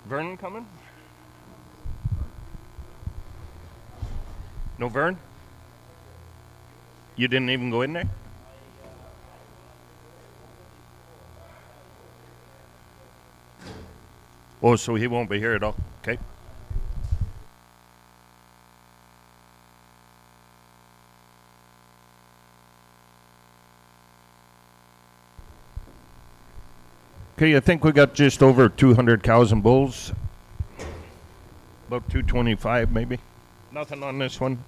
Vern coming? No Vern? You didn't even go in there? Oh, so he won't be here at all. Okay. Okay, I think we got just over 200 cows and bulls. About 225 maybe. Nothing on this one.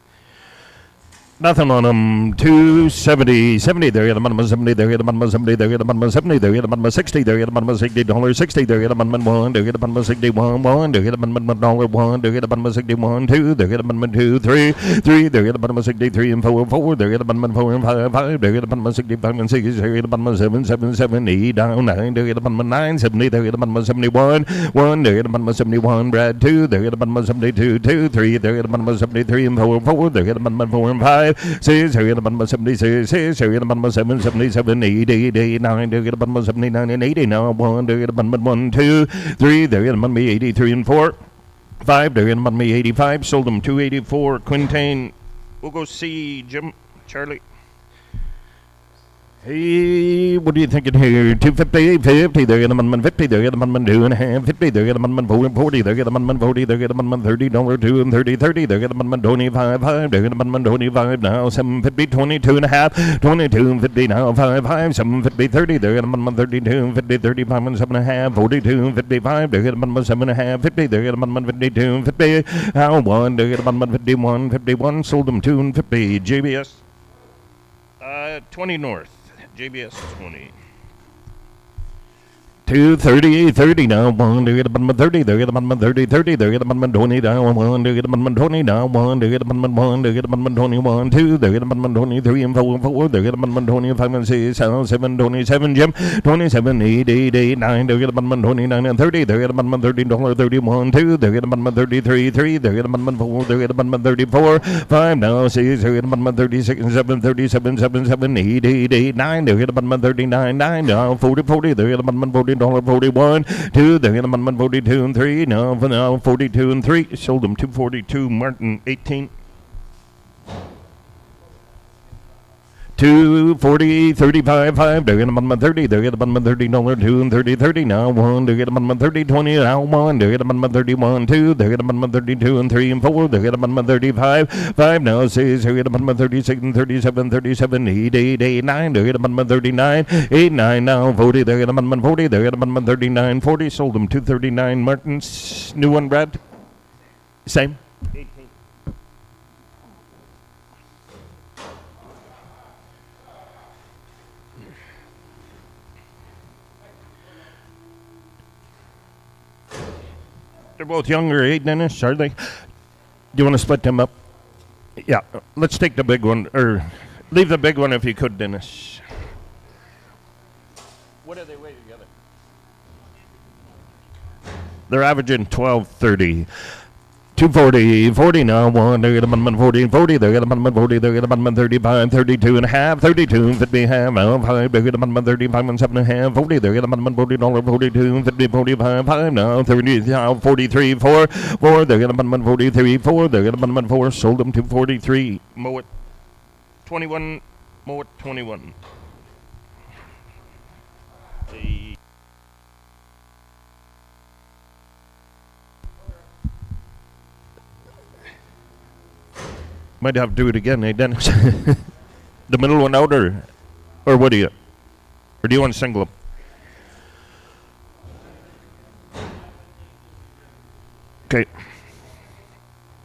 Nothing on them. 270, 70 there, the minimum 70 there, the minimum 70 there, the minimum 70 there, the minimum 60 there, the minimum $60 there, the minimum 1 there, the minimum 61 1 there, the minimum $1 there, the minimum 61 2 there, the minimum 2 3 3 there, the minimum 63 and 4 4 there, the minimum 4 and 5 5 there, the minimum 65 and 6 there, the minimum 7 7 7 8 down 9 there, the minimum 9 70 there, the minimum 71 1 there, the minimum 71 Brad 2 there, the minimum 72 2 3 there, the minimum 73 and 4 4 there, the minimum 4 and 5 6 here, the minimum 76 6 here, the minimum 7 77 8 8 8 9 there, the minimum 79 and 80 now 1 there, the minimum 1 2 3 there, the minimum 83 and 4 5 there, the minimum 85 sold them 284 Quintain. We'll go see Jim Charlie. Hey, what are you thinking here? 250, 50 there, the minimum 50 there, the minimum 2.5, 50 there, the minimum 40 there, the minimum 40 there, the minimum $30 2 and 30 30 there, the minimum 25 5 there, the minimum 25 now 750 22.5 22 50 now 5 5 750 30 there, the minimum 32 50 35 and 7.5 42 55 there, the minimum 7.5 50 there, the minimum 52 50 now 1 there, the minimum 51 51 sold them 2 and 50 JBS 20 north. JBS 20. 230, 30 now, 1 to get a minimum 30, there get a minimum 30, 30, there get a minimum 20 down, 1 to get a minimum 20 down, 1 to get a minimum 1 to get a minimum 21, 2, there get a minimum 23 and 4, 4, there get a minimum 25 and 6, 7, 27, Jim, 27, 8, 8, 8, 9, there get a minimum 29 and 30, there get a minimum $30, 31, 2, there get a minimum 33, 3, there get a minimum 4, there get a minimum 34, 5, now 6, there get a minimum 36 and 7, 37, 7, 7, 8, 8, 8, 9, there get a minimum 39, 9, now 40, 40, there get a minimum 40. $41, 2, they get them on 42 and 3, now 42 and 3, sold them 242, Martin 18. 240, 35, 5, they get them on 30, they get them on $30, 2 and 30, 30, now 1, they get them on 30, 20, now 1, they get them on 31, 2, they get them on 32 and 3 and 4, they get them on 35, 5, now 6, they get them on 36 and 37, 37, 8, 8, 8, 9, they get them on 39, 8, 9, now 40, they get them on 40, they get them on 39, 40, sold them 239, Martin's, new one, Brad? Same? 18. They're both younger, eh, Dennis? Are they? Do you want to split them up? Yeah. Let's take the big one, or leave the big one if you could, Dennis. What do they weigh together? They're averaging 12.30. 240, 40 now, 1, they get a minimum 40, 40, they get a minimum 40, they get a minimum 35, 32 and a half, 32, 50 half, now 5, they get a minimum 35 and 7 and a half, 40, they get a minimum $40, 42, 50, 45, 5, now 30, now 43, 4, 4, they get a minimum 43, 4, they get a minimum 4, sold them to 43, mow it, 21, mow it, 21. Might have to do it again, eh, Dennis? The middle one out, or what do you? Or do you want to single them? Okay.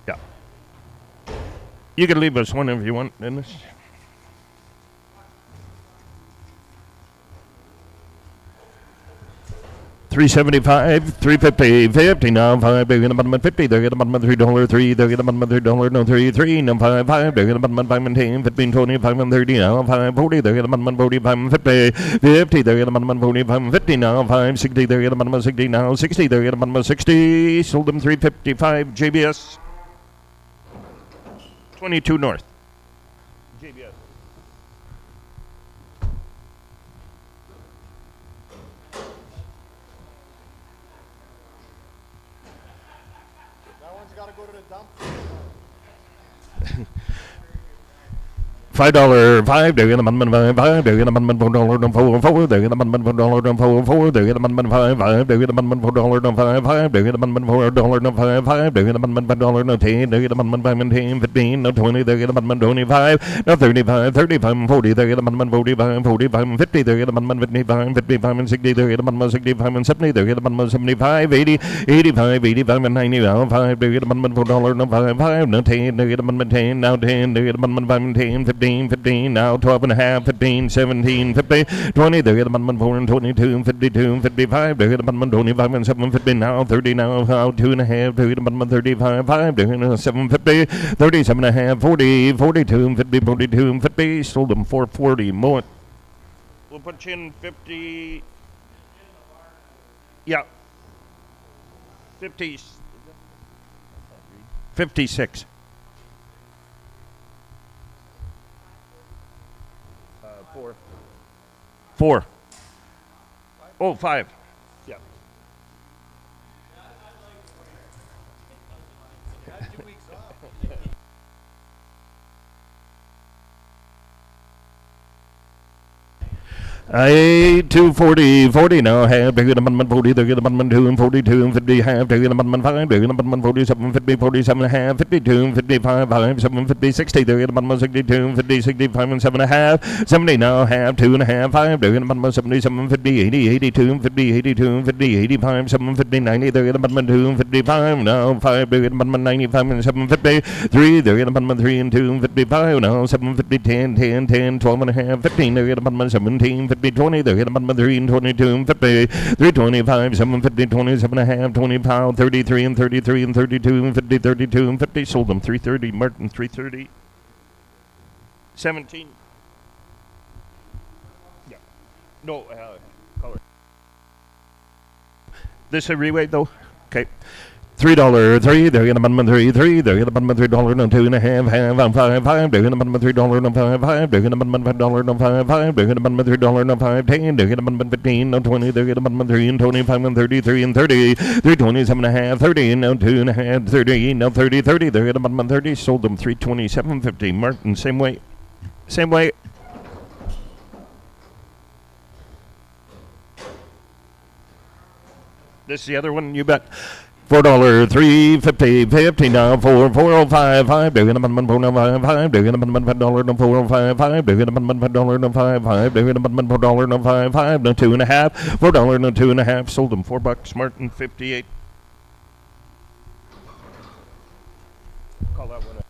Yeah. You can leave us one if you want, Dennis. 375, 350, 50 now, 5, they're gonna button 50, they're gonna button $3, 3, they're gonna button $3, no 3, 3, no 5, 5, they're gonna button 5 and 10, 15, 20, 5 and 30 now, 5, 40, they're gonna button 45 and 50, 50, they're gonna button 45 and 50 now, 5, 60, they're gonna button 60 now, 60, they're gonna button 60, sold them 355, JBS, 22 North. JBS. $5, 5, they're gonna button 5, 5, they're gonna button $4, 4, 4, they're gonna button $4, 4, 4, they're gonna button 5, 5, they're gonna button $4, 5, 5, they're gonna button $4, 5, 5, they're gonna button $5, 10, they're gonna button 5 and 10, 15, no 20, they're gonna button 25, no 35, 35 and 40, they're gonna button 45, 45 and 50, they're gonna button 55, 55 and 60, they're gonna button 65 and 70, they're gonna button 75, 80, 85, 85 and 90, now 5, they're gonna button $4, no 5, 5, no 10, they're gonna button 10, now 10, they're gonna button 5 and 10, 15, 15, now 12 and a half, 15, 17, 50, 20, they're gonna button 4 and 22, 52, 55, they're gonna button 25 and 7, 50, now 30, now 2 and a half, they're gonna button 35, 5, they're gonna 750, 37 and a half, 40, 42, 50, 42, 50, sold them 440 more. We'll put you in 50, yeah, 50, 56. 4. 4. Oh, 5. Yeah. I 240, 40 now, half, they're gonna button 40, they're gonna button 2 and 42 and 50, half, they're gonna button 5, they're gonna button 47, 50, 47 and a half, 52, 55, 5, 7, 50, 60, they're gonna button 62, 50, 65 and 7 and a half, 70 now, half, 2 and a half, 5, they're gonna button 77, 50, 80, 82, 50, 82, 50, 85, 7, 50, 90, they're gonna button 2 and 55, now 5, they're gonna button 95 and 7, 50, 3, they're gonna button 3 and 2 and 55, now 7, 50, 10, 10, 10, 12 and a half, 15, they're gonna button 17, 50, 20, they're gonna button 3 and 22 and 50, 325, 750, 27 and a half, 20 pound, 33 and 33 and 32 and 50, 32 and 50, sold them 330, Martin 330, 17. Yeah. No, color. This a reweight though? Okay. $3, 3, they're gonna button 3, 3, they're gonna button $3, no 2 and a half, half, 5, 5, they're gonna button $3, no 5, 5, they're gonna button $5, no 5, 5, they're gonna button $3, no 5, 10, they're gonna button 15, no 20, they're gonna button 3 and 25 and 33 and 30, 327 and a half, 30, no 2 and a half, 30, no 30, 30, they're gonna button 30, sold them 327.50. Martin, same way, same way. This is the other one, you bet. $4, 350, 50 now, 405, 5, they're gonna button 405, 5, they're gonna button $5, no 405, 5, they're gonna button $5, no 5, 5, they're gonna button $4, no 5, 5, no 2 and a half, $4, no 2 and a half, sold them $4, Martin 58. Call that one up.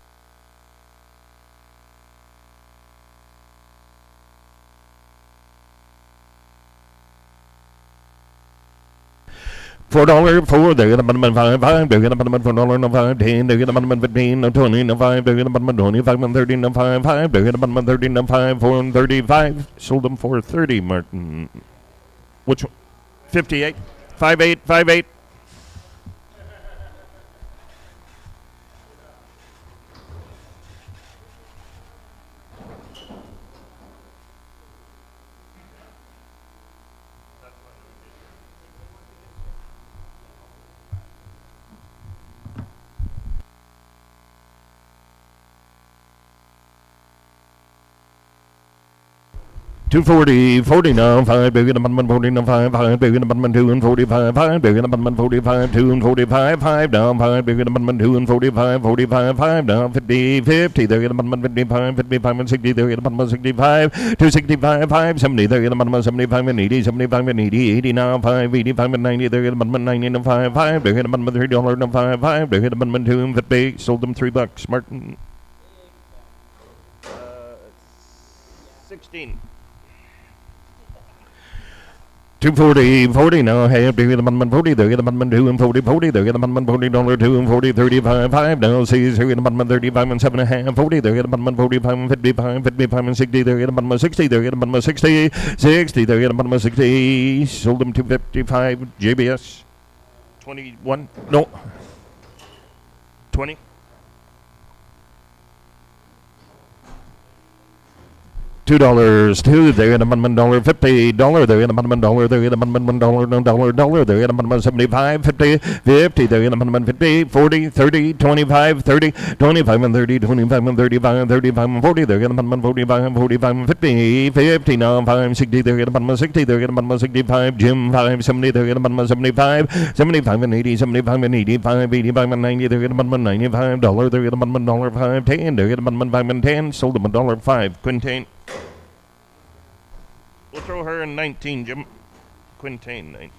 $4, 4, they're gonna button 5, 5, they're gonna button $4, no 5, 10, they're gonna button 15, no 20, no 5, they're gonna button 25 and 30, no 5, 5, they're gonna button 30, no 5, 4 and 35, sold them for 30, Martin. Which one? 58, 58, 58. $240, 40 now, 5, they're gonna button 40 now, 5, 5, they're gonna button 2 and 45, 5, they're gonna button 45, 2 and 45, 5 down, 5, they're gonna button 2 and 45, 45, 5 down, 50, 50, they're gonna button 55, 55 and 60, they're gonna button 65, 265, 5, 70, they're gonna button 75 and 80, 75 and 80, 80 now, 5, 85 and 90, they're gonna button 90 and 5, 5, they're gonna button $3 and 5, 5, they're gonna button 2 and 50, sold them $3, Martin. 16. 240, 40 now, half, do the button 40, there, the button 2 and 40, 40, there, the button $40, 2 and 40, 35, 5 now, see, there, the button 35 and 7 and a half, 40, there, the button 45 and 55, 55 and 60, there, the button 60, there, the button 60, 60, there, the button 60, sold them 255, JBS, 21, no, 20. $2, two, there in a $1, $50, there in a $1, there in a $1, there in a $1, 75, 50, 50, there in a $1, 50, 40, 30, 25, 30, 25 and 30, 25 and 35, 35 and 40, there in a $1, 45, 45 and 50, 50 now, 5, 60, there in a $1, 60, there in a $1, 65, Jim, 5, 70, there in a $1, 75, 75 and 80, 75 and 85, 85 and 90, there in a $1, $95, there in a $1, 5, 10, there in a $1, 5 and 10, sold them $1.05, Quintain. We'll throw her in 19, Jim. Quintain, 19.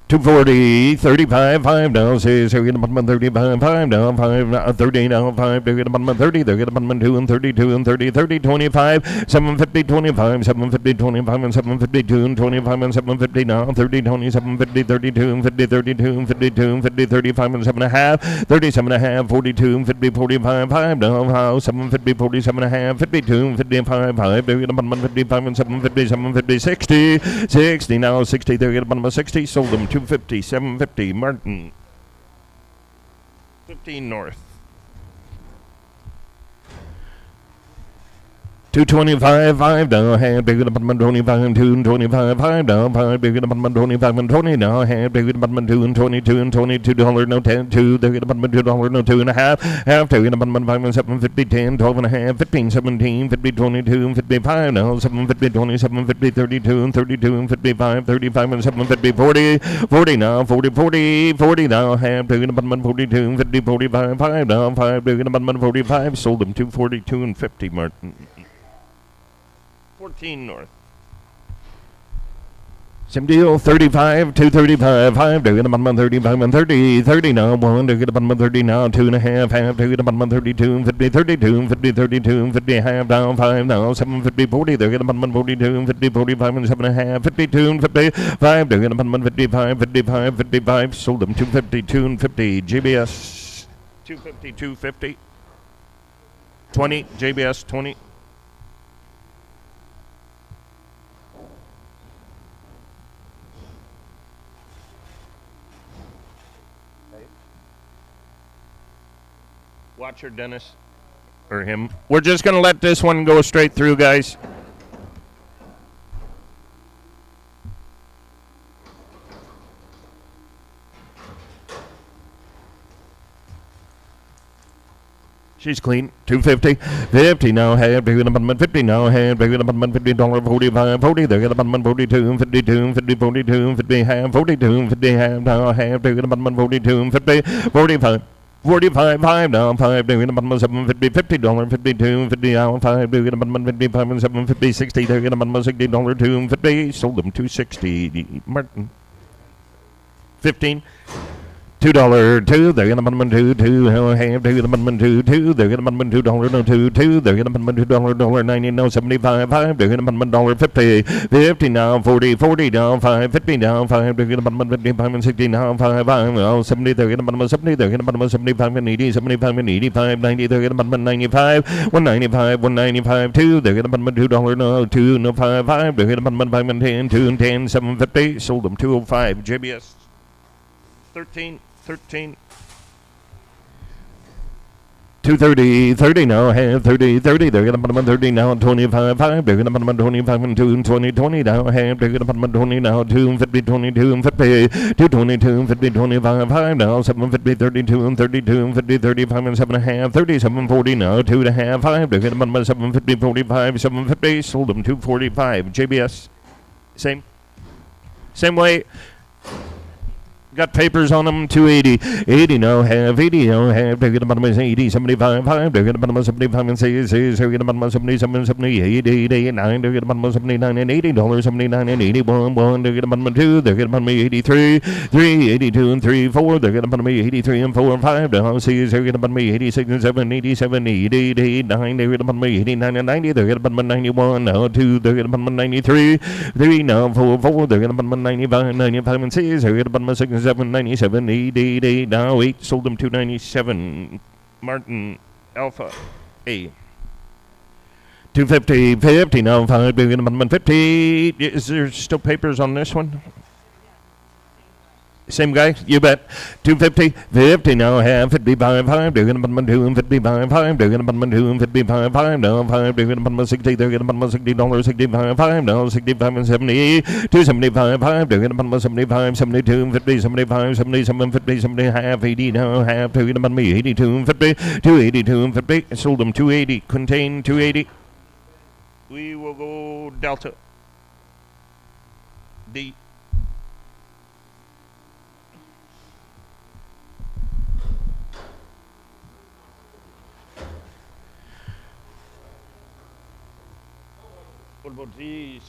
240, 35, 5 now, says, here in the 35, 5 now, 5, 30 now, 5, there in the 30, there in the 2 and 32 and 30, 30, 25, 750, 25, 750, 25 and 752 and 25 and 750 now, 30, 20, 750, 32 and 50, 32 and 52 and 50, 35 and 7 and a half, 37 and a half, 42 and 50, 45, 5 now, 750, 47 and a half, 52 and 55, 5, there in the 55 and 750, 750, 60, 60 now, 60, there in the 60, sold them 250, 750, Martin. 15 north. 225, 5 down, half bigger than 25 and 2 and 25, 5 down, 5 bigger than 25 and 20 now, half bigger than 2 and 22 and $22, no 10, 2, bigger than $2, no 2 and a half, half 2 and 5 and 7, 50, 10, 12 and a half, 15, 17, 50, 22 and 55 now, 750, 27, 50, 32 and 32 and 55, 35 and 750, 40, 40 now, 40, 40, 40 now, half 2 and 42 and 50, 45, 5 now, 5 bigger than 45, sold them 242 and 50, Martin. 14 north. Same deal, 35, 235, 5, do get about 35 and 30, 30 now, 1, do get about 30 now, 2 and a half, half, do get about 32 and 50, 32 and 50, 32 and 50, half down, 5 now, 750, 40, do get about 42 and 50, 45 and 7 and a half, 52 and 50, 5, do get about 55, 55, 55, sold them 252 and 50, JBS, 250, 250, 20, JBS, 20. Watch her, Dennis. Or him. We're just going to let this one go straight through, guys. She's clean. 250. 50 now. Half. Bigger than 50 now. Half. Bigger than $50. 45. 40. They're going to 42 and 52 and 50. 42 and 50. Half. 42 and 50. Half. Now. Half. Bigger than 42 and 50. 45. 45, 5 down, 5 doing about $750, $50, 52, 50 out, 5 doing about 55 and 750, 60, they're about $60, 2 and 50, sold them 260, Martin. 15. $2, 2, they're gonna bun 2, 2, half, they're gonna bun 2, 2, they're gonna bun $2, no 2, 2, they're gonna bun $2, 90, no 75, 5, they're gonna bun 50, 50 now, 40, 40 down, 5, 50 down, 5, they're gonna bun 55 and 60 now, 5, 5, 70, they're gonna bun 70, they're gonna bun 75 and 80, 75 and 85, 90, they're gonna bun 95, 195, 195, 2, they're gonna bun $2, no 2, no 5, 5, they're gonna bun 5 and 10, 2 and 10, 750, sold them 205, JBS, 13. 230, 30 now, half, 30, 30, they're gonna put 30 now, 25, 5, they're gonna put 25 and 2 and 20, 20 now, half, they're gonna put 20 now, 2 and 50, 22 and 50, 222 and 50, 25, 5 now, 750, 32 and 32 and 50, 35 and 7 and a half, 37, 40 now, 2 and a half, 5, they're gonna put 750, 45, 750, sold them 245, JBS, same way. Got papers on them, 280. 80 now, have 80 now, have. They're gonna bottom is 80, 75, 5. They're gonna bottom 75 and 6. They're gonna bottom 77, 78, 89. They're gonna bottom 79 and $80, 79 and 81, 1. They're gonna bottom 2. They're gonna bottom 83, 3, 82 and 3, 4. They're gonna bottom 83 and 4 and 5. Now, 6. They're gonna bottom 86 and 7, 87, 88, 89. They're gonna bottom 89 and 90. They're gonna bottom 91. Now, 2. They're gonna bottom 93, 3. Now, 4, 4. They're gonna bottom 95, 95 and 6. They're gonna bottom 6. 97, 8, now 8, sold them 297. Martin Alpha A. 250, 50, now 5, billion, 50. Is there still papers on this one? Same guy? You bet. 250, 50, now have 55, 5, they're going to put 2 and 55, 5, they're going to put 2 and 55, 5, now 5, they're going to put 60, they're going to put $60, 65, 5, now 65 and 70, 275, 5, they're going to put 75, 72, 50, 75, 77, 50, 70, half, 80, now half, they're going to put me 82 and 50, 282 and 50, sold them 280, contain 280. We will go Delta. D. What about these?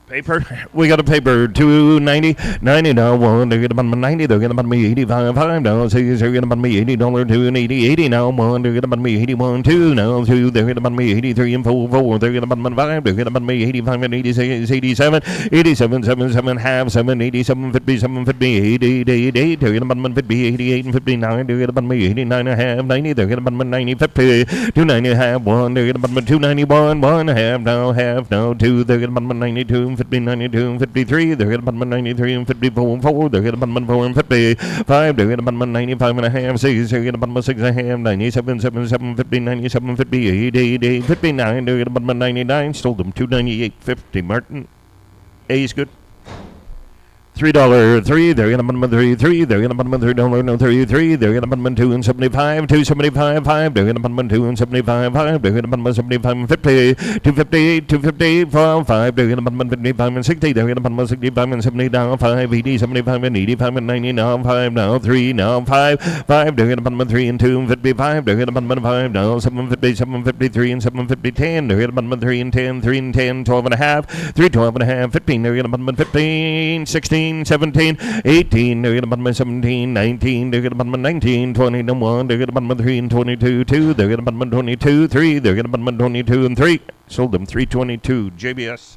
Paper? We got a paper. 290, 90 now. 1. They're gonna bun me 90. They're gonna bun me 85. 5 now. 6. They're gonna bun me $80. 2 and 80. 80 now. 1. They're gonna bun me 81. 2 now. 2. They're gonna bun me 83 and 4. 4. They're gonna bun me 5. They're gonna bun me 85 and 86. 87. 87. 7. Half. 7. 87. 50. 7. 50. 88. 88. They're gonna bun me 50. 88 and 59. They're gonna bun me 89 and a half. 90. They're gonna bun me 90. 50. 290 and a half. 1. They're gonna bun me 291. 1 half now. Half now. 2. They're gonna bun me 92. 50, 92 and 53, they're going to bun 93 and 54, 4, they're going to bun 4 and 50, 5, they're going to bun 95 and a half, 6, they're going to bun 6 and a half, 97, 7, 50, 97, 50, 88, 59, they're going to bun 99, sold them 298.50, Martin. A is good. $3, 3, they're gonna bun 3, 3, they're gonna bun $3, no 3, 3, they're gonna bun 2 and 75, 275, 5, they're gonna bun 2 and 75, 5, they're gonna bun 75 and 50, 250, 250, 5, they're gonna bun 55 and 60, they're gonna bun 65 and 70, now 5, 80, 75 and 85 and 90, now 5, now 3, now 5, 5, they're gonna bun 3 and 2 and 55, they're gonna bun 5, now 750, 753 and 750, 10, they're gonna bun 3 and 10, 3 and 10, 12 and a half, 3, 12 and a half, 15, they're gonna bun 15, 16, 17, 18, they're gonna bun 17, 19, they're gonna bun 19, 20, and 1, they're gonna bun 3 and 22, 2, they're gonna bun 22, 3, they're gonna bun 22 and 3, sold them 322, JBS.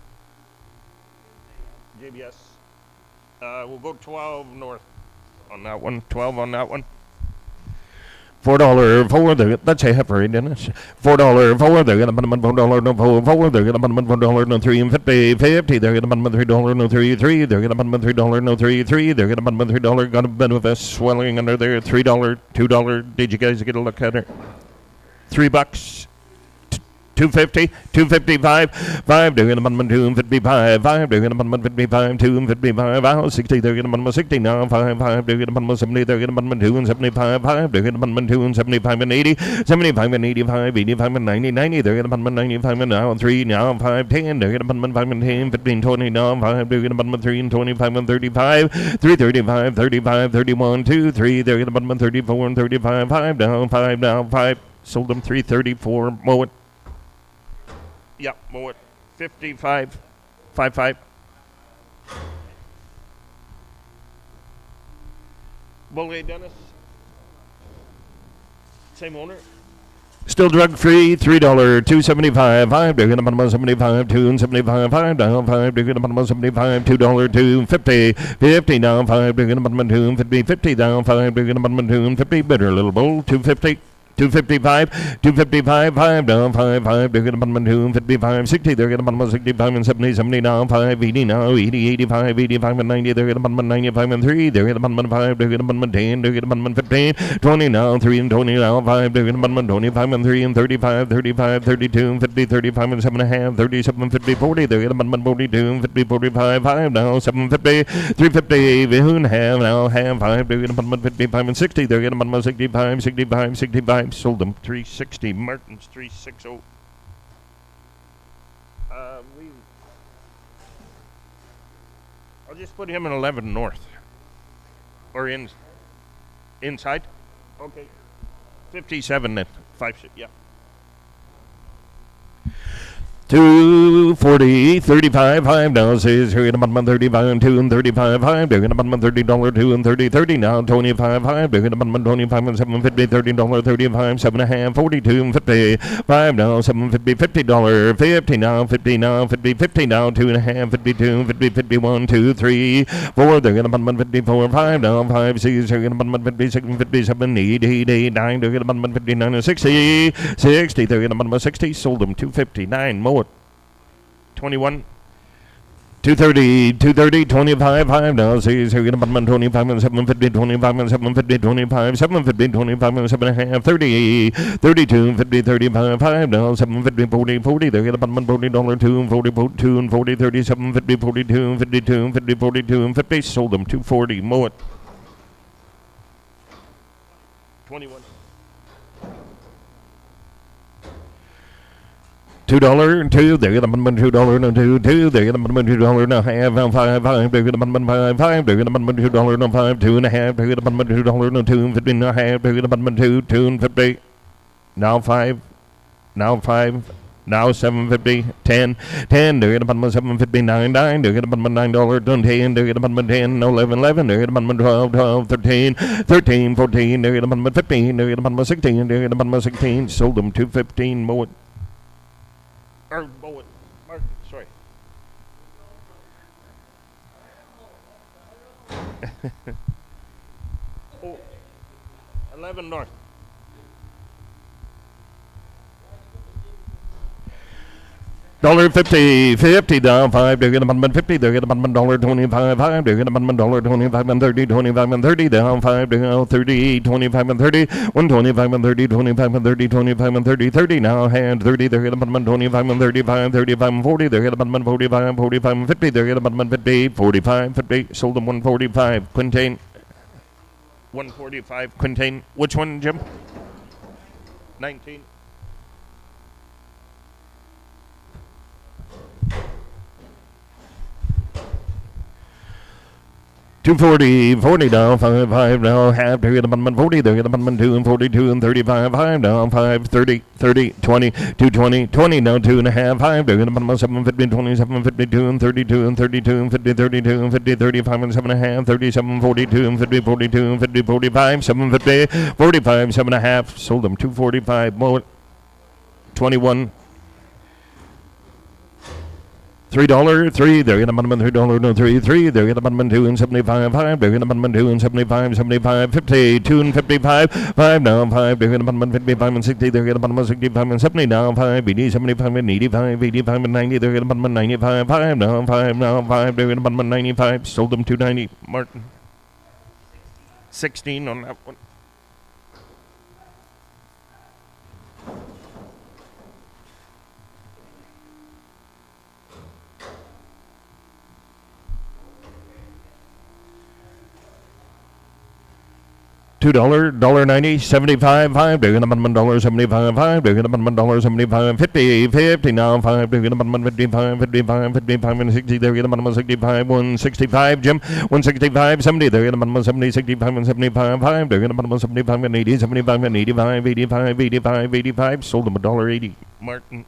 We'll go 12 north on that one, 12 on that one. $4, 4, that's a heifer, isn't it? $4, 4, they're gonna bun $4, no 4, 4, they're gonna bun $4, no 3 and 50, 50, they're gonna bun $3, no 3, 3, they're gonna bun $3, no 3, 3, they're gonna bun $3, got a bit of a swelling under there, $3, $2, did you guys get a look at her? $3, 250, 255, 5, they're gonna bun 2 and 55, 5, they're gonna bun 55, 2 and 55, 60, they're gonna bun 60 now, 5, 5, they're gonna bun 70, they're gonna bun 2 and 75, 5, they're gonna bun 2 and 75 and 80, 75 and 85, 85 and 90, 90, they're gonna bun 95 and now 3, now 5, 10, they're gonna bun 5 and 10, 15, 20, now 5, they're gonna bun 3 and 25 and 35, 3, 35, 35, 31, 2, 3, they're gonna bun 34 and 35, 5, now 5, sold them 334, mow it. Yep, mow it. 55, 55. Bully Dennis. Same owner. Still drug free. $3, 275, 5. They're gonna bun 75, 2 and 75, 5 down 5. They're gonna bun 75, $2, 250, 50 down 5. They're gonna bun 2 and 50, 50 down 5. They're gonna bun 2 and 50. Better little bull. 250. 255, 255, 5 down 5, 5, they're gonna bun 2 and 55, 60, they're gonna bun 65 and 70, 70 down 5, 80 now, 80, 85, 85 and 90, they're gonna bun 95 and 3, they're gonna bun 5, they're gonna bun 10, they're gonna bun 15, 20 now, 3 and 20 now, 5, they're gonna bun 25 and 3 and 35, 35, 32 and 50, 35 and 7 and a half, 37, 50, 40, they're gonna bun 42 and 50, 45, 5 now, 750, 350, and half now, half 5, they're gonna bun 55 and 60, they're gonna bun 65, 65, 65, sold them 360, Martin's 360. I'll just put him in 11 north. Or inside? Okay. 57 then. 5, yeah. 240, 35, 5 now says here in about 35, 2 and 35, 5, they're in about $30, 2 and 30, 30 now, 25, 5, they're in about 25 and 750, $30, 35, 7.5, 42 and 50, 5 now, 750, $50, 50 now, 50 now, 50, 50 now, 2.5, 52, 50, 51, 2, 3, 4, they're in about 54, 5 now, 5, 6, they're in about 56, 57, 8, 8, 8, 9, they're in about 59 and 60, 60, they're in about 60, sold them 259, more. 21, 230, 230, 25, 5 now, says here in about 25 and 750, 25 and 750, 25, 750, 25 and 7.5, 30, 32, 50, 35, 5 now, 750, 40, 40, they're in about $40, 2 and 40, 2 and 40, 37, 50, 42, 52, 50, 42 and 50, sold them 240, more. 21. $2 and 2, they're gonna $2 and 2, 2, they're gonna $2 and a half, 5, 5, they're gonna $5, 5, they're gonna $2 and 5, 2.5, they're gonna $2 and 2, 50 and a half, they're gonna 2, 2 and 50, now 5, now 5, now 750, 10, 10, they're gonna 759, 9, they're gonna $9, 10, they're gonna 10, 11, 11, they're gonna 12, 12, 13, 13, 14, they're gonna 15, they're gonna 16, they're gonna 16, sold them 215 more. Or Bowen, Mart, sorry. Oh, 11 north. $1.50, 50 down 5, they're gonna $1.50, they're gonna $1.25, 5, they're gonna $1.25 and 30, 25 and 30 down 5, they're now 30, 25 and 30, 125 and 30, 25 and 30, 25 and 30, 30 now hand 30, they're gonna $1.25 and 35, 35 and 40, they're gonna $1.45, 45 and 50, they're gonna $1.50, 45, 50, sold them 145, Quintain. 145, Quintain. Which one, Jim? 19. 240, 40 down, 5, 5 now, half, they're gonna $1, 40, they're gonna $1, 2 and 42 and 35, 5 down, 5, 30, 30, 20, 220, 20 now, 2.5, 5, they're gonna $1, 750, 27, 52 and 32 and 32 and 50, 32 and 50, 35 and 7.5, 37, 42 and 50, 42 and 50, 45, 750, 45, 7.5, sold them 245, more, 21. $3, 3, they're gonna $3, no 3, 3, they're gonna 2 and 75, 5, they're gonna 2 and 75, 75, 50, 2 and 55, 5 now, 5, they're gonna 55 and 60, they're gonna 65 and 70 now, 5, 80, 75 and 85, 85 and 90, they're gonna 95, 5 now, 5 now, 5, they're gonna 95, sold them 290, Martin. 16 on that one. $2, $1.90, 75, 5, they're gonna $1.75, 5, they're gonna $1.75, 50, 50 now, 5, they're gonna 55, 55, 55 and 60, they're gonna 65, 165, Jim, 165, 70, they're gonna 70, 65 and 75, 5, they're gonna 75 and 80, 75 and 85, 85, 85, 85, sold them $1.80, Martin.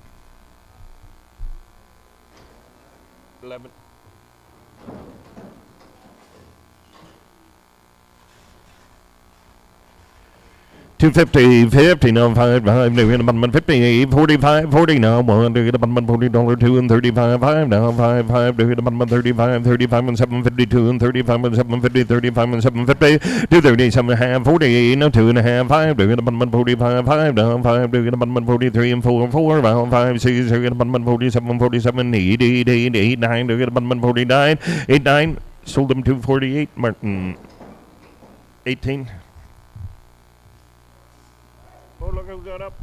11. 250, 50 now, 5, 5, they're gonna 50, 45, 40 now, 1, they're gonna $40, 2 and 35, 5 now, 5, 5, they're gonna 35, 35 and 752 and 35 and 750, 35 and 750, 230, 7.5, 40, no 2.5, 5, they're gonna 45, 5 now, 5, they're gonna 43 and 4, 4, now 5, 6, they're gonna 47, 47, 8, 8, 8, 8, 9, they're gonna 49, 8, 9, sold them 248, Martin. 18. Oh, look who got up.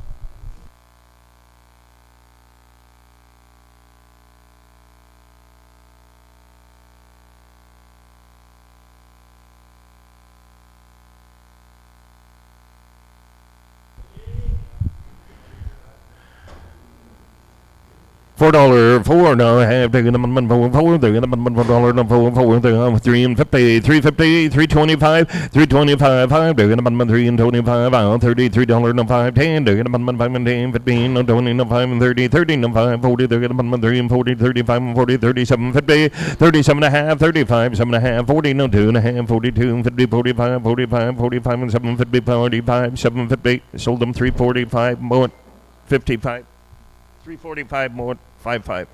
$4 now half taking them on four they're gonna $4 no four they're on 350 325 5 they're gonna 325 out $33 no 510 they're gonna 5 and 10 15 no 20 no 5 and 30 no 5 40 they're gonna 3 and 40 35 and 40 37 50 37 and a half 35 7 and a half 40 no 2 and a half 42 50 45 45 and 7 50 45 750 sold them 345 more 55 345 more 55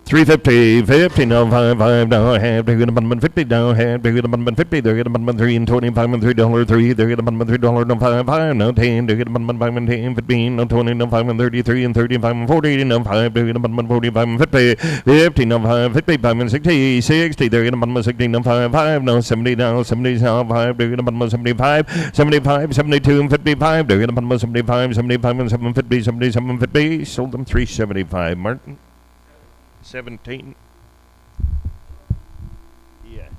350 50 no 55 now half they're gonna 50 now half they're gonna 50 they're gonna 3 and 25 and $3 they're gonna $3 no 55 no 10 they're gonna 5 and 10 15 no 20 no 5 and 33 and 35 and 40 no 5 they're gonna 45 and 50 50 no 5 55 and 60 60 they're gonna 60 no 55 no 70 now 70 now 5 they're gonna 75 75 72 and 55 they're gonna 75 75 and 750 77 50 sold them 375 Martin 17 yeah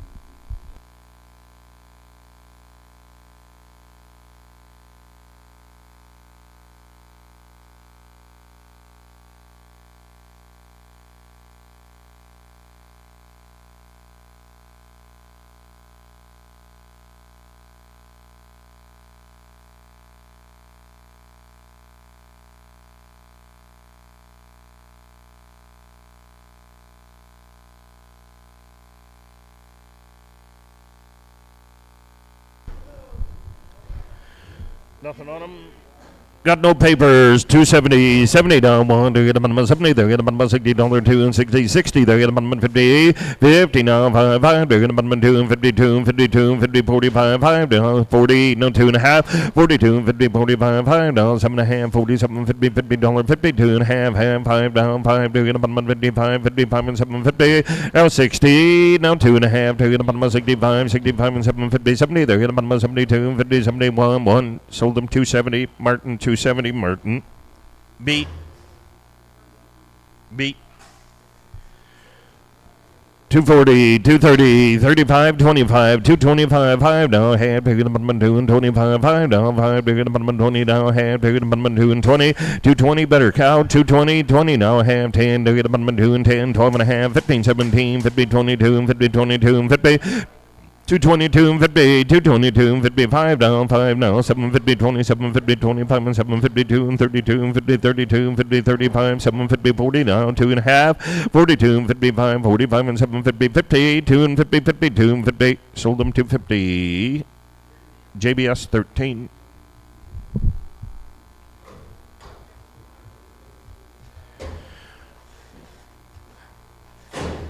nothing on them. Got no papers. 270, 70 down one. They're getting 70. They're getting $60 2 and 60, 60. They're getting 50, 50 now 5, 5. They're getting 2 and 52, 52, 50, 45, 5 down 40. No 2 and a half. 42, 50, 45, 5 down 7 and a half. 47, 50, $50, 52 and a half. Half 5 down 5. They're getting 55, 55 and 750. Now 60. Now 2 and a half. They're getting 65, 65 and 750, 70. They're getting 72, 50, 71, 1. Sold them 270. Martin 270 Merton. Beat. 240, 230, 35, 25, 225, 5 down, half, bigger than 2 and 25, 5 down, 5, bigger than 20 down, half, bigger than 2 and 20, 220, better cow, 220, 20 now, half, 10, bigger than 2 and 10, 12 and a half, 15, 17, 50, 22, and 50, 22, and 50, 222 and 50, 222 and 55 down, 5 now, 750, 27, 50, 25 and 752 and 32 and 50, 32 and 50, 35, 750, 40 down, 2 and a half, 42 and 55, 45 and 750, 50, 2 and 50, 52 and 50, sold them 250, JBS 13.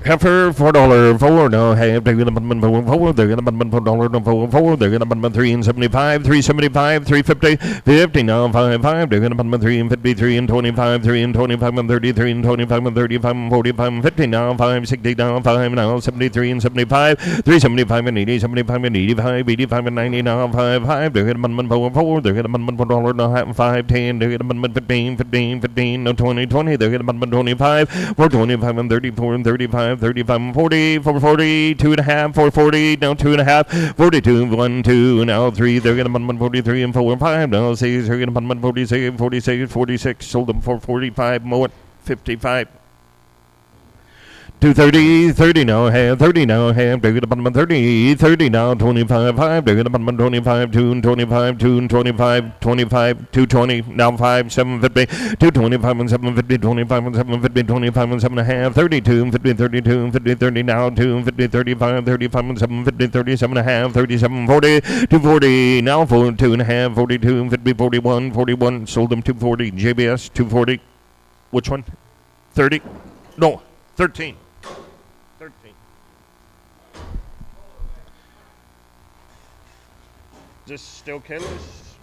Heifer $4, 4 no half. They're gonna $4. They're gonna $4 no 4. They're gonna 3 and 75, 375, 350, 50 now 5, 5. They're gonna 3 and 53 and 25, 3 and 25 and 33 and 25 and 35 and 45 and 50 now 5, 60 now 5 now 73 and 75, 375 and 80, 75 and 85, 85 and 90 now 5, 5. They're gonna 4. They're gonna $4 no half 5, 10. They're gonna 15, 15, 15 no 20, 20. They're gonna 25, 425 and 34 and 35. 35 and 40, 440, 2 and a half, 440, now 2 and a half, 42, 1, 2, now 3, they're going to 43 and 4 and 5, now 6, they're going to 46, 46, 46, sold them for 45, more 55. 230, 30 now, half, 30 now, half, they're going to 30, 30 now, 25, 5, they're going to 25, 2 and 25, 2 and 25, 25, 220, now 5, 750, 225 and 750, 25 and 750, 25 and 7 and a half, 32 and 50, 32 and 50, 30 now, 2 and 50, 35, 35 and 750, 37 and a half, 37, 40, 240, now 4, 2 and a half, 42 and 50, 41, 41, sold them 240, JBS 240, which one? 30? No, 13. 13. Just still killers?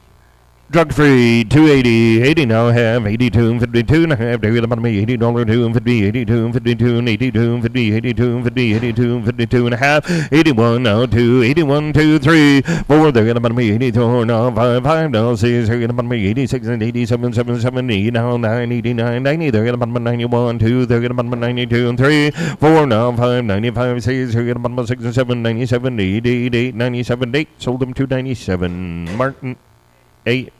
Drug free, 280, 80 now have, 82, 52 and a half, they're gonna me $80, 2 and 50, 82, 52, and 82, 50, 82, 50, 82, 52 and a half, 81 now 2, 81, 2, 3, 4, they're gonna me 84 now, 5, 5 now 6, they're gonna me 86 and 87, 7, 70 now 9, 89, 90, they're gonna me 91, 2, they're gonna me 92 and 3, 4 now 5, 95, 6, they're gonna me 6 and 7, 97, 88, 97, 8, sold them 297, Martin, 8.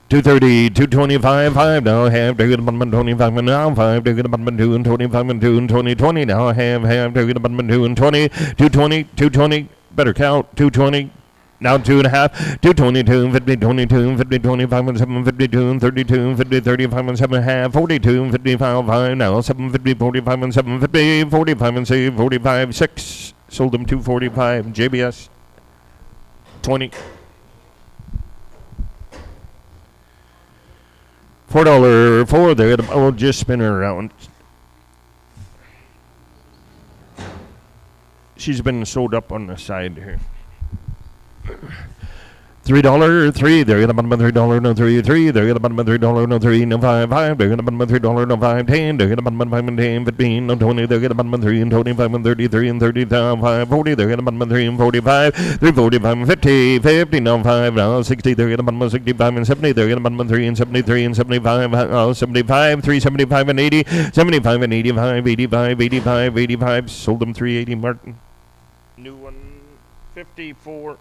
230, 225, 5 now have, they're gonna button 25 and now 5, they're gonna button 2 and 25 and 2 and 20, 20 now have, they're gonna button 2 and 20, 220, 220, better count, 220, now 2.5, 222, 50, 22, 50, 25 and 7, 52 and 32, 50, 35 and 7 half, 42 and 55, 5 now, 750, 45 and 750, 45 and 6, 45, 6, sold them 245, JBS, 20. $4, there. I'll just spin her around. She's been sewed up on the side here. $3, 3, they're gonna button $3, no 3, 3, they're gonna button $3, no 3, no 5, 5, they're gonna button $3, no 5, 10, they're gonna button 5 and 10, 15, no 20, they're gonna button 3 and 25 and 33 and 30, 5, 40, they're gonna button 3 and 45, 3, 45 and 50, 50, no 5, now 60, they're gonna button 65 and 70, they're gonna button 3 and 73 and 75, 75, 3, 75 and 80, 75 and 85, 85, 85, 85, sold them 380, Martin. New one, 54.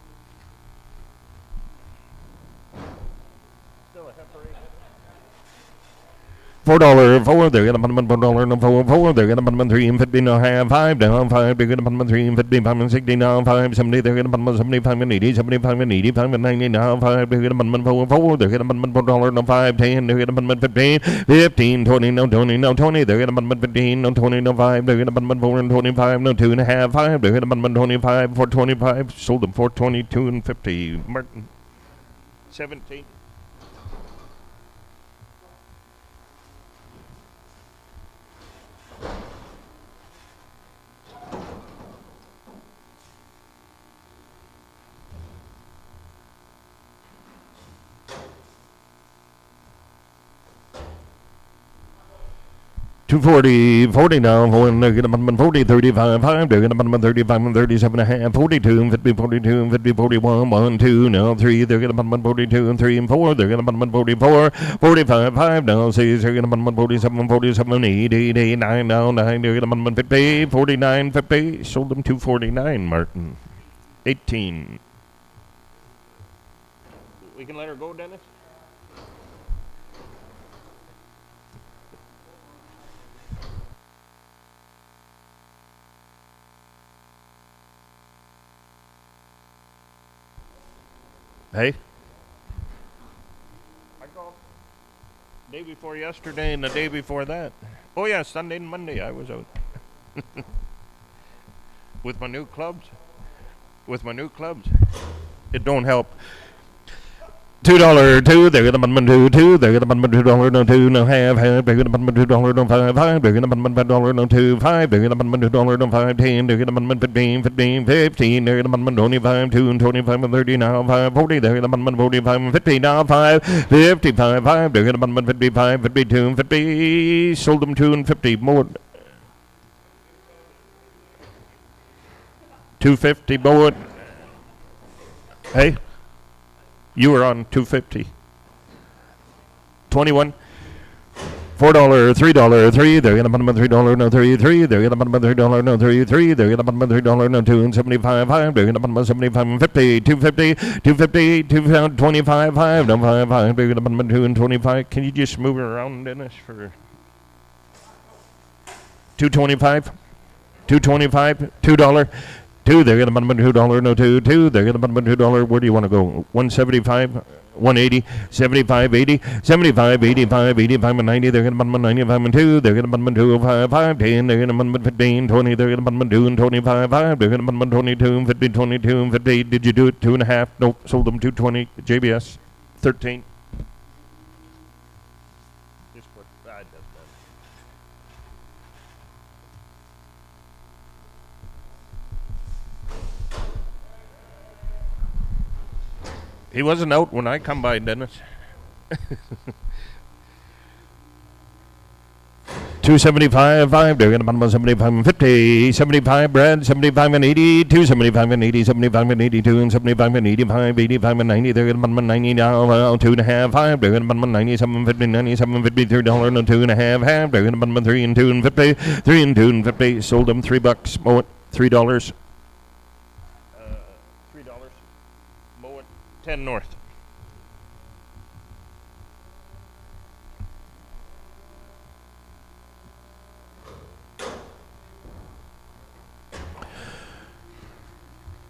$4, 4, they're gonna button $4, no 4, 4, they're gonna button 3 and 50, no half, 5, down 5, they're gonna button 3 and 55 and 60, now 5, 70, they're gonna button 75 and 80, 75 and 85 and 90, now 5, they're gonna button 4, 4, they're gonna button $4, no 5, 10, they're gonna button 15, 15, 20, no 20, no 20, they're gonna button 15, no 20, no 5, they're gonna button 4 and 25, no 2.5, 5, they're gonna button 25, 425, sold them 422 and 50, Martin, 17. $240, 40 now, 4, they're gonna button 40, 35, 5, they're gonna button 35 and 37 and a half, 42 and 50, 42 and 50, 41, 1, 2, now 3, they're gonna button 42 and 3 and 4, they're gonna button 44, 45, 5, now 6, they're gonna button 47, 47, 8, 8, 8, 9, now 9, they're gonna button 50, 49, 50, sold them 249, Martin. 18. We can let her go, Dennis? Hey? I called day before yesterday and the day before that. Oh yeah, Sunday and Monday I was out. With my new clubs. It don't help. $2, 2, they're gonna button 2, 2, they're gonna button $2, no 2, no half, they're gonna button $2, no 5, 5, they're gonna button $5, no 2, 5, they're gonna button $2, no 5, 10, they're gonna button 15, 15, 15, they're gonna button 25, 2 and 25 and 30, now 5, 40, they're gonna button 45 and 50, now 5, 55, 5, they're gonna button 55, 52 and 50, sold them 2 and 50, more. 250 more. Hey? You were on 250. 21. $4, $3, 3, they're gonna button $3, no 3, 3, they're gonna button $3, no 3, 3, they're gonna button $3, no 2 and 75, 5, they're gonna button 75 and 50, 250, 250, 225, 5, no 5, 5, they're gonna button 2 and 25. Can you just move her around, Dennis, for 225, 225, $2. 2, they're gonna button $2, no 2, 2, they're gonna button $2, where do you want to go? 175, 180, 75, 80, 75, 85, 85 and 90, they're gonna button 95 and 2, they're gonna button 205, 5, 10, they're gonna button 15, 20, they're gonna button 2 and 25, 5, they're gonna button 22 and 50, 22 and 50, did you do it? 2.5, nope, sold them 220, JBS, 13. Just put, He wasn't out when I come by, Dennis. 275, 5, they're going to bottom 75 and 50, 75, Brad, 75 and 80, 275 and 80, 75 and 82, and 75 and 85, 85 and 90, they're going to bottom 90 now, 2.5, 5, they're going to bottom 97, 50, 97, 50, $3 and 2.5, half, they're going to bottom 3 and 2 and 50, 3 and 2 and 50, sold them $3, mow it, $3. $3, mow it, 10 north.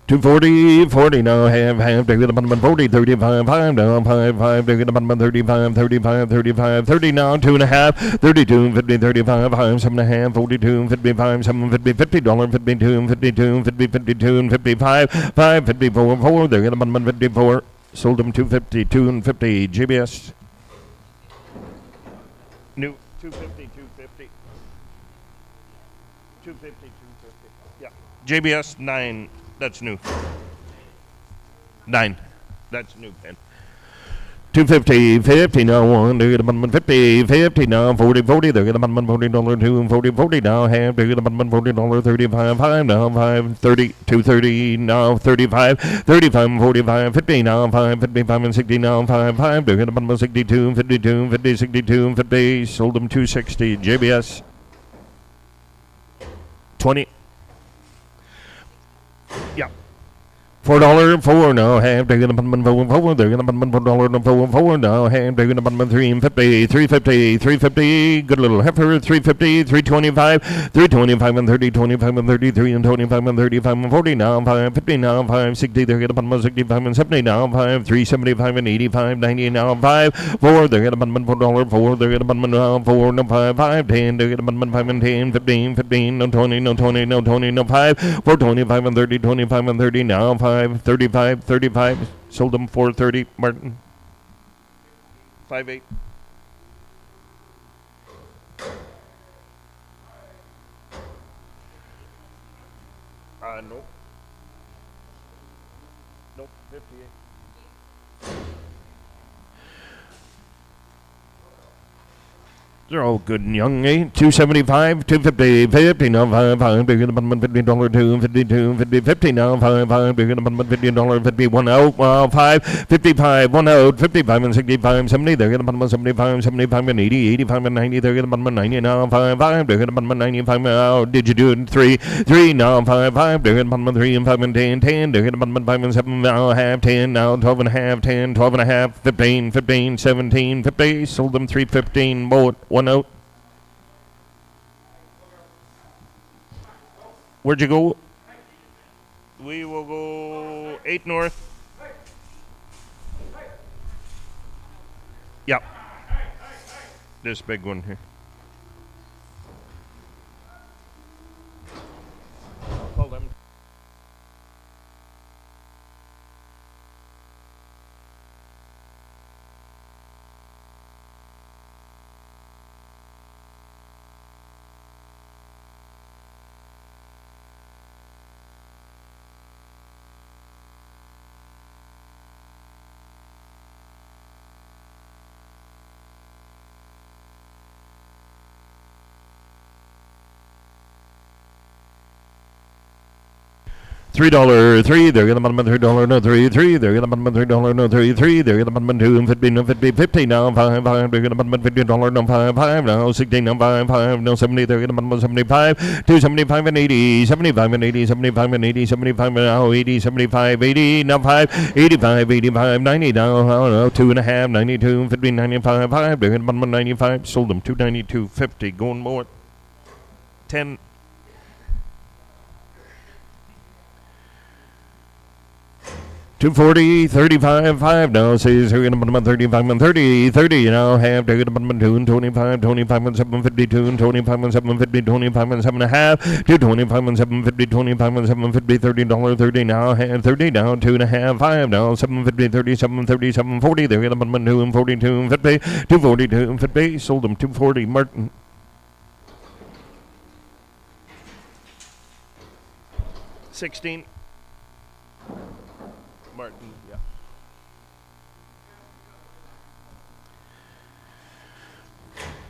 $240 now, half, they're gonna bottom 40, 35, 5 now, 5, they're gonna bottom 35, 35, 35, 30 now, 2.5, 32, 50, 35, 5, 7.5, 42, 55, 7, 50, $50, 52, 52, 50, 52, and 55, 5, 54, 4, they're gonna bottom 54, sold them 252 and 50, JBS. New 250, 250. 250, 250. Yeah. JBS 9. That's new. 9. That's new pen. 250, 50 now, 1, they're gonna bottom 50, 50 now, 40, 40, they're gonna bottom $40, 2, and 40, 40 now, half, they're gonna bottom $40, 35, 5 now, 5, 30, 230 now, 35, 35, and 45, 50 now, 5, 55, and 60 now, 5, 5, they're gonna bottom 62, 52, 50, 62, and 50, sold them 260, JBS. 20. Yeah. $4, 4 now, half, they're gonna bottom 4, they're gonna bottom $4, 4 now, half, they're gonna bottom 3 and 50, 350, 350, good little heifer, 350, 325, 325 and 30, 25 and 33 and 25 and 35 and 40 now, 5, 50 now, 5, 60, they're gonna bottom 65 and 70 now, 5, 375 and 85, 90 now, 5, 4, they're gonna bottom $4, 4, they're gonna bottom now, 4, no 5, 5, 10, they're gonna bottom 5 and 10, 15, 15, no 20, no 20, no 20, no 5, 4, 25 and 30, 25 and 30 now, 5, 35, 35, sold them 430, Martin. 5.8. Nope. Nope, 58. They're all good and young, eh? 275, 250, 50 now, 5, 5, bigger than $50, 2, 52, 50, 50 now, 5, 5, bigger than $50, 51 out, 5, 55, 1 out, 55 and 65, 70, they're gonna bottom 75, 75 and 80, 85 and 90, they're gonna bottom 90 now, 5, 5, they're gonna bottom 95 out, did you do it? 3, 3 now, 5, 5, they're gonna bottom 3 and 5 and 10, 10, they're gonna bottom 5 and 7 now, half, 10 now, 12 and a half, 10, 12 and a half, 15, 15, 17, 50, sold them 315, mow it, 1 out. Where'd you go? We will go 8 north. Yeah. This big one here. Hold them. $3, 3, they're gonna bottom $3, no 3, 3, they're gonna bottom $3, no 3, 3, they're gonna bottom 2 and 50, no 50, 50 now, 5, 5, they're gonna bottom $50, no 5, 5 now, 16 no 5, 5, no 70, they're gonna bottom 75, 275 and 80, 75 and 80, 75 and 80, 75 now, 80, 75, 80, now 5, 85, 85, 90 now, no, 2.5, 92, 50, 95, 5, they're gonna bottom 95, sold them 292, 50, going more, 10. 240, 35, 5 now, says they're going to bottom 35 and 30, 30 now, half, they're going to bottom 2 and 25, 25 and 752, and 25 and 750, 25 and 7.5, 225 and 750, 25 and 750, $30, 30 now, half, 30 now, 2.5, 5 now, 750, 37, 30, 740, they're going to bottom 2 and 42 and 50, 242 and 50, sold them 240, Martin. 16. Martin, yeah.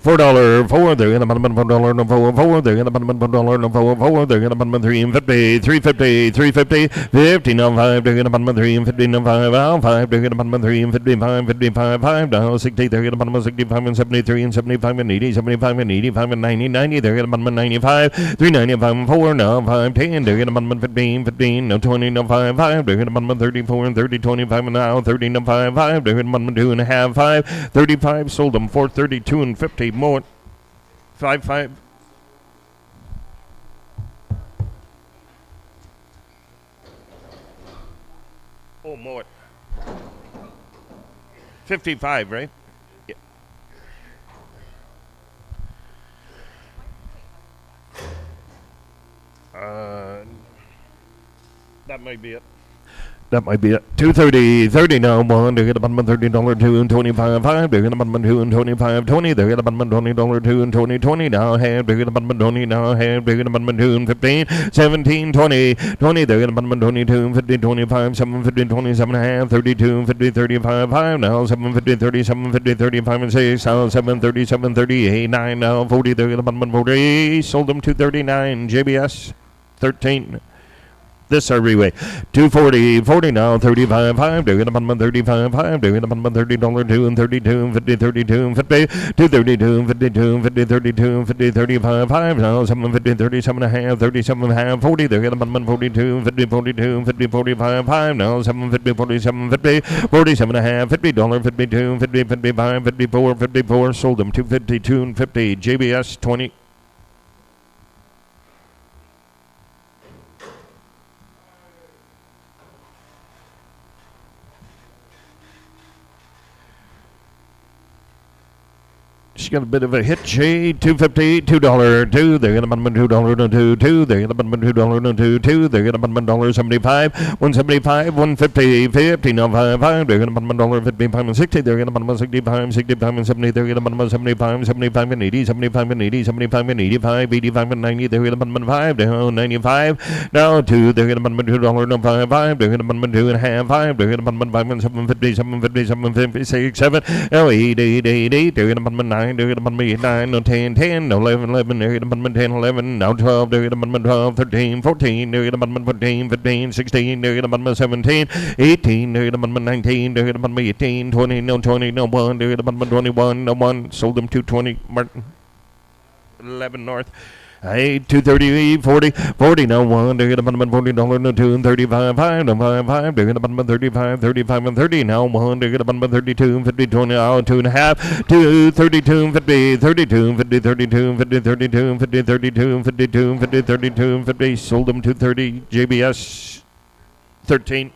$4, they're gonna bottom $4, no $4, they're gonna bottom $4, no $4, they're gonna bottom $3.50, $3.50, $3.50, no $5, they're gonna bottom $3.50, no $5, $5, they're gonna bottom $3.55, $55, $5, $60, they're gonna bottom $65 and $73 and $75 and $80, $75 and $85 and $90, $90, they're gonna bottom $95, $3.95 and $4, no $5, $10, they're gonna bottom $15, $15, no $20, no $5, $5, they're gonna bottom $34 and $30, $25 and now $30, no $5, $5, they're gonna bottom $2.5, $5, $35, sold them for $32 and $50 more. 5. Oh, more. 55, right? Yeah. That might be it. That might be it. 230, 30 now, one. They're gonna button $30, 2 and 25, 5. They're gonna button 2 and 25, 20. They're gonna button $20, 2 and 20, 20 now, half. They're gonna button 20 now, half. They're gonna button 2 and 15, 17, 20, 20. They're gonna button 22 and 50, 25, 7, 50, 27 and a half, 32 and 50, 35, 5 now, 7, 50, 37, 50, 35 and 6 now, 7, 37, 38, 9 now, 40. They're gonna button 40. Sold them 239. JBS 13. This are Reway. 240, 40 now, 35, 5. They're gonna button 35, 5. They're gonna button $30, 2 and 32 and 50, 32 and 50, 232 and 52 and 50, 32 and 50, 35, 5 now, 7, 50, 37 and a half, 37 and a half, 40. They're gonna button 42, 50, 42, 50, 45, 5 now, 7, 50, 47, 50, 47 and a half, $50, 52, 50, 55, 54, 54. Sold them 252 and 50. JBS 20. She got a bit of a hit. Shade 250, $2, 2. They're gonna button $2 no 2, 2. They're gonna button $2 no 2, 2. They're gonna button $1.75, 175, 150, 50, no 5, 5. They're gonna button $1.55 and 60. They're gonna button 65, 65 and 70. They're gonna button 75, 75 and 80, 75 and 80, 75 and 85, 85 and 90. They're gonna button 5 down, 95. Now 2. They're gonna button $2 no 5, 5. They're gonna button 2 and a half, 5. They're gonna button 5 and 750, 750, 750, 7. Now 8, 8, 8, 8. They're gonna button 9. They're gonna button 8, 9, no 10, 10, no 11, 11. They're gonna button 10, 11. Now 12. They're gonna button 12, 13, 14. They're gonna button 14, 15, 16. They're gonna button 17, 18. They're gonna button 19. They're gonna button 18, 20, no 20, no 1. They're gonna button 21, no 1. Sold them 220. Martin 11 North. Hey, 230, 40, 40, no 1. They're gonna button $40, no 2, and 35, 5, no 5, 5. They're gonna button 35, 35, and 30, now 1. They're gonna button 32, 50, 20, now 2 and a half, 2, 32, 50, 32, 50, 32, 50, 32, 50, 32, 52, 50, 32, 50. Sold them 230. JBS 13.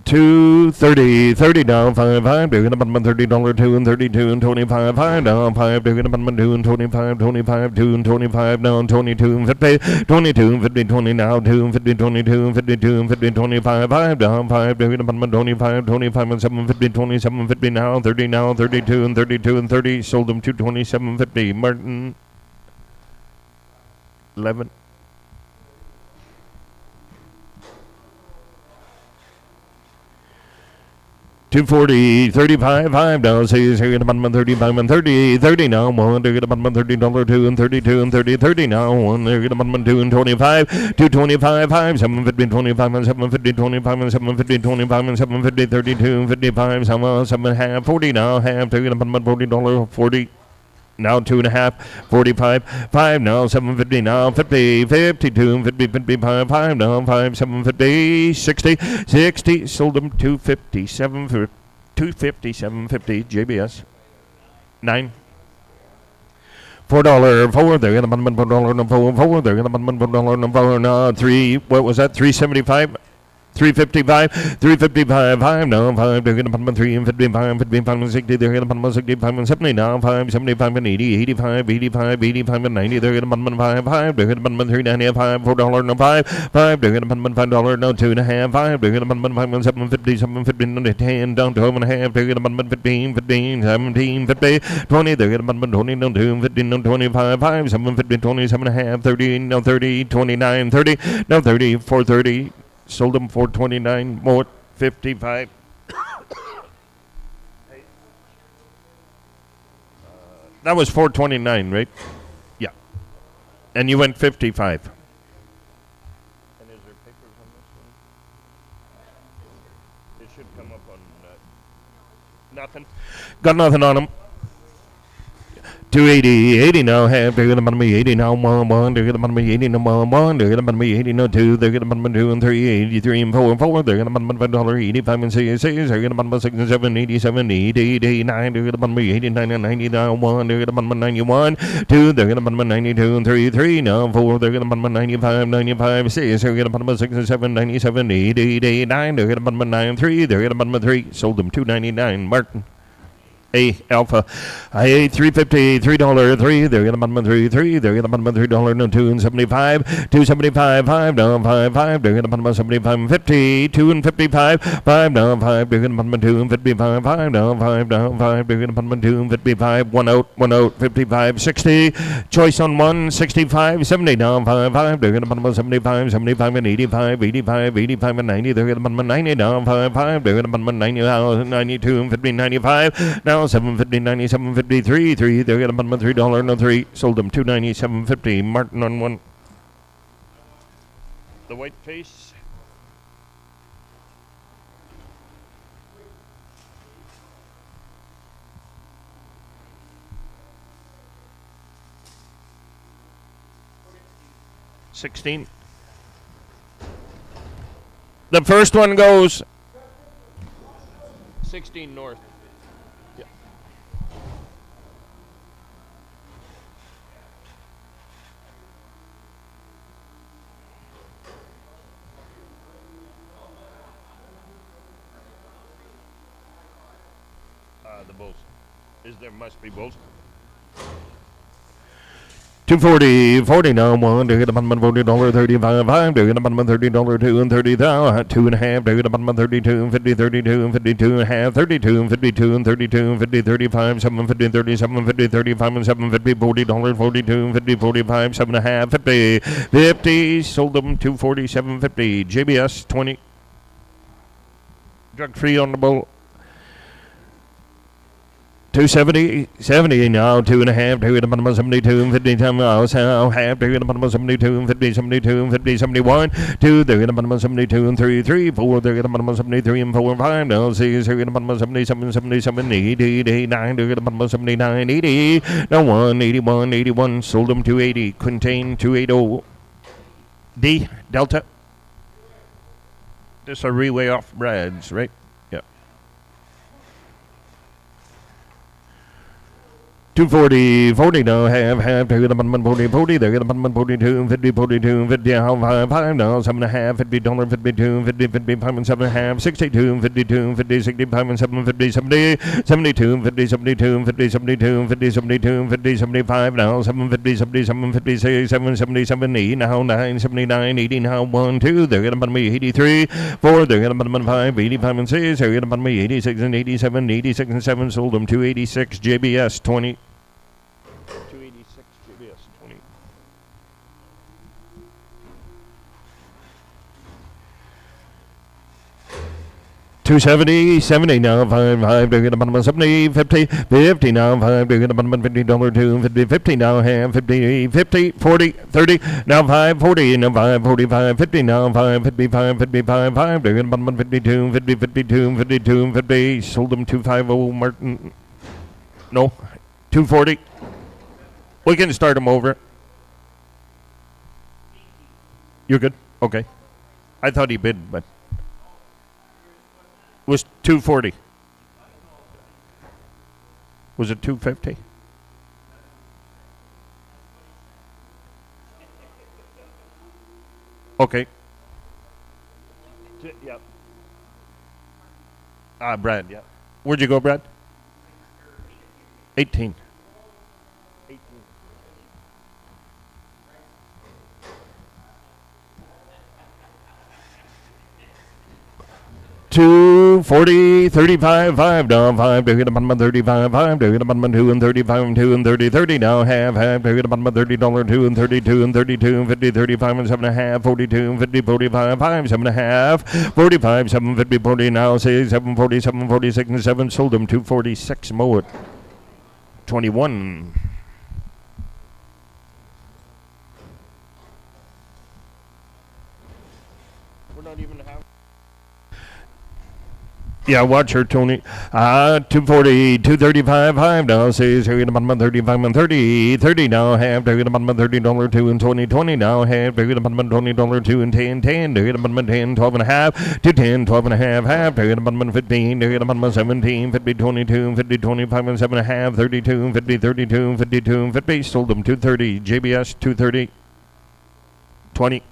$230, 30 down, 5, 5. They're gonna button $30, 2 and 32 and 25, 5 down, 5. They're gonna button 2 and 25, 25, 2 and 25 down, 22 and 50, 22 and 50, 20 now, 2 and 50, 22 and 52 and 50, 25, 5 down, 5. They're gonna button 25, 25 and 750, 27, 50 now, 30 now, 32 and 32 and 30. Sold them 227, 50. Martin 11. 240, 35, 5 now, says here, gonna button 35 and 30, 30 now, 1, they're gonna button $30, 2 and 32 and 30, 30 now, 1, they're gonna button 2 and 25, 225, 5, 750, 25 and 750, 25 and 750, 25 and 750, 32 and 55, 7 half, 40 now, half, they're gonna button $40, 40. Now 2 and a half, 45, 5 now, 750 now, 50, 52, 50, 55, 5 now, 5, 750, 60, 60, sold them 257 for 257.50, JBS, 9. $4, 4, they're gonna $4, no 4, 4, they're gonna $4, no 4, no 3, what was that, 375? 355, 355, 5 now, 5, they're gonna put 3 and 55, 55 and 60, they're gonna put 65 and 70 now, 5, 75 and 80, 85, 85, 85 and 90, they're gonna put 5, 5, they're gonna put 3.95, $4 no 5, 5, they're gonna put $5 no 2.5, 5, they're gonna put 5 and 750, 750 no 10, down to 12.5, they're gonna put 15, 15, 17, 50, 20, they're gonna put 20 no 2, 15 no 25, 5, 750, 27.5, 30 no 30, 29, 30, no 30, 430. Sold them for 29, more 55. That was 429, right? Yeah. And you went 55. And is there papers on this one? It should come up on nothing. Got nothing on them. 280, 80 now, half, they're gonna put me 80 now, 1, they're gonna put me 80 now, 1, they're gonna put me 80 now, 2, they're gonna put me 2 and 3, 83 and 4 and 4, they're gonna put me $5, 85 and 6, they're gonna put me 6 and 7, 87, 88, 89, they're gonna put me 89 and 90 now, 1, they're gonna put me 91, 2, they're gonna put me 92 and 3, 3 now, 4, they're gonna put me 95, 95, 6, they're gonna put me 6 and 7, 97, 88, 89, they're gonna put me 9, 3, they're gonna put me 3, sold them $2.99, Martin. A Alpha, I 350, $3, they're gonna put 3, they're gonna put $3 no 2 and 75, 275, 5 down 5, they're gonna put 75 and 50, 2 and 55, 5 down 5, they're gonna put 2 and 55, 5 down 5 down 5, they're gonna put 2 and 55, 1 out, 55, 60, choice on 1, 65, 70 down 5, they're gonna put 75, 75 and 85, 85, 85 and 90, they're gonna put 90 down 5, they're gonna put 90 out, 92 and 50, 95, now 750, 97, 53, 3, they're gonna put $3 no 3, sold them 297.50, Martin on 1. The white face. $16. The first one goes 16 north. The bulls. There must be bulls. 240, 40 now, 1, they're gonna put $40, 35, 5, they're gonna put $30, 2 and 30 thou, 2 and a half, they're gonna put 32 and 50, 32 and 52 and a half, 32 and 52 and 32 and 50, 35, 750, 37, 50, 35 and 750, $40, 42 and 50, 45, 7 and a half, 50, 50, sold them 247.50, JBS 20, drug free on the bull. 270, 70 now, 2 and a half, 2 and a 72 and 50, half, 2 and a 72 and 50, 72 and 50, 71, 2, they're going to 72 and 3, 3, 4, they're going to 73 and 4 and 5, now 6, they're going to 77, 77, 80, 89, they're going to 79, 80, now 1, 81, 81, sold them 280, Quintain 280, D, Delta. This are relay off Brad's, right? 240, 40 now, half, they're gonna put 40, 40, they're gonna put 42, 50, 42, 50, 5 now, 7 and a half, $50, 52, 50, 55 and 7 and a half, 62, 52, 50, 65 and 7, 50, 70, 72, 50, 72, 50, 72, 50, 72, 50, 75 now, 750, 77, 56, 7, 77, 8 now, 9, 79, 80 now, 1, 2, they're gonna put me 83, 4, they're gonna put 5, 85 and 6, they're gonna put me 86 and 87, 86 and 7, sold them 286, JBS 20. 270, 70 now, 5, they're gonna put 70, 50, 50 now, 5, they're gonna put $50, 2, 50, 50 now, half, 50, 50, 40, 30, now 5, 40, now 5, 45, 50 now, 5, 55, 55, 5, they're gonna put 52, 50, 52, 52, 50, sold them 250, Martin, no, 240, we can start them over. You're good? Okay. I thought he bid, but was 240. Was it 250? Okay. Yep. Brad, yeah. Where'd you go, Brad? 18. 18. 240, 35, 5 down, 5 to hit a bottom of 35, 5 to hit a bottom of 2 and 35 and 2 and 30, 30 now, half to hit a bottom of $30, 2 and 32 and 32 and 50, 35 and 7.5, 42 and 50, 45, 5, 7.5, 45, 7, 50, 40 now, say 740, 746 and 7, sold them 246, mow it 21. We're not even half. Yeah, watch her, Tony. 240, 235, 5 now, says here in the bottom of 35 and 30, 30 now, half to hit a bottom of $30, 2 and 20, 20 now, half to hit a bottom of $20, 2 and 10, 10 to hit a bottom of 10, 12 and a half, to 10, 12 and a half, half to hit a bottom of 15, to hit a bottom of 17, 50, 22, 50, 25 and 7 and a half, 32, 50, 32, 52, 50, sold them 230, JBS 230, 20.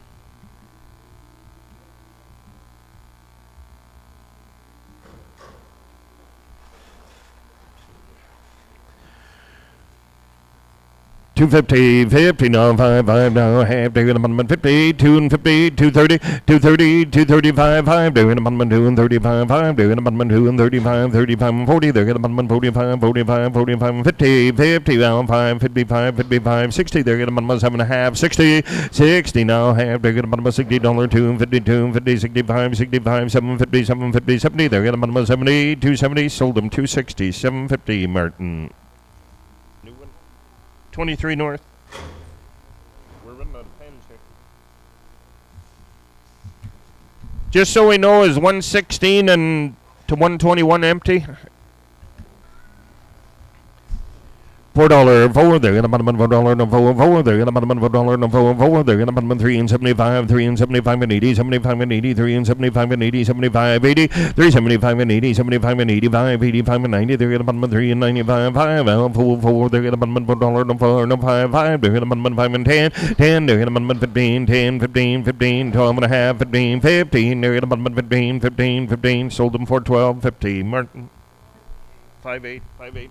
$250, 50 now, 5 now, half to hit a bottom of 50, 2 and 50, 230, 230, 235, 5 to hit a bottom of 2 and 35, 5 to hit a bottom of 2 and 35, 35 and 40, they're hit a bottom of 45, 45, 45 and 50, 50 now, 5, 55, 55, 60, they're hit a bottom of 7.5, 60, 60 now, half to hit a bottom of $60, 2 and 52, 50, 65, 65, 750, 750, 70, they're hit a bottom of 70, 270, sold them 260, 750, Martin. 23 north. We're running out of pens here. Just so we know, is 116 and to 121 empty? $4 forward, they're gonna bottom $4 no forward, they're gonna bottom $4 no forward, they're gonna bottom 3 and 75, 3 and 75 and 80, 75 and 80, 3 and 75 and 80, 75, 80, 3, 75 and 80, 75 and 85, 85 and 90, they're gonna bottom 3 and 95, 5, forward, they're gonna bottom $4 no 4, no 5, 5, they're gonna bottom 5 and 10, 10, they're gonna bottom 15, 10, 15, 15, 12 and a half, 15, 15, they're gonna bottom 15, 15, 15, sold them for 12, 50, Martin. 5-8, 5-8.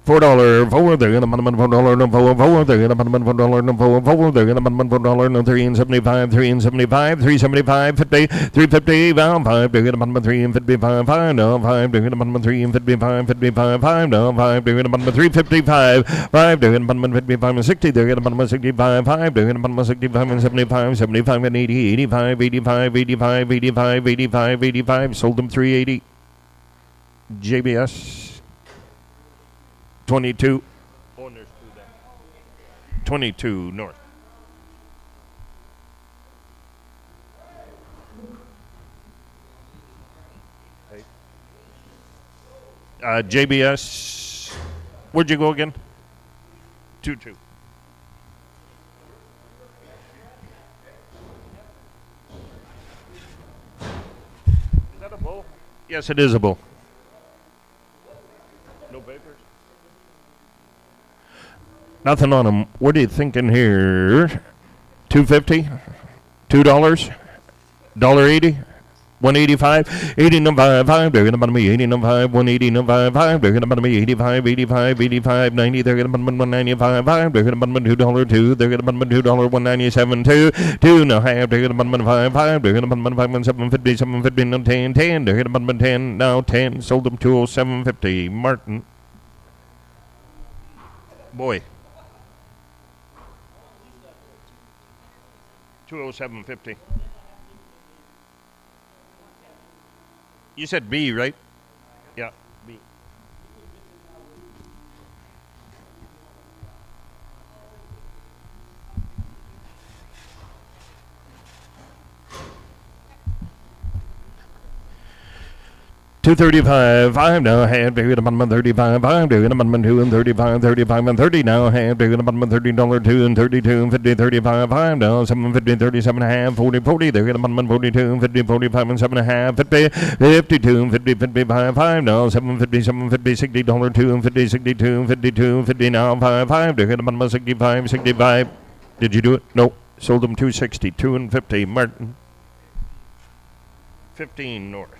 $4 forward, they're gonna bottom $4 no forward, they're gonna bottom $4 no forward, they're gonna bottom $4 no 3 and 75, 3 and 75, 375, 50, 350, 5, they're gonna bottom 3 and 55, 5 no 5, they're gonna bottom 3 and 55, 55, 5 no 5, they're gonna bottom 355, 5, they're gonna bottom 55 and 60, they're gonna bottom 65, 5, they're gonna bottom 65 and 75, 75 and 80, 85, 85, 85, 85, 85, 85, sold them 380. JBS 22. Oh, there's 2 there. 22 north. Hey. JBS. Where'd you go again? 2-2. Is that a bull? Yes, it is a bull. No papers? Nothing on them. What are you thinking here? $2.50? $2? $1.80? 185, 80 no 5, they're gonna bottom me 80 no 5, 180 no 5, they're gonna bottom me 85, 85, 85, 90, they're gonna bottom 195, 5, they're gonna bottom $2, 2, they're gonna bottom $2, 197, 2, 2 no half, they're gonna bottom 5, 5, they're gonna bottom 5, 750, 750 no 10, 10, they're gonna bottom 10, now 10, sold them 207.50, Martin. Boy. 207.50. You said B, right? Yeah, B. 235, 5 now, half, do it about 35, 5, do it about 2 and 35, 35 and 30 now, half, do it about $30, 2 and 32, 50, 35, 5 now, 750, 37 and a half, 40, 40, do it about 42, 50, 45 and 7 and a half, 50, 52, 50, 55, 5 now, 750, 750, $60, 2 and 50, 62, 52, 50 now, 5, 5, do it about 65, 65. Did you do it? No. Sold them 260, 2 and 50, Martin. 15 north.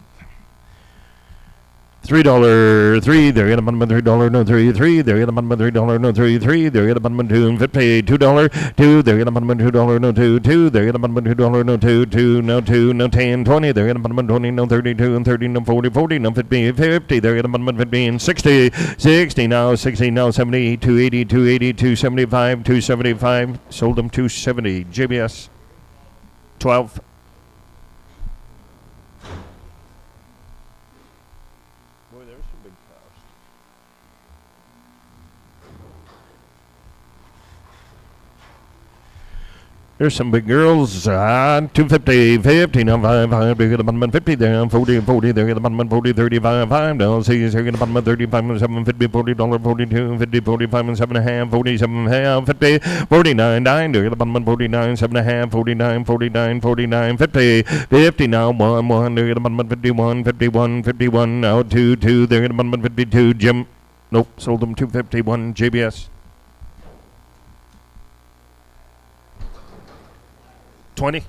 $3, 3, they're in a bun $3, no 3, 3, they're in a bun $3, no 3, 3, they're in a bun 2 and 50, $2, 2, they're in a bun $2, no 2, 2, they're in a bun $2, no 2, 2, no 2, no 10, 20, they're in a bun 20, no 32, and 30, no 40, 40, no 50, 50, they're in a bun 15, 60, 60 now, 60 now, 70, 280, 280, 275, 275, sold them 270, JBS, 12. There's some big girls, 250, 50, now 5, 5, they're going to 50, there, 40, 40, they're going to 40, 35, 5, now, see, they're going to 35, and 7, 50, $40, 42, 50, 45, and 7 and a half, 47 and a half, 50, 49, 9, they're going to 49, 7 and a half, 49, 49, 49, 50, 50, now, 1, 1, they're going to 51, 51, 51, now, 2, 2, they're going to 52, Jim, nope, sold them 251, JBS. 20.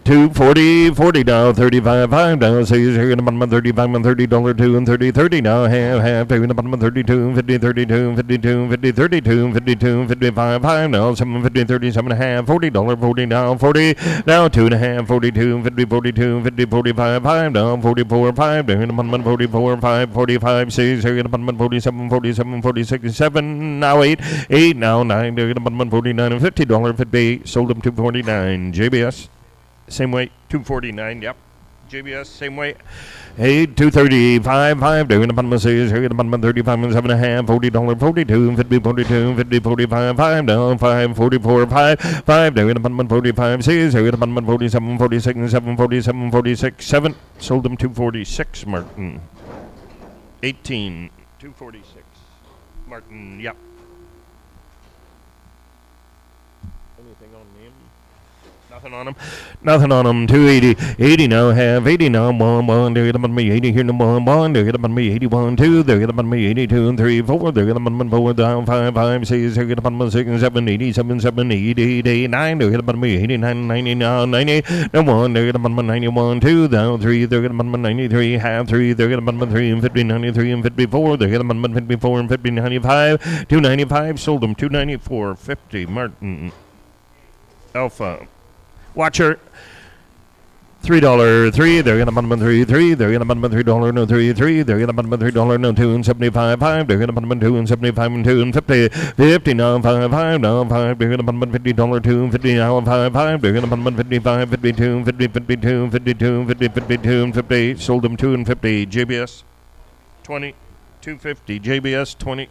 $240, 40 now, 35, 5 now, so you're in the bottom of 35 and $30, 2 and 30, 30 now, half, 2 in the bottom of 32, 50, 32, 52, 50, 32, 52, 55, 5 now, 750, 37 and a half, $40, 40 now, 40 now, 2 and a half, 42, 50, 42, 50, 45, 5 now, 44, 5, they're in the bottom of 44, 5, 45, 6, they're in the bottom of 47, 47, 46, 7 now, 8, 8 now, 9, they're in the bottom of 49 and $50, 50, sold them 249, JBS. Same way, 249, yep. JBS, same way. Hey, 235, 5, they're in the bottom of 6, they're in the bottom of 35 and 7 and a half, $40, 42, 50, 42, 50, 45, 5 down, 5, 44, 5, 5, they're in the bottom of 45, 6, they're in the bottom of 47, 46, 7, 47, 46, 7, sold them 246, Martin. 18, 246, Martin, yep. Anything on him? Nothing on them. Nothing on them. 280. 80 now. Have 80 now. 1, 1. They're going to me 80 here. 1, 1. They're going to me 81. 2. They're going to me 82 and 3, 4. They're going to 4 down. 5, 5, 6. They're going to me 6, 7, 87, 7, 88, 89. They're going to me 89, 90 now. 90. No 1. They're going to me 91. 2 down. 3. They're going to me 93. Half 3. They're going to me 3 and 50, 93 and 54. They're going to me 54 and 50, 95. 295. Sold them 294. 50. Martin. Alpha. Watcher. $3, 3, they're gonna bottom 3, 3, they're gonna bottom $3, no 3, 3, they're gonna bottom $3, no 2 and 75, 5, they're gonna bottom 2 and 75 and 2 and 50, 50 now, 5, 5 now, 5, they're gonna bottom $50, 2 and 50 now, 5, 5, they're gonna bottom 55, 52, 50, 52, 52, 50, 52 and 50, sold them 2 and 50, JBS, 20, 250, JBS, 20.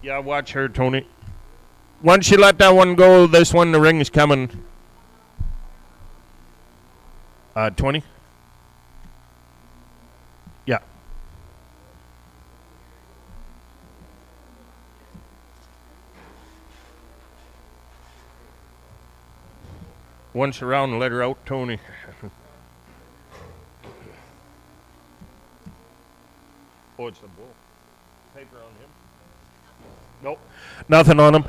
Yeah, watch her, Tony. Once you let that one go, this one, the ring's coming. 20? Yeah. Once around, let her out, Tony. Oh, it's the bull. Paper on him? Nope. Nothing on him.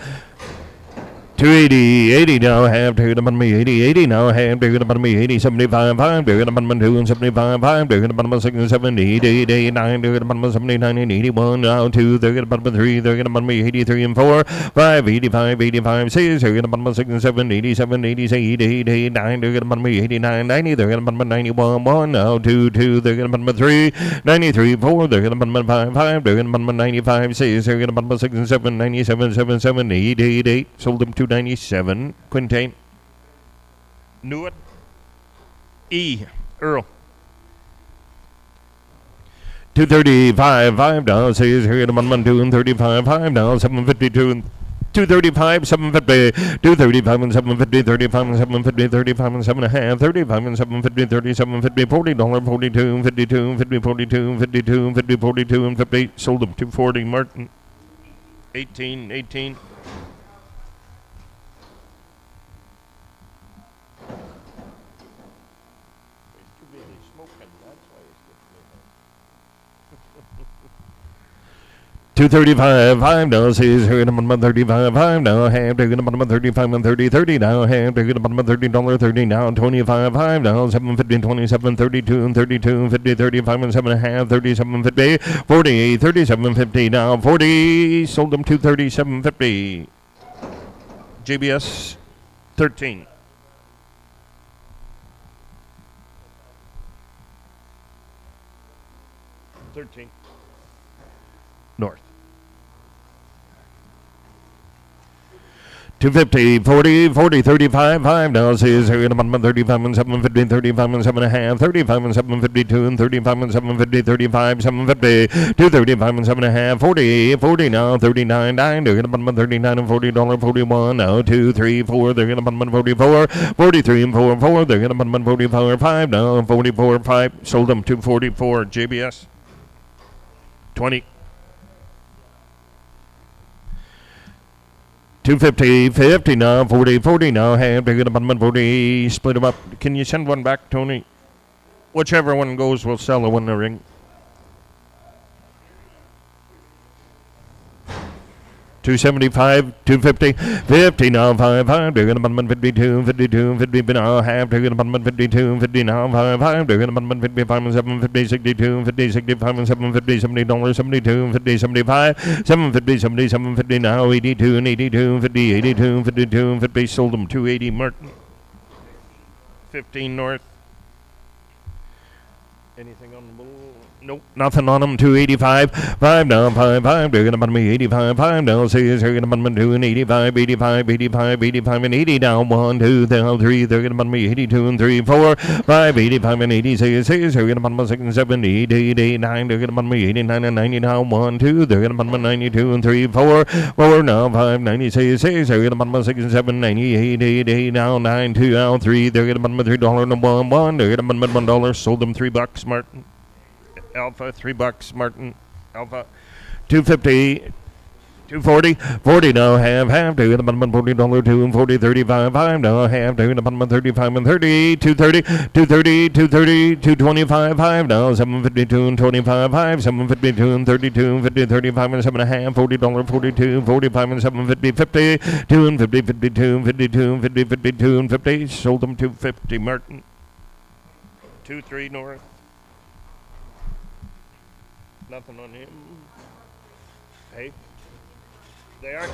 280, 80 now, half to the bottom, 80, 80 now, half to the bottom, 80, 75, 5 to the bottom, 2 and 75, 5 to the bottom, 6 and 70, 80, 89 to the bottom, 79 and 81 now, 2 to the bottom, 3 to the bottom, 83 and 4, 5, 85, 85, 6 to the bottom, 6 and 7, 87, 88, 89 to the bottom, 89, 90 to the bottom, 91, 1 now, 2 to the bottom, 3, 93, 4 to the bottom, 5, 5 to the bottom, 95, 6 to the bottom, 6 and 7, 97, 7, 7, 8, 8, 8, sold them 297. Quintain. Knew it. E. Earl. 235, 5 now, says here at 135, 5 now, 752 and 235, 750, 235 and 750, 35 and 750, 35 and 7.5, 35 and 750, 37, 50, $40, 42, 52, 50, 42, 52, 50, 42, and 50. Sold them 240, Martin. 18, 18. $235, 5 now, says here at 135, 5 now, half to the bottom, 35 and 30, 30 now, half to the bottom, $30, 30 now, 25, 5 now, 750, 27, 32 and 32, 50, 35 and 7.5, 37, 50, 48, 37, 50 now, 40, sold them 237, 50. JBS 13. North. 250, 40, 40, 35, 5 now, says here at 35 and 750, 35 and 7.5, 35 and 752 and 35 and 750, 35, 750, 235 and 7.5, 40, 40 now, 39, 9, they're going to 39 and $40, 41 now, 2, 3, 4, they're going to 44, 43 and 4, 4, they're going to 44, 5 now, 44, 5, sold them 244, JBS 20. 250, 50 now, 40, 40 now, half to the bottom, 40, split them up. Can you send one back, Tony? Whichever one goes, we'll sell the one in the ring. 275, 250, 50 now, 5, 5, to the bottom, 52, 52, 50 now, half to the bottom, 52, 50 now, 5, 5, to the bottom, 55 and 750, 62, 50, 65 and 750, $70, 72, 50, 75, 750, 70, 750 now, 82 and 82, 50, 82, 52, and 50, sold them 280, Martin. 15 North. Anything on the bull? Nope, nothing on them. 285, 5 down, 5, 5, they're gonna me 85, 5 down, 6, they're gonna me 2 and 85, 85, 85, 85 and 80 down, 1, 2, down, 3, they're gonna me 82 and 3, 4, 5, 85 and 86, 6, they're gonna me 6 and 7, 8, 8, 8, 9, they're gonna me 89 and 90 down, 1, 2, they're gonna me 92 and 3, 4, 4 now, 5, 96, 6, they're gonna me 6 and 7, 98, 8, 8 now, 9, 2 down, 3, they're gonna me $3 and 1, 1, they're gonna me $1, sold them $3, Martin. Alpha, $3, Martin. Alpha, 250, 240, 40 now, half, to the bottom, $40, 2 and 40, 35, 5 now, half, to the bottom, 35 and 30, 230, 230, 230, 225, 5 now, 752 and 25, 5, 752 and 32, 50, 35 and 7.5, $40, 42, 45 and 750, 50, 2 and 50, 52, 52, 50, 52 and 50, sold them 250, Martin. 2-3 North. Nothing on him. Hey. They are.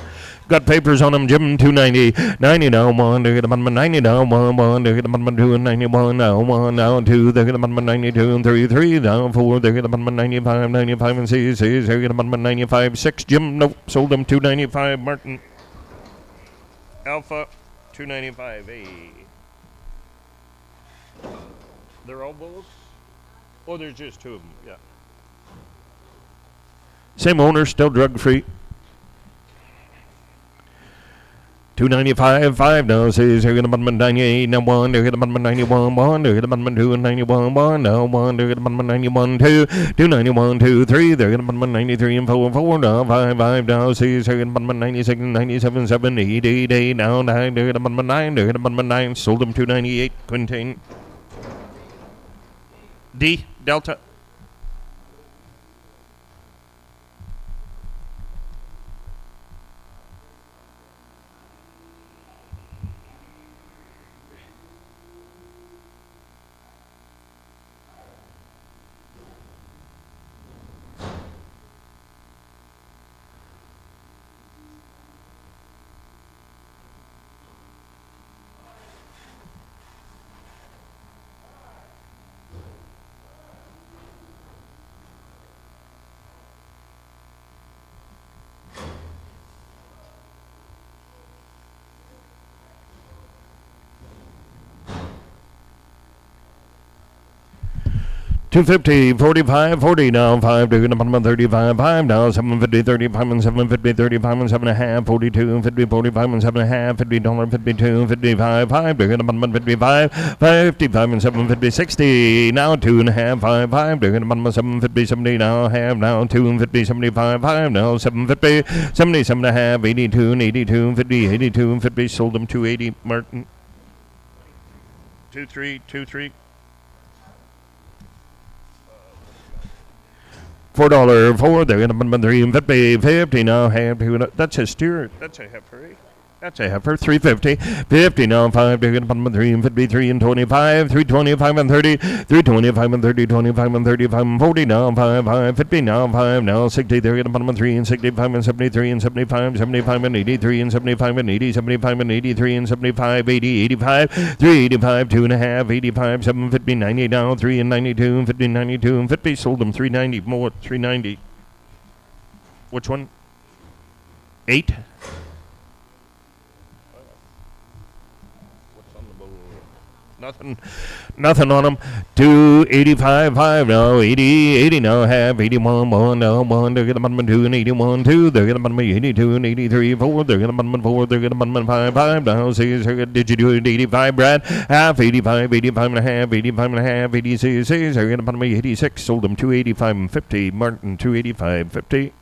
Got papers on them, Jim. 290. 90 now, 1. They're going to 90 now, 1, 1. They're going to 2 and 91 now, 1 now, 2. They're going to 92 and 3, 3 now, 4. They're going to 95, 95 and 6, 6. They're going to 95, 6. Jim, nope. Sold them 295, Martin. Alpha, 295. Hey. They're all bulls? Oh, there's just 2 of them, yeah. Same owner, still drug-free. 295, 5 now, says they're going to 98, now 1, they're going to 91, 1, they're going to 2 and 91, 1, now 1, they're going to 91, 2, 291, 2, 3, they're going to 93 and 4, 4 now, 5, 5 now, says they're going to 96 and 97, 7, 8, 8, 8, now 9, they're going to 9, they're going to 9, sold them 298, Quintain. D, Delta. 250, 45, 40 now, 5, they're gonna bottom of 35, 5 now, 750, 35 and 750, 35 and 7.5, 42, 50, 45 and 7.5, $50, 52, 55, 5, they're gonna bottom of 55, 55 and 750, 60 now, 2.5, 5, 5, they're gonna bottom of 750, 70 now, half now, 250, 75, 5 now, 750, 77 and a half, 82 and 82, 50, 82 and 50, sold them 280, Martin. 2-3, 2-3. $4, they're gonna put 350, 50 now, half to that's a steer, that's a heifer, eh? That's a heifer, 350, 50 now, 5, they're gonna put 353 and 25, 325 and 30, 325 and 30, 25 and 35 and 40 now, 5, 5, 50 now, 5 now, 60, they're gonna put 3 and 65 and 73 and 75, 75 and 83 and 75 and 80, 75 and 83 and 75, 80, 85, 385, 2.5, 85, 750, 90 now, 3 and 92 and 50, 92 and 50, sold them 390 more, 390. Which one? 8? Nothing on them. 285, 5 now, 80, 80 now, half, 81, 1 now, 1, they're gonna button 2 and 81, 2, they're gonna button 82 and 83, 4, they're gonna button 4, they're gonna button 5, 5 now, 6, did you do it, 85, Brad, half, 85, 85 and a half, 85 and a half, 86, they're gonna button 86, sold them 285 and 50, Martin, 285, 50.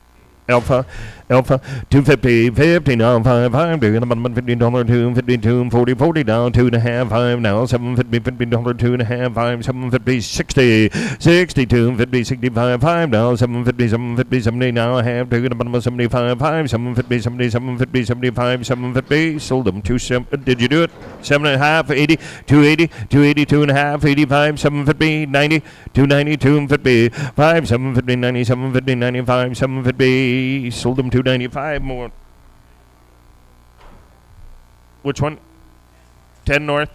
Alpha, 250, 50 now, 5, 5, they're gonna button $50, 2, 52, 40, 40 down, 2.5, 5 now, 750, $50, 2.5, 5, 750, 60, 62, 50, 65, 5 now, 750, 750, 70 now, half, they're gonna button 75, 5, 750, 70, 750, 75, 750, sold them 2, did you do it? 7.5, 80, 280, 280, 2.5, 85, 750, 90, 290, 250, 5, 750, 90, 750, 95, 750, sold them 295 more. Which one? 10 North.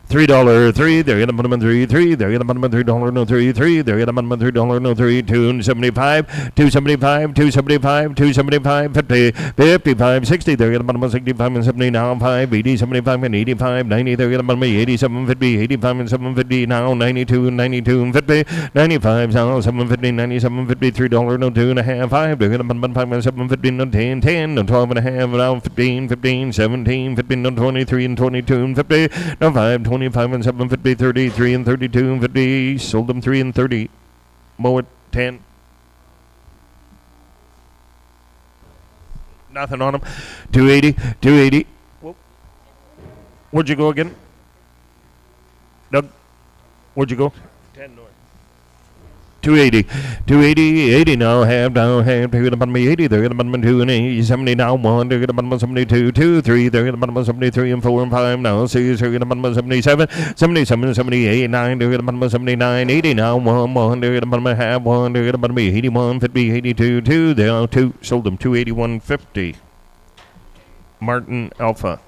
$3, 3, they're gonna put them in 3, 3, they're gonna put them in $3, no 3, 3, they're gonna put them in $3, no 3, 275, 275, 275, 275, 50, 55, 60, they're gonna put them in 65 and 70 now, 5, 80, 75 and 85, 90, they're gonna put them in 87, 50, 85 and 750 now, 92 and 92 and 50, 95 now, 750, 97, 50, $3, no 2.5, 5, they're gonna put them in 5 and 750, no 10, 10, no 12 and a half, now 15, 15, 17, 15, no 23 and 22 and 50, no 5, 25 and 750, 33 and 32 and 50, sold them 3 and 30, mow it 10. Nothing on them. 280, 280. Whoop. Where'd you go again? Doug, where'd you go? 10 North. 280, 280, 80 now, half down, half, they're gonna button me 80, they're gonna button me 2 and 80, 70 now, 1, they're gonna button me 72, 2, 3, they're gonna button me 73 and 4 and 5 now, 6, they're gonna button me 77, 77, 78, 9, they're gonna button me 79, 80 now, 1, 1, they're gonna button me half, 1, they're gonna button me 81, 50, 82, 2, they are 2, sold them 281.50. Martin Alpha.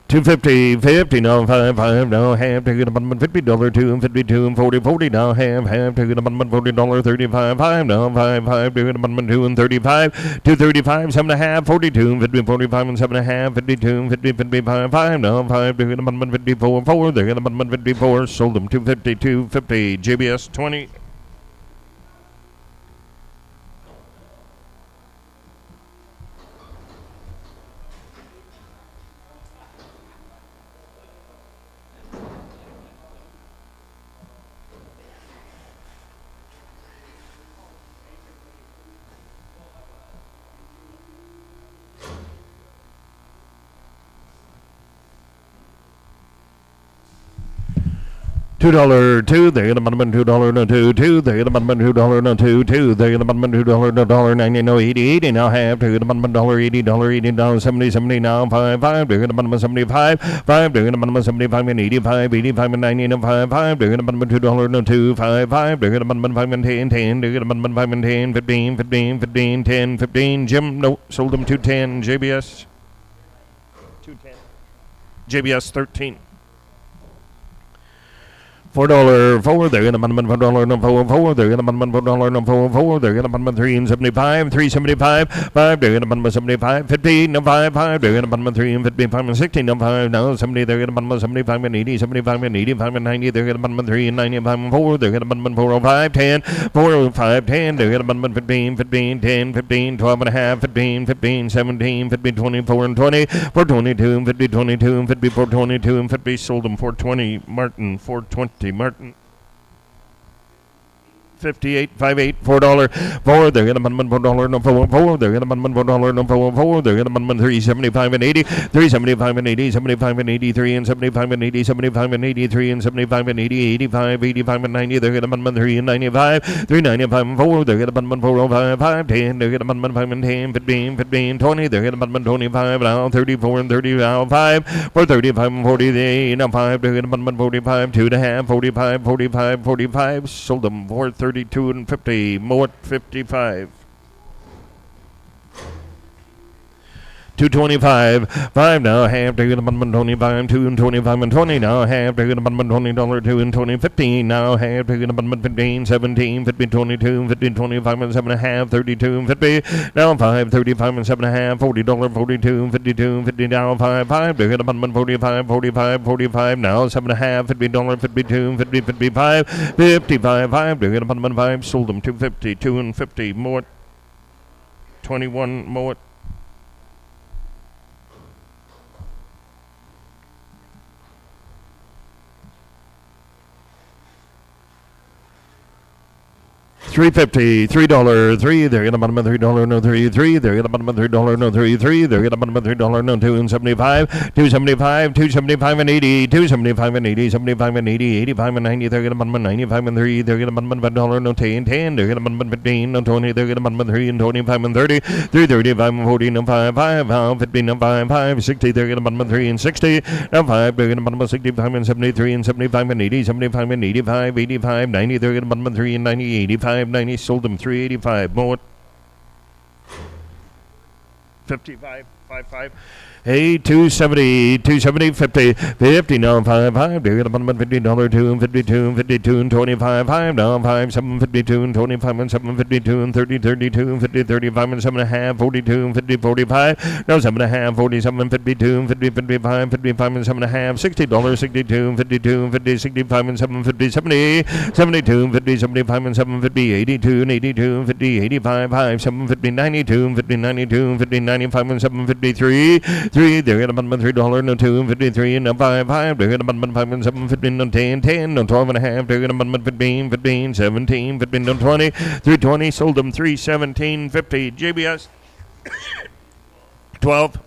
$250, 50 now, 5, 5 now, half, they're gonna button $50, 2 and 52 and 40, 40 now, half, they're gonna button $40, 35, 5 now, 5, 5, they're gonna button 2 and 35, 235, 7.5, 42 and 50, 45 and 7.5, 52 and 50, 55, 5 now, 5, they're gonna button 54, 4, they're gonna button 54, sold them 250, 250, JBS 20. $2, 2, they're gonna button $2, no 2, 2, they're gonna button $2, no 2, 2, they're gonna button $2, no $1.90, no 80, 80 now, half, they're gonna button $1.80, 80 70, 70 now, 5, 5, they're gonna button 75, 5, they're gonna button 75 and 85, 85 and 90, no 5, 5, they're gonna button $2, no 2, 5, 5, they're gonna button 5 and 10, 10, they're gonna button 5 and 10, 15, 15, 15, 10, 15, Jim, no, sold them 210, JBS, 210, JBS 13. $4 they're gonna bun $4 no four they're gonna bun $4 no four they're gonna bun 375 375 5 they're gonna bun 75 15 no 5 they're gonna bun 355 and 16 no 5 now 70 they're gonna bun 75 and 80 75 and 85 and 90 they're gonna bun 3 and 95 and 4 they're gonna bun 405 10 405 10 they're gonna bun 15 15 10 15 12 and a half 15 15 17 15 24 and 20 422 and 50 22 and 50 422 and 50 sold them 420 Martin 420 Martin 58.58 $4 they're gonna bun $4 no four they're gonna bun $4 no four they're gonna bun 375 and 80 375 and 80 75 and 83 and 75 and 80 75 and 83 and 75 and 80 85 85 and 90 they're gonna bun 3 and 95 395 and 4 they're gonna bun 405 5 10 they're gonna bun 5 and 10 15 15 20 they're gonna bun 25 now 34 and 30 now 5 for 35 and 40 they now 5 they're gonna bun 45 2 and a half 45 45 45 sold them for 32 and 50 more 55 225 5 now half they're gonna bun 25 2 and 25 and 20 now half they're gonna bun $20 2 and 20 15 now half they're gonna bun 15 17 15 22 15 25 and 7 and a half 32 and 50 now 5 35 and 7 and a half $40 42 and 52 50 now 5 they're gonna bun 45 45 45 now 7 and a half $50 52 50 55 55 5 they're gonna bun 5 sold them 250 2 and 50 more 21 more 350 $3 3 they're gonna bun $3 no 3 they're gonna bun $3 no 3 they're gonna bun $3 no 2 and 75 275 275 and 80 275 and 80 75 and 80 85 and 90 they're gonna bun 95 and 3 they're gonna bun $1 no 10 10 they're gonna bun 15 no 20 they're gonna bun 3 and 25 and 30 335 and 40 no 5 15 no 5 60 they're gonna bun 3 and 60 no 5 they're gonna bun 65 and 73 and 75 and 80 75 and 85 85 90 they're gonna bun 3 and 90 85 90 sold them 385 more 55 55 Hey, 270 50 50 now 5 they're gonna bun $50 2 and 52 and 52 and 25 5 now 5 7 52 and 25 and 7 52 and 30 32 and 50 35 and 7 and a half 42 and 50 45 now 7 and a half 47 52 and 50 55 55 and 7 and a half $60 62 and 52 and 50 65 and 7 50 70 72 and 50 75 and 7 50 82 and 82 and 50 85 5 7 50 92 and 50 92 and 50 95 and 7 53 3 they're gonna bun $3 no 2 and 53 and no 5 they're gonna bun 5 and 7 15 no 10 no 12 and a half they're gonna bun 15 17 15 no 20 320 sold them 317.50 JBS 12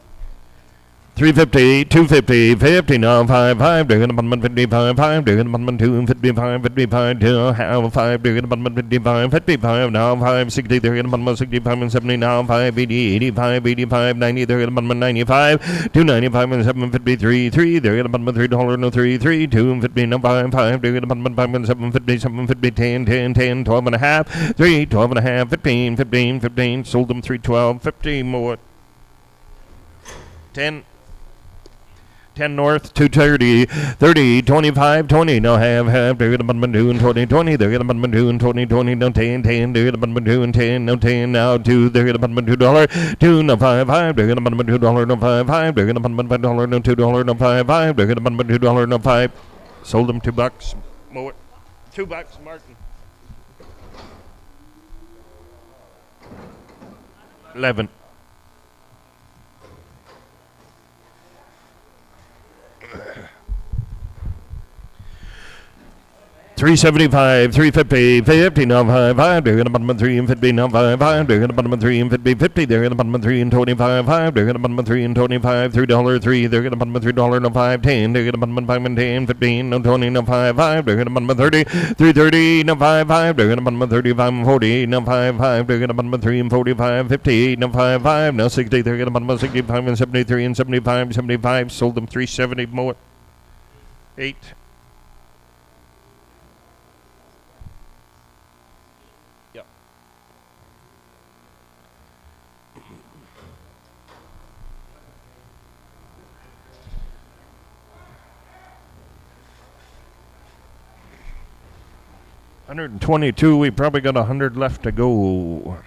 350 250 50 now 5 they're gonna bun 55 5 they're gonna bun 2 and 55 55 2 half 5 they're gonna bun 55 55 now 5 60 they're gonna bun 65 and 70 now 5 80 85 85 90 they're gonna bun 95 295 and 753 3 they're gonna bun $3 no 3 2 and 50 no 5 they're gonna bun 5 and 750 750 10 12 and a half 3 12 and a half 15 sold them 312 50 more 10 north 230 30 25 20 no half they're gonna bun 2 and 20 20 they're gonna bun 2 and 20 20 no 10 they're gonna bun 2 and 10 no 10 now 2 they're gonna bun $2 2 no 5 they're gonna bun $2 no 5 they're gonna bun $5 no $2 no 5 they're gonna bun $2 no 5 sold them $2 more $2 Martin 11 375 350 50 now 5 they're gonna bun 3 and 50 now 5 they're gonna bun 3 and 50 50 they're gonna bun 3 and 25 5 they're gonna bun 3 and 25 $3 3 they're gonna bun $3 no 5 10 they're gonna bun 5 and 10 15 no 20 no 5 they're gonna bun 30 330 no 5 they're gonna bun 35 and 40 no 5 they're gonna bun 3 and 45 58 no 5 no 60 they're gonna bun 65 and 73 and 75 sold them 370 more 8 122. We probably got 100 left to go.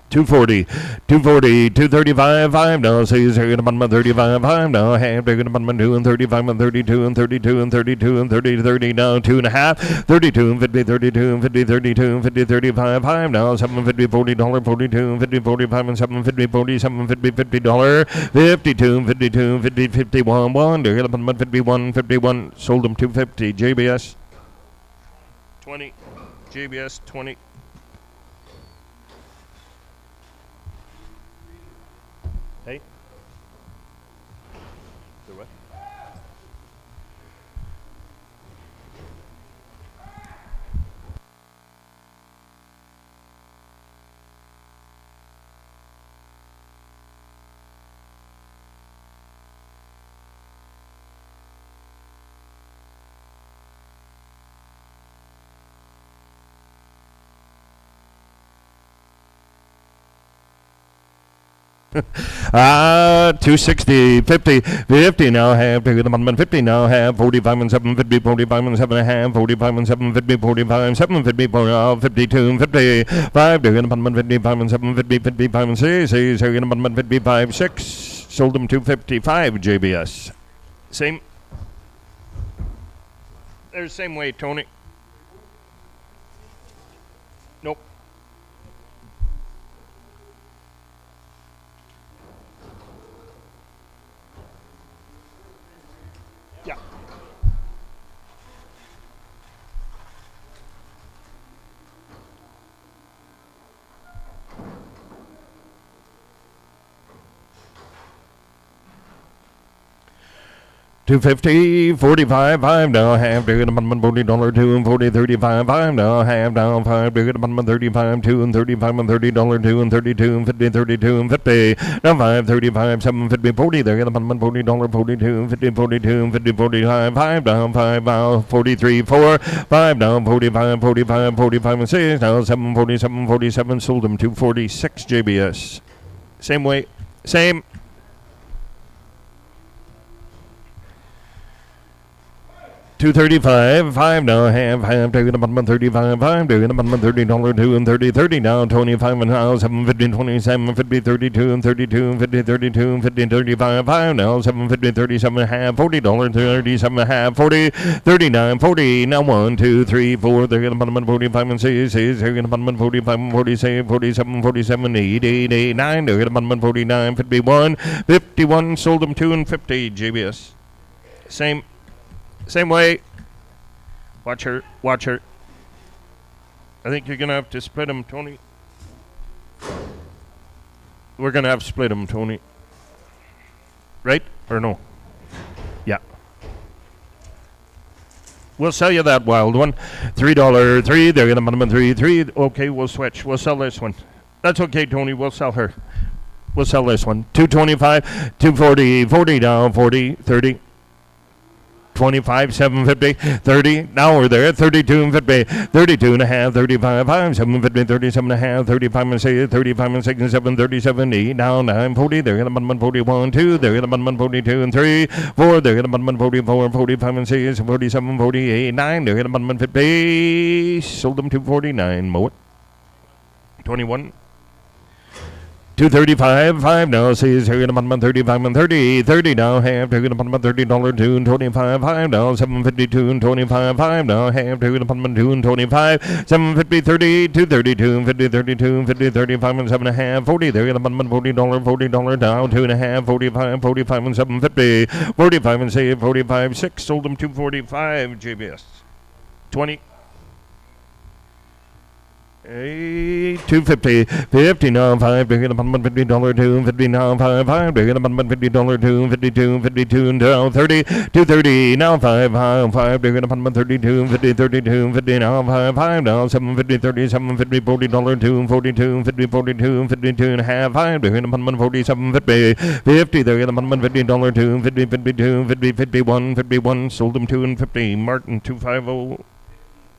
240, 240, 235, 5 now, says here in about 35, 5 now, half, bigger than about 2 and 35 and 32 and 32 and 32 and 30, 30 now, 2.5, 32 and 50, 32 and 50, 32 and 50, 35, 5 now, 750, $40, 42 and 50, 45 and 750, 47, 50, $50, 52 and 52 and 50, 51, 1, here in about 51, 51, sold them 250, JBS, 20, JBS, 20. Hey? Do what? Ah, 260, 50, 50 now have, bigger than 150 now have, 45 and 750, 45 and 7.5, 45 and 750, 45, 750, 52 and 55, bigger than 155 and 750, 55 and 6, bigger than 155, 6, sold them 255, JBS. Same. There's same way, Tony. Nope. Yeah. $250, 45, 5 now, half, bigger than $40, 2 and 40, 35, 5 now, half down, 5, bigger than 35, 2 and 35 and $30, 2 and 32 and 50, 32 and 50, now 5, 35, 7, 50, 40, they're gonna $40, 42, 50, 42 and 50, 45, 5 down, 5 now, 43, 4, 5 down, 45, 45, 45 and 6, now 7, 47, 47, sold them 246, JBS. Same way, same. $235, 5 now, half, taking about 35, 5, taking about $30, 2 and 30, 30 now, 25 and now, 750, 27, 50, 32 and 32 and 50, 32 and 50, 35, 5 now, 750, 37 half, $40, 37 half, 40, 39, 40, now 1, 2, 3, 4, they're going to about 45 and 6, they're going to about 45 and 46, 47, 47, 8, 8, 8, 9, they're going to about 49, 51, 51, sold them 2 and 50, JBS. Same way. Watch her. Watch her. I think you're going to have to split them, Tony. We're going to have to split them, Tony. Right? Or no? Yeah. We'll sell you that wild one. $3, 3. They're going to put 3, 3. Okay, we'll switch. We'll sell this one. That's okay, Tony. We'll sell her. We'll sell this one. 225, 240, 40 down, 40, 30. 25, 750, 30, now we're there, 32 and 50, 32 and a half, 35, 5, 750, 37 and a half, 35 and 6, 35 and 6 and 7, 37, 8, now 9, 40, they're going to 41, 2, they're going to 42 and 3, 4, they're going to 44, 45 and 6, 47, 48, 9, they're going to 50, sold them 249, mow it, 21. 235, 5 now, says here about 35 and 30, 30 now, half, taking about $30, 2 and 25, 5 now, 752 and 25, 5 now, half, taking about 2 and 25, 750, 30, 232 and 50, 32 and 50, 35 and 7.5, 40, they're going about $40 down, 2.5, 45, 45 and 750, 45 and say 45, 6, sold them 245, JBS. 20. 250, 50 now, 5, bigger than $50, 2, 50 now, 5, 5, bigger than $50, 2, 52, 52, and now 30, 230, now 5, 5, bigger than $32, 50, 32, 50, now 5, 5, now 750, 37, 50, $40, 2, 42, 50, 42, 52 and a half, 5, bigger than 47, 50, 50, they're going to $50, 2, 50, 52, 50, 51, 51, sold them 2 and 50, Martin 250.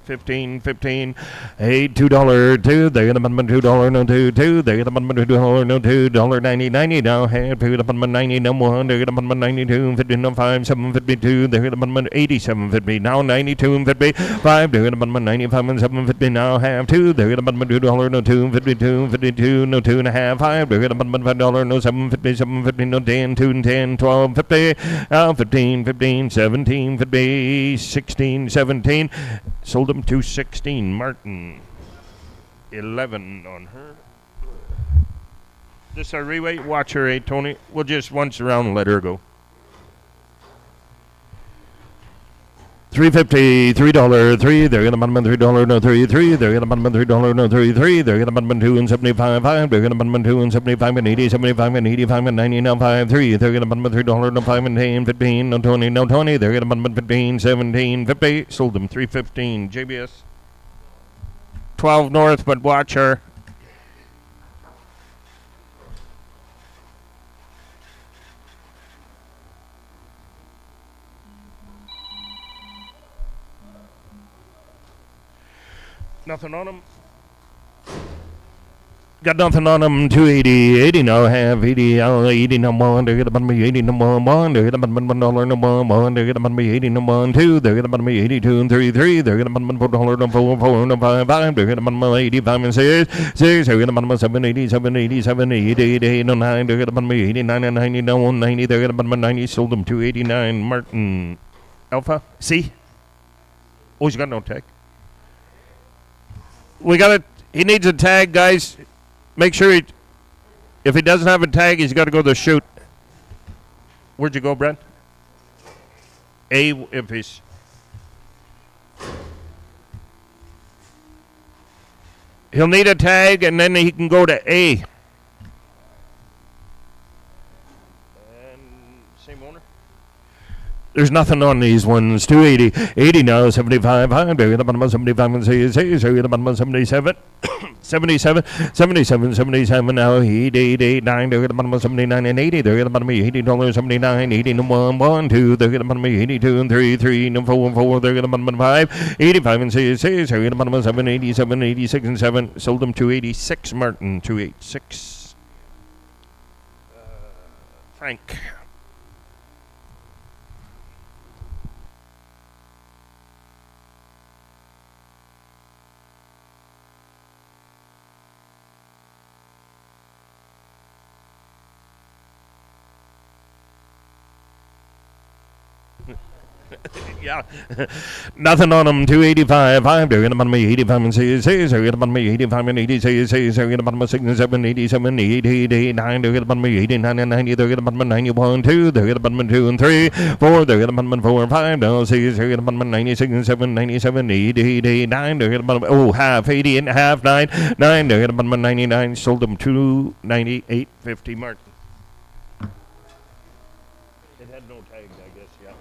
15, 15, $8, $2, they got $2, no $2, they got $2, no $2, 90 now, half, they got 90, no 1, they got 92, 50, no 5, 7, 52, they got 87, 50, now 92 and 50, 5, they got 95 and 7, 50, now half, 2, they got $2, no 2, 52, 52, no 2 and a half, 5, they got $5, no 7, 50, 7, 50, no 10, 2 and 10, 12, 50, now 15, 15, 17, 50, 16, 17, sold them 216. Martin, 11 on her. This our reweight. Watch her, Tony. We'll just once around and let her go. $3.50, $3, 3. They're gonna button $3, no 3. They're gonna button $3, no 3. They're gonna button 2 and 75, 5. They're gonna button 2 and 75 and 80, 75 and 85 and 90, no 5, 3. They're gonna button $3, no 5 and 10, 15, no 20, no 20. They're gonna button 15, 17, 50. Sold them 315. JBS. 12 north, but watch her. Nothing on them. Got nothing on them. 280, 80 now half, 80, 80 no 1. They're gonna button me 80 no 1. They're gonna button $1 no 1. They're gonna button me 80 no 1, 2. They're gonna button me 82 and 3. They're gonna button $4 no 4 no 5, 5. They're gonna button me 85 and 6. They're gonna button me 7, 87, 87, 88 no 9. They're gonna button me 89 and 90 no 190. They're gonna button me 90. Sold them 289. Martin, Alpha. See? Oh, he's got no tag. We got it. He needs a tag, guys. Make sure if he doesn't have a tag, he's got to go to the shoot. Where'd you go, Brent? A, if he's... He'll need a tag, and then he can go to A. And same owner? There's nothing on these ones. 280, 80 now, 75, 75 and 77, 77, 77, 77 now, 88, 9, they're going to 79 and 80, they're going to me $80, 79, 80 and 1, 1, 2, they're going to me 82 and 3, 3, and 4, 4, they're going to 5, 85 and 6, they're going to 7, 87, 86 and 7, sold them 286, Martin, 286. Frank. Yeah, nothing on them. 285, 5. They're gonna me 85 and 6. They're gonna me 85 and 86. They're gonna me 6 and 7, 87, 88, 9. They're gonna me 89 and 90. They're gonna me 91, 2. They're gonna me 2 and 3, 4. They're gonna me 4 and 5. No 6. They're gonna me 96 and 7, 97, 88, 9. They're gonna me half 80 and half 9, 9. They're gonna me 99. Sold them 298.50. Martin. It had no tag, I guess. Yeah.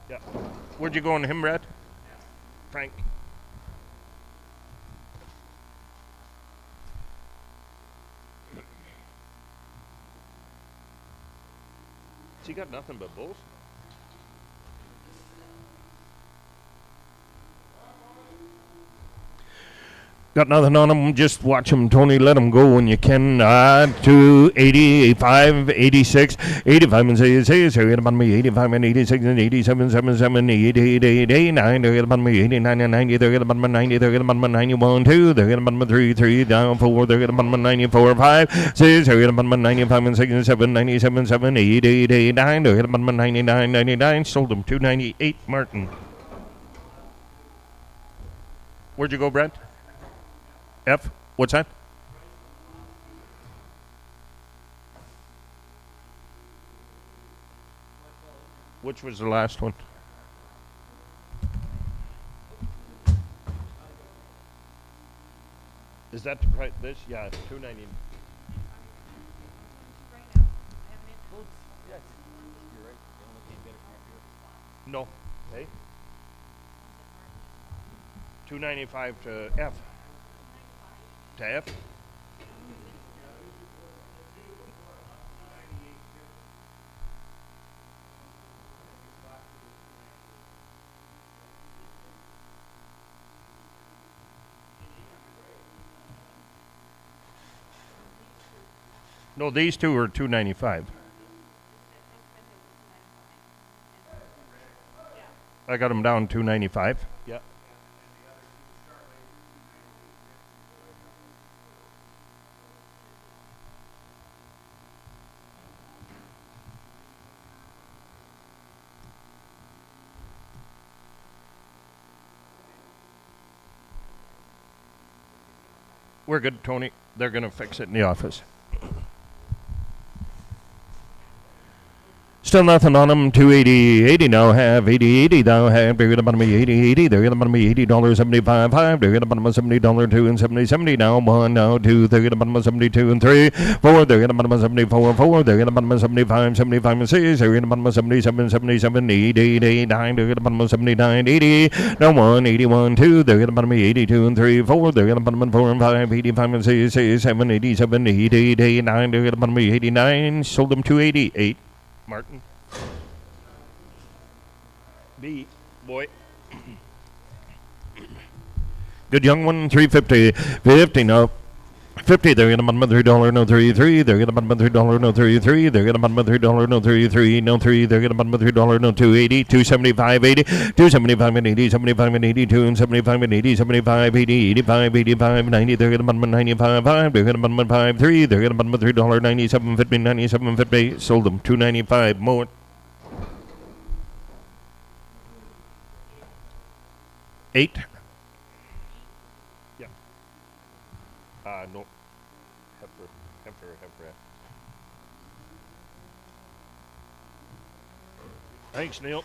Yeah. Where'd you go on him, Brad? Frank. He got nothing but bulls. Got nothing on them. Just watch them, Tony. Let them go when you can. 280, 85, 86, 85 and 6. They're going to me 85 and 86 and 87, 77, 88, 89. They're going to me 89 and 90. They're going to me 90. They're going to me 91, 2. They're going to me 3, 3, down 4. They're going to me 94, 5, 6. They're going to me 95 and 6 and 7, 97, 7, 88, 89. They're going to me 99, 99. Sold them 298, Martin. Where'd you go, Brent? F? What's that? Which was the last one? Is that the price? This? Yeah, $290. Yes, you're right. No. Hey? $295 to F. To F? No, these two are 295. I got them down 295. Yeah. We're good, Tony. They're going to fix it in the office. Still nothing on them. 280 now have 80 now have. They're gonna bottom me 80. They're gonna bottom me $80.75. They're gonna bottom me $70.2 and 70 now 1 now 2. They're gonna bottom me 72 and 3 4. They're gonna bottom me 74 4. They're gonna bottom me 75 and 6. They're gonna bottom me 77 80 9. They're gonna bottom me 79 80 now 1 81 2. They're gonna bottom me 82 and 3 4. They're gonna bottom me 4 and 5 85 and 6 7 87 80 9. They're gonna bottom me 89. Sold them 288. Martin. B. Boy. Good young one, 350. 50 no. 50, they're gonna bottom $3 no 33. They're gonna bottom $3 no 33. They're gonna bottom $3 no 33 no 3. They're gonna bottom $3 no 280. 275 80. 275 and 80. 75 and 82 and 75 and 80. 75 80 85 85 90. They're gonna bottom 95 5. They're gonna bottom 5 3. They're gonna bottom $3 97 50 97 50. Sold them 295 more. 8. Yeah. No. Heifer. Thanks, Neil.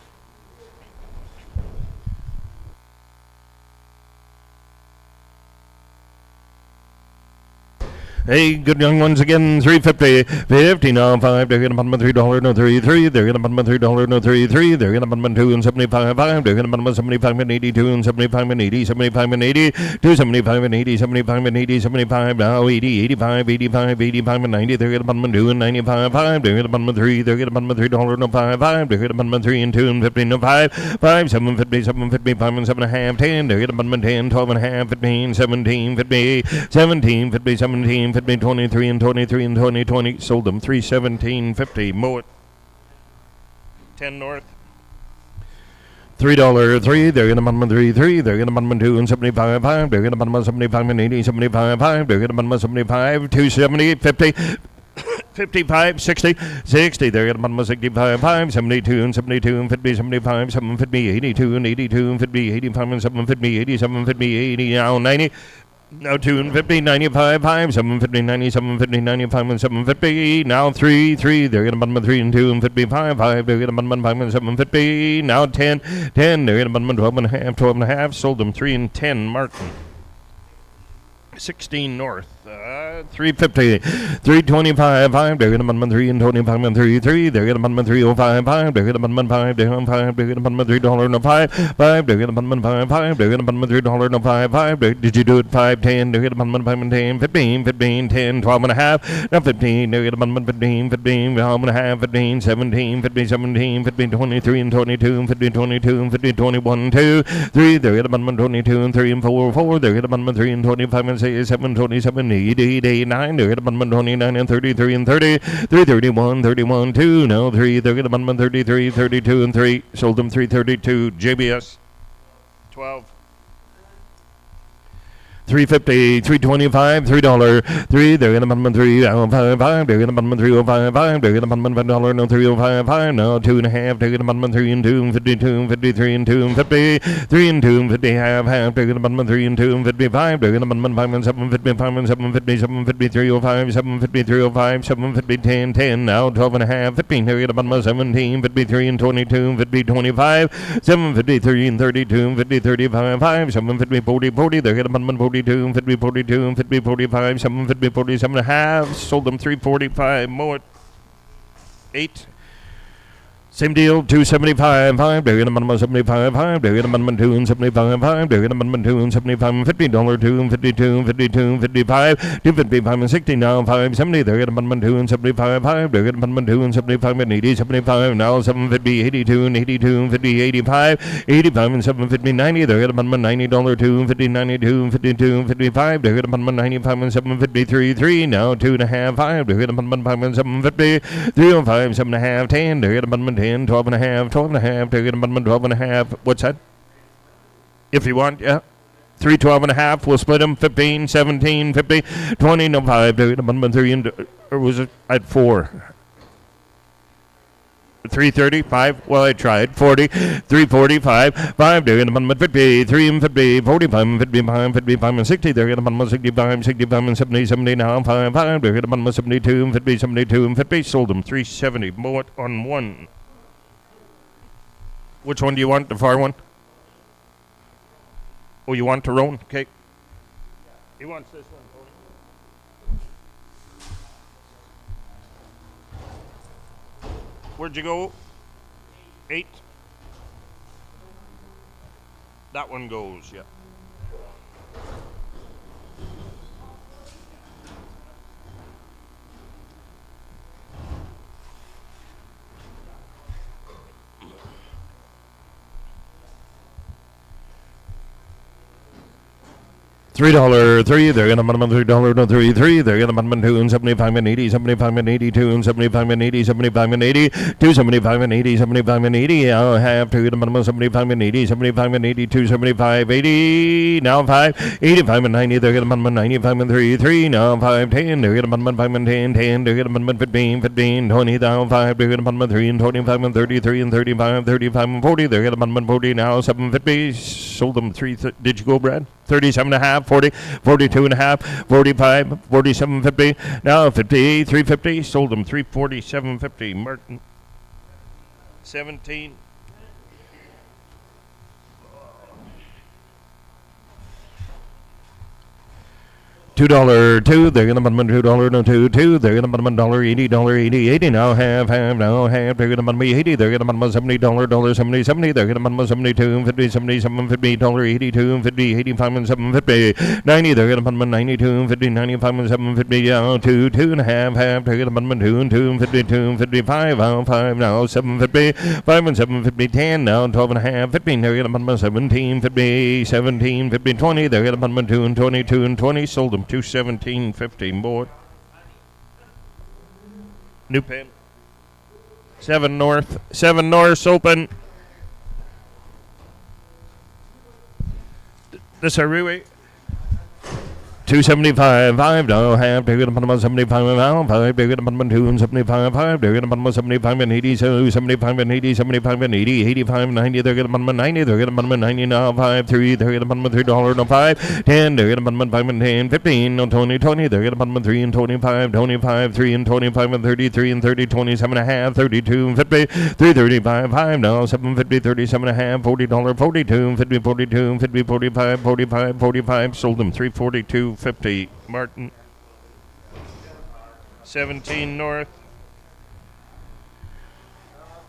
Hey, good young ones again, 350, 50 now 5. They're gonna bottom $3 no 33. They're gonna bottom $3 no 33. They're gonna bottom 2 and 75 5. They're gonna bottom 75 and 82 and 75 and 80, 75 and 80, 275 and 80, 75 and 80, 75 now 80, 85, 85, 85 and 90. They're gonna bottom 2 and 95 5. They're gonna bottom 3. They're gonna bottom $3 no 5 5. They're gonna bottom 3 and 2 and 50 no 5 5 7 50 7 50 5 and 7 and a half 10. They're gonna bottom 10 12 and a half 15 17 50 17 50 17 50 23 and 23 and 20 sold them 317.50 Mowat 10 north $3 3. They're gonna bottom 3 3. They're gonna bottom 2 and 75 5. They're gonna bottom 75 and 80 75 5. They're gonna bottom 75 270 50 55 60 60. They're gonna bottom 65 5 72 and 72 and 50 75 750 82 and 82 and 50 85 and 750 87 50 80 now 90. Now 2 and 50, 95, 5, 750, 90, 750, 95, and 750. Now 3, 3. They're gonna bottom 3 and 2 and 55, 5. They're gonna bottom 5 and 750. Now 10, 10. They're gonna bottom 12 and a half, 12 and a half. Sold them 3 and 10. Martin. 16 north. 350, 325, 5. They're gonna bottom 3 and 25 and 33. They're gonna bottom 305, 5. They're gonna bottom 5 down 5. They're gonna bottom $3 no 5 5. They're gonna bottom 5 5. They're gonna bottom $3 no 5 5. Did you do it 5 10? They're gonna bottom 5 and 10 15 15 10 12 and a half. Now 15. They're gonna bottom 15 15 12 and a half 15 17 50 17 50 23 and 22 50 22 and 50 21 2 3. They're gonna bottom 22 and 3 and 4 4. They're gonna bottom 3 and 25 and 6 7 27 8 9. They're gonna bottom 29 and 33 and 30 3 31 31 2. No 3. They're gonna bottom 33 32 and 3. Sold them 332. JBS 12. 350, 325, $3, 3. They're gonna bottom 305 They're gonna bottom 305 They're gonna bottom $5 no 305 no 2 and a half. They're gonna bottom 3 and 2 and 52 and 53 and 2 and 50 3 and 2 and 50 half. They're gonna bottom 3 and 2 and 55. They're gonna bottom 5 and 755 and 750 750 305 750 305 750 10 10 now 12 and a half 15. They're gonna bottom 17 53 and 22 and 50 25 753 and 32 and 50 35 5 750 40 40. They're gonna bottom 42 and 50 42 and 50 45 750 47 and a half. Sold them 345 more. 8 Same deal, 275, 5, they're gonna minimum 75, 5, they're gonna minimum 275, 5, they're gonna minimum 275, $50, 252, 52, 55, 255 and 60 now, 570, they're gonna minimum 275, 5, they're gonna minimum 275 and 80, 75, now 750, 82 and 82, 50, 85, 85 and 750, 90, they're gonna minimum $90, 250, 92, 52, 55, they're gonna minimum 95 and 753, 3, now 2.5, 5, they're gonna minimum 5 and 750, 305, 7.5, 10, they're gonna minimum 10, 12 and a half, 12 and a half, they're gonna minimum 12 and a half. What's that? If you want, yeah. 3, 12 and a half, we'll split them, 15, 17, 50, 20, no 5, they're gonna minimum 3, and, or was it at 4? 330, 5, well I tried, 40, 345, 5, they're gonna minimum 50, 3 and 50, 45 and 55, 55 and 60, they're gonna minimum 65, 65 and 70, 70 now, 5, 5, they're gonna minimum 72 and 50, 72 and 50, sold them, 370, bought on one. Which one do you want, the far one? Oh, you want Tyrone? Okay. He wants this one, Tony. Where'd you go? 8. That one goes, yeah. $3, they're gonna minimum $3, no 3, they're gonna minimum 2 and 75 and 80, 75 and 82 and 75 and 80, 75 and 80, 275 and 80, 75 and 80, I'll have to get a minimum 75 and 80, 75 and 82, 75, 80, now 5, 85 and 90, they're gonna minimum 95 and 3, now 5, 10, they're gonna minimum 5 and 10, 10, they're gonna minimum 15, 15, 20, now 5, they're gonna minimum 3 and 25 and 33 and 35, 35 and 40, they're gonna minimum 40, now 750, sold them 3, did you go, Brad? 37 and a half, 40, 42 and a half, 45, 47.50, now 50, 350, sold them 347.50. Martin, 17. $2, they're gonna minimum $2, no 2, they're gonna minimum $80, $80, now half, now half, they're gonna minimum 80, they're gonna minimum $70, 70, they're gonna minimum 72, 50, 77, $50, 82, 50, 85 and 750, 90, they're gonna minimum 92, 50, 95 and 750, now 2, 2 and a half, they're gonna minimum 2 and 2, 52, 55, now 5, now 750, 5 and 750, 10, now 12 and a half, 15, they're gonna minimum 17, 50, 17, 50, 20, they're gonna minimum 2 and 22 and 20, sold them 217.50 more. New pen. 7 north open. This are really 275, 5, no, half, they're gonna put 75 now, 5, they're gonna put 2 and 75, 5, they're gonna put 75 and 80, so 75 and 80, 75 and 80, 85, 90, they're gonna put 90, they're gonna put 90 now, 5, 3, they're gonna put $3, no 5, 10, they're gonna put 5 and 10, 15, no 20, 20, they're gonna put 3 and 25, 25, 3 and 25 and 33 and 30, 27 and a half, 32 and 50, 335, 5, now 750, 37 and a half, $40, 42, 50, 42, 50, 45, 45, 45, sold them 342. 50 Martin, 17 north.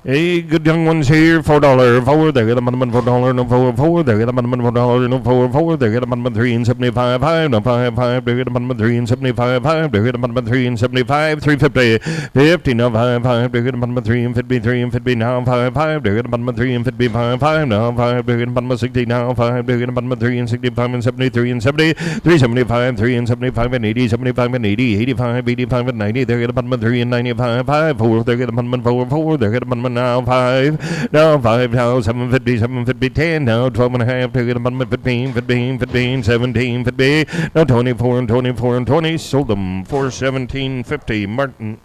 Hey, good young ones here, $4, 4, they're gonna minimum $4, no 4, they're gonna minimum $4, no 4, they're gonna minimum 3 and 75, 5, no 5, they're gonna minimum 3 and 75, 5, they're gonna minimum 3 and 75, 350, 50, no 5, they're gonna minimum 3 and 53 and 50, now 5, they're gonna minimum 3 and 55, 5, now 5, they're gonna minimum 60, now 5, they're gonna minimum 3 and 65 and 73 and 70, 375, 3 and 75 and 80, 75 and 80, 85, 85 and 90, they're gonna minimum 3 and 95, 5, 4, they're gonna minimum 4, they're gonna minimum now 5, now 5, now 750, 750, 10, now 12 and a half, they're gonna minimum 15, 15, 15, 17, 50, now 24 and 24 and 20, sold them for 17.50. Martin.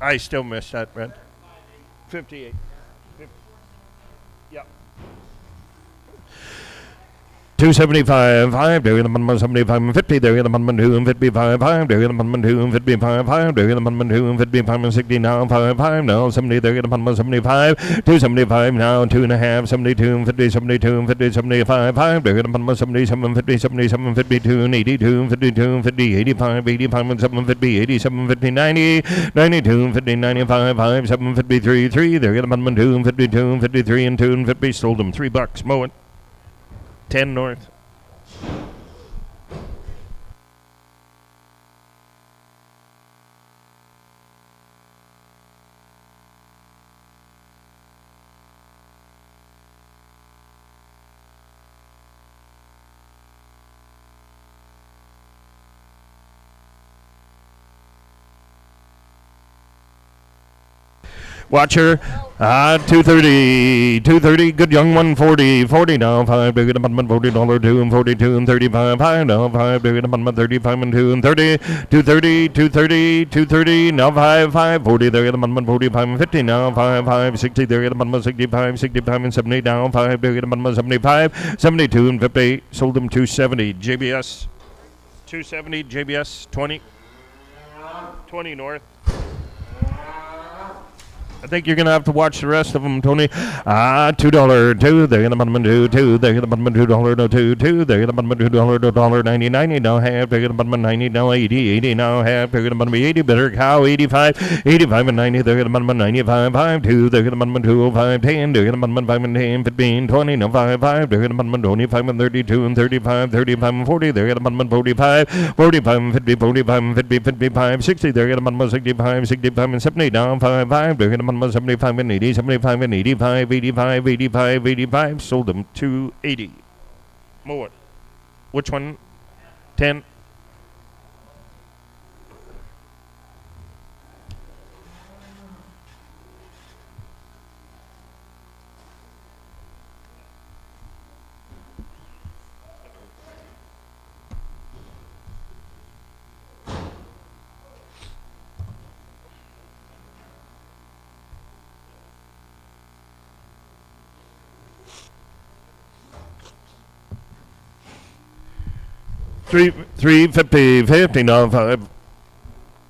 I still missed that, Brent. 58. 50. Yeah. 275, 5, there in amendment 75 and 50, there in amendment 2 and 55, 5, there in amendment 2 and 55, 5, there in amendment 2 and 55 and 60 now, 5, 5 now, 70, there in amendment 75, 275 now, 2.5, 72 and 50, 72 and 50, 75, 5, there in amendment 77, 50, 77, 52 and 82 and 52 and 50, 85, 85 and 750, 87, 50, 90, 92 and 50, 95, 5, 753, 3, there in amendment 2 and 52 and 53 and 2 and 50, sold them $3, mow it. 10 north. Watcher, 230, 230, good young one, 40, 40 now, 5, big amendment, $40, 2 and 42 and 35, 5 now, 5, big amendment, 35 and 2 and 30, 230, 230, 230, now 5, 5, 40, there amendment, 45 and 50 now, 5, 5, 60, there amendment, 65, 65 and 70 now, 5, big amendment, 75, 72 and 50, sold them 270, JBS, 270, JBS, 20, 20 north. I think you're going to have to watch the rest of them, Tony. $2, 2, they're in the bottom 2, 2, they're in the bottom $2, no 2, 2, they're in the bottom $2, no dollar 90, 90, now half, they're in the bottom 90, now 80, 80, now half, they're in the bottom 80, better cow, 85, 85 and 90, they're in the bottom 95, 5, 2, they're in the bottom 205, 10, they're in the bottom 5 and 10, 15, 20, no 5, 5, they're in the bottom 25 and 32 and 35, 35 and 40, they're in the bottom 45, 45 and 50, 45 and 50, 55, 60, they're in the bottom 65, 65 and 70, down 5, 5, they're in the 75 and 80, 75 and 85, 85, 85, 85, sold them 280. More. Which one? 10. Three 50 now 5.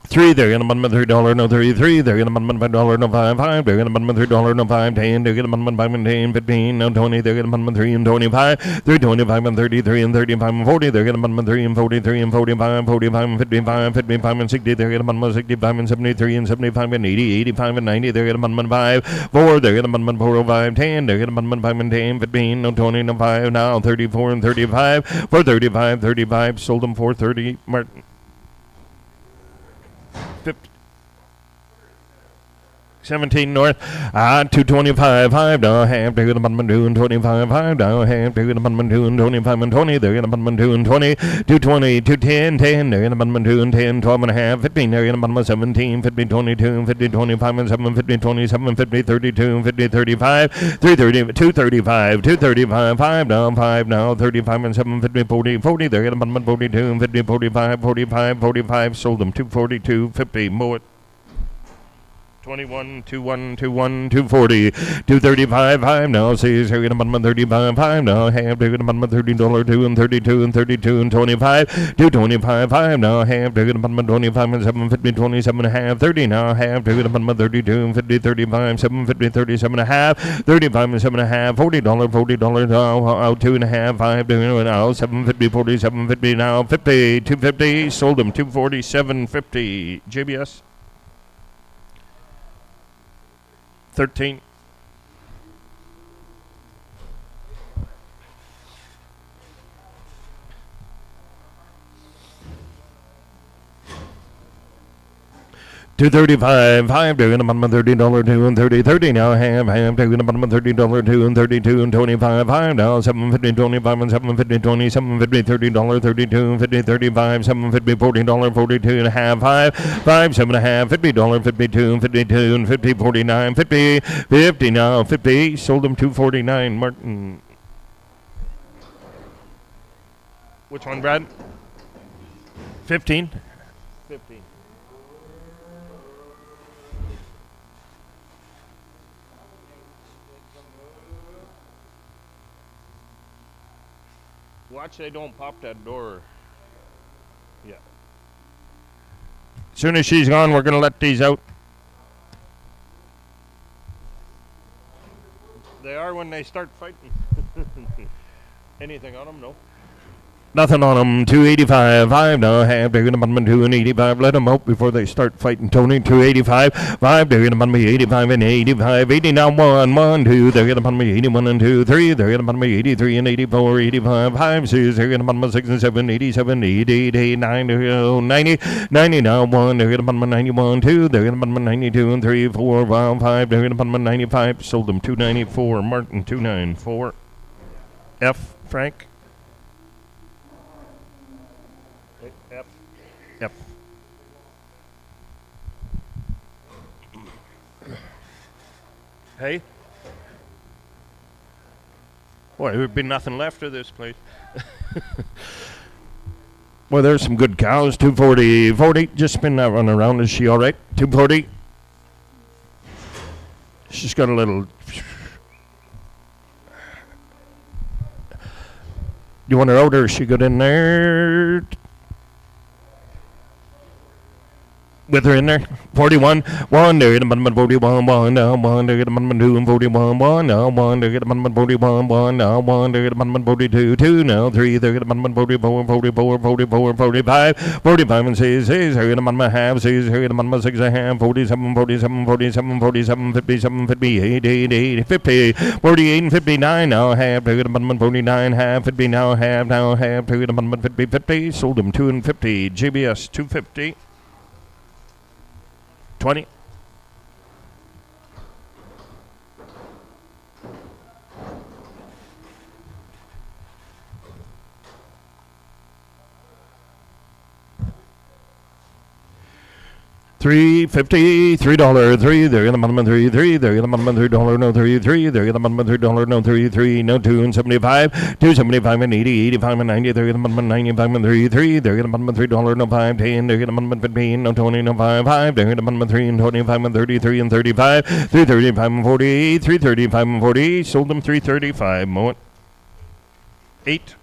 3, they're in a bottom $3, no 33, they're in a bottom $5, no 5, 5, they're in a bottom $3, no 5, 10, they're in a bottom 5 and 10, 15, no 20, they're in a bottom 3 and 25, 3, 25 and 33 and 35 and 40, they're in a bottom 3 and 43 and 45, 45 and 55, 55 and 60, they're in a bottom 65 and 73 and 75 and 80, 85 and 90, they're in a bottom 5, 4, they're in a bottom 405, 10, they're in a bottom 5 and 10, 15, no 20, no 5, now 34 and 35, 435, 35, sold them 430, Martin. 50. 17 north, 225, 5 now, half, they're in the bottom 2 and 25, 5 now, half, they're in the bottom 2 and 25 and 20, they're in the bottom 2 and 20, 220, 210, 10, they're in the bottom 2 and 10, 12 and a half, 15, they're in the bottom 17, 50, 22, 50, 25 and 7, 50, 27, 50, 32, 50, 35, 330, 235, 235, 5 now, 35 and 7, 50, 40, 40, they're in the bottom 42, 50, 45, 45, 45, sold them 242, 50, more. 21, 21, 21, 240, 235, 5 now, says here in a bottom 35, 5 now, half, they're in a bottom $30, 2 and 32 and 32 and 25, 225, 5 now, half, they're in a bottom 25 and 750, 27 and a half, 30 now, half, they're in a bottom 32 and 50, 35, 750, 37 and a half, 35 and 7 and a half, $40, $40 now, 2 and a half, 5, now, 750, 40, 750 now, 50, 250, sold them 247.50, JBS. 13. $235, 5, they're in the bottom $30, 2 and 30, 30 now, half, they're in the bottom $30, 2 and 32 and 25, 5 now, 750, 25 and 750, 20, 750, $30, 32, 50, 35, 750, $40, 42 and a half, 5, 7 and a half, $50, 52, 52 and 50, 49, 50, 50 now, 50, sold them 249, Martin. Which one, Brad? 15? 15. Watch they don't pop that door. Yeah. As soon as she's gone, we're going to let these out. They are when they start fighting. Anything on them? No. Nothing on them. 285. 5 now. Half. They're going to button 285. Let them out before they start fighting. Tony. 285. 5. They're going to button me 85 and 85. 80 now. 1. 1. 2. They're going to button me 81 and 2. 3. They're going to button me 83 and 84. 85. 5. 6. They're going to button me 6 and 7. 87. 88. 8. 9. 90. 90 now. 1. They're going to button me 91. 2. They're going to button me 92 and 3. 4. 5. They're going to button me 95. Sold them 294. Martin 294. F. Frank. Yep. Hey? Boy, there would be nothing left of this place. Well, there's some good cows. 240. 40. Just spin that one around. Is she all right? 240. She's got a little... You want her out or she got in there? With her in there, 41, 1, they're getting 41, 1, now 1, they're getting 2 and 41, 1, now 1, they're getting 41, 1, now 1, they're getting 42, 2, now 3, they're getting 44, 44, 44, 45, 45 and 6, 6, they're getting half, 6, they're getting 6 and a half, 47, 47, 47, 47, 57, 58, 88, 50, 48 and 59, now half, they're getting 49, half, 50, now half, they're getting 50, 50, sold them 2 and 50, GBS 250. 20. $3.50, $3, 3, they're gonna bottom $3, 3, they're gonna bottom $3, no 3, 3, they're gonna bottom $3, no 3, 3, no 2 and 75, 275 and 80, 85 and 90, they're gonna bottom 95 and 3, 3, they're gonna bottom $3, no 5, 10, they're gonna bottom 15, no 20, no 5, 5, they're gonna bottom 3 and 25 and 33 and 35, 335 and 40, 335 and 40, sold them 335, moment. 8.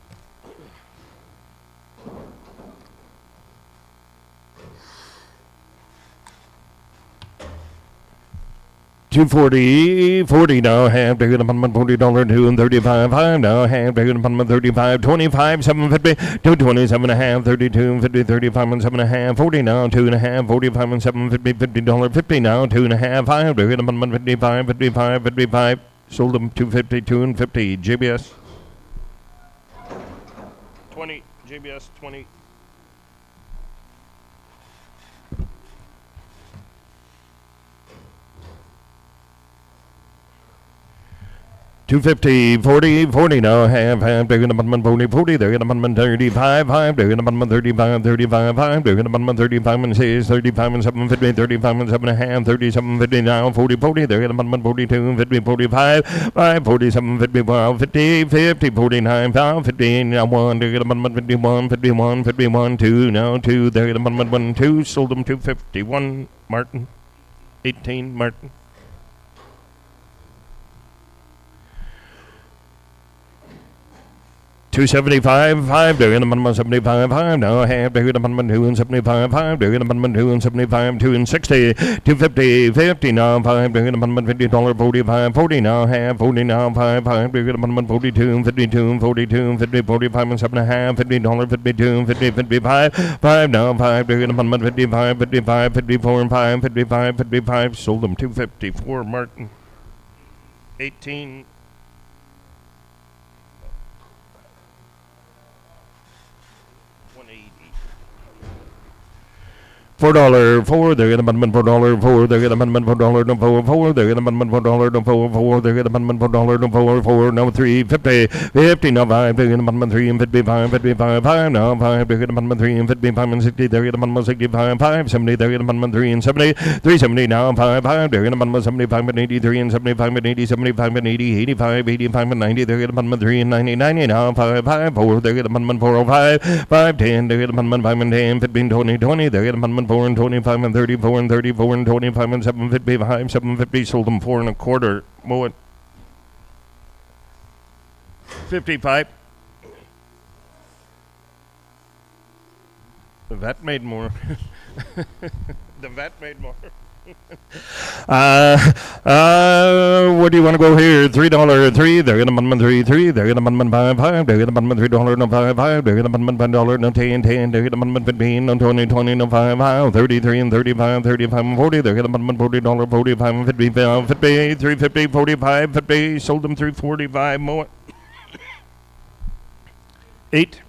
$240, 40 now, half, they're gonna bottom $40, 2 and 35, 5 now, half, they're gonna bottom 35, 25, 750, 227 and a half, 32, 50, 35 and 7 and a half, 40 now, 2 and a half, 45 and 750, $50, 50 now, 2 and a half, 5, they're gonna bottom 55, 55, 55, sold them 250, 2 and 50, JBS 20, JBS 20. $250, 40, 40 now, half, they're gonna bottom 40, 40, they're gonna bottom 35, 5, they're gonna bottom 35, 35, 5, they're gonna bottom 35 and 6, 35 and 750, 35 and 7 and a half, 37, 50 now, 40, 40, they're gonna bottom 42, 50, 45, 5, 47, 50, 50, 50, 49, 5, 50, now 1, they're gonna bottom 51, 51, 51, 2, now 2, they're gonna bottom 1, 2, sold them 251, Martin, 18, Martin. 275, 5, they're in the bottom 75, 5, now half, they're in the bottom 2 and 75, 5, they're in the bottom 2 and 75, 2 and 60, 250, 50 now, 5, they're in the bottom $50, 45, 40 now, half, 40 now, 5, 5, they're in the bottom 42, 52, 42, 50, 45 and 7 and a half, $50, 52, 50, 55, 5 now, 5, they're in the bottom 55, 55, 54 and 5, 55, 55, sold them 254, Martin, 18. $4, 4, they're gonna button $4, 4, they're gonna button $4, no 4, 4, they're gonna button $4, no 4, 4, they're gonna button $4, no 4, 4, no 3, 50, 50, no 5, they're gonna button 3 and 55, 55, 5, no 5, they're gonna button 3 and 55 and 60, they're gonna button 65, 5, 70, they're gonna button 3 and 70, 370 now, 5, 5, they're gonna button 75 and 83 and 75 and 80, 75 and 80, 85, 85 and 90, they're gonna button 3 and 90, 90 now, 5, 5, 4, they're gonna button 405, 5, 10, they're gonna button 5 and 10, 15, 20, 20, they're gonna button 4 and 25 and 34 and 34 and 25 and 755, 750, sold them 4 and a quarter. Mow it. 55. The vet made more. The vet made more. Where do you want to go here? $3.03. They're gonna bun $3.3. They're gonna bun $5.5. They're gonna bun $3 no $5.5. They're gonna bun $5 no $10. They're gonna bun 15 no 20 no $5.5. 33 and 35, 35 and 40. They're gonna bun $40 45 and 55, 50, 350, 45, 50. Sold them 345 more. 8.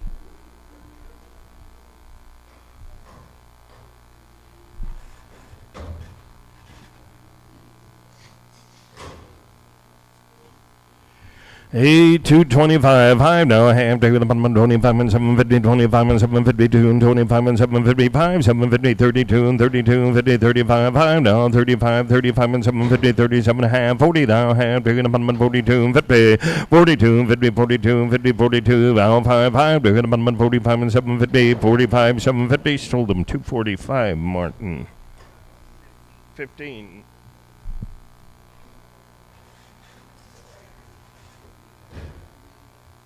Hey, 225, high now. I have to go to 25 and 750, 25 and 752, and 25 and 755, 750, 32 and 32, 50, 35, high now. 35, 35 and 750, 37 and a half, 40 now. I have to go to 42 and 50, 42, 50, 42, 50, 42, now 5, 5, to go to 45 and 750, 45, 750, sold them 245, Martin. 15.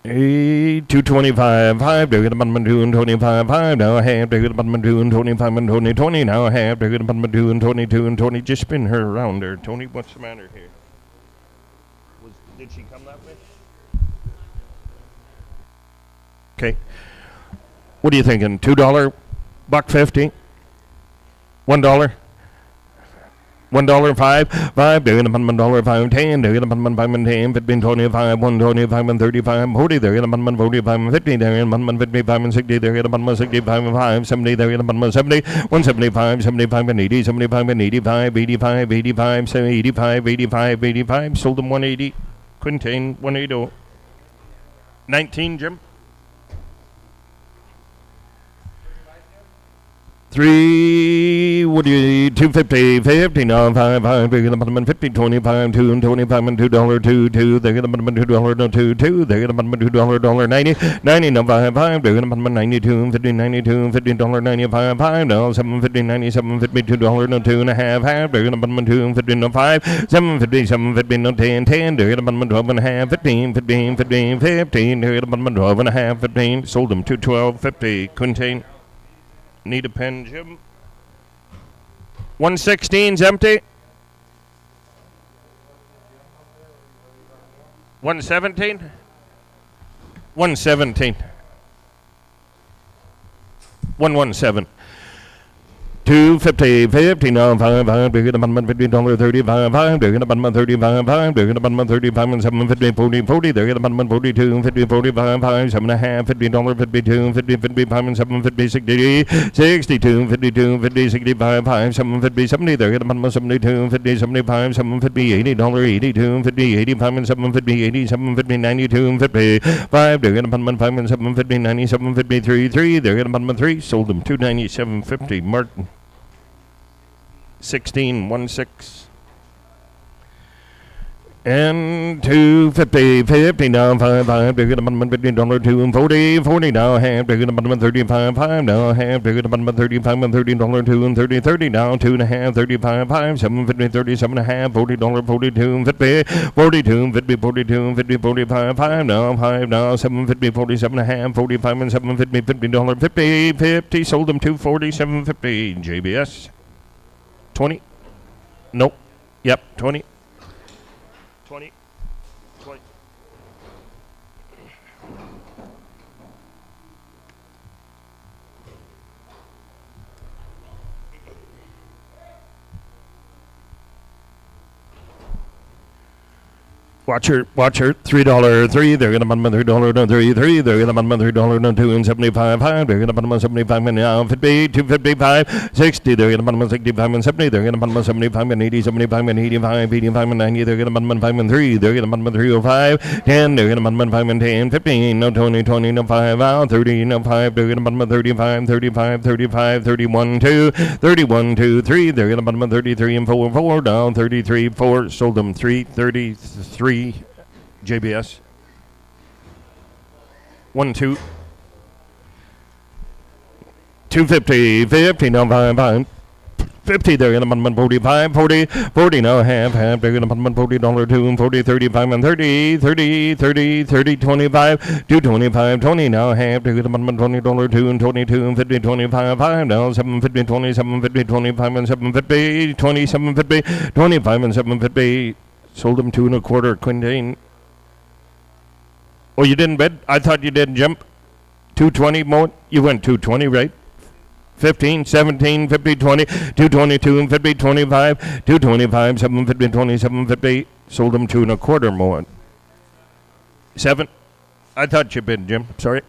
Hey, 225, 5, to get a button 2 and 25, 5, now I have to get a button 2 and 25 and 20, 20, now I have to get a button 2 and 22 and 20, just spin her around there. Tony, what's the matter here? Did she come that way? Okay. What are you thinking? $2, $1.50, $1? $1.05, $5, they're gonna $1.05, 10, they're gonna $5 and 10, 15, 25, 125 and 35, 40, they're gonna 45 and 50, they're gonna 55 and 60, they're gonna 65 and 5, 70, they're gonna 70, 175, 75 and 80, 75 and 85, 85, 85, 85, 85, 85, sold them 180, Quintain, 180, 19, Jim. 3, what do you, 250, 50, no, 5, 5, they're gonna button 50, 25, 2 and 25 and $2, 2, 2, they're gonna button $2, no, 2, 2, they're gonna button $2, 90, 90, no, 5, 5, they're gonna button 92 and 50, 92 and $50, 95, 5, no, 750, 97, 50, $2, no, 2 and a half, half, they're gonna button 2 and 50, no, 5, 750, 750, no, 10, 10, they're gonna button 12 and a half, 15, 15, 15, 15, they're gonna button 12 and a half, 15, sold them 212, 50, Quintain. Need a pen, Jim. 116's empty. 117. 117. 117. 250, 50, no, 5, 5, they're gonna $50, 35, 5, they're gonna 35, 5, they're gonna 35 and 750, 40, 40, they're gonna 42, 50, 45, 5, 7 and a half, $50, 52, 50, 55 and 750, 60, 62, 52, 50, 65, 5, 750, 70, they're gonna 72, 50, 75, 750, $80, 82, 50, 85 and 750, 80, 750, 92 and 50, 5, they're gonna 5 and 750, 97, 53, 3, they're gonna 3, sold them 297.50, Martin. 16, 1-6. And 250, 50 now, 5, 5, they're gonna $50, 2 and 40, 40 now, half, they're gonna 35, 5 now, half, they're gonna 35 and $30, 2 and 30, 30 now, 2 and a half, 35, 5, 750, 37 and a half, $40, 42 and 50, 42 and 50, 42 and 50, 45, 5 now, 750, 47 and a half, 45 and 750, $50, 50, 50, sold them 247.50, JBS. 20? Nope. Yep, 20. 20. 20. Watch her, $3, 3, they're gonna $3, no, 3, 3, they're gonna $3, no, 2 and 75, 5, they're gonna 75 and now, 50, 255, 60, they're gonna 65 and 70, they're gonna 75 and 80, 75 and 85, 85 and 90, they're gonna 5 and 3, they're gonna 305, 10, they're gonna 5 and 10, 15, no, 20, 20, no, 5 out, 30, no, 5, they're gonna 35, 35, 35, 31, 2, 31, 2, 3, they're gonna 33 and 4, 4, down, 33, 4, sold them 333. JBS. 1, 2. 250, 50, no, 5, 5. 50, they're gonna bun 45, 40, 40 now, half, they're gonna bun $40 2, 40, 35, and 30, 30, 30, 30, 25, 225, 20 now, half, they're gonna bun $20 2, and 22, 50, 25, 5 now, 750, 27, 50, 25, and 750, 27, 50, 25, and 750. Sold them 2 1/4 quintain. Oh, you didn't bid? I thought you did, Jim. 220 more? You went 220, right? 15, 17, 50, 20, 222, and 50, 25, 225, 750, 2750. Sold them 2 1/4 more. 7. I thought you bid, Jim. Sorry.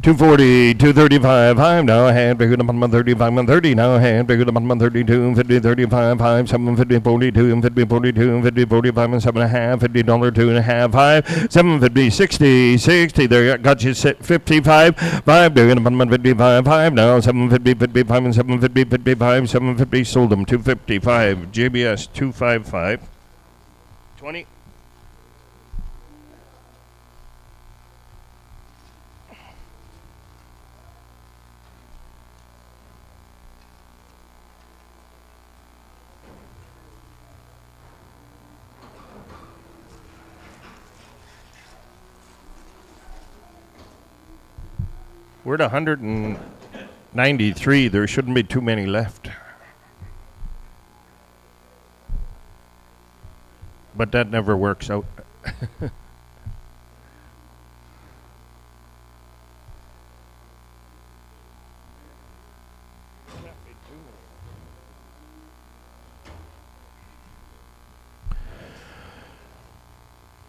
$240, $235, 5 now, hand bigger than $35 and 30 now, hand bigger than $32, 50, 35, 5, 750, 42, and 50, 42, and 50, 45, and 7.5, $50, 2.5, 5, 750, 60, 60, there, got you 55, 5, bigger than $55, 5 now, 750, 55, and 750, 55, 750, sold them 255, JBS 255, 20. We're at 193. There shouldn't be too many left. But that never works out.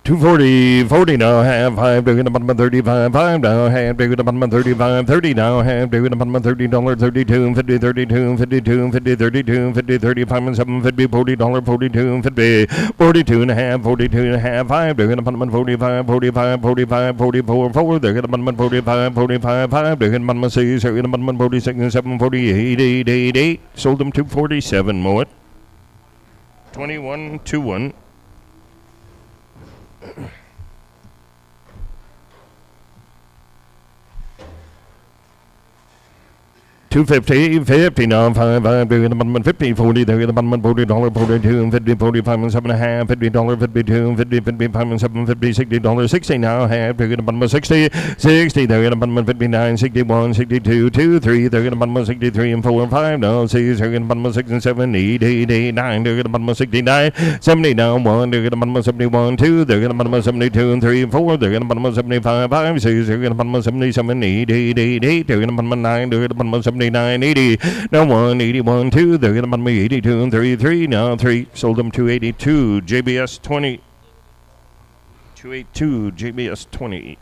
$240, 40 now, half, 5, bigger than $35, 5 now, half, bigger than $35, 30 now, half, bigger than $30, 32, 50, 32, 52, 50, 32, 50, 35, and 750, $40, 42, 50, 42 and a half, 42 and a half, 5, bigger than $45, 45, 45, 44, 4, they're gonna $45, 45, 5, they're gonna $6, they're gonna $46, and 7, 48, 8, 8, 8, sold them 247 more. 21, 2, 1. $250, 50 now, 5, bigger than 50, 40, they're gonna $40, 42, 50, 45, and 7.5, $50, 52, 50, 55, and 750, $60, 60 now, half, bigger than 60, 60, they're gonna 59, 61, 62, 2, 3, they're gonna 63, and 4, 5 now, 6, they're gonna 6 and 7, 8, 8, 8, 9, they're gonna 69, 70 now, 1, they're gonna 71, 2, they're gonna 72, and 3, 4, they're gonna 75, 5, 6, they're gonna 77, 8, 8, 8, 8, they're gonna 9, they're gonna 79, 80, now 1, 81, 2, they're gonna me 82 and 33, now 3, sold them 282, JBS 20, 282, JBS 20.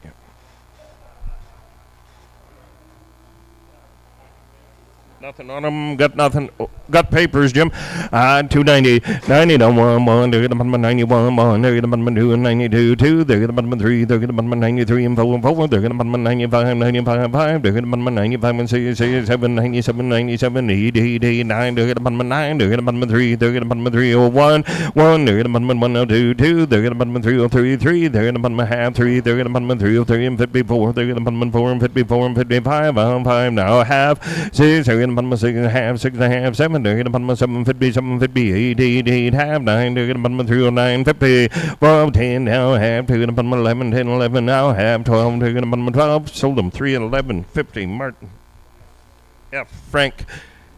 Nothing on them, got nothing, got papers, Jim. 290, 90 to 1, they're gonna 91, 1, they're gonna 2 and 92, 2, they're gonna 3, they're gonna 93 and 4, 4, they're gonna 95, 95, 5, they're gonna 95 and 6, 7, 97, 97, 8, 8, 8, 9, they're gonna 9, they're gonna 3, they're gonna 301, 1, they're gonna 102, 2, they're gonna 303, 3, they're gonna half 3, they're gonna 303 and 54, they're gonna 4 and 54 and 55, 5 now, half 6, they're gonna 6 and a half, 6 and a half, 7, they're gonna 750, 750, 8, 8, 8, half 9, they're gonna 309, 50, 12, 10 now, half, they're gonna 11, 10, 11 now, half 12, they're gonna 12, sold them 3 and 11, 50, Martin. F. Frank,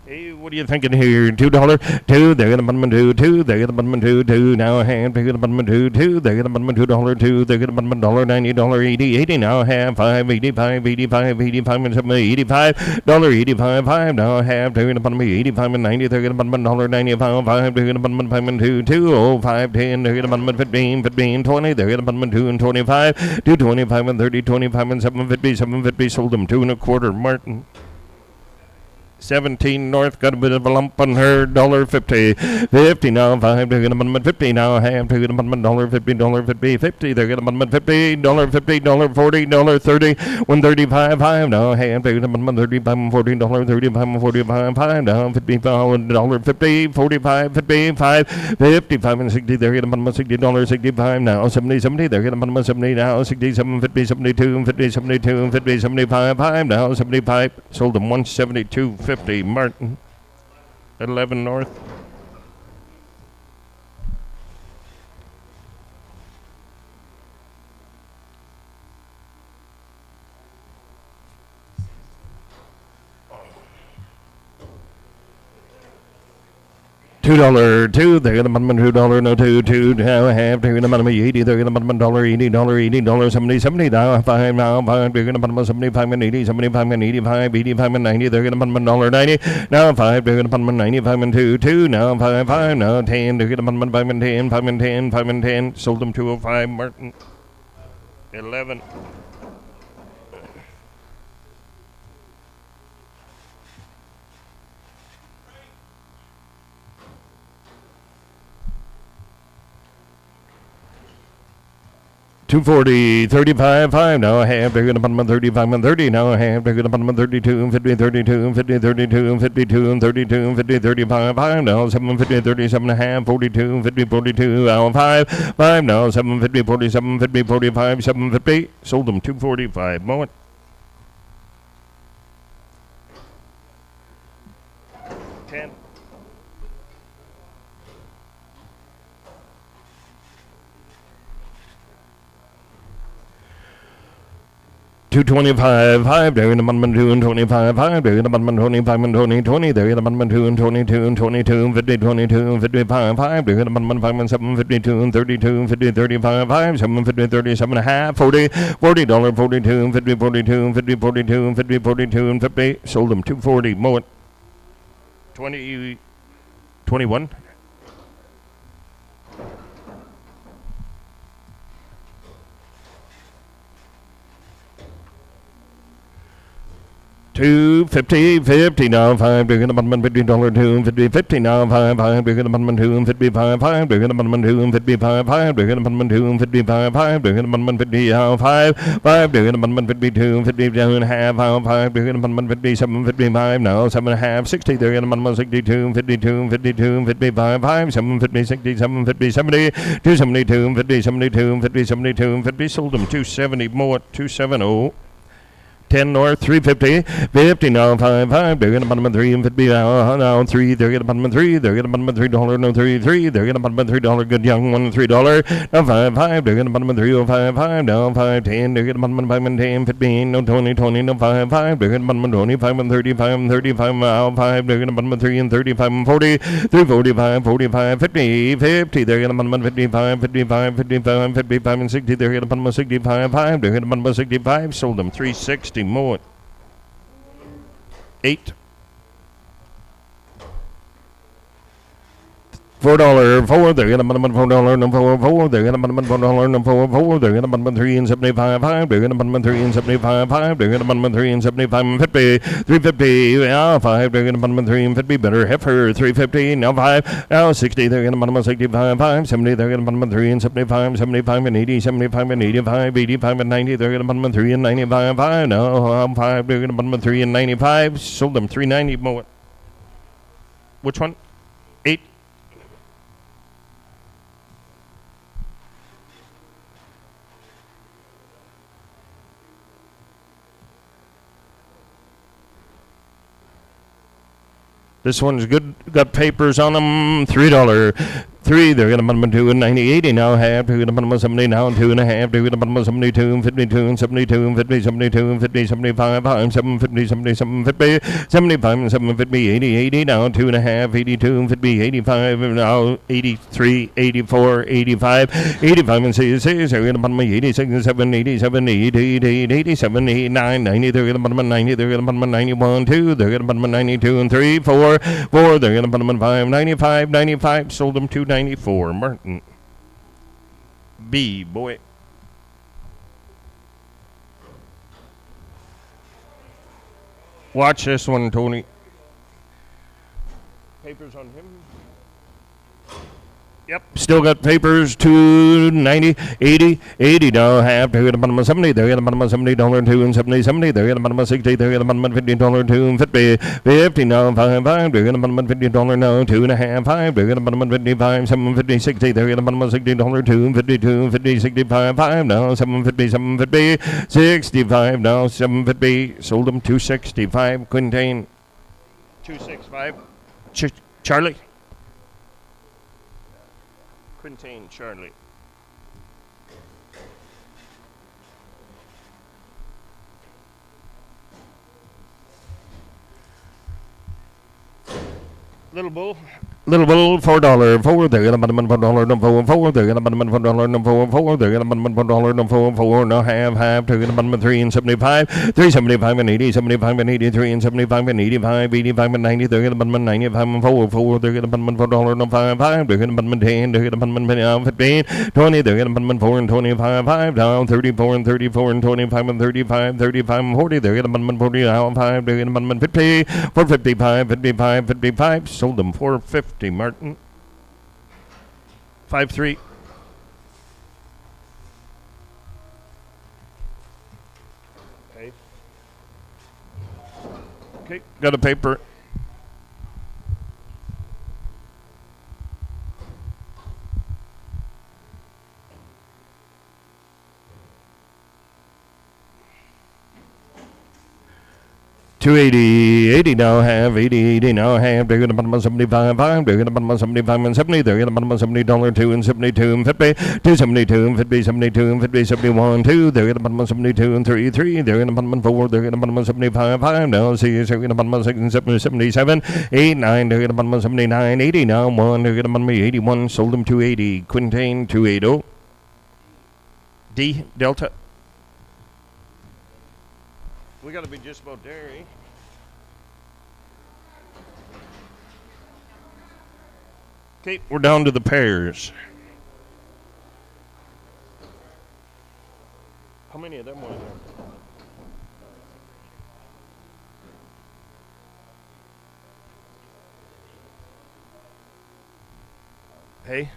Hey, what are you thinking here? $2, two. They're gonna button two. They're gonna button two. Now a hand. They're gonna button two. They're gonna button $2, two. They're gonna button $90, $80. Now a half. 5.85, 85, 85 and 7, 85. $85, 5. Now a half. They're gonna button me 85 and 90. They're gonna button $95, 5. They're gonna button 5 and 2, 2. Oh, 5, 10. They're gonna button 15, 15, 20. They're gonna button 2 and 25. 2, 25 and 30, 25 and 7.50, 7.50. Sold them 2 1/4. Martin. 17 North, got a bit of a lump on her, $1.50. 50 now, 5, they're gonna button 50 now, half, they're gonna button $1.50, 50, they're gonna button $50, $50, $40, $30, 135, 5 now, half, they're gonna button 35, $40, 35, 45, 5 now, 50, $1.50, 45, 55, 55 and 60, they're gonna button $60, 65 now, 70, 70, they're gonna button 70 now, 67, 50, 72, 50, 72, 50, 75, 5 now, 75, sold them 172, 50, Martin, 11 North. $2, two. They're gonna button $2, no two. Now a half. They're gonna button me 80. They're gonna button $80, 70, 70. Now 5, now 5. They're gonna button 75 and 80, 75 and 85, 85 and 90. They're gonna button $90. Now 5. They're gonna button 95 and 2. Now 5, 5. Now 10. They're gonna button 5 and 10, 5 and 10, 5 and 10. Sold them 205. Martin, 11. $240, 35, 5 now a half. They're gonna put them on 35 and 30 now a half. They're gonna put them on 32 and 50, 32 and 50, 32 and 52 and 32 and 50, 35, 5 now 750, 37 and a half, 42, 50, 42 now 5 now 750, 47, 50, 45, 750. Sold them 245. Moment. $225, 5, they're in the button 2 and 25, 5, they're in the button 25 and 20, 20, they're in the button 2 and 22 and 22 and 50, 22 and 55, 5, they're in the button 5 and 7, 52 and 32 and 50, 35, 5, 7, 50, 37 and a half, 40, $40, 42 and 50, 42 and 50, 42 and 50, 42 and 50, sold them 240, mow it. 20, 21. $250, 50 now, 5, they're gonna button $50, 2 and 50, 50 now, 5, they're gonna button 2 and 55, 5, they're gonna button 2 and 55, 5, they're gonna button 2 and 55, 5, they're gonna button 50 now, 5, they're gonna button 52 and 52 and a half, 5, they're gonna button 57, 55 now, 7 and a half, 60, they're gonna button 62 and 52 and 52 and 55, 5, 750, 67, 50, 70, 272 and 50, 72 and 50, 72 and 50, sold them 270, more 270. 10 North, 350, 50 now, 5, they're gonna button 3 and 50 now, 3, they're gonna button 3, they're gonna button $3, no 3, they're gonna button $3, good young one, $3, now 5, they're gonna button 305, now 5, 10, they're gonna button 5 and 10, 15, no 20, no 5, they're gonna button 25 and 35 and 35, now 5, they're gonna button 3 and 35 and 40, 345, 45, 50, 50, they're gonna button 55, 55, 55, 55 and 60, they're gonna button 65, 5, they're gonna button 65, sold them 360. More. 8. $4, 4, they're gonna button $4, no 4, they're gonna button $4, no 4, they're gonna button 3 and 75, 5, they're gonna button 3 and 75, 5, they're gonna button 3 and 75 and 50, 350, now 5, they're gonna button 3 and 50, better heifer, 350, now 5, now 60, they're gonna button 65, 5, 70, they're gonna button 3 and 75, 75 and 80, 75 and 85, 85 and 90, they're gonna button 3 and 95, 5, now 5, they're gonna button 3 and 95, sold them 390, mow it. Which one? 8. This one's good. Got papers on them. $3. 3, they're going to bottom 2 and 90, 80 now, half, 2 to bottom 70 now, 2 and a half, 2 to bottom 72 and 52 and 72 and 50, 72 and 50, 75, 5, 750, 77, 50, 75 and 750, 80, 80 now, 2 and a half, 82 and 50, 85 and now, 83, 84, 85, 85 and 66, they're going to bottom 86 and 7, 87, 88, 87, 89, 90, they're going to bottom 90, they're going to bottom 91, 2, they're going to bottom 92 and 3, 4, 4, they're going to bottom 5, 95, 95, sold them 294, Martin. B, boy. Watch this one, Tony. Papers on him. Yep, still got papers, 290, 80, 80 now, half, they're at the bottom of 70, they're at the bottom of $70, 2 and 70, 70, they're at the bottom of 60, they're at the bottom of $50, 2 and 50, 50 now, 5, 5, they're at the bottom of $50 now, 2 and a half, 5, they're at the bottom of 55, 750, 60, they're at the bottom of $60, 2 and 52, 50, 65, 5 now, 750, 750, 65 now, 750, sold them 265, Quintain, 265, Charlie. Quintain, Charlie. Little bull, $4, 4, they're gonna bottom $4, no 4, 4, they're gonna bottom $4, no 4, 4, they're gonna bottom $4, no 4, 4, no half, they're gonna bottom 3 and 75, 375 and 80, 75 and 83 and 75 and 85, 85 and 90, they're gonna bottom 95 and 4, 4, they're gonna bottom $4, no 5, 5, they're gonna bottom 10, they're gonna bottom 15, 20, they're gonna bottom 4 and 25, 5 down, 34 and 34 and 25 and 35, 35 and 40, they're gonna bottom 40 down, 5, they're gonna bottom 50, 455, 55, 55, sold them 450. Martin. 5-3. Okay, got a paper. $280, 80 now, half, 80, 80 now, half, they're going to bottom of 75, 5, they're going to bottom of 75 and 70, they're going to bottom of $70, 2 and 72 and 50, 272 and 50, 72 and 50, 71, 2, they're going to bottom of 72 and 3, 3, they're going to bottom of 4, they're going to bottom of 75, 5, now, 6, they're going to bottom of 6 and 7, 77, 8, 9, they're going to bottom of 79, 80 now, 1, they're going to bottom of 81, sold them 280, Quintain, 280. D, Delta. We got to be just about there, eh? Okay, we're down to the pairs. How many of them were there? Hey?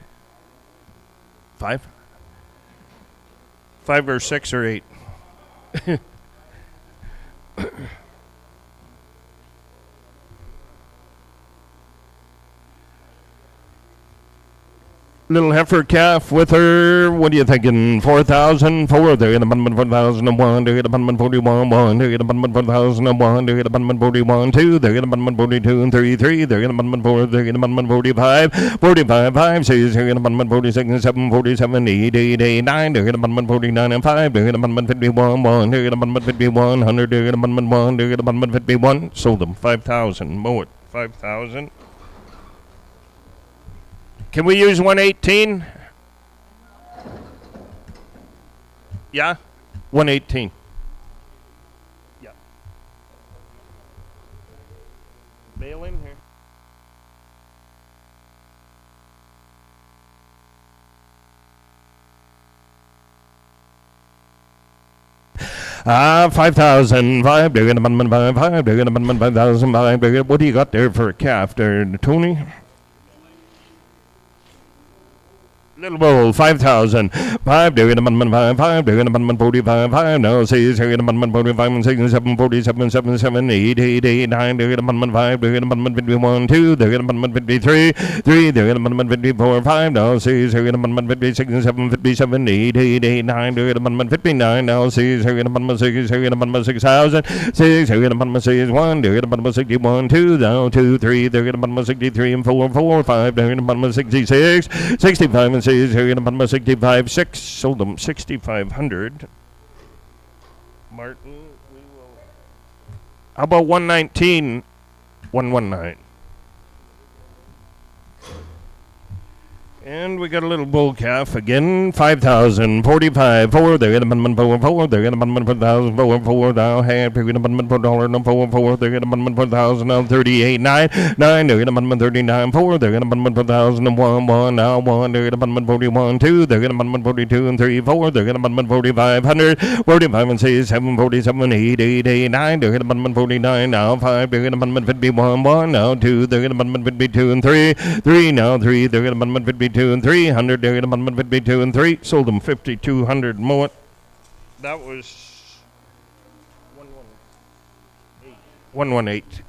5? 5 or 6 or 8? Little heifer calf with her, what are you thinking? 4,000, 4, they're at the bottom of 4,001, they're at the bottom of 41, 1, they're at the bottom of 4,001, they're at the bottom of 41, 2, they're at the bottom of 42 and 3, 3, they're at the bottom of 4, they're at the bottom of 45, 45, 5, 6, they're at the bottom of 46 and 7, 47, 8, 8, 8, 9, they're at the bottom of 49 and 5, they're at the bottom of 51, 1, they're at the bottom of 51, 100, they're at the bottom of 1, they're at the bottom of 51, sold them, 5,000, mow it, 5,000. Can we use 118? Yeah? 118. Yeah. Mail in here. Ah, 5,000, 5, they're gonna bun 5, 5, they're gonna bun 5,000, 5, what do you got there for a calf there, Tony? Little Bowl, 5,000. 5, doing a man, 5, doing a man, 45, 5, now, 6, doing a man, 45, and 6, 7, 47, 7, 7, 8, 8, 8, 9, doing a man, 5, doing a man, 51, 2, doing a man, 53, 3, doing a man, 54, 5, now, 6, doing a man, 56, 7, 57, 8, 8, 8, 9, doing a man, 59, now, 6, doing a man, 6, doing a man, 6,000, 6, doing a man, 6, 1, doing a man, 61, 2, now, 2, 3, doing a man, 63, and 4, 4, 5, doing a man, 66, 65, and 6, here in a 65, 6, sold them 6,500. Martin, we will. How about 119, 119? And we got a little bull calf again, 5,000, 45, 4, they're going to 4, 4, they're going to 4,000, 4, 4, now, half, they're going to $4, no, 4, 4, they're going to 4,000, now, 38, 9, 9, they're going to 39, 4, they're going to 4,000, and 1, 1, now, 1, they're going to 41, 2, they're going to 42, and 3, 4, they're going to 4,500, 45, and 6, 7, 47, 8, 8, 8, 9, they're going to 49, now, 5, they're going to 51, 1, now, 2, they're going to 52, and 3, 3, now, 3, they're going to 52, and 300, they're going to 52 and 3, sold them 5,200 more. That was 118.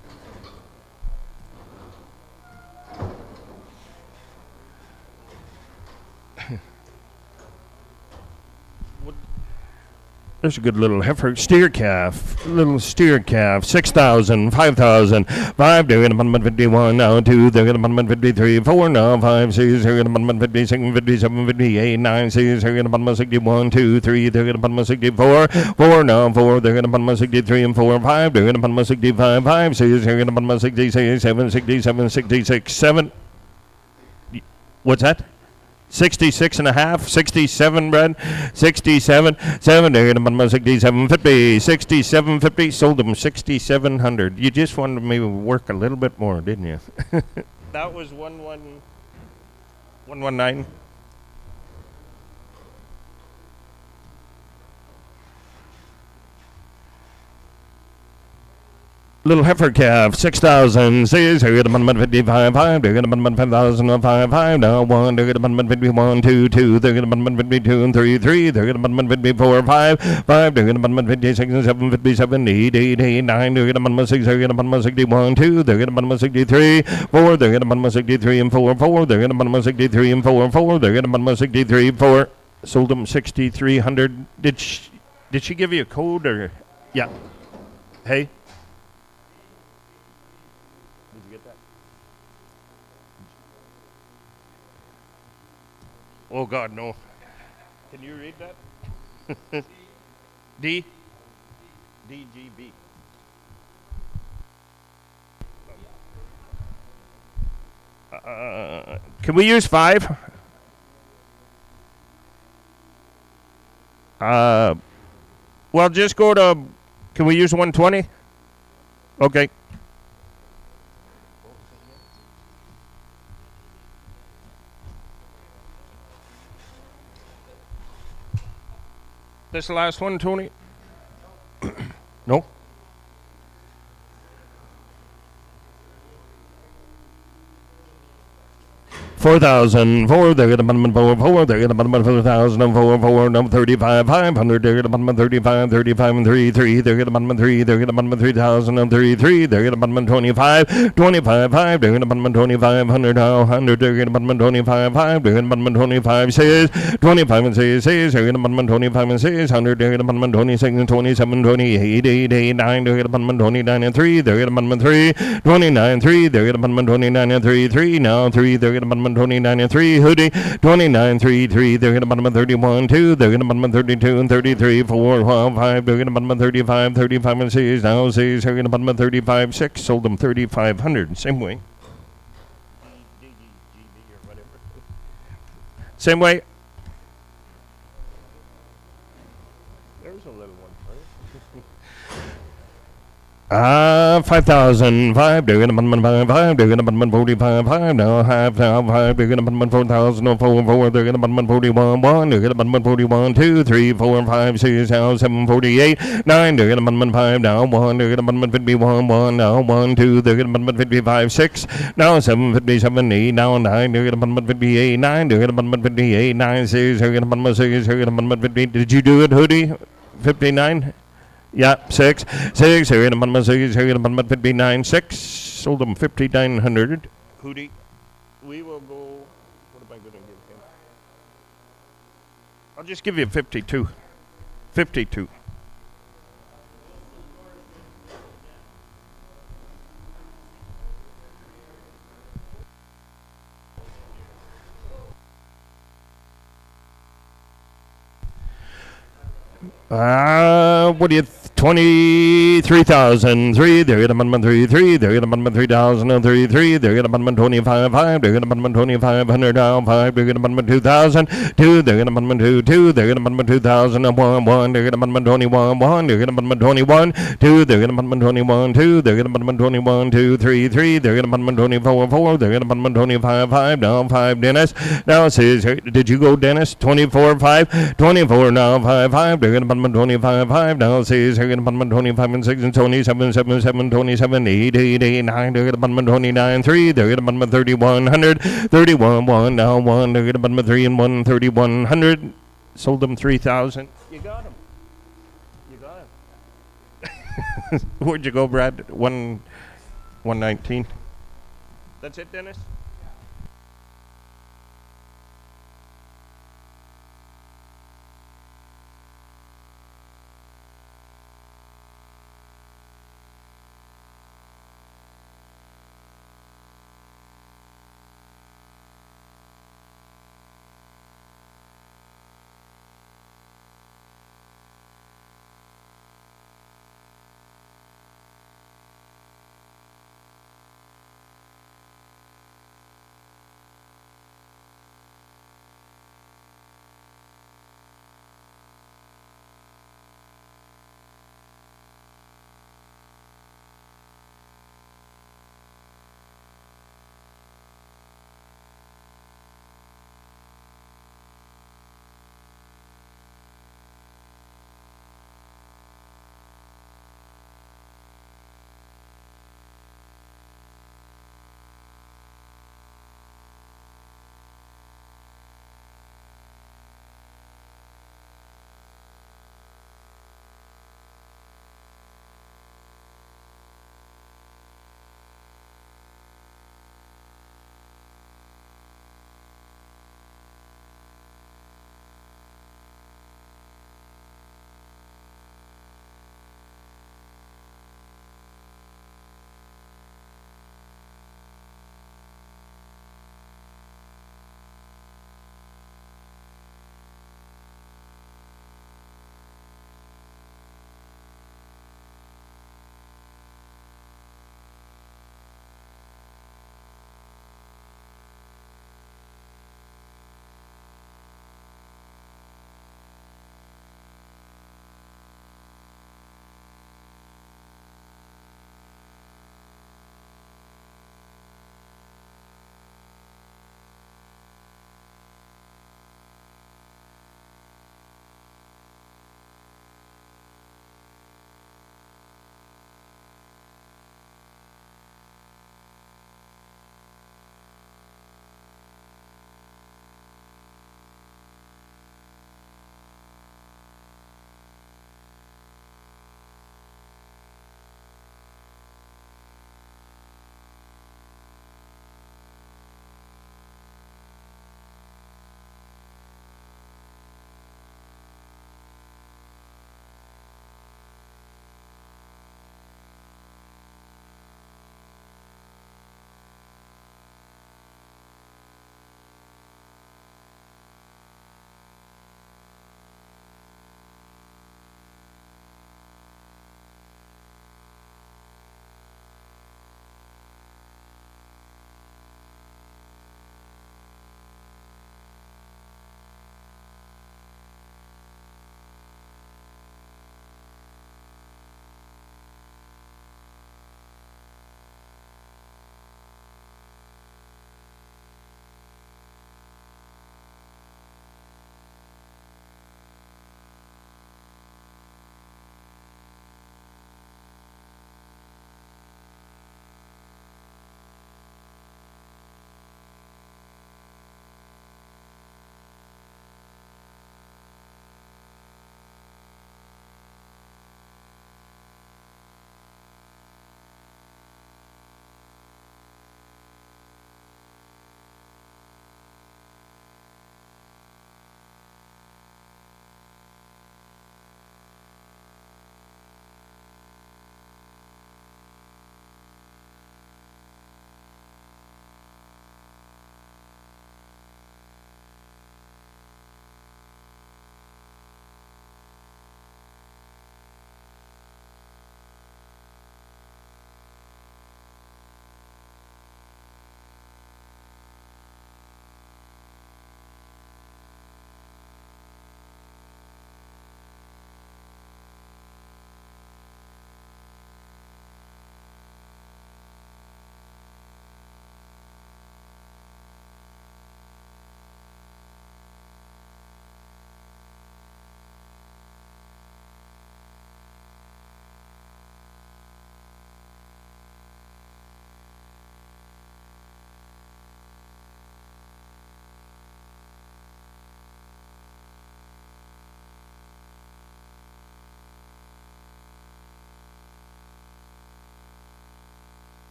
There's a good little heifer, steer calf, little steer calf, 6,000, 5,000, 5, they're going to 51, now 2, they're going to 53, 4, now 5, 6, they're going to 56, 57, 58, 9, 6, they're going to 61, 2, 3, they're going to 64, 4, now 4, they're going to 63, and 4, 5, they're going to 65, 5, 6, they're going to 66, 7, 67, 66, 7. What's that? 66 and a half, 67, Brad, 67, 7, they're going to 67, 50, 67, 50, sold them 6,700. You just wanted me to work a little bit more, didn't you? That was 119. Little heifer calf, 6,000, 6, they're going to 55, 5, they're going to 5,000, 5, 5, now 1, they're going to 51, 2, 2, they're going to 52, and 3, 3, they're going to 54, 5, 5, they're going to 56, and 7, 57, 8, 8, 8, 9, they're going to 6, they're going to 61, 2, they're going to 63, 4, they're going to 63, and 4, 4, they're going to 63, and 4, 4, they're going to 63, 4, sold them 6,300. Did she give you a code or? Yeah. Hey? Oh, God, no. Can you read that? D? DGB. Can we use 5? Well, just go to... Can we use 120? Okay. This last one, Tony? No? 4,000, 4, they're going to 4, 4, they're going to 4,000, and 4, 4, no, 35, 500, they're going to 35, 35, and 3, 3, they're going to 3, they're going to 3,000, and 3, 3, they're going to 25, 25, 5, they're going to 2,500, now 100, they're going to 25, 5, they're going to 25, 6, 25, and 6, 6, they're going to 25, and 6, 100, they're going to 26, and 27, 28, 8, 8, 9, they're going to 29, and 3, they're going to 3, 29, 3, they're going to 29, and 3, 3, now 3, they're going to 29 and 3, hoodie, 29, 3, 3, they're going to bottom 31, 2, they're going to bottom 32 and 33, 4, 5, they're going to bottom 35, 35 and 6, now 6, they're going to bottom 35, 6, sold them 3,500, same way. Same way. There's a little one, right? 5,005, they're gonna put 5, they're gonna put 45, 5, now 5, they're gonna put 4,004, they're gonna put 41, 1, they're gonna put 41, 2, 3, 4, 5, 6, 7, 48, 9, they're gonna put 5, now 1, they're gonna put 51, 1, now 1, 2, they're gonna put 55, 6, now 7, 57, 8, now 9, they're gonna put 58, 9, they're gonna put 58, 9, 6, they're gonna put 6, they're gonna put 58, did you do it, Hoodie? 59? Yeah, 6. 6. Here in a 6. Here in a 59. 6. Sold them 5,900. Hootie. We will go. What am I going to give him? I'll just give you 52. 52. What do you 23,003, they're gonna put 33, they're gonna put 3,033, they're gonna put 25, 5, they're gonna put 2,500 now, 5, they're gonna put 2,000, 2, they're gonna put 2, 2, they're gonna put 2,000, 1, 1, they're gonna put 21, 1, they're gonna put 21, 2, they're gonna put 21, 2, they're gonna put 21, 2, 3, 3, they're gonna put 24, 4, they're gonna put 25, 5, now 5, Dennis, now 6, did you go Dennis? 24, 5, 24, now 5, 5, they're gonna put 25, 5, now 6, they're gonna put 25 and 6 and 27, 7, 7, 27, 8, 8, 8, 9, they're gonna put 29, 3, they're gonna put 3,100, 31, 1, now 1, they're gonna put 3 and 1, 3,100, sold them 3,000. You got them. You got it. Where'd you go, Brad? 119. That's it, Dennis?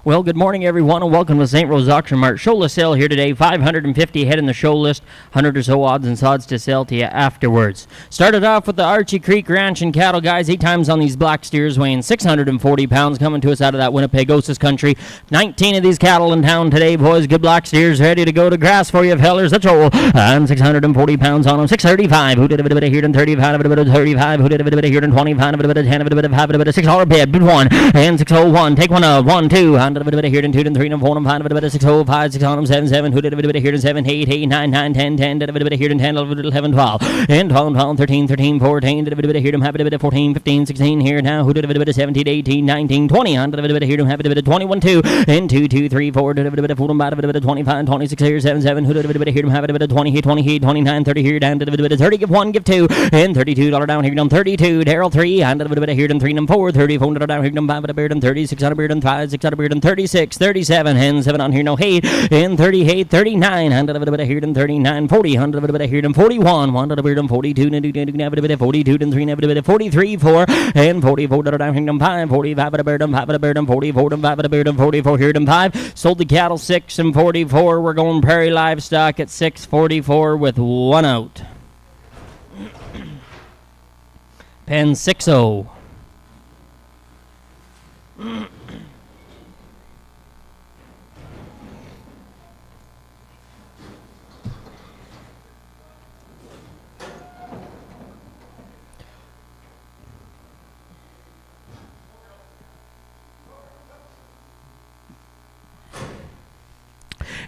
Well, good morning, everyone, and welcome to St. Rose Auction Mart. Show list sale here today. 550 ahead in the show list. 100 or so odds and sods to sell to you afterwards. Started off with the Archie Creek Ranch and Cattle, guys. 8 times on these black steers, weighing 640 pounds, coming to us out of that Winnepegosis country. 19 of these cattle in town today, boys. Good black steers ready to go to grass for you, fellers. Let's roll. And 640 pounds on them. 635. Who did a bit of here in 35? A bit of 35. Who did a bit of here in 25? A bit of 10. A bit of half. A bit of $6 bid. Bid 1 and 601. Take one out. 1, 2. A bit of here in 2 and 3 and 4 and 5. A bit of 605. 6 on them. 7, 7. Who did a bit of here in 7, 8, 8, 9, 9, 10, 10. Did a bit of here in 10, 11, 12. And 12, 12, 13, 13, 14. Did a bit of here to have a bit of 14, 15, 16 here now. Who did a bit of 17, 18, 19, 20. On did a bit of here to have a bit of 21, 2 and 2, 2, 3, 4. Did a bit of 4 and 5. A bit of 25, 26 here, 7, 7. Who did a bit of here to have a bit of 20, 28, 29, 30 here down. Did a bit of 30, give 1, give 2 and $32 down here down 32. Daryl 3 and a bit of here and 3 and 4. 34 down here down 5 at a beard and 36 on a beard and 5, 6 on a beard and 36, 37 and 7 on here no hate and 38, 39 and a bit of here and 39, 40 and a bit of here and 41, 1 at a beard and 42 and a bit of 42 and 3 and a bit of 43, 4 and 44 down here down 5, 45 at a beard and 5 at a beard and 44 and 5 at a beard and 44 here and 5. Sold the cattle 6 and 44. We're going prairie livestock at 644 with 1 out. Pen 6-0.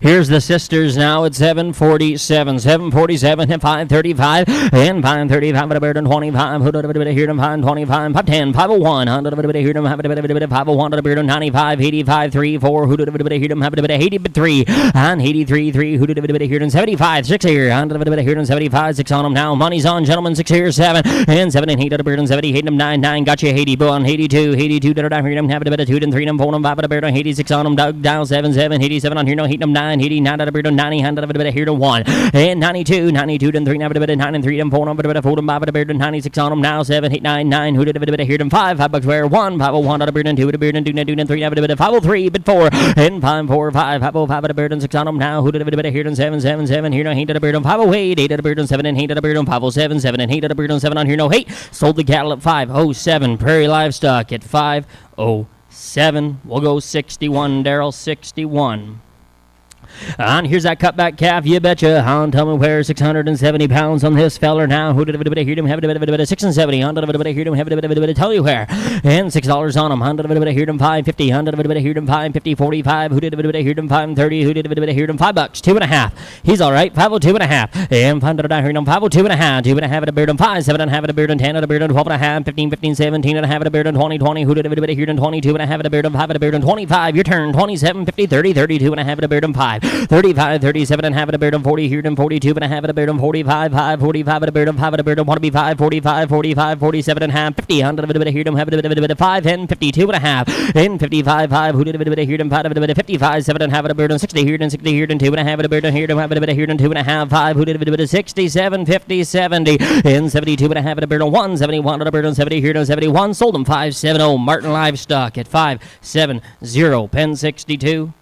Here's the sisters now at 747. 747 and 535 and 535 at a beard and 25. Who did a bit of here and 525, 510, 501. Under a bit of here and have a bit of 501 at a beard and 95, 85, 3, 4. Who did a bit of here and have a bit of 80 but 3 and 83, 3. Who did a bit of here and 75, 6 here. Under a bit of here and 75, 6 on them now. Money's on, gentlemen. 6 here, 7 and 7 and 8 at a beard and 70, 8 and 9, 9. Got you 80, on 82, 82 did down here and have a bit of 2 and 3 and 4 and 5 at a beard and 86 on them. Doug down 7, 7, 87 on here, no 8 and 9. 89 at a beard and 90, 100 at a bit of here to 1 and 92, 92 and 3 at a bit of 9 and 3 and 4 and a bit of 4 and 5 at a beard and 96 on them now. 7, 8, 9, 9. Who did a bit of here to 5, 5 bucks where 1, 501 at a beard and 2 at a beard and 2 and 3 at a bit of 503 but 4 and 5, 4, 5, 505 at a beard and 6 on them now. Who did a bit of here and 7, 7, 7 here no 8 at a beard and 508, 8 at a beard and 7 and 8 at a beard and 507, 7 and 8 at a beard and 7 on here no 8. Sold the cattle at 507. Prairie livestock at 507. We'll go 61. Daryl 61. And here's that cutback calf, you betcha. Hound, tell me where 670 pounds on this feller now. Who did a bit of hear him? Have a bit of 6 and 70. Hound, did a bit of hear him? Have a bit of tell you where. And $6 on him. Hound, did a bit of hear him? 550. Hound, did a bit of hear him? 550, 45. Who did a bit of hear him? 530. Who did a bit of hear him? $5, 2.5. He's all right. 502.5. And 500 down here. 502.5. 2.5 at a beard and 5, 7 and a half at a beard and 10 at a beard and 12.5, 15, 15, 17 and a half at a beard and 20, 20. Who did a bit of hear him? 22 and a half at a beard and 5 at a beard and 25. Your turn. 27, 50, 30, 32 and a half at a beard and 5, 35. 37 and a half at a beard and 40 here and 42 and a half at a beard and 45, 5, 45 at a beard and 5 at a beard and want to be 5, 45, 45, 47 and a half, 50, 100 of a bit of here and have a bit of 5, and 52 and a half, and 55, 5, who did a bit of here and 5 at a bit of 55, 7 and a half at a beard and 60 here and 60 here and 2 and a half at a beard and here and have a bit of here and 2 and a half, 5, who did a bit of 67, 50, 70, and 72 and a half at a beard and 1, 71 at a beard and 70 here and 71, sold them 570, Martin Livestock at 570, Pen 62.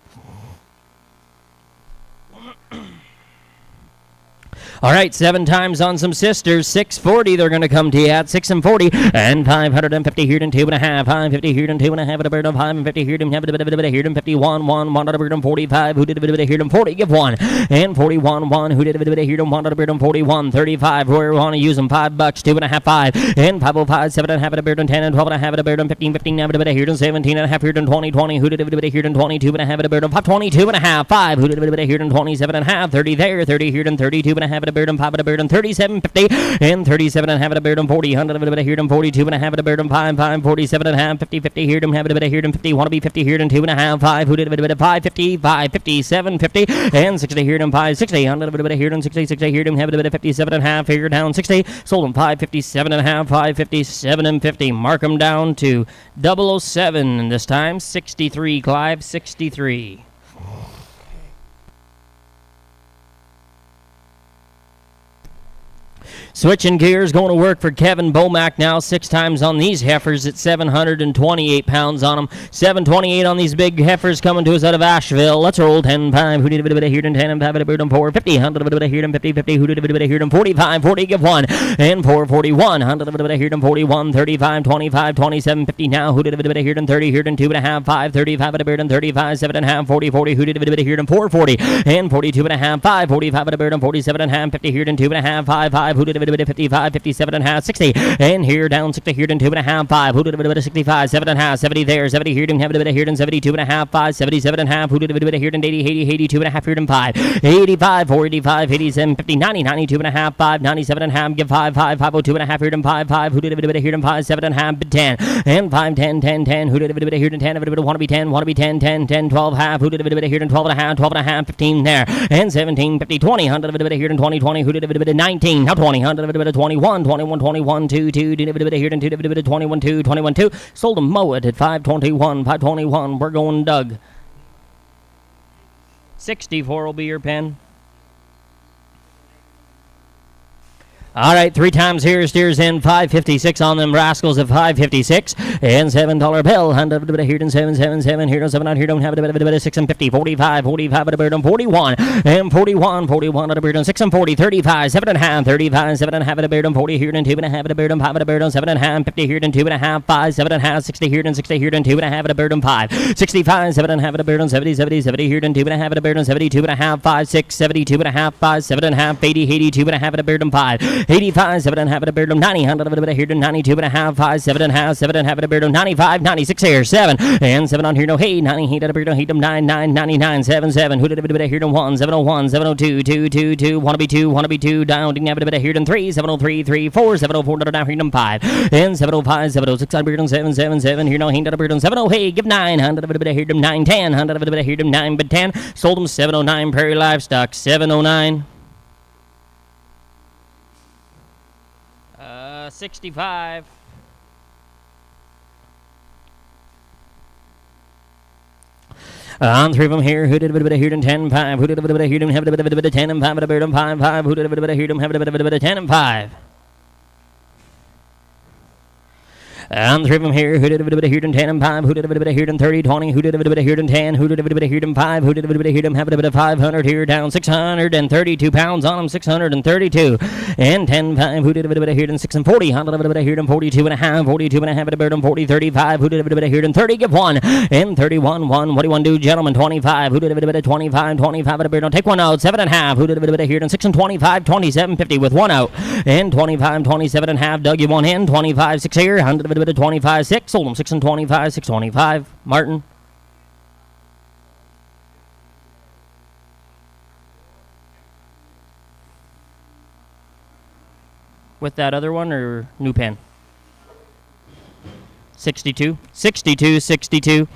All right, 7 times on some sisters. 640, they're going to come to you at 6 and 40, and 550 here and 2 and a half, 550 here and 2 and a half at a beard of 550 here and have a bit of here and 51, 1 at a beard and 45, who did a bit of here and 40, give 1, and 41, 1, who did a bit of here and 1 at a beard and 41, 35, where we want to use them, $5, 2 and a half, 5, and 505, 7 and a half at a beard and 10 and 12 and a half at a beard and 15, 15, have a bit of here and 17 and a half here and 20, 20, who did a bit of here and 22 and a half at a beard and 5, 22 and a half, 5, who did a bit of here and 27 and a half, 30 there, 30 here and 32 and a half at a beard and 5 at a beard and 37, 50, and 37 and a half at a beard and 40, 100 of a bit of here and 42 and a half at a beard and 5, 5, 47 and a half, 50, 50 here and have a bit of here and 50, want to be 50 here and 2 and a half, 5, who did a bit of 5, 50, 5, 57, 50, and 60 here and 5, 60, 100 of a bit of here and 60, 60 here and have a bit of 57 and a half, here down 60, sold them 557 and a half, 557 and 50, mark them down to 007, and this time 63, Clive, 63. Switching gears, going to work for Kevin Bomack now. 6 times on these heifers at 728 pounds on them. 728 on these big heifers coming to us out of Asheville. Let's roll 10, 5, who did a bit of a here, 10 and 5, a bit of 4, 50, 100, a bit of a here, 50, 50, who did a bit of a here, 45, 40, give 1, and 4, 41, 100, a bit of a here, 41, 35, 25, 27, 50 now, who did a bit of a here, 30, here, 2.5, 5, 35, a bit of 35, 7.5, 40, 40, who did a bit of a here, 4, 40, and 42.5, 5, 45, a bit of 47.5, 50 here, 2.5, 5, 5, who did a bit of 55, 57.5, 60, and here down 60 here, 2.5, 5, who did a bit of 65, 7.5, 70 there, 70 here, have a bit of here, 72.5, 5, 77.5, who did a bit of here, 80, 80, 82.5 here, 5, 85, 485, 87, 50, 90, 92.5, 5, 97.5, give 5, 5, 502.5 here, 5, 5, who did a bit of here, 5, 7.5, 10, and 5, 10, 10, 10, who did a bit of here, 10, a bit of want to be 10, 10, 10, 12, half, who did a bit of here, 12.5, 12.5, 15 there, and 17, 50, 20, 100 of a bit of here, 20, 20, who did a bit of 19, now 20, 100 of a bit of 21, 21, 21, 2, 2, did a bit of here, 2, did a bit of 21, 2, 21, 2, sold them mow it at 521, 521, we're going Doug. 64 will be your pen. All right, 3 times here, steers in 556 on them rascals at 556 and $7 bill. 100 of a bit of here, 777 here, 7 out here, don't have a bit of 6 and 50, 45, 45 at a bird on 41 and 41, 41 at a bird on 6 and 40, 35, 7.5, 35, 7.5 at a bird on 40 here, and 2.5 at a bird on 5 at a bird on 7.5, 50 here, and 2.5, 5, 7.5, 60 here, and 60 here, and 2.5 at a bird on 5, 65, 7.5 at a bird on 70, 70, 70 here, and 2.5 at a bird on 72.5, 5, 6, 72.5, 5, 7.5, 80, 82.5 at a bird on 5. 85, 7.5 at a beard of 90, 100 of a here to 92.5, 5, 7.5, 7.5 at a beard of 95, 96 here, 7, and 7 on here, no, hey, 90, heat at a beard of 9, 9, 99, 7, 7, who did a bit of here to 1, 701, 702, 2, 2, 2, wanna be 2, down, didn't have a bit of here to 3, 703, 3, 4, 704, down here to 5, and 705, 706 on beard on 7, 7, 7, here, no, heat at a beard on 70, hey, give 9, 100 of a bit of here to 9, 10, 100 of a bit of here to 9, but 10, sold them 709, Prairie Livestock, 709. 65. On 3 of them here, who did a bit of here and 10, 5, who did a bit of here and have a bit of 10 and 5 at a bird and 5, 5, who did a bit of here and have a bit of 10 and 5. On 3 of them here, who did a bit of here and 10 and 5, who did a bit of here and 30, 20, who did a bit of here and 10, who did a bit of here and 5, who did a bit of here and have a bit of 500 here, down 632 pounds on them, 632, and 10, 5, who did a bit of here and 6 and 40, 100 of a bit of here and 42.5 at a bird and 40, 35, who did a bit of here and 30, give 1, and 31, 1, what do you want to do, gentlemen, 25, who did a bit of 25, 25 at a bird, don't take 1 out, 7.5, who did a bit of here and 6 and 25, 27.50 with 1 out, and 25, 27.5, Doug, you 1 in, 25, 6 here, 100 of a bit of 25, 6, sold them 6 and 25, 625, Martin. With that other one or new pen? 62, 62, 62.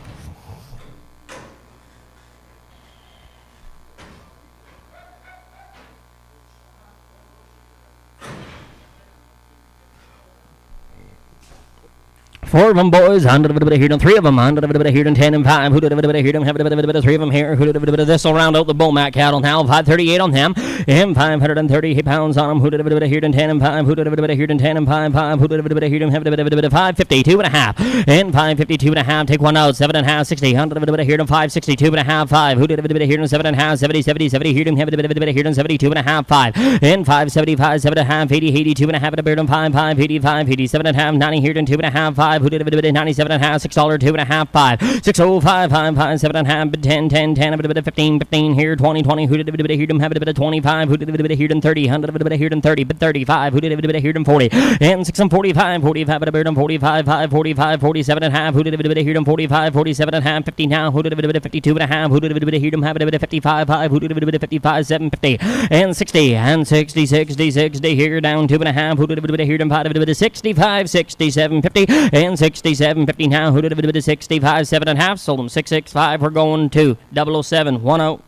Four of them boys, 100 of a bit of here, 3 of them, 100 of a bit of here, 10 and 5, who did a bit of here, have a bit of 3 of them here, who did a bit of this will round out the Bomac cattle now, 538 on them, and 530 pounds on them, who did a bit of here, 10 and 5, who did a bit of here, 10 and 5, 5, who did a bit of here, have a bit of 552.5, and 552.5, take 1 out, 7.5, 60, 100 of a bit of here, 562.5, 5, who did a bit of here, 7.5, 70, 70, 70 here, have a bit of here, 72.5, 5, and 575, 7.5, 80, 82.5 at a beard, 5, 5, 85, 87.5, 90 here, 2.5, 5, who did a bit of $97.5, $6, 2.5, 5, 605, 5, 5, 7.5, 10, 10, 10, a bit of 15, 15 here, 20, 20, who did a bit of here, have a bit of 25, who did a bit of here, 30, 100 a bit of here, 30, but 35, who did a bit of here, 40, and 6 and 45, 45 at a beard, 45, 5, 45, 47.5, who did a bit of here, 45, 47.5, 50 now, who did a bit of 52.5, who did a bit of here, have a bit of 55, 5, who did a bit of 55, 750, and 60, and 60, 60, 60 here, down 2.5, who did a bit of here, a bit of 65, 67, 50, and 67.50 now. Who did a bit of 65, 7.5? Sold them 665. We're going to 007, 1 out.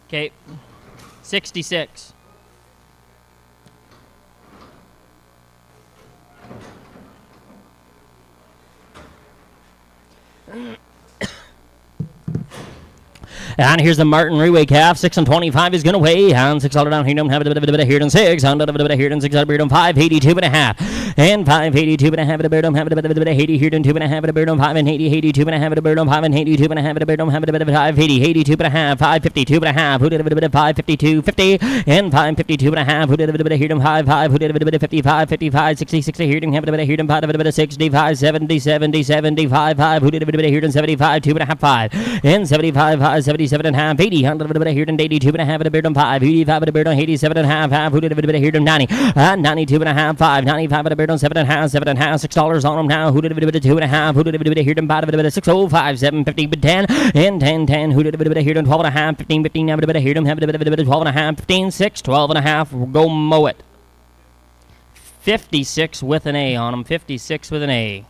Okay, 66. And here's the Martin Reweigh calf. 6 and 25 is going to weigh. And $6 down here. Don't have a bit of here and 6. And a bit of here and 6 beard on 582 and a half. And 582 and a half. A beard on have a bit of 80 here and 2 and a half. A beard on 5 and 80. 82 and a half. A beard on 5 and 82 and a half. A beard on have a bit of 580. 82 and a half. 552 and a half. Who did a bit of 552 50. And 552 and a half. Who did a bit of here and 5. Who did a bit of 55 55 60 60 here and have a bit of here and 5. A bit of 65 70 70 75 5. Who did a bit of here and 75 2 and a half 5. And 75 5 77 and a half 80. 100 of a bit of here and 82 and a half. A beard on 5. 85 of a beard on 87 and a half. Half. Who did a bit of here and 90. 92 and a half 5. 95 of a beard on 7 and a half. 7 and a half. $6 on them now. Who did a bit of 2 and a half. Who did a bit of here and 5 of a bit of 605 750 but 10 and 10 10. Who did a bit of here and 12 and a half. 15 15 have a bit of here and have a bit of 12 and a half. 15 6 12 and a half. Go mow it. 56 with an A on them. 56 with an A.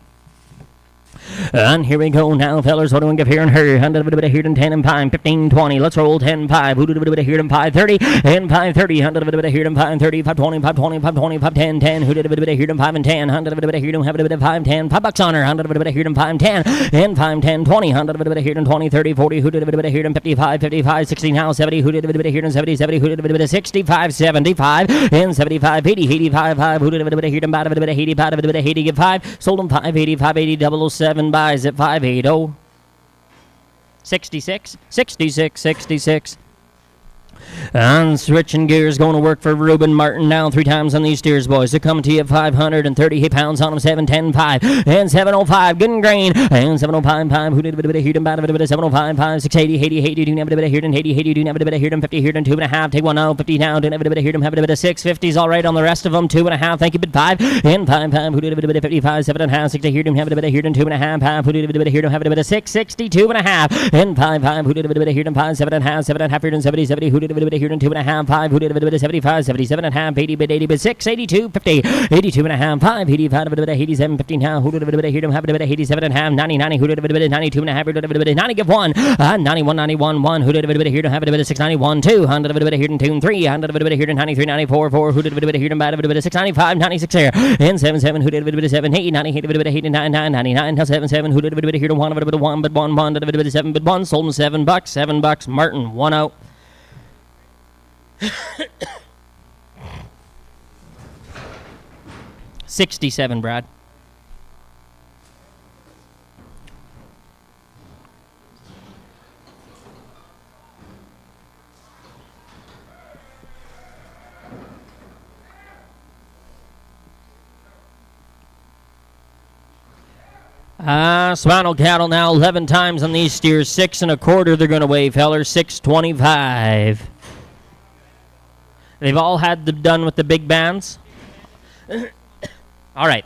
And here we go now, fellas. What do we give here and her? 100 of a bit of here and 10 and 5, 15, 20. Let's roll 10, 5. Who did a bit of here and 5, 30 and 5, 30. 100 of a bit of here and 5, 30, 5, 20, 5, 20, 5, 20, 5, 10, 10. Who did a bit of here and 5 and 10? 100 of a bit of here and have a bit of 5, 10. $5 on her. 100 of a bit of here and 5, 10 and 5, 10, 20. 100 of a bit of here and 20, 30, 40. Who did a bit of here and 55, 55, 60 now, 70. Who did a bit of here and 70, 70. Who did a bit of 65, 75 and 75, 80, 85, 5. Who did a bit of here and 5, a bit of 85, a bit of 80, give 5. Sold them 580, 580, 007 buys at 580. 66, 66, 66. And switching gears, going to work for Reuben Martin now 3 times on these steers, boys. They're coming to you at 538 pounds on them, 710 5 and 705. Good and green and 705 5. Who did a bit of here and bad a bit of 705 5 680 80 80. Do have a bit of here and 80 80. Do have a bit of here and 50 here and 2 and a half. Take one out 50 now. Do have a bit of here and have a bit of 650s all right on the rest of them. 2 and a half. Thank you, bit 5 and 5 5. Who did a bit of 55 7 and a half. 60 here. Do have a bit of here and 2 and a half. Half. Who did a bit of here? Do have a bit of 662 and a half and 5 5. Who did a bit of here and 5 7 and a half. 7 and a half here and 70 70. Who did a bit of here and 2 and a half. 5. Who did a bit of 75 77 and a half. 80 bit 80 bit 6 82 50 82 and a half. 5 85 a bit of 87 15 now. Who did a bit of here? Do have a bit of 87 and a half. 90 90. Who did a bit of 92 and a half. Who did a bit of 90 give 1. 91 91 1. Who did a bit of here? Do have a bit of 691 2. 100 a bit of here and 2 and 3. 100 a bit of here and 93 94 4. Who did a bit of here and bad a bit of 695 96 here and 77. Who did a bit of 7 8 98 a bit of 8 9 9 99 77. Who did a bit of here to 1 a bit of 1 but 1 1 did a bit of 7 but 1. Sold them $7 $7. Martin 1 out. $67, Brad. Spinal cattle now 11 times on these steers. 6 1/4 they're going to weigh, fellers. 625. They've all had them done with the big bands. All right.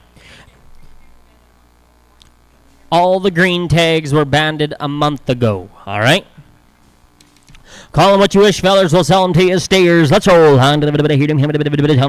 All the green tags were banded a month ago. All right. Call them what you wish, fellers. We'll sell them to you. Stayers. Let's roll. Tell me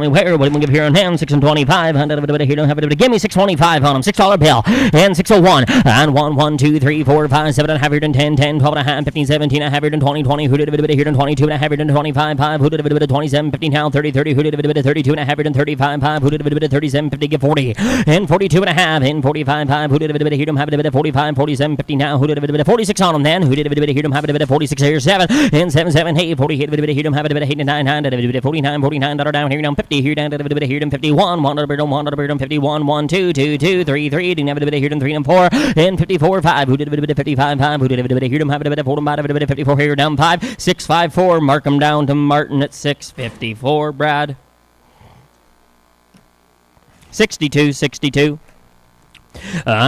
where. What do we give here on hand? 6 and 25. Give me 625 on them. $6 bill. And 601. And 1, 1, 2, 3, 4, 5, 7 and a half here and 10, 10, 12 and a half, 15, 17 and a half here and 20, 20. Who did a bit here and 22 and a half here and 25, 5. Who did a bit of 27, 15 now, 30, 30. Who did a bit of 32 and a half here and 35, 5. Who did a bit of 37, 50, give 40. And 42 and a half. And 45, 5. Who did a bit here and have a bit of 45, 47, 50 now. Who did a bit of 46 on them then? Who did a bit here and have a bit of 46 here, 7. And 7, 7, hey, 48, a bit of here, have a bit of 89, 9, a bit of 49, 49, down here, down 50, here, down, a bit of here, down 51, 1, a bit of 51, 1, 2, 2, 2, 3, 3, didn't have a bit of here, down 3 and 4, and 54, 5, who did a bit of 55, 5, who did a bit of here, have a bit of 4, a bit of 54 here, down 5, 6, 5, 4, mark them down to Martin at 654, Brad. 62, 62.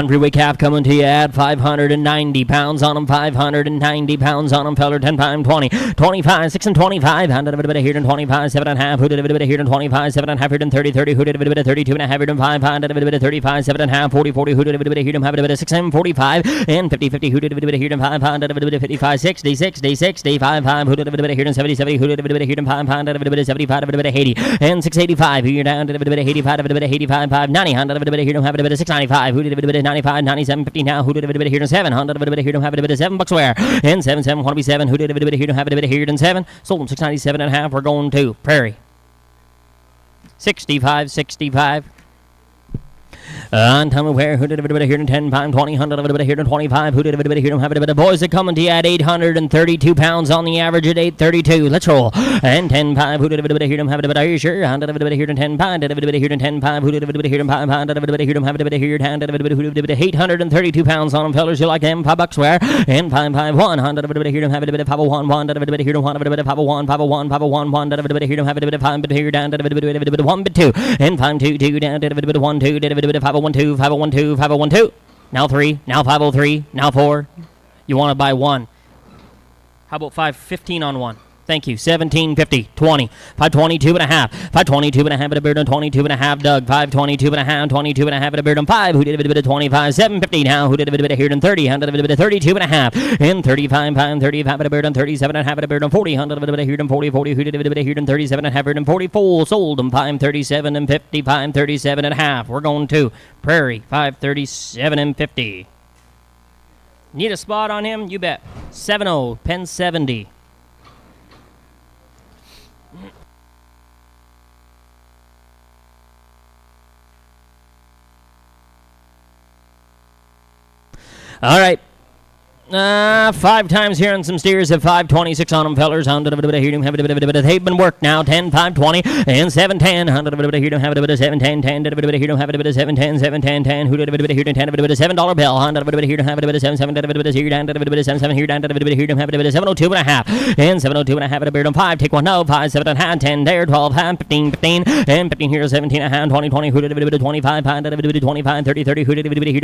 Freeway calf coming to you at 590 pounds on them, 590 pounds on them, feller, 10 pound 20, 25, 6 and 25, handed a bit of here and 25, 7 and a half, who did a bit of here and 25, 7 and a half here and 30, 30, who did a bit of 32 and a half here and 5, handed a bit of 35, 7 and a half, 40, 40, who did a bit of here and have a bit of 6 and 45, and 50, 50, who did a bit of here and 5, handed a bit of 55, 60, 60, 65, 5, who did a bit of here and 70, 70, who did a bit of here and 5, handed a bit of 75, a bit of 80, and 685, who you're down to a bit of 85, a bit of 85, 5, 90, handed a bit of here and have a bit of 695, who did a bit of 95, 97, 50 now, who did a bit of here and 7, $100 a bit of here and have a bit of $7 where, and 7, 7, want to be 7, who did a bit of here and have a bit of here and 7, sold them 697 and a half, we're going to Prairie. 65, 65. On time of where, who did a here in 10 pound, 20, 100 here in 25, who did a here in have a boys are coming to you at 832 pounds on the average at 832. Let's roll. And 10 5, who did a here in have a are you sure? 100 here in 10 pound, did a here in 10 5, who did a here in 5 pound, did a here in have a here hand, did a 832 pounds on them, fellas. You like them? $5 where? And 5 100 here in have a 501, 1 did a here in 1 501, 501, 501, 1 did a here in have a 5 but here down, did a 1 but 2, and 5 2 2 down, did a 1 2, did a 501 501 501 now 3, now 503, now 4. You want to buy 1. How about 515 on 1? Thank you. 1750, 20, 522 and a half, 522 and a half at a beard on 22 and a half, Doug, 522 and a half, 22 and a half at a beard on 5, who did a bit of 25, 750 now, who did a bit of here on 30, 100 a bit of 32 and a half, and 35, 35 at a beard on 37 and a half at a beard on 40, 100 a bit of here on 40, 40, who did a bit of here on 37 and a half, beard on 44, sold them 537 and 50, 537 and a half. We're going to Prairie, 537 and 50. Need a spot on him? You bet. 7-0, Penn 70. All right. 5 times here on some steers at 526 on them, fellers. They've been worked now. 10, 5, 20, and 7, 10. 7, 10, 10. 7, 10, 7, 10, 10. Who did a bit here? $7 bill. Here, 7, 7, here, down, 7, here, down, here, 702 and a half, and 702 and a half at a beard on 5. Take 1, no, 5, 7 and a half, 10 there, 12, 15, 15, and 15 here, 17 and a half, 20, 20. Who did a bit 25, 25, 30, 30. Who did a bit here?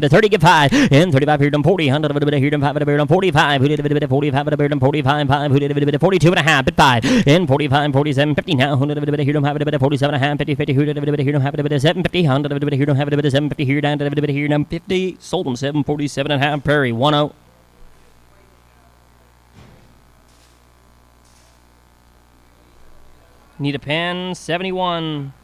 30, get 5, and 35 here, 40, 100 here. 5 at a beard on 45, who did a bit of 45 at a beard on 45, 5, who did a bit of 42 and a half, at 5, and 45, 47, 50 now, who did a bit of here, have a bit of 47 and a half, 50, 50, who did a bit of here, have a bit of 750, 100 a bit of here, have a bit of 750 here, down to a bit of here, 50, sold them 747 and a half, Prairie, 1-0. Need a pen, 71.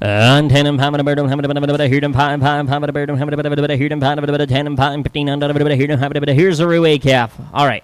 And 10 and 5 and a bird, have a bit of here, 5, 5, 5 and a bird, have a bit of here, 5, a bit of 10 and 5, 15, under a bit of here, have a bit of here's a Roué calf. All right.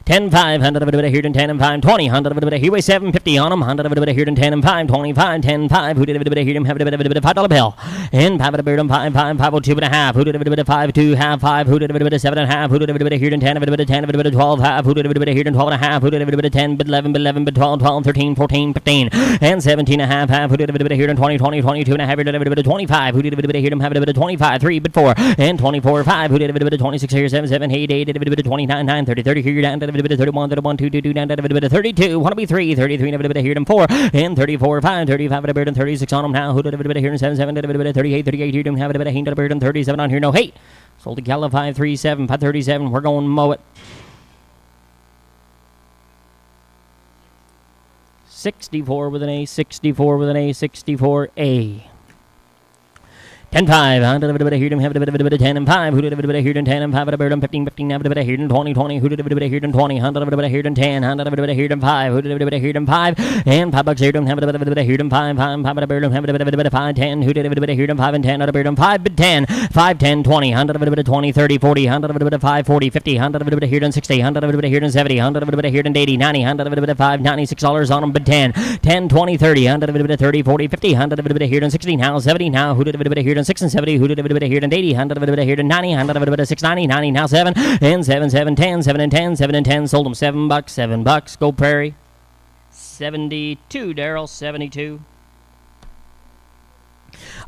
10, 5, 100 of a bit of here, 10 and 5, 20, 100 of a bit of here, 750 on them, 100 of a bit of here, 10 and 5, 25, 10, 5, who did a bit of here, have a bit of $5 bill, and 5 at a beard on 5, 5, 502 and a half, who did a bit of 5, 2, half, 5, who did a bit of 7 and a half, who did a bit of here, 10, a bit of 10, a bit of 12, half, who did a bit of here, 12 and a half, who did a bit of 10, bit 11, bit 11, bit 12, 12, 13, 14, 15, and 17 and a half, half, who did a bit of here, 20, 20, 22 and a half, who did a bit of 25, who did a bit of here, have a bit of 25, 3, bit 4, and 24, 5, who did a bit of 26 here, 7, 7, 8, 8, did a bit of 29, 9, 30, 30 here, down, did a bit of 31, 31, 2, 2, 2, down, did a bit of 32, want to be 3, 33, and a bit of here, 4, and 34, 5, 35, a bit of 36 on them now, who did a bit of here, 7, 7, did a bit of 38, 38 here, have a bit of hang, did a bit of 37 on here, no, hey, sold a Gala 537, 537, we're going to mow it. 64 with an A, 64 with an A, 64A. 10, 5, 100 of a bit of here, have a bit of 10 and 5, who did a bit of here, 10 and 5, a bit of 15, 15, have a bit of here, 20, 20, who did a bit of here, 20, 100 of a bit of here, 10, 100 of a bit of here, 5, who did a bit of here, 5, and $5 here, have a bit of here, 5, 5, 5, a bit of, have a bit of 5, 10, who did a bit of here, 5 and 10, a bit of 5, but 10, 5, 10, 20, 100 of a bit of 20, 30, 40, 100 of a bit of 5, 40, 50, 100 of a bit of here, 60, 100 of a bit of here, 70, 100 of a bit of here, 80, 90, 100 of a bit of 5, $96 on them, but 10, 10, 20, 30, 100 of a bit of 30, 40, 50, 100 of a bit of here, 60, now 70, now who did a bit of here, 6 and 70, who did a bit of here, 80, 100 of a bit of here, 90, 100 of a bit of 690, 90, now 7, and 7, 7, 10, 7 and 10, 7 and 10, sold them $7, $7, go Prairie. 72, Daryl, 72.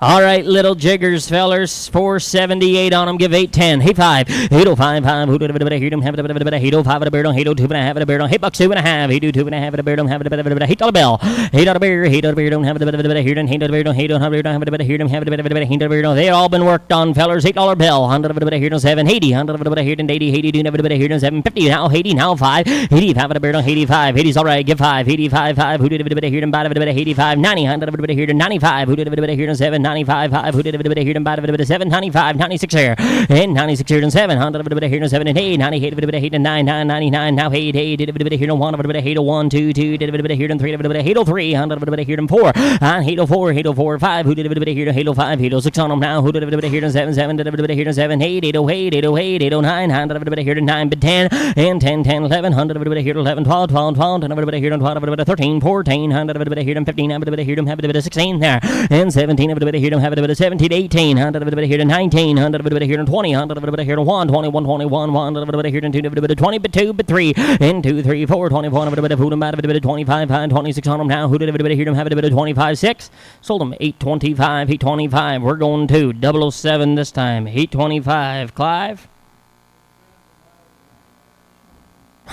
All right, little jiggers, fellers, 478 on them, give 810. Hey, 5, 805, 5, who did a bit of here, have a bit of 805 at a beard on, 802 and a half at a beard on, $8, 2 and a half, 822 and a half at a beard on, have a bit of $8 bill, $8 beer, $8 beer, don't have a bit of here, and $8 beer, don't have a bit of here, have a bit of $8 beer, they all been worked on, fellers, $8 bill, 100 of a bit of here, 780, 100 of a bit of here, 80, 80, do have a bit of here, 750, now 80, now 5, 85 at a beard on, 85, 80's all right, give 5, 85, 5, who did a bit of here, and bought a bit of 85, 90, 100 of a bit of here, 95, who did a bit of here, 7, 95, 5, who did a bit of here and bad of a bit of 7, 95, 96 here, and 96 here and 7, 100 of a bit of here and 7 and 8, 98 of a bit of here and 9, 99, now 8, 8, did a bit of here and 1 of a bit of here and 1, 2, 2, did a bit of here and 3, of a bit of Halo 3, 100 of a bit of here and 4, and Halo 4, Halo 4, 5, who did a bit of here and Halo 5, Halo 6 on them now, who did a bit of here and 7, 7, did a bit of here and 7, 8, 808, 808, 809, 100 of a bit of here and 9, but 10, and 10, 10, 11, 100 of a bit of here and 11, 12, 12, 12, 10 of a bit of here and 12, of a bit of 13, 14, 100 of a bit of here and 15, of a bit of here and have a bit of 16 there, and 17 of a bit of here and have a bit of 17, 18, 100 of a bit of here and 19, 100 of a bit of here and 20, 100 of a bit of here and 1, 21, 21, 100 of a bit of here and 2, of a bit of 20, but 2, but 3, and 2, 3, 4, 24 of a bit of food and bad of a bit of 25, 26 on them now, who did a bit of here and have a bit of 25, 6, sold them 825, 825, we're going to 007 this time, 825, Clive.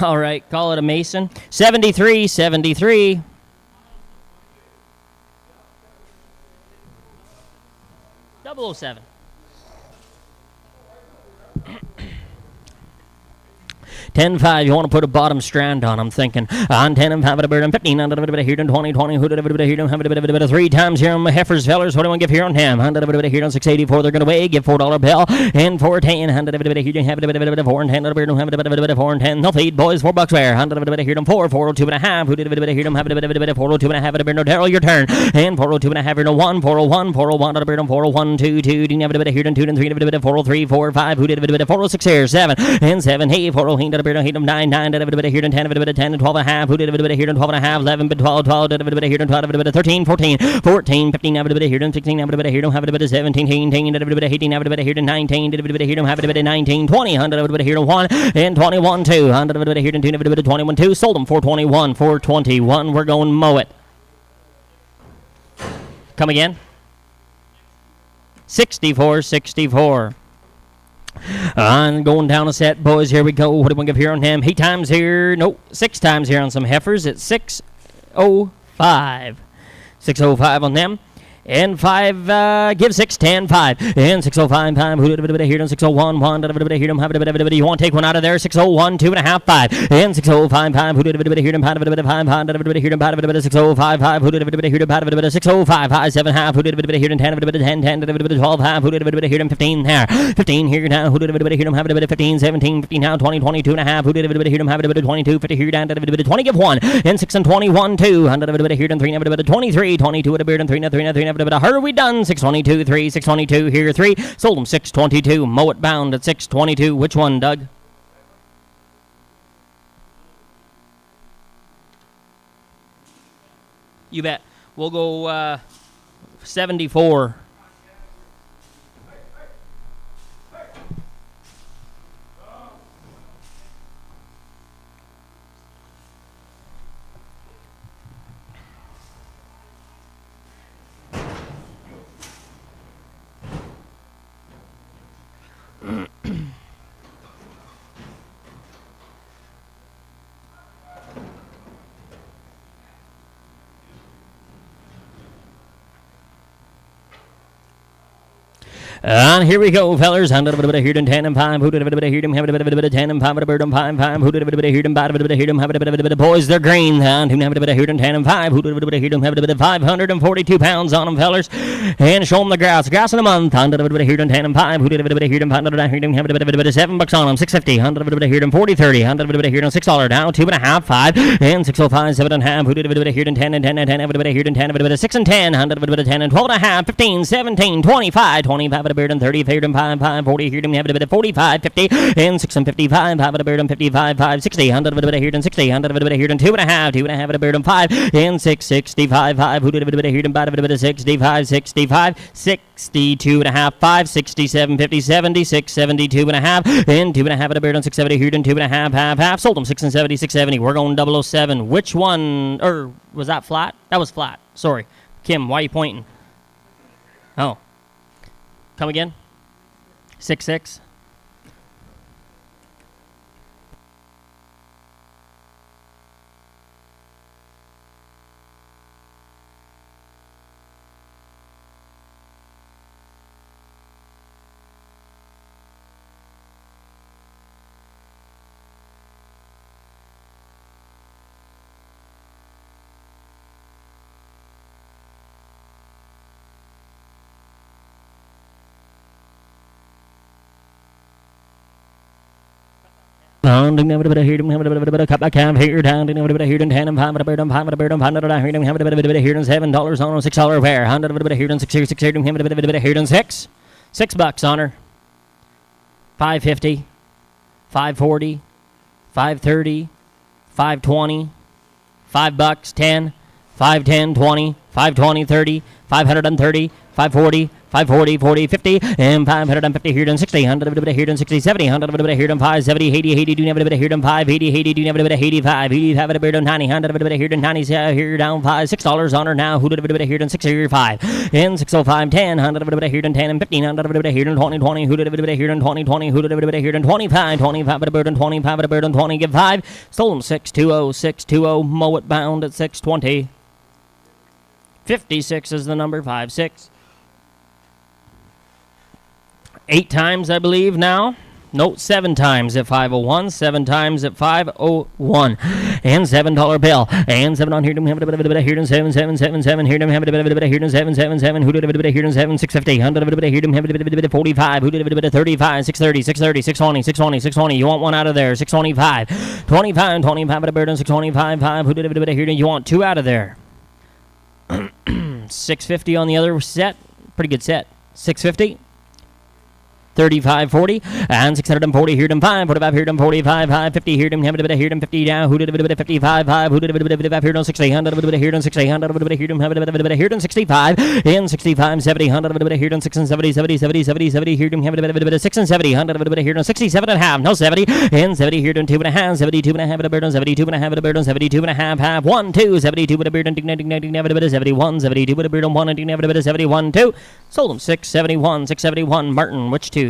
All right, call it a Mason. 73, 73. Double 07. 10-5, you want to put a bottom strand on, I'm thinking. On 10 and 5 at a bird and 15, on a bit of here and 20, 20, who did a bit of here and have a bit of 3 times here on my heifers, fellers. What do I want to give here on him? On a bit of here on 684, they're going to weigh, give $4 bill, and 410, on a bit of here and have a bit of 4 and 10, on a bit of 4 and 10, they'll feed boys $4 wear, on a bit of here and 4, 402 and a half, who did a bit of here and have a bit of 402 and a half at a bird, no Daryl, your turn, and 402 and a half here and 1, 401, 401, on a bird and 401, 2, 2, didn't have a bit of here and 2 and 3, and a bit of 403, 4, 5, who did a bit of 406 here, 7, and 7, hey, 408, on a bird, 8, 9, 9, did a bit of here and 10, a bit of 10 and 12 and a half, who did a bit of here and 12 and a half, 11, but 12, 12, did a bit of here and 12, a bit of 13, 14, 14, 15, have a bit of here and 16, have a bit of here and have a bit of 17, 18, did a bit of 18, have a bit of here and 19, did a bit of here and have a bit of 19, 20, 100, a bit of here and 1, and 21, 2, 100, a bit of here and 2, a bit of 21, 2, sold them 421, 421, we're going mow it. Come again? 64, 64. And going down a set, boys, here we go. What do we give here on him? 8 times here. Nope, 6 times here on some heifers. It's 605. 605 on them. And 5, give 6, 10, 5. And 605, 5. Who did a bit of here? And 601, 1. Did a bit of here? Have a bit of you want to take one out of there? 601, 2 and a half, 5. And 605, 5. Who did a bit of here? And a bit of 5. Did a bit of here? And a bit of 605, 5. Who did a bit of here? And a bit of 605, 5, 7, half. Who did a bit of here? And 10, a bit of 10, 10. Did a bit of 12, half. Who did a bit of here? And 15 there. 15 here now. Who did a bit of here? And have a bit of 15, 17, 15 now. 20, 22 and a half. Who did a bit of here? And have a bit of 22, 50 here down. Did a bit of 20, give 1. And 6 and 21, 2. Did a bit of here? And 3, a bit of 23, 22 at a beard and 3, 3, a bit of her. We done. 622, 3, 622, here 3. Sold them 622. Mow it bound at 622. Which one, Doug? You bet. We'll go 74. And here we go, fellers. 100 of a bit of here and 10 and 5. Who did a bit of here? Have a bit of 10 and 5. A bird and 5, 5. Who did a bit of here? And bad a bit of here? Have a bit of boys. They're green. And who have a bit of here and 10 and 5. Who did a bit of here? Have a bit of 542 pounds on them, fellers. And show them the grass. Grass in a month. 100 of a bit of here and 10 and 5. Who did a bit of here? And have a bit of $7 on them. 650. 100 of a bit of here and 40, 30. 100 of a bit of here and $6 now. 2.5, 5. And 605, 7.5. Who did a bit of here and 10 and 10 and 10. Have a bit of here and 10. Have a bit of 6 and 10. 100 of a bit of 10 and 12.5. 15, 17, 25. 25 at a beard and 30. 5, 40, here to have a bit of 45, 50, and 6 and 55, have a beard and 55, 5, 60, 100 of a bit of here and 60, 100 of a bit of here and 2.5, 2.5 at a beard and 5, and 6, 65, 5, who did a bit of here and bad a bit of 65, 65, 62.5, 5, 67, 50, 76, 72.5, and 2.5 at a beard and 670 here and 2.5, half, sold them 6 and 70, 670. We're going 007. Which one, or was that flat? That was flat. Sorry. Kim, why are you pointing? Oh. Come again? 6-6. Cut back half here down to here and ten and five at a bird and five at a bird and five at a here and have a bit here and $7 on a $6 pair. $100 here and six here and him a bit here and $6 on her. $5.50, $5.40, $5.30, $5.20, $5, 10, $5, 10, $20, $5, 20, $30, $530, $540, $540, $40, $50, and $550 here and $60, $100 here and $60, $70, $100 here and $5, $70, $80, $80, do never here and $5, $80, $80, do never $85, $85 at a beer and $90, $100 here and $90, here down $5, $6 on her now, who did here and $6 here $5, and $605, $10, $100 here and $10 and $15, $100 here and $20, $20, who did here and $20, $20, who did here and $25, $25 at a beer and $25 at a beer and $20, give $5, sold them $620, $620, mow it bound at $620. 56 is the number, 5-6. 8 times, I believe, now. No, 7 times at 501, 7 times at 501, and $7 bill, and 7 on here to have a bit here and 7 here to have a bit here and 7 who did a bit here and 650, 100 here to have a bit 45, who did a bit 35, 630, 630, 620, 620, 620. You want 1 out of there, 625, 25, 25 at a bird and 625, 5, who did a bit here? You want 2 out of there. 650 on the other set, pretty good set. 650. 3540 and 640 here them 5 45 here them 45 550 here them have a bit here them 50 down who did a bit 55 5 who did a bit here them 60 100 a bit here them 60 100 a bit here them have a bit here them 65 and 65 70 100 a bit here them 6 and 70 70 70 70 70 here them have a bit 6 and 70 100 a bit here them 67 and a half no 70 and 70 here them 2 and a half 72 and a half a bit 72 and a half a bit 72 and a half 1 2 72 with a beard and 71 72 with a beard and 1 and 71 2 sold them 671 671 Martin which 2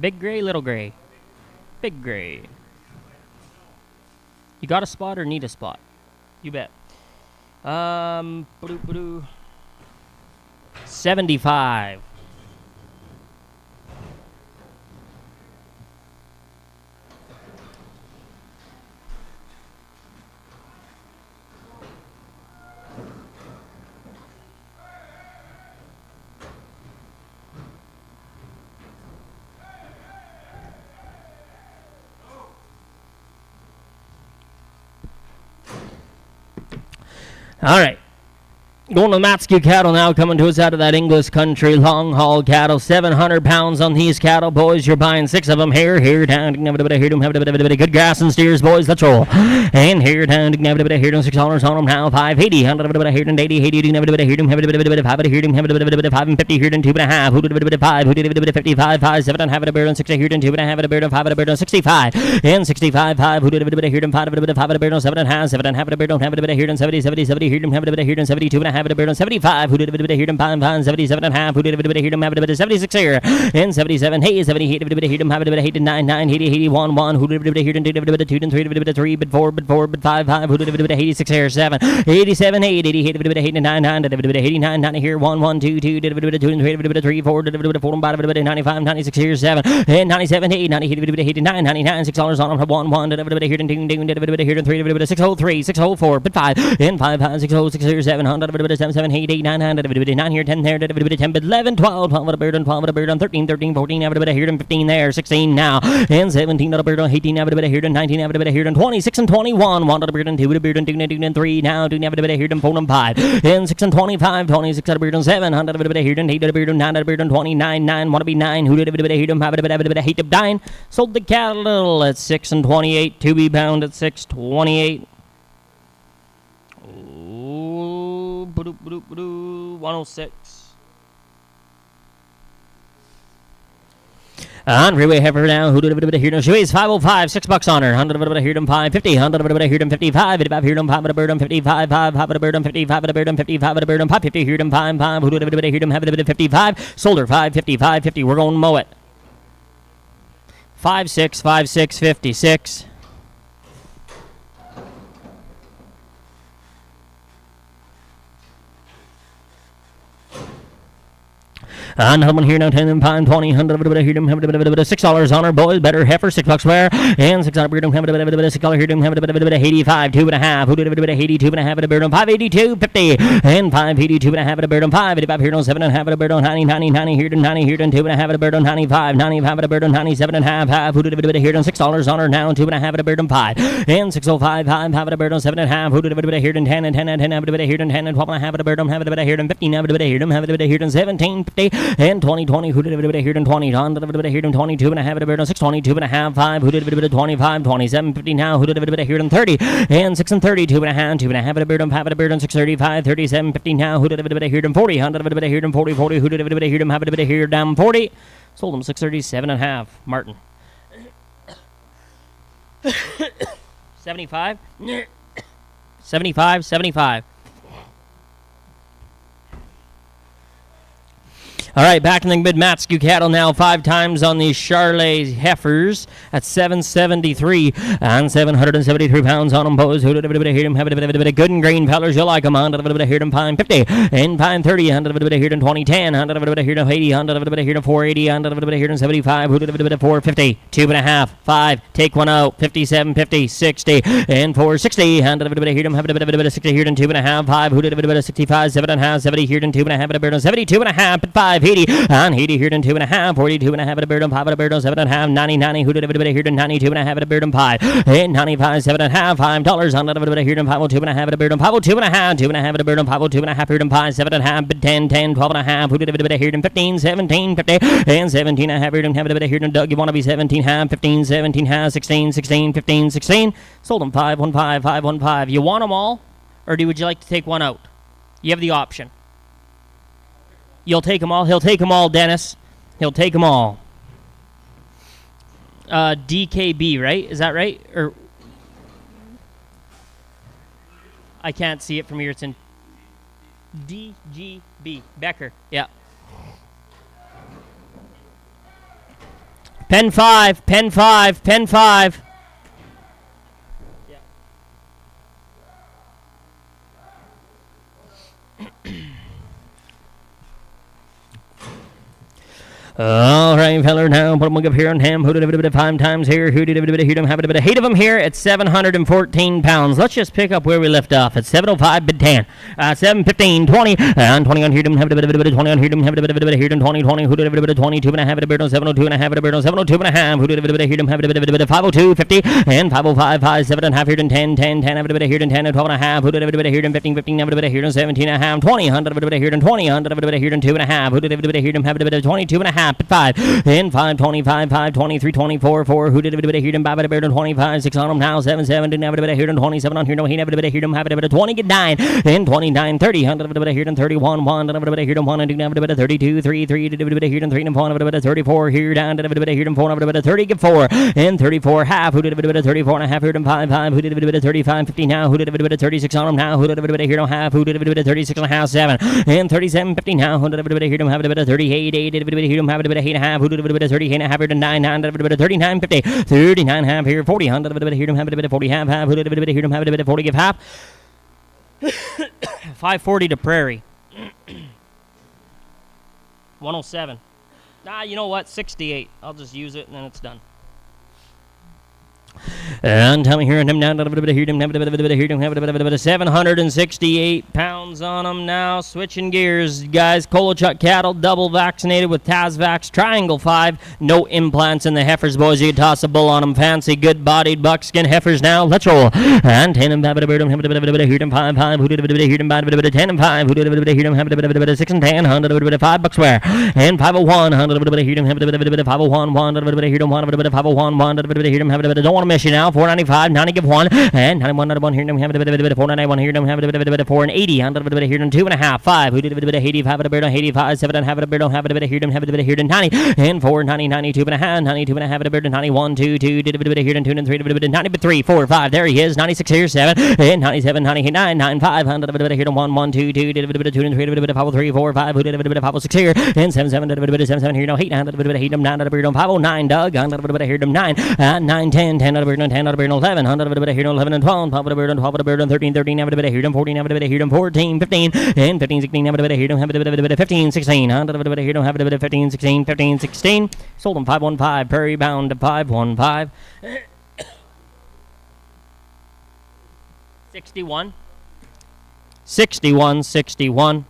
Big gray, little gray. Big gray. You got a spot or need a spot? You bet. 75. All right. Going to the Matsky cattle now, coming to us out of that English country, long haul cattle, 700 pounds on these cattle, boys. You're buying 6 of them here, down, here, have a bit of good grass and steers, boys. Let's roll. And here, down, have a bit of here, $6 on them now, 580, 100 a bit of here, and 80, 80, have a bit of here, have a bit of 5 here, have a bit of 5 and 50 here, and 2 and a half. Who did a bit of 5? Who did a bit of 55, 5, 7, and have a beard and 60 here, and 2 and a half, a beard and 5 a beard and 65, and 65, 5. Who did a bit of here, and 5 a bit of 5 a beard and 7 and a half, 7 and have a beard and have a bit of here, and 70, 70, 70 here, and have a bit of here, and 72 and a half a beard and 75. Who did a bit of here them 77 and a half? Who did a bit of here them have a bit of 76 here and 77 hey 78 a bit of here them have a bit of 8 and 9 9 80 81 1 who did a bit of here and 2 a bit of 2 and 3 a bit of 3 bit 4 bit 4 bit 5 5 who did a bit of 86 here 7 87 8 88 a bit of 8 and 9 9 did a bit of 89 90 here 1 1 2 2 did a bit of 2 and 3 a bit of 3 4 did a bit of 4 and 5 a bit of 95 96 here 7 and 97 8 98 a bit of 89 99 $6 on them 1 1 did a bit of here and 2 did a bit of here and 3 a bit of 603 604 bit 5 and 5 5 606 here 700 a bit of 7 7 8 8 9 9 did a bit of 9 here 10 there, did a bit of 10, but 11, 12, 12 at a beard and 12 at a beard on 13, 13, 14, have a bit of here and 15 there, 16 now, and 17 at a beard on 18, have a bit of here and 19, have a bit of here and 26 and 21, 1 at a beard and 2 at a beard and 2 and 3 now, 2 have a bit of here and 4 and 5, and 6 and 25, 26 at a beard and 7, 100 at a bit of here and 8 at a beard and 9 at a beard and 29, 9, want to be 9, who did a bit of here and have a bit of hate of 9, sold the cattle at 6 and 28, to be bound at 628. 106. On freeway heifer now, who did a bit of here? No, she weighs 505, $6 on her. 100 of a bit of here, 550, 100 of a bit of here, 55, about here, 5 at a bird, 55, 5 at a bird, 55 at a bird, 55 at a bird, 550 here, 5, 5, who did a bit of here, have a bit of 55, sold her 550, 550, we're going to mow it. 56, 56, 56. Another one here now, 10 and 5, 20, 100, here, $6 on our boys, better heifer, $6 square, and $6 beer, $6 here, $85, 2.5, 82 and a half at a beer, 582, 50, and 582 and a half at a beer, 585 here, 7 and a half at a beer, 90, 90, 90 here, 90 here, 2 and a half at a beer, 95, 95 at a beer, 97 and a half, here, $6 on her now, 2 and a half at a beer, 5, and 605, 5 at a beer, 7 and a half, here, 10 and 10 and 10 at a beer, here, 10 and 12 and a half at a beer, have a bit here, 15 have a bit here, have a bit here, 17, 50, and 20, 20, who did a bit here, 20, on the bit here, 22 and a half at a beer, 6, 22 and a half, 5, who did a bit 25, 27, 50 now, who did a bit here, 30, and 6 and 30, 2 and a half, 2 and a half at a beer, 5 at a beer, 6, 35, 37, 50 now, who did a bit here, 40, 100 a bit here, 40, 40, who did a bit here, have a bit here, down 40, sold them 637 and a half, Martin. 75, 75, 75. All right, back in the mid-Matskew cattle now, 5 times on these Charolais heifers at 773 and 773 pounds on them. Boys, who did a bit of hear them, have a bit of good and green fellers, you like them, on a bit of hear them, pine 50 and pine 30, and a bit of hear them 20, 10, and a bit of hear them 80, and a bit of hear them 480, and a bit of hear them 75, who did a bit of 450, 2 and a half, 5, take one out, 57, 50, 60, and 460, and a bit of hear them, have a bit of 60 here, and 2 and a half, 5, who did a bit of 65, 7 and a half, 70 here, and 2 and a half, a bit 72 and a half, at 5, 80, and 80 here, and 2 and a half, 42 and a half at a beard, 5 at a beard, 7 and a half, 90, 90, who did a bit here, and 92 and a half at a beard, 5, and 95, 7 and a half, $5, on a bit here, and 502 and a half at a beard, 502 and a half, 2 and a half at a beard, 502 and a half here, and 5, 7 and a half, 10, 10, 12 and a half, who did a bit here, and 15, 17, 50, and 17 and a half here, and have a bit here, and Doug, you want to be 17 half, 15, 17 half, 16, 16, 15, 16, sold them 515, 515. You want them all, or would you like to take one out? You have the option. You'll take them all? He'll take them all, Dennis. He'll take them all. DKB, right? Is that right? Or I can't see it from here. It's in DGB. Becker. Yeah. Pen 5. Pen 5. Pen 5. All right, feller, now put them up here on him. Who did a bit of 5 times here? Who did a bit of hear them? Have a bit of 8 of them here at 714 pounds. Let's just pick up where we left off at 705, bid 10, 715, 20, and 20 on here them. Have a bit of 20 on here them. Have a bit of here them. 20, 20. Who did a bit of 22 and a half at a beard on 702 and a half at a beard on 702 and a half? Who did a bit of hear them? Have a bit of 502, 50, and 505, 5, 7 and a half here them. 10, 10, 10. Have a bit of here them. 10 and 12 and a half. Who did a bit of hear them? 15, 15. Have a bit of here them. 17 and a half. 20, 100 a bit of here them. 20, 100 a bit of here them. 2 and a half. Who did a bit of hear them? Have a bit of 22 and a half at 5. And 525, 523, 24, 4. Who did a bit of hear them? 5 at a beard on 25, 6 on them now. 7, 7. Didn't have a bit of hear them. 27 on here. No, he never did a bit of hear them. Have a bit of 20, get 9. And 29, 30. 100 a bit of hear them. 31, 1. Didn't have a bit of hear them. 1. And didn't have a bit of 32, 3, 3. Did a bit of hear them. 3 and 4. And a bit of 34 here down. Did a bit of hear them. 4. And a bit of 30, get 4. And 34 half. Who did a bit of 34 and a half? Hear them. 5, 5. Who did a bit of 35, 50 now? Who did a bit of 36 on them now? Who did a bit of hear them? Half. Who did a bit of 36 and a half? 7. And 37, 50 now. Who did a bit of hear them? Have a bit of 38, 8. Did a bit of hear them? Have a bit of 8 and a half. Who did a bit of 30 and a half? 9, 9, a bit of 39, 50, 39 half here, 40, 100, a bit of hear them, have a bit of 40 half, half, who did a bit of hear them, have a bit of 40, give half. 540 to Prairie. 107. You know what? 68. I'll just use it and then it's done. And tell me here and him down, a bit of hear them, have a bit of hear them, have a bit of 768 pounds on them now. Switching gears, guys. Kolochuk cattle, double vaccinated with Tazvax, Triangle 5, no implants in the heifers, boys. You can toss a bull on them. Fancy, good-bodied buckskin heifers now. Let's roll. And 10 and 5, have a bit of hear them, 5, 5. Who did a bit of hear them? 10 and 5. Who did a bit of hear them? Have a bit of 6 and 10. 100, a bit of 5 bucks square. And 501. 100, a bit of hear them. Have a bit of 501. 1, a bit of hear them. 1, a bit of 501. 1, a bit of hear them. Have a bit of don't want to miss you now. 495, 90 give 1, and 91, not 1 here, have a bit of 491 here, have a bit of 4 and 80, 100 a bit of here, 2 and a half, 5, who did a bit of 80, have a bit of 85, 7 and have a bit of here, have a bit of here, 90, and 4, 90, 92 and a half, 92 and a half, a bit of 91, 2, 2, did a bit of here, 2 and 3, a bit of 90, but 3, 4, 5, there he is, 96 here, 7, and 97, 99, 95, 100 a bit of here, 1, 1, 2, 2, did a bit of 2 and 3, a bit of 3, 4, 5, who did a bit of 6 here, and 7, 7, did a bit of 7, 7 here, no, 8, 100 a bit of 8, 9, a bit of 509, Doug, 100 a bit of here, 9, 9, 10, 10 out of burden 10 out of burden 11 100 of a bit here 11 and 12 12 of a burden 12 of a burden 13 13 have a bit here 14 have a bit here 14 15 and 15 16 have a bit here have a bit 15 16 100 of a bit here have a bit 15 16 15 16 sold them 515 Prairie bound to 515 61 61 61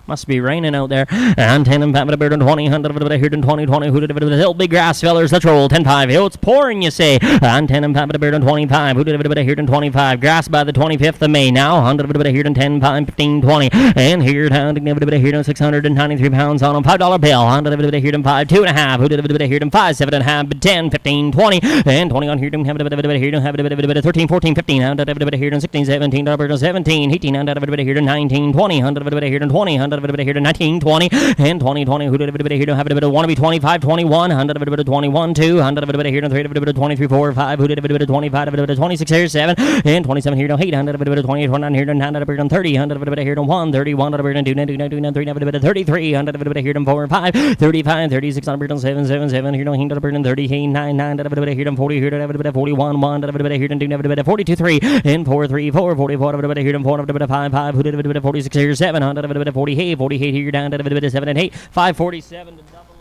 Must be raining out there. And 10 and 5 a bird and 20, 100 of a here and 20, 20, who did a hill, big grass fellers, let's roll, 10 5. Oh, it's pouring, you say. And 10 and 5 a bird and 25, who did a here and 25. Grass by the 25th of May now, 100 of a here and 10, 5, 15, 20. And here down to a here and 693 pounds on them, $5 bill, 100 of a here and 5, 2.5, who did a here and 5, 7.5, 10, 15, 20. And 20 on here and have a here and have a 13, 14, 15, and a here and 16, 17, bird and 17, 18, and a here and 19, 20, 100 of a here and 20, 100 of a here to 19, 20, and 20, 20, who did a bit here to have a bit of want to be 25, 21, 100 of a bit of 21, 2, 100 of a bit here to 3 of a bit of 23, 4, 5, who did a bit of 25, of a bit of 26 here, 7, and 27 here to 8, 100 of a bit of 28, 29 here to 9, of a bit of 30, 100 of a bit here to 1, 31, of a bit of 2, 2, 3, of a bit of 33, 100 of a bit here to 4, 5, 35, 36, 100 of 7, 7, 7, here to 100 of a bit of 30, 9, 9, of a bit here to 40, here to have a bit of 41, 1, of a bit here to 2, of a bit of 42, 3, and 4, 3, 4, 44, of a bit here to 4, of a bit of 5, 5, who did a bit of 46 here, 7, 100 of a bit of 48, 48 here down to a bit of 7 and 8, 547 to 007 on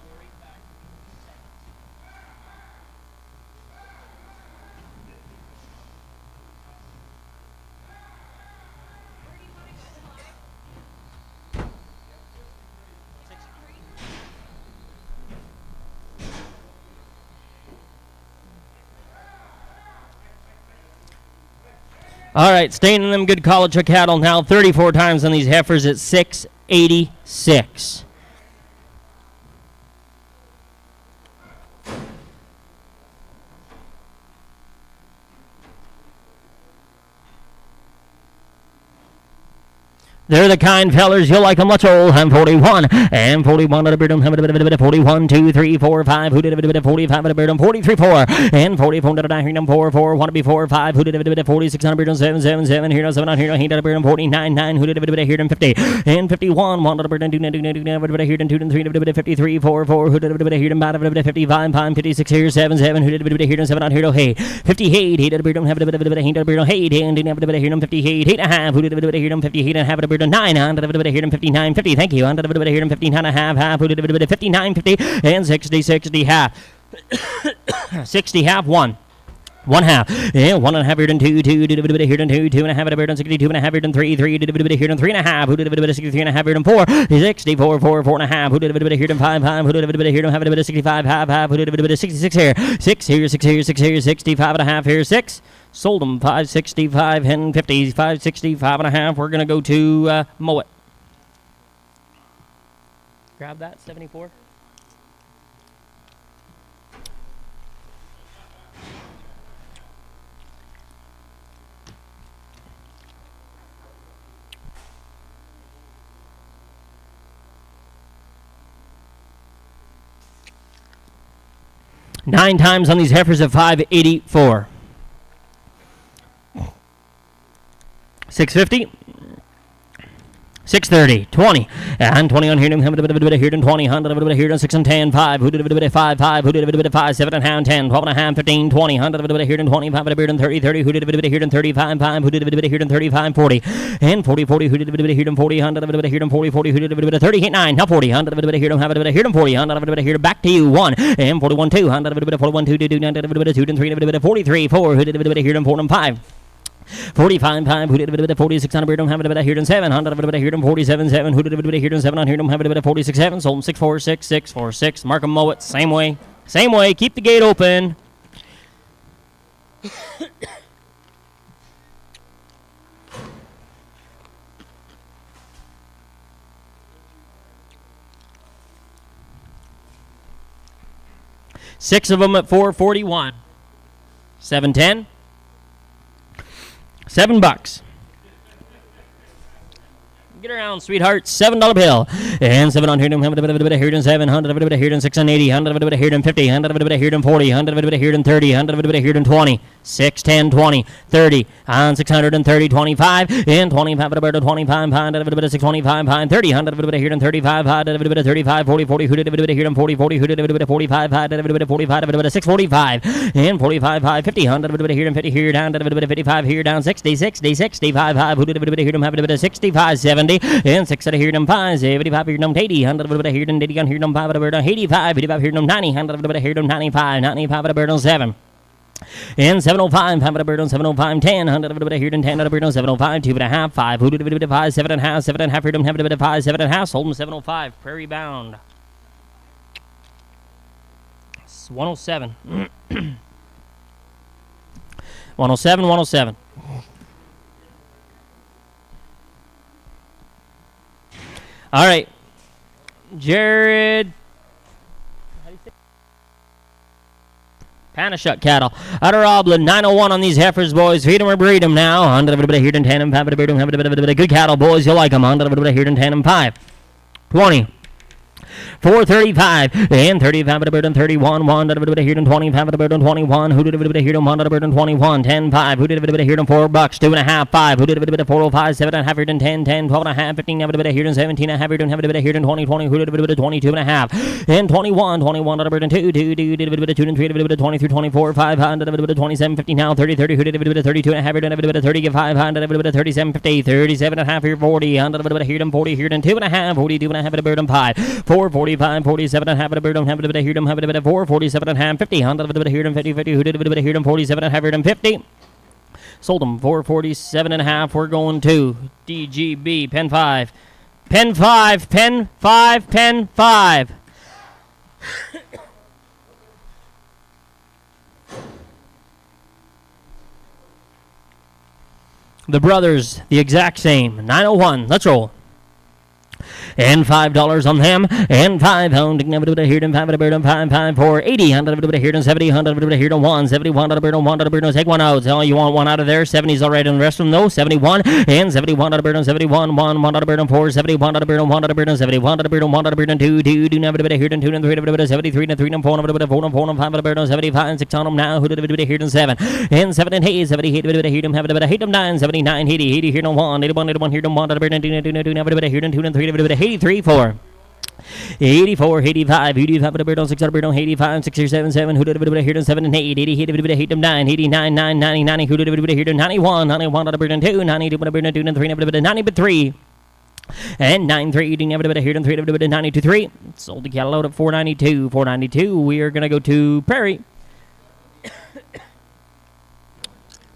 the rate back. All right, staying in them good college cattle now, 34 times on these heifers at 686. They're the kind fellers, you'll like them much old. I'm 41, and 41 at a bird, have a bit of 41, 2, 3, 4, 5, who did a bit of 45 at a bird, 43, 4, and 44 at a nine, 4, 4, want to be 4, 5, who did a bit of 46 on a bird, 7, 7, 7, here, 7 on here, he did a bird, 49, 9, who did a bit of here, 50, and 51, 1 at a bird, 2, 2, 2, 2, here, 2, and 3, 53, 4, 4, who did a bit here, and 55, 5, 56 here, 7, 7, who did a bit here, 7 on here, hey, 58, he did a bird, have a bit of he did a bird, hey, and didn't have a bit here, 58, 8.5, who did a bit here, 58, and have a bit of 9, and here in 59, 50, thank you. Under a bit here in 59 and a half, who did a bit of 59, 50, and 60, 60 half. 60 half, 1 half, and 1 and a half here in 2, 2, did a bit here in 2, 2 and a half here in 62 and a half here in 3, 3, did a bit here in 3 and a half, who did a bit of 63 and a half here in 4, 64, 4, 4 and a half, who did a bit here in 5, 5, who did a bit here in have a bit of 65, half, who did a bit of 66 here, 6 here, 6 here, 6 here, 65 and a half here, 6. Sold them 565 and 50, 565 and a half. We're going to go to Moet. Grab that, 74. Nine times on these heifers at 584. 650. 630, 20, and 20 on here, have a bit of here, 20, 100 of a bit here, 6 and 10, 5, who did a bit of 5, 5, who did a bit of 5, 7 and a half, 10, 12 and a half, 15, 20, 100 of a bit here, 25 of a beard, 30, 30, who did a bit here, 35, 5, who did a bit here, 35, 40, and 40, 40, who did a bit here, 40, 100 of a bit here, 40, 40, who did a bit of 30, 9, now 40, 100 of a bit here, have a bit here, 40, 100 of a bit here, back to you, 1, and 41, 2, 100 of a bit 41, 2, 2, 9 of a bit 2, and 3 of a bit 43, 4, who did a bit here, 4 and 5. 45, 5, who did a bit of 46 on a bird, have a bit of here and 7, 100 of a bit here and 47, 7, who did a bit of here and 7 on here, have a bit of 46, 7, sold them 6, 4, 6, 6, 4, 6, mark them Moet, same way, keep the gate open. Six of them at 441, 710. $7. Get around, sweetheart. $7 bill. And 7 on here, have a bit of here and 7, 100 of a bit of here and 6 and 80, 100 of a bit of here and 50, 100 of a bit of here and 40, 100 of a bit of here and 30, 100 of a bit of here and 20. 6, 10, 20, 30, on 630, 25, and 25, about a 25, pound, a bit of 625, pound, 30, 100, a bit of here and 35, a bit of 35, 40, 40, who did a bit of here and 40, 40, who did a bit of 45, a bit of 45, a bit of 645, and 45, 5, 50, 100, a bit of here and 50 here down, a bit of 55 here down, 60, 60, 65, 5, who did a bit of here and have a bit of 65, 70, and 6 out of here and 5, 75 here and 80, 100, a bit of here and 80 on here and 5, a bit of 85, 85 here and 90, 100, a bit of here and 95, 95 a bit of 7. And 705, have a bird on 705, 10, 100 of a bit of here and 10 out of bird on 705, 2.5, 5, who did a bit of 5, 7.5, 7.5, freedom, have a bit of 5, 7.5, sold him 705, Prairie Bound. It's 107. 107, 107. All right. Jared. Panashut cattle. Outer Oblin, 901 on these heifers, boys. Feed them or breed them now. 100 of a bit of here and tandem, have a bit of good cattle, boys. You'll like them. 100 of a bit of here and tandem, 5. 20. 435 and 35 at a bird and 31, 1 at a bit of here and 25 at a bird and 21, who did a bit of here and 1 at a bird and 21, 10, 5, who did a bit of here and $4, 2.5, 5, who did a bit of 405, 7 and a half here and 10, 10, 12 and a half, 15, have a bit of here and 17 and a half here and have a bit of here and 20, 20, who did a bit of 22 and a half, and 21, 21 at a bird and 2, 2, 2, did a bit of 2 and 3, did a bit of 20 through 24, 5, and a bit of 27, 50 now, 30, 30, who did a bit of 32 and a half here and a bit of 30, 5, and a bit of 37, 50, 37 and a half here, 40, and a bit of here and 40 here and 2 and a half, 42 and a half at a bird and 5, 4, 45, 47 and a half at a bird and have a bit of here and have a bit of 4, 47 and a half, 50, and a bit of here and 50, 50, who did a bit of here and 47 and a half here and 50. Sold them 447 and a half. We're going to DGB, pen 5. Pen 5, pen 5, pen 5. The brothers, the exact same. 901. Let's roll. And $5 on them, and £5 here and 5 at a bird on 5, 5, 4, 80, 100 here and 70, 100 here and 1, 71 at a bird on 1 at a bird on, take one out. Oh, you want one out of there? 70's all right on the rest of them, though. 71 and 71 at a bird on 71, 1 at a bird on 4, 71 at a bird on 1 at a bird on 71 at a bird on 1 at a bird on 2, 2, do have a bit of here and 2 and 3 at a bit of 73 and 3 and 4 and a bit of 4 and 4 and 5 at a bird on 75 and 6 on them now. Who did a bit of here and 7 and 7 and 8, 78 a bit of here and have a bit of 8 and 9, 79, 80, 80 here and 1, 81, 81 here and 1 at a bird on 2 and 2 and 2 have a bit of here and 2 and 3 a bit of 83, 4. 84, 85, 85 at a bird on 6 at a bird on 85, 6 or 7, 7, who did a bit of here and 7 and 8, 80, hit a bit of hit them 9, 89, 9, 90, 90, who did a bit of here and 91, 91 at a bird on 2, 92 at a bird on 2 and 3, and a bit of 90 but 3. And 9-3, eating a bit of here and 3, a bit of 92-3. Sold the cattle out at 492, 492. We are going to go to Prairie.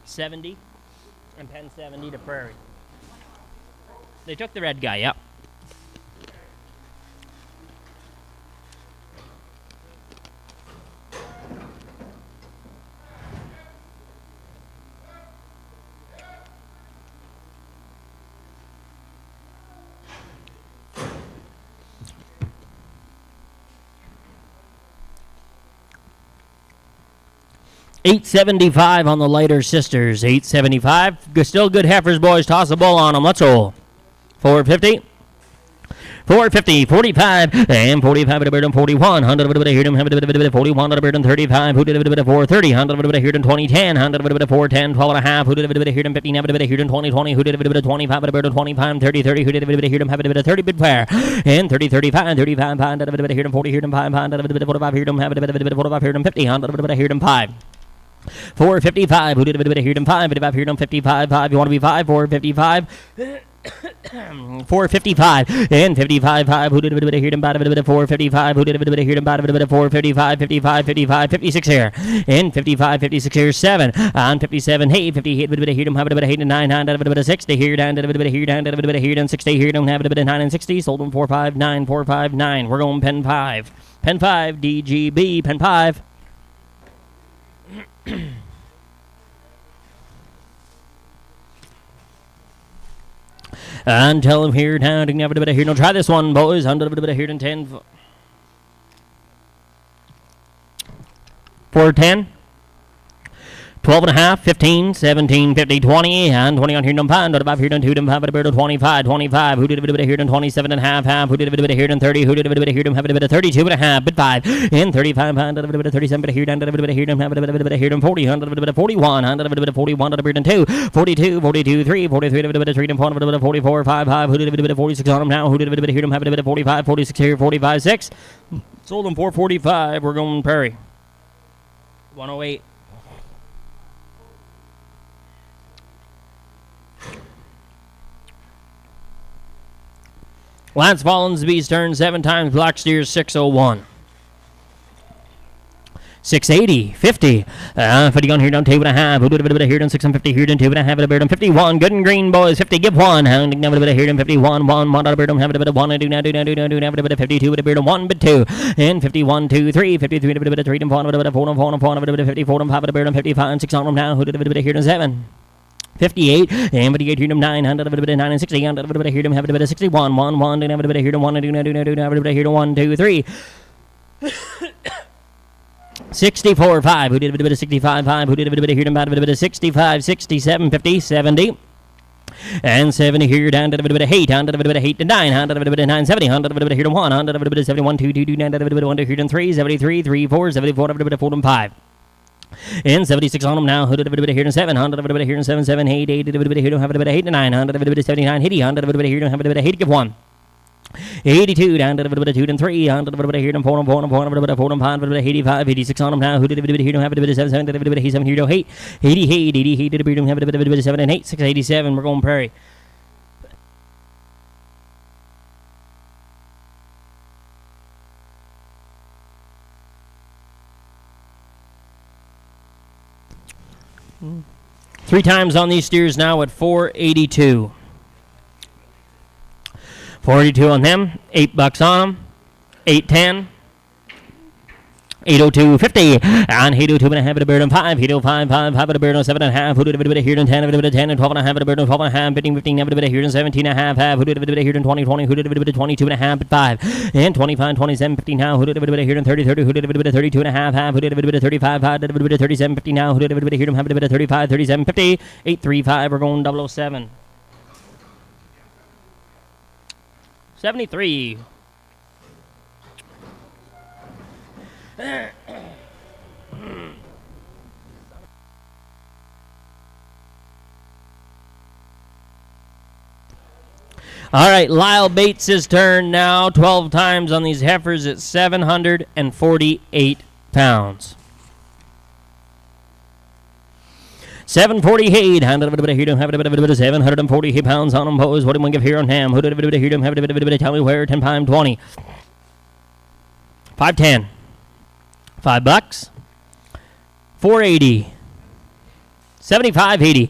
70 and pen 70 to Prairie. They took the red guy, yep. $875 on the lighter sisters. $875. Still good heifers, boys. Toss the ball on them. Let's roll. 450. 450, 45, and 45 at a bird on 41. 100 of a bit of here, have a bit of 41 at a bird on 35. Who did a bit of 430? 100 of a bit of here in 2010. 100 of a bit of 410, 12 and a half. Who did a bit of here in 15? Have a bit of here in 2020. Who did a bit of 25 at a bird on 25? 30, 30. Who did a bit of here? Have a bit of 30 bid pair. And 30, 35, 35 pound at a bit of here in 40 here in 5 pound at a bit of 45 here. Have a bit of 45 here in 50. 100 of a bit of here in 5. 455. Who did a bit of here in 5? Bit of here in 55. 5. You want to be 5? 455. 455 and 55 5. Who did a bit of here and bad a bit of 455? Who did a bit of here and bad a bit of 455 55 55 56 here and 55 56 here 7 on 57 hey 58 bit of here and have a bit of 8 and 9 and a bit of 60 here down a bit of here down a bit of here and 60 here don't have a bit of 9 and 60 sold them 459 459. We're going pen 5 DGB pen 5. And tell him here now to have a bit of here. No, try this one, boys. I'm a bit of here in 10. 410. 12 and a half, 15, 17, 50, 20, and 20 on here, done 5, about here, done 2, done 5, about 25, 25, who did a bit of here, done 27 and a half, who did a bit of here, done 30, who did a bit of here, done have a bit of 32 and a half, but 5, and 35, and a bit of 37, but here, done a bit of here, done have a bit of here, done 40, and a bit of 41, and a bit of 41, and a bit of 2, 42, 42, 3, 43, a bit of 3, and 4, and a bit of 44, 5, 5, who did a bit of 46 on them now, who did a bit of here, done have a bit of 45, 46 here, 45, 6, sold them 445, we're going Prairie. 108. Lance Follinsby's turn 7 times. Black Steers 601. 680, 50, 50 on here, down 2 and a half. Who did a bit of here, down 650 here, down 2 and a half, a bit of 51. Good and green, boys. 50, give 1. Hounding down a bit of here, down 51. 1 out of beard, have a bit of 1. I do now, have a bit of 52, with a beard of 1, but 2. And 51, 2, 3, 53, a bit of 3, and 4, a bit of 4, and 4, and 4, a bit of 54, and 5, a beard, and 55, and 6 on them now. Who did a bit of here, down 7. 58, and 58 here, 9, 100, a bit of 9, and 60, and a bit of here, have a bit of 61, 1, 1, and have a bit of here, 1, and do have a bit of here, 1, 2, 3. 64, 5, who did a bit of 65, 5, who did a bit of here, about a bit of 65, 67, 50, 70. And 70 here, down to a bit of 8, down to a bit of 8 to 9, down to a bit of 9, 70, 100, a bit of here to 1, 100, a bit of 71, 2, 2, 2, 9, a bit of 1 to here to 3, 73, 3, 4, 74, a bit of 4 and 5. And 76 on them now. Who did a bit of here to 7? 100 a bit of here to 7, 7, 8, 8, a bit of here to have a bit of 8 to 9, 100 a bit of 79, 80, 100 a bit of here to have a bit of 8 to give 1. 82 down to a bit of 2 and 3, 100 a bit of here to 4 and 4 and 4, a bit of 4 and 5, a bit of 85, 86 on them now. Who did a bit of here to have a bit of 7, 7, a bit of 7 here to 8, 88, 88, did a bit of have a bit of 7 and 8, 687. We're going Prairie. Three times on these steers now at 482. 482 on them, $8 on them, 810. 802, 50, and 802 and a half, a bird on 5, 805, 5, half a bird on 7 and a half, who did a bit of here and 10, a bit of 10, and 12 and a half, a bird on 12 and a half, 15, 15, a bit of here and 17 and a half, who did a bit of here and 20, 20, who did a bit of 22 and a half, 5, and 25, 27, 50 now, who did a bit of here and 30, 30, who did a bit of 32 and a half, who did a bit of 35, 5, did a bit of 37, 50 now, who did a bit of here and have a bit of 35, 37, 50, 835, we're going 007. 73. All right, Lyle Bates' turn now. 12 times on these heifers at 748 pounds. 748, hand a bit of here, have a bit of 740 pounds on them, pose. What do you want to give here on ham? Who did a bit of here, have a bit of tell me where, 10 pound 20. 510. $5. 480. 75.80.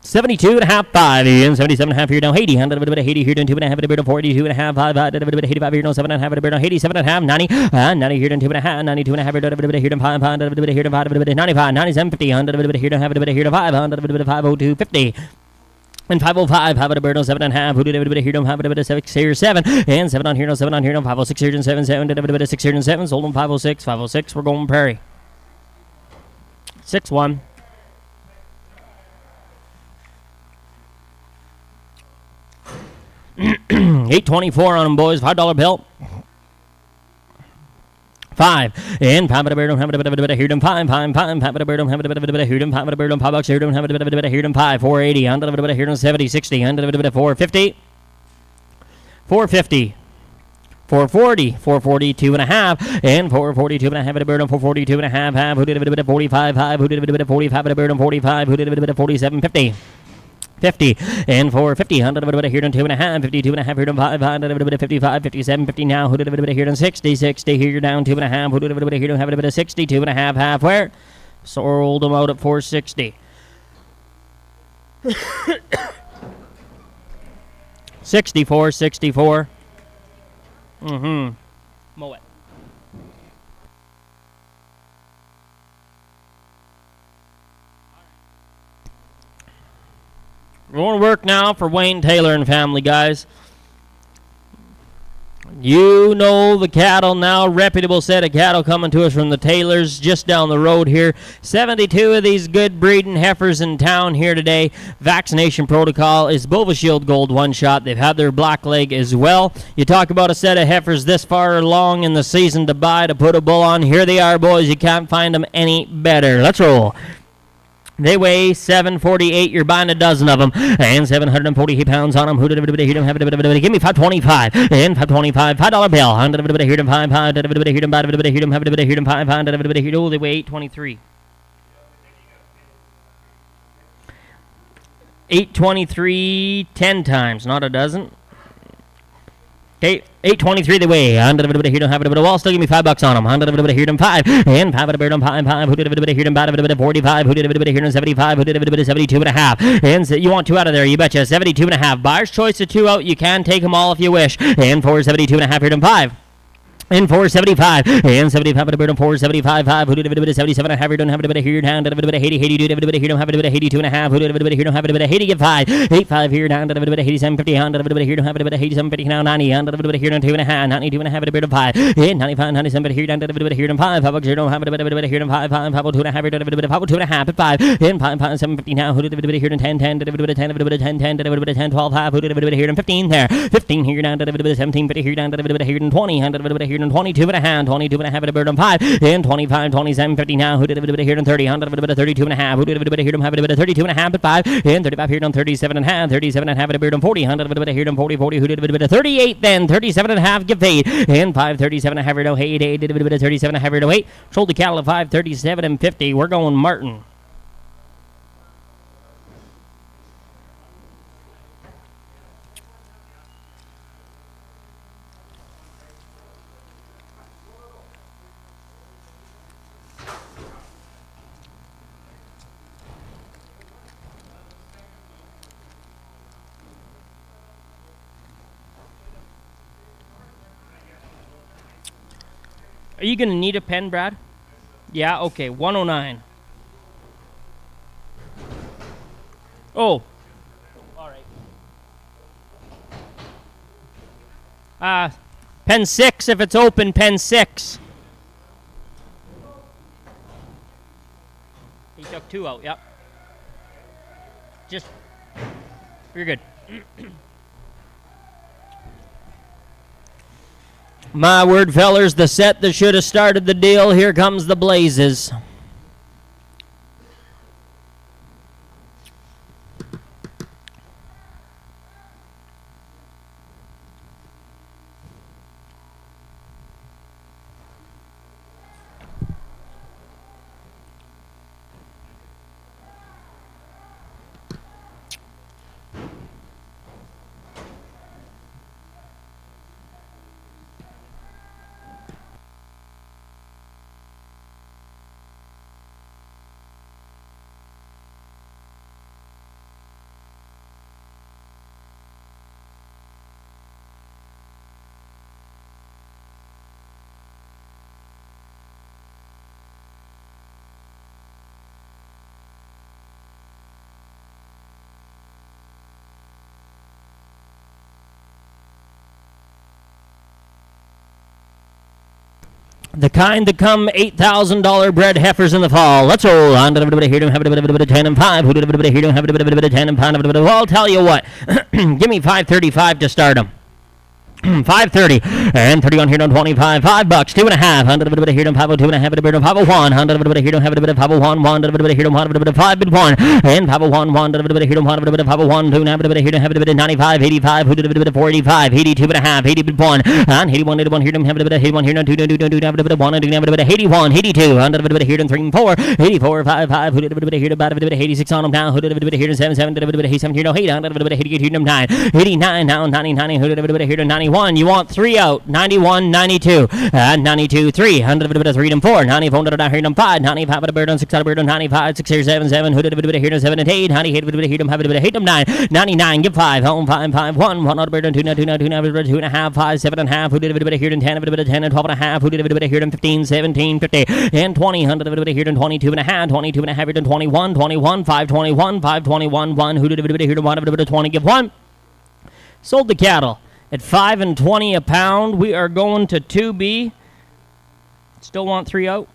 72 and a half, 5, and 77 and a half here down 80, 100 a bit of 80 here down 2 and a half, a bit of 42 and a half, 5, a bit of 85 here down 7 and a half, a bit of 87 and a half, 90, 90 here down 2 and a half, 92 and a half, a bit of here down 5, a bit of here down 5, a bit of 95, 97, 50, 100 a bit of here down half, a bit of here down 5, 100 a bit of 502, 50. And 505, have it a bird on 7 and a half, who did a bit of here down, have a bit of 6 here, 7, and 7 on here down, 7 on here down, 506 here down 7, 7, did a bit of 6 here down 7, sold them 506, 506, we're going Prairie. 6-1. $8.24 on them, boys. $5 bill. 5 and 5 a bird don't have a bit of here done 5 5 a bird don't have a bit of here done 5 a bird on $5 here don't have a bit of here done 5 480 100 a bit of here done 70 60 100 a bit of 450 450 440 442 and a half and 442 and a half a bird on 442 and a half who did a bit of 45 5 who did a bit of 45 a bird on 45 who did a bit of 47 50 50 and 450 100 a bit of here done 2 and a half 52 and a half here done 5 100 a bit of 55 57 50 now who did a bit of here done 60 60 here you're down 2 and a half who did a bit of here done have a bit of 62 and a half half where sold them out at 460 64 64 mow it. We're going to work now for Wayne Taylor and family, guys. You know the cattle now. Reputable set of cattle coming to us from the Taylors just down the road here. 72 of these good breeding heifers in town here today. Vaccination protocol is Bovashield Gold one shot. They've had their black leg as well. You talk about a set of heifers this far along in the season to buy, to put a bull on. Here they are, boys. You can't find them any better. Let's roll. They weigh 748. You're buying a dozen of them, and 740 pounds on them. Who did it? Give me 525 and 525. $5 bill. Hear them 5 5. Hear them 5 5. Oh, they weigh 823. 823 10 times, not a dozen. Okay, 823 the way. He don't have it, but wall still give me $5 on them. Hear them 5 and 5 at a bird on 5. Who did it? Hear them 45. Who did it? Hear them 75. Who did it? 72 and a half. And you want 2 out of there, you betcha. 72 and a half. Buyer's choice of 2 out. You can take them all if you wish. And 472 and a half. Hear them 5. And 475 and 75 at a bird on 475 5. Who did it? 77 and a half. You don't have it here down. 80 80 do it. Here don't have it 82 and a half. Who did it? Here don't have it 80 give 5. 85 here down. 87 50 on. Here don't have it 87 50 now 90 on. Here on 2 and a half. 92 and a half at a bird on 5. And 95 97 here down. Here on 5. $5 here don't have it here on 5 5 5 2 and a half. 2 and a half at 5 and 5 5 750 now. Who did it? Here on 10 10 10 10 12 half. Who did it? Here on 15 there. 15 here down. 17 50 here down. Here on 20 here on 22 and a half. 22 and a half at a bird on 5 and 25 27 50 now. Who did it here on 30 32 and a half. Who did it here on 32 and a half at 5 and 35 here on 37 and a half. 37 and a half at a bird on 40 here on 40 40. Who did it 38 then 37 and a half give 8 and 537 and a half at 8 8 did it 37 and a half at 8. Sold the cattle at 537 and 50. We're going Martin. Are you going to need a pen, Brad? Yeah, okay. 109. Oh. All right. Pen 6 if it's open, pen 6. He took 2 out, yep. Just, you're good. My word, fellers, the set that should have started the deal. Here comes the Blazes. The kind that come $8,000 bred heifers in the fall. Let's roll on. Here don't have a 10 and 5. Who did here don't have a 10 and 5. Well, I'll tell you what. Give me 535 to start them. 530 and 31 here on 25. $5, 2 and a half. Here on 502 and a half. 501. Here don't have a 501. 1 here on 5 bid 1 and 501. 1 here on 501. 2 and a half. Here don't have 95. 85. Who did 485. 82 and a half. 80 bid 1 and 81. 81 here don't have 81 here on 2 1 81. 82. Here on 3 and 4. 84. 55. Who did here about 86 on them now. Who did here on 77. 7 here no 8. 88 here 9. 89 now 99. Who did here on 91. You want 3 out. 91, 92, and 92, 3. 3 and 4. 94 here on 5. 95 at a bird on 6 out of bird on 95. 6 here 7 7. Who did here on 7 and 8. 98 here on 8 9. 99 give 5. Home 5 5 1. 1 out of bird on 2 2 2 2 and a half. 5 7 and a half. Who did here on 10 10 and 12 and a half. Who did here on 15 17 50 and 20. Here on 22 and a half. 22 and a half here on 21 21 521 521 1. Who did here on 1 20 give 1. Sold the cattle at $5.20 a pound. We are going to 2B. Still want 3 out.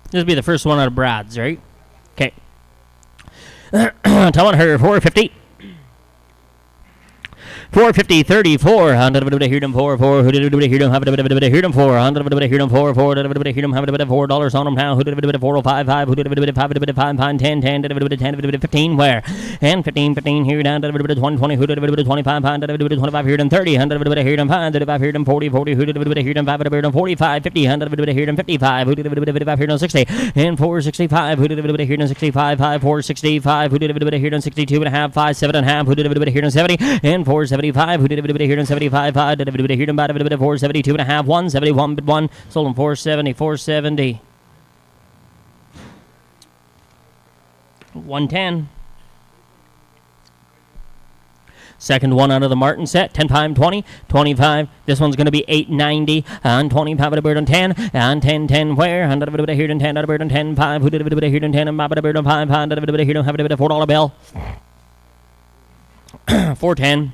This will be the first one out of Brad's, right? Okay. Telling her 450. 450, 34, hear them $4 on them now, $4.05, 15, where? And 15, here down to 20, 25, 25, here them 30, hear them 5, hear them 40, hear them 5, 45, 50, hear them 55, hear them 60, and 465, hear them 65, 465, hear them 62 and a half, 5, 7 and a half, hear them 70, and 475, who did it here in 75, 5, did it here in 472 and a half, 171, but 1, sold him 470, 470. 110. Second one out of the Martin set, 10 time 20, 25. This one's going to be 890 on 25 at a bird on 10, on 10, 10 where? On the bird here on 10, at a bird on 10, 5, who did it here on 10, and my bird on 5, on the bird here on have a $4 bill. 410.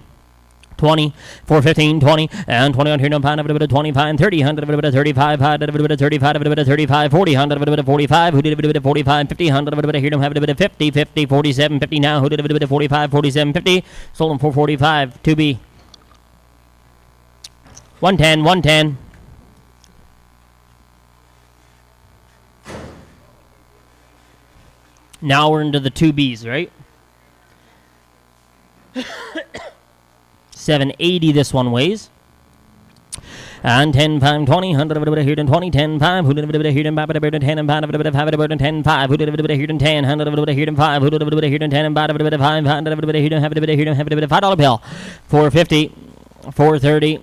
20, 415, 20, and 20 on here, no pound of it, 25, 30, 100 of 35, 35, 35, 40, 100 of 45, who did it 45, 50, 100 of here, no have it 50, 50, 47, 50 now, who did it 45, 47, 50, sold them for 45, 2B. 110, 110. Now we're into the 2Bs, right? 780 this one weighs. And 10, 5, 20, 100 of it here and 20, 10, 5, who did it here and 5 of it 10 and 5 of it 5 of it 10, 5, who did it here and 10, 100 of it here and 5, who did it here and 10 and 5 of it 5, 100 of it here and have it here and have it $5 bill. 450, 430.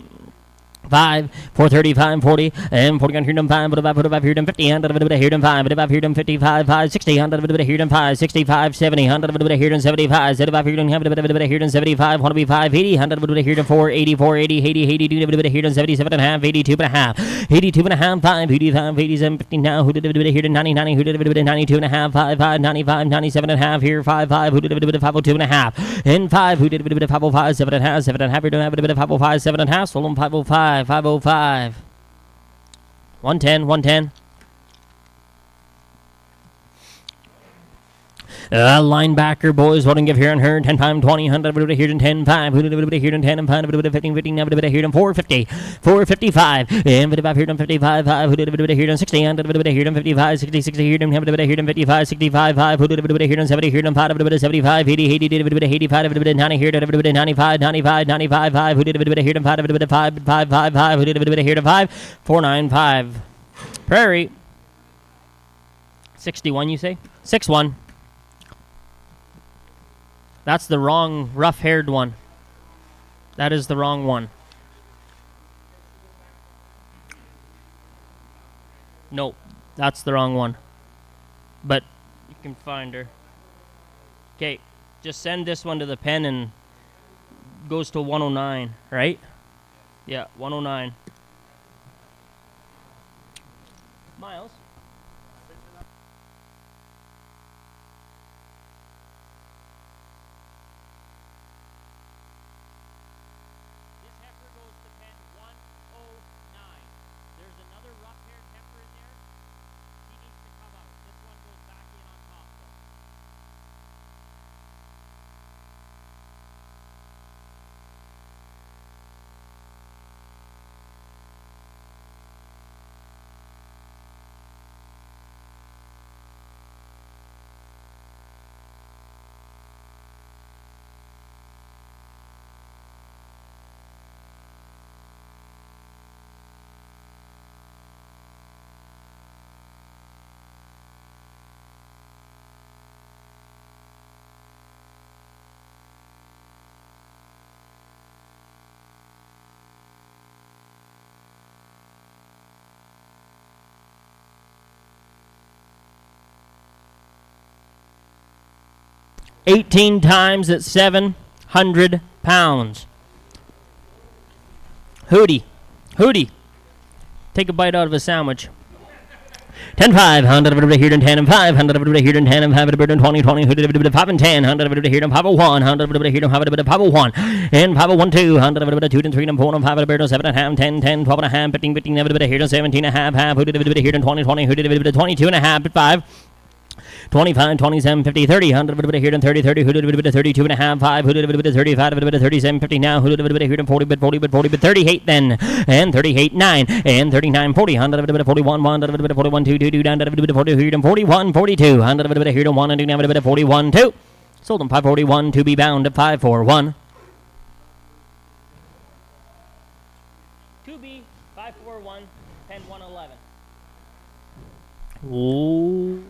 5, 435, 40, and 40 on here and 5, but about here and 50, 100 of it here and 5, but about here and 55, 5, 60, 100 of it here and 5, 65, 70, 100 of it here and 75, 75 here and have it here and 75, 100 be 5, 80, 100 of it here and 4, 80, 480, 80, 82 of it here and 77 and a half, 82 and a half, 82 and a half, 5, 85, 87, 50 now, who did it here to 90, 90, who did it 92 and a half, 5, 5, 95, 97 and a half, here 5, 5, who did it 502 and a half, and 5, who did it 505, 7 and a half, 7 and a half, here to have it 505, 7 and a half, sold them 505, 505. 110, 110. Linebacker boys, what do you give here and her? 10, 5, 20, 100 of it here and 10, 5, who did it here and 10 and 5 of it 15, 15, now of it here and 450, 455, and 55 here and 55, 5, who did it here and 60, 100 of it here and 55, 60, 60 here and have it here and 55, 65, 5, who did it here and 70 here and 5 of it 75, 80, 80 did it 85 of it 90 here of it 95, 95, 95, 5, who did it here and 5 of it 5, 5, 5, 5, who did it here to 5, 495. Prairie. 61, you say? 6-1. That's the wrong rough-haired one. That is the wrong one. Nope, that's the wrong one. But you can find her. Okay, just send this one to the pen and goes to 109, right? Yeah, 109. Miles? $18 times at 700 pounds. Hootie. Take a bite out of a sandwich. 10, 5, 100 of it here and 10 and 5, 100 of it here and 10 and 5 of it and 20, 20, 5 and 10, 100 of it here and 501, 100 of it here and 5 of it 501, and 501, 2, 100 of it 2 and 3 and 4 and 5 of it 7 and a half, 10, 10, 12 and a half, 15, 15 of it here and 17 and a half, half, who did it here and 20, 20, who did it 22 and a half at 5. 25, 27, 50, 30, 100 of it here and 30, 30, who did it 32 and a half, 5, who did it 35 of it 37, 50 now, who did it here and 40, but 38 then, and 38, 9, and 39, 40, 100 of it 41, 100 of it 41, 2, 2, 2, down to it 40 here and 41, 42, 100 of it here and 1, and now of it 41, 2. Sold them 541 to be bound at 541. 2B, 541, 10, 111. Ooh.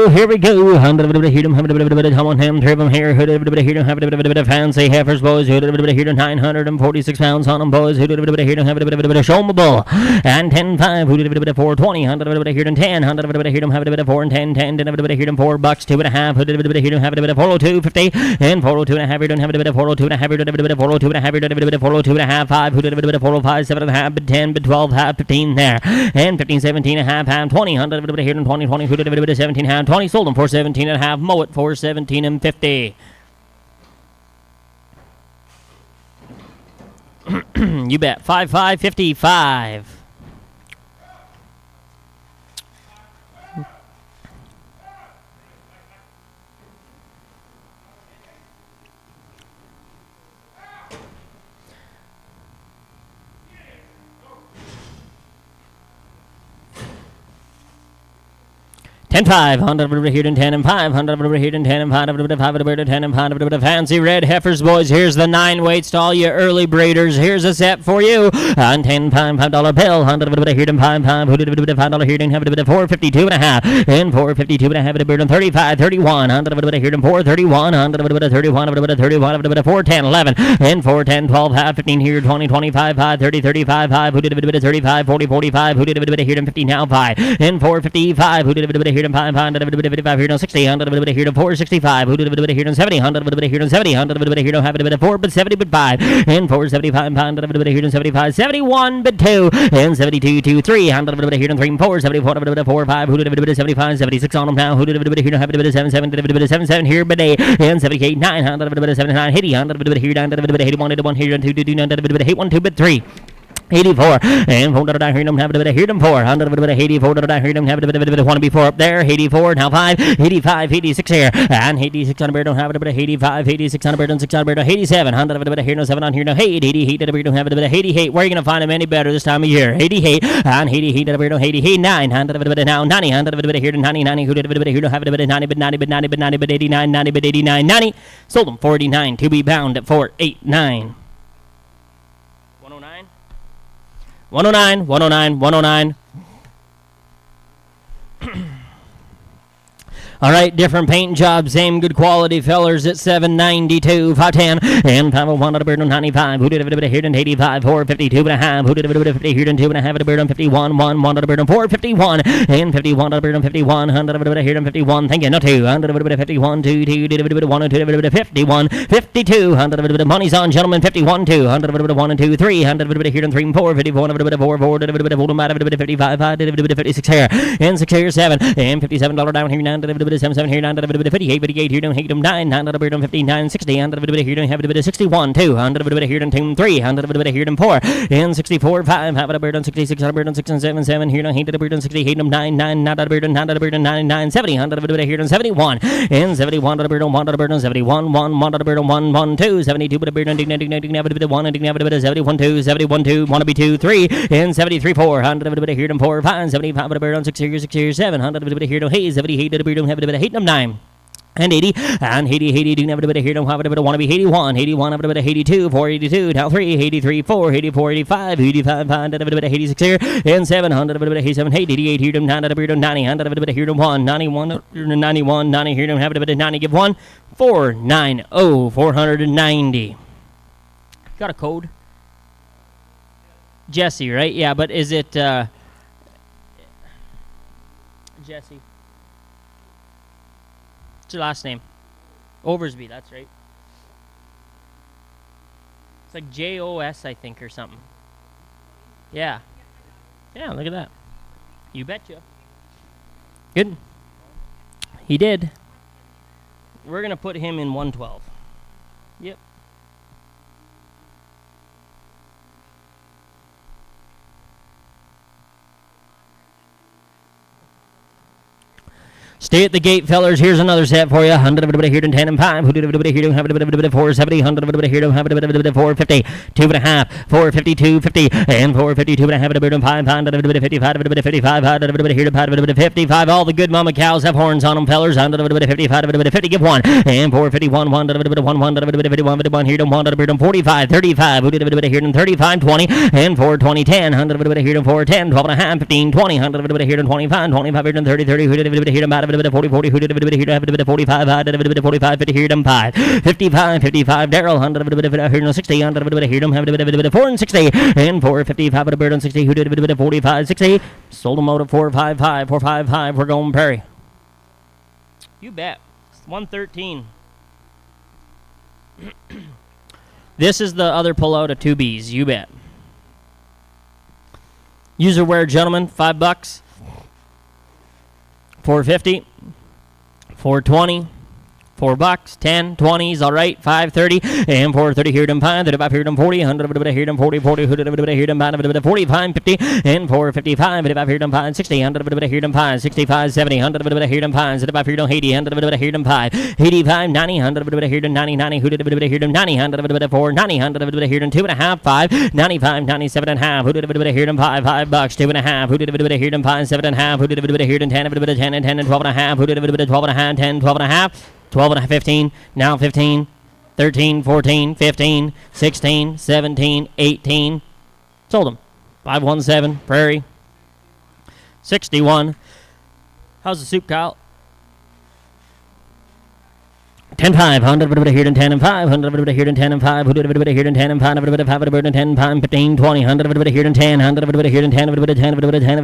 go, here we go. 100 hear them, have a bit of come on him, trip them here, who did a bit of hear them, have a bit of fancy heifers, boys, who did a bit of hear them, 946 pounds on them, boys, who did a bit of hear them, have a bit of show 'em a bull, and 10-5, who did a bit of 420, 100 hear them, 10, 100 hear them, have a bit of 4 and 10, 10, did a bit of hear them, $4, 2.5, who did a bit of hear them, have a bit of 402.50, and 402.5, you don't have a bit of 402.5, you don't have a bit of 402.5, you don't have a bit of 402.5, 5, who did a bit of 405, 7.5, but 10, but 12, half, 15 there, and 15, 17 and a half, 20, 100 hear them, 20, 20, who did a bit of 17, half, 20, sold them for 17 and a half, mow it for 17 and 50. You bet. 5555. And 5, 100 here and 10 and 5, 100 here and 10 and 5, 5, 10 and 5, fancy red heifers, boys. Here's the 9 weights to all you early breeders. Here's a set for you on 10 pound $5 bill, 100 here and 5, who did a bit of $5 here and have a bit of 452 and a half, and 452 and a half, a bit of 35, 31, 100 here and 431, 100 31, 31, 410, 11, and 410, 12, half, 15 here, 20, 25, 5, 30, 35, 5, who did a bit of 35, 40, 45, who did a bit of here and 15 now 5, and 455, who did a bit of here and 5, 55 here and 60, 100 here and 465, who did a bit here and 70, 100 here and 70, 100 here and have a bit of 4, but 70 but 5, and 475, 100 here and 75, 71 but 2, and 72, 2, 3, 100 here and 3 and 4, 74, 4, 5, who did a bit of 75, 76 on them now, who did a bit here and have a bit of 77, did a bit of 77 here but 8, and 78, 9, 100 79, 80, 100 here, 81, 81 here, and 2, 2, 100 8, 1, 2 but 3. 84 and 4 hear them have a bit of hear them 4 100 84 hear them have a bit of want to be 4 up there 84 now 5 85 86 here and 86 on a bird don't have a bit of 85 86 on a bird and 6 on a bird 87 100 a bit of here no 7 on here no 88 at a bird don't have a bit of 88 where are you going to find them any better this time of year 88 and 88 at a bird no 88 9 100 a bit of now 90 100 a bit of here 90 90 who did a bit of here no have a bit of 90 but 90 but 90 but 90 but 89 90 but 89 90 sold them 49 to be bound at 489 109 109, 109, 109. All right, different paint jobs, same good quality fellers at 792, 510, and 501 at a bird on 95. Who did a bit of here and 85, 452 and a half. Who did a bit of 50 here and 2 and a half at a bird on 51, 1 at a bird on 451, and 51 at a bird on 51, 100 at a here on 51. Thank you, no 2, 100 at a bit of 51, 2, 2, did a bit of 1 and 2, a bit of 51, 52, 100 at a bit of money's on, gentlemen, 51, 2, 100 at a bit of 1 and 2, 3, 100 at a bit of here and 3 and 4, 51 at a bit of 4, 4, did a bit of 55, 5, did a bit of 56 here, and 6 here, 7, and $57 down here, 9, did a bit of 7 here, 9, did a bit of 58, 58 here, don't hate them 9, 9 at a bit of 59, 60, 100 a bit of here, don't have a bit of 61, 2, 100 a bit of here, and 2, 3, 100 a bit of here, and 4, and 64, 5, have a bird on 66, 100 bird on 6 and 7, 7 here, don't hate a bird on 60, hate them 9, 9, not at a bird on 9, at a bird on 9, 9, 70, 100 a bit of here, and 71, and 71 at a bird on 1, at a bird on 71, 1, 1 at a bird on 1, 1, 2, 72 but a bird on 1, have a bit of 1, and have a bit of 71, 2, 71, 2, want to be 2, 3, and 73, 4, 100 a bit of here, and 4, 5, 75 at a bird on 6 here, 7, 100 a bit of here, don't hate, 78 at a bird on have a bit of hate them 9. And 80, and 80, do have a bit of here, don't have a bit of want to be 81, 81, have a bit of 82, 482, now 3, 83, 4, 84, 85, 85, 5, have a bit of 86 here, and 700, a bit of 87, 88 here, don't have a bit of 90, 100, a bit of here, 1, 91, 91, 90 here, don't have a bit of 90, give 1, 490, 490. Got a code? Jesse, right? Yeah, but is it, Jesse? What's your last name? Oversby, that's right. It's like J-O-S, I think, or something. Yeah. Yeah, look at that. You betcha. Good. He did. We're going to put him in 112. Yep. Stay at the gate, fellers. Here's another set for you. 100 of it here to 10 and 5. Who did a bit here to have a bit of 470. 100 of it here to have a bit of 450. 2.5. 450, 250, and 452 and a half. A bit of 5. 100 of it 55. A bit of 55. 100 of it here to 5. A bit of 55. All the good mama cows have horns on them, fellers. 100 of it 55. A bit of 50. Give 1. And 451. 100 of it 1. 100 of it 51. 51 here to 100 of it 45. 35. Who did a bit here to 35. 20. And 420. 10. 100 of it here to 410. 12 and a half. 15. 20. 100 of it here to 25. 25 here to 30. 30. Who did a bit here to about a bit 40, 40, who did a bit here, have a bit of 45, I did a bit of 45, 50 here, 5, 55, 55, Daryl, 100 here, 60, 100 here, have a bit of 4 and 60, and 455 at a bird on 60, who did a bit of 45, 60, sold them out at 455, 455, we're going Perry. You bet. 113. This is the other pullout of 2Bs, you bet. User wear, gentlemen, $5. 450, 420, $4, 10, 20s, all right, 530, and 430 here them 5, 35 here them 40, 100 here them 40, 40, who did a bit here them 5, 45, 50, and 455, 55 here them 5, 60, 100 here them 5, 65, 70, 100 here them 5, 75 here them 80, 100 here them 5, 85, 90, 100 here them 90, 90, who did a bit here them 90, 100 4, 90, 100 here them 2.5, 5, 95, 97 and a half, who did a bit here them 5, $5, 2.5, who did a bit here them 5, 7.5, who did a bit here them 10, a bit 10 and 10 and 12 and a half, who did a bit 12 and a half, 10, 12 and a half. 12 and a half, 15, now 15, 13, 14, 15, 16, 17, 18. Sold them. 517, Prairie. 61. How's the soup, Kyle? 10 5, 100 here and 10 and 5, 100 here and 10 and 5, 100 here and 10 and 5, 100 5 and 10, 5, 15, 20, 100 here and 10, 100 here and 10, 100 10, 100 10,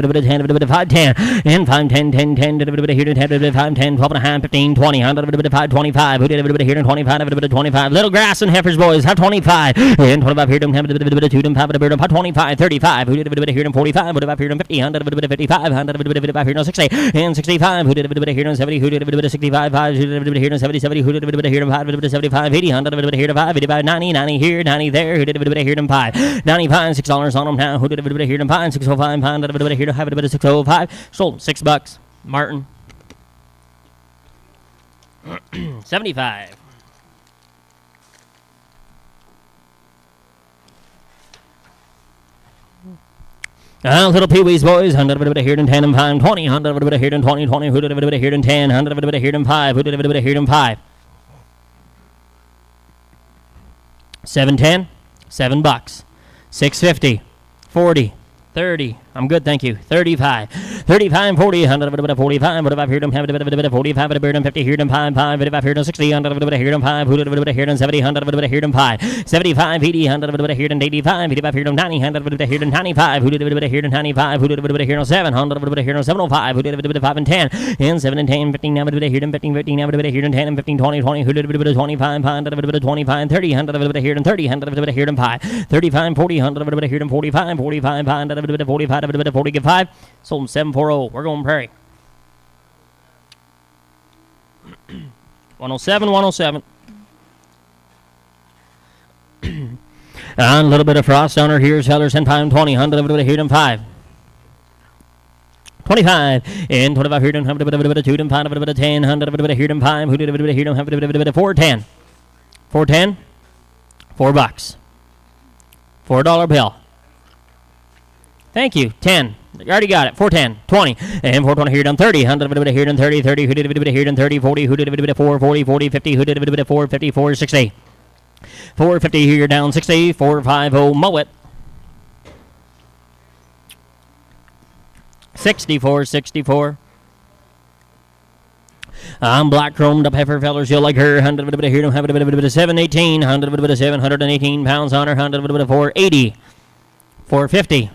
100 5, 10, and 5, 10, 10, 10, 100 here and 10, 5, 10, 12 and a half, 15, 20, 100 5, 25, 100 here and 25, 100 25, Little Grass and Heifers boys, have 25, and 25 here and 10, 2 and 5, 25, 35, 100 here and 45, 100 here and 50, 100 55, 100 here and 60, and 65, 100 here and 70, 100 65, 5, 100 here and 70, 70, 100 here and 5, 75, 80, 100 here and 5, 85, 90, 90 here, 90 there, who did a bit here and 5, 95, $6 on them now, who did a bit here and 5, 605, pound, a bit here to have a bit of 605, sold $6, Martin. 75. Little Pee-wees boys, 100 here and 10 and 5, 20, 100 here and 20, 20, who did a bit here and 10, 100 here and 5, who did a bit here and 5. 710, $7, 650, 40, 30. I'm good, thank you. 35, 35, 40, 100, 45, what if I've heard them have a bit of 45, a bit of 50, here them 5, 5, what if I've heard them 60, 100, here them 5, who did a bit here them 70, 100, here them 5, 75, 80, 100, here them 85, 85, here them 90, 100, here them 95, who did a bit here them 95, who did a bit here them 7, 100, here them 705, who did a bit 5 and 10, and 7 and 10, 15, now a bit here them 15, 15, now a bit here them 10, and 15, 20, 20, who did a bit 25, 100, a bit 25, 30, 100, here them 30, 100, here them 5, 35, 40, 100, here them 45, 45, 100, 45, a bit 40, get 5. Sold them 740. We're going Prairie. 107, 107. And a little bit of frost on her. Here's Hellers 10 pound 20. 100 here them 5. 25 and 25 here them have a bit of 2 them pound a bit of 10. 100 here them 5. Who did a bit here them have a bit of 410. 410. $4. $4 bill. Thank you. 10. You already got it. 410, 20, and 420 here done 30, 100 here done 30, 30, who did a bit here done 30, 40, who did a bit of 4, 40, 40, 50, who did a bit of 4, 50, 4, 60. 450 here down 60, 450 Moet. 64, 64. I'm black chromed up heifer fellers, you'll like her. 100 here done have a bit of 718, 100 718 pounds on her, 100 480, 450.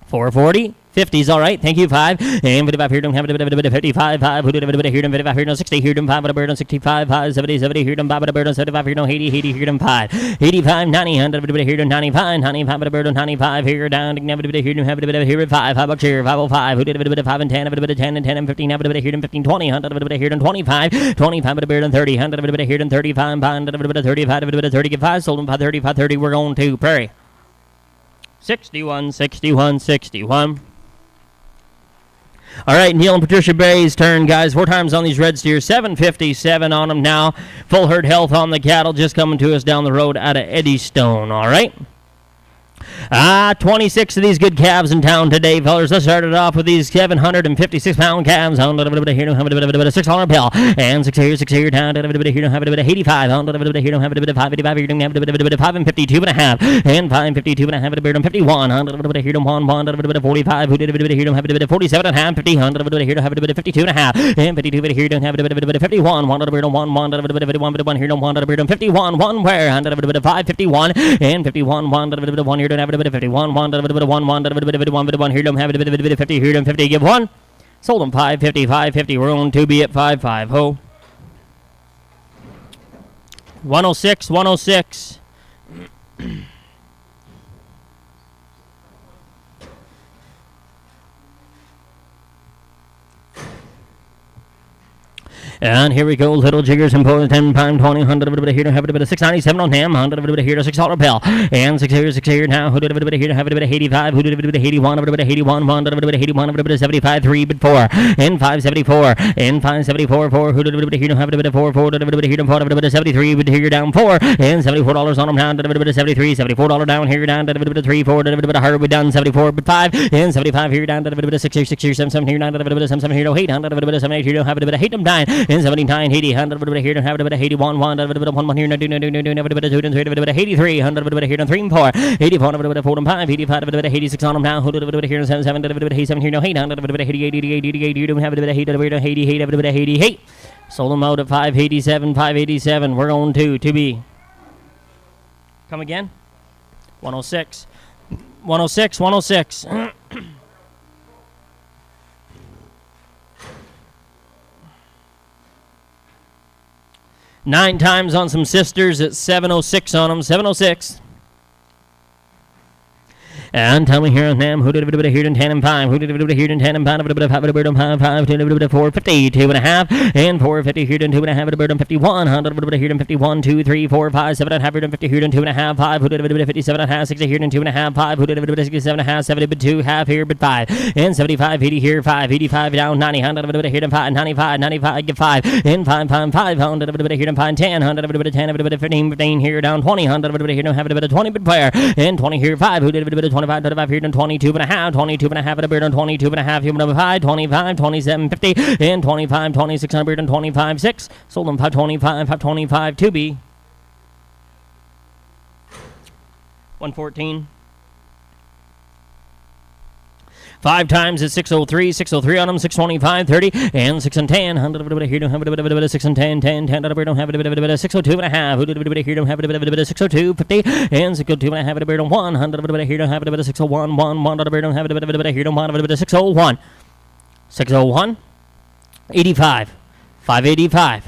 440, 50's all right. Thank you. 5 and 55 here don't have a bit of 55, 5 who did a bit here, 55 here, 60 here, 5 at a bird on 65, 5 70, 70 here, 5 at a bird on 75 here, 80, 80 here, 5 85, 90, 100 here, 95, 95 at a bird on 95 here, down, have a bit here, have a bit here, 5 $5 here, 505 who did a bit of 5 and 10, a bit of 10 and 10 and 15, have a bit here, 15, 20, 100 a bit here, 25, 25 at a bird on 30, 100 a bit here, 35, 100 a bit of 35, a bit of 30, get 5, sold them 530, 530. We're going to Prairie. 61, 61, 61. All right, Neil and Patricia Bay's turn, guys. 4 times on these red steers. 757 on them now. Full herd health on the cattle just coming to us down the road out of Eddystone. All right. 26 of these good calves in town today, fellas. Let's start it off with these 756-pound calves. On a bit of here, have a bit of a $6 bill. And 6 here, down, have a bit of here, have a bit of 85. On a bit of here, have a bit of 585 here, have a bit of 5 and 52 and a half. And 552 and a half, a bit of 51. On a bit of here, 1, a bit of 45. Who did a bit of here, have a bit of 47 and a half, 50. On a bit of here, have a bit of 52 and a half. And 52 here, don't have a bit of 51. 1, a bit of 1, a bit of 1 here, don't 1, a bit of 51. 1 where? And a bit of 551. And 51, 1, a bit of 1 here, don't have a bit of 51. 1, a bit of 1, a bit of 1 here, don't have a bit of 50 here, don't 50. Give 1. Sold them 550, 550. We're on 2B at 55. Ho. 106, 106. And here we go, little jiggers and pulls 10 pound 20, 100 of a bit of here, have a bit of 697 on him, 100 of a bit of here, $6 bill. And 6 here now, who did a bit of here, have a bit of 85, who did a bit of 81, a bit of 81, 1 of a bit of 81, a bit of 75, 3 bit 4, and 574, and 574, 4, who did a bit of here, have a bit of 4, 4, did a bit of here, 4, a bit of 73, bit here down 4, and $74 on him down, did a bit of 73, $74 down here down, did a bit of 3, 4, did a bit of hard, we done 74, bit 5, and 75 here down, did a bit of 6 here, 7 here down, did a bit of 7 here, 8, 100 a bit of 7 here, have a bit of 8 them 9, and 79, 80. 100 a bit here, have a bit of 81, 1, a bit of 1 here, no, do, have a bit of 2, and 3, a bit of 83, 100 a bit here, 3 and 4, 84, a bit of 4 and 5, 85, a bit of 86 on them now, who did a bit here, 7, a bit of 87 here, no, 8, 100 a bit of 88, 88, 88, you don't have a bit of 8, a bit of 88, a bit of 88. Sold them out at 587, 587. We're on to be. Come again? 106. 106, 106. 9 times on some sisters at 706 on them. 706. And tell me here on them, who did a bit of here in 10 and 5, who did a bit of here in 10 and 5, a bit of 5, a bit of 5, 5, 2, a bit of 450, 2 and a half, and 450 here in 2 and a half, a bit of 51, 100, a bit of here in 51, 2, 3, 4, 5, 7 and a half, here in 50 here in 2 and a half, 5, who did a bit of 57 and a half, 60 here in 2 and a half, 5, who did a bit of 67 and a half, 70, bit 2, half here, bit 5, and 75, 80 here, 5, 85 down, 90, 100, a bit of here in 5, 95, 95, get 5, and 5, 5, 5, 100, a bit of here in 5, 10, 100, a bit of 10, a bit of 15, 15 here down, 20, 100, a bit of here, no, have a bit of 20, bit player, and 20 here, 5, who did a bit of 25, 25 here, and 22 and a half, 22 and a half at a beard, and 22 and a half human of 5, 25, 27, 50, and 25, 26 on a beard, and 25, 6. Sold them 525, 525, 2B. 114. 5 times at 603, 603 on them, 625, 30, and 6 and 10. 100 here, don't have a bit of 6 and 10, 10, 10 don't have a bit of 602 and a half. Who did a bit here, don't have a bit of 602, 50, and 602 and a half, a bit of 100 here, don't have a bit of 601, 1, don't have a bit of here, don't have a bit of 601, 601, 85, 585,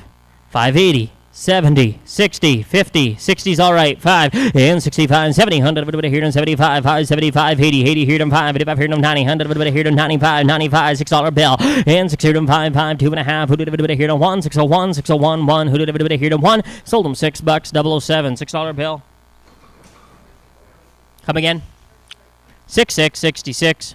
580. 70, 60, 50, 60's all right, 5, and 65, 70, 100, a bit here, and 75, 5, 75, 80, 80 here, and 5, 85 here, and 90, 100, a bit here, and 95, 95, $6 bill, and 6 here, and 5, 5, 2 and a half, who did a bit here, and 1, 601, 601, 1, who did a bit here, and 1, sold them $6, 007, $6 bill. Come again. 66, 66.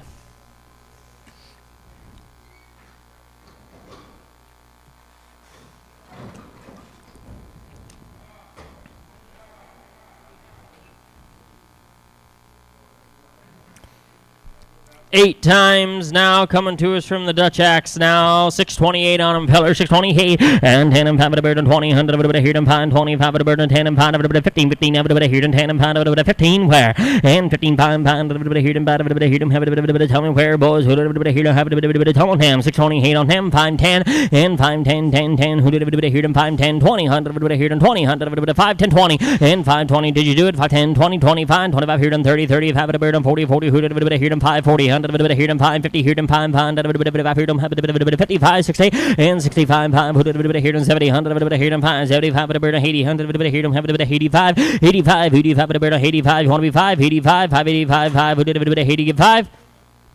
8 times now coming to us from the Dutch Axe now. 628 on him, Peller, 628. And 10 and 5 of a 20, 100 of a here and pound, 25 of a bird, and 10 and pound of a 15, 15 of a here and 10 and pound of a 15 where? And 15 pound of a here and pound of a here and have a bit of tell me where, boys. Who did a bit of here, have a bit of tell on him. 628 on him, 5, 10, and 5, 10, 10, 10. Who did a bit of here and 5, 10, 20, 100 of a here and 20, 100 of a 5, 10, 20, and 5, 20. Did you do it? 5, 10, 20, 25, 25 here and 30, 30, 5 of a bird, and 40, 40. Who did a bit of here and 5, 40, 100 of a here and 5, 50 here and 5, pound, a bit of here and have a bit of 55, 60, and 65, 5, who did a bit of here and 70, 100 of a here and 5, 75 of a bird, 80, 100 of a here and have a bit of 85, 85, 85 of a bird, 85. You want to be 5, 85, 585, 5, who did a bit of 80, give 5.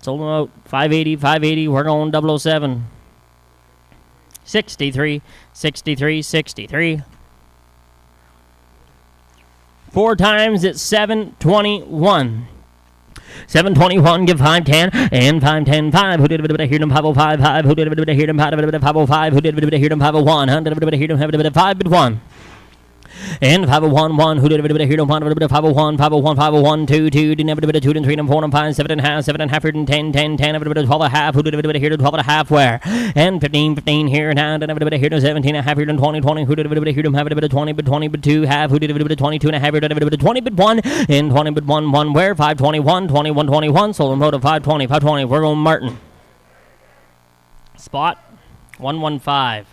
Sold them out 580, 580. We're going 007. 63, 63, 63. 4 times at 721. 721, give 510, and 510, 5. Who did a bit of here and 505, 5. Who did a bit of here and 505, who did a bit of here and 501, 100 of a bit of here and have a bit of 5 but 1. And 501 1, who did a bit of here, 501, 501, 501, 2, 2, didn't have a bit of 2 and 3 and 4 and 5, 7 and a half, 7 and a half, 10, 10, 10, a bit of 12 and a half, who did a bit of here, 12 and a half, where? And 15, 15 here, and now, didn't have a bit of here, 17 and a half here, 20, 20, who did a bit of here, have a bit of 20, but 20, but 2, half, who did a bit of 22 and a half here, did a bit of 20, but 1, and 20, but 1, 1, where? 521, 21, 21, sold and vote of 520, 520, we're going Martin. Spot 115.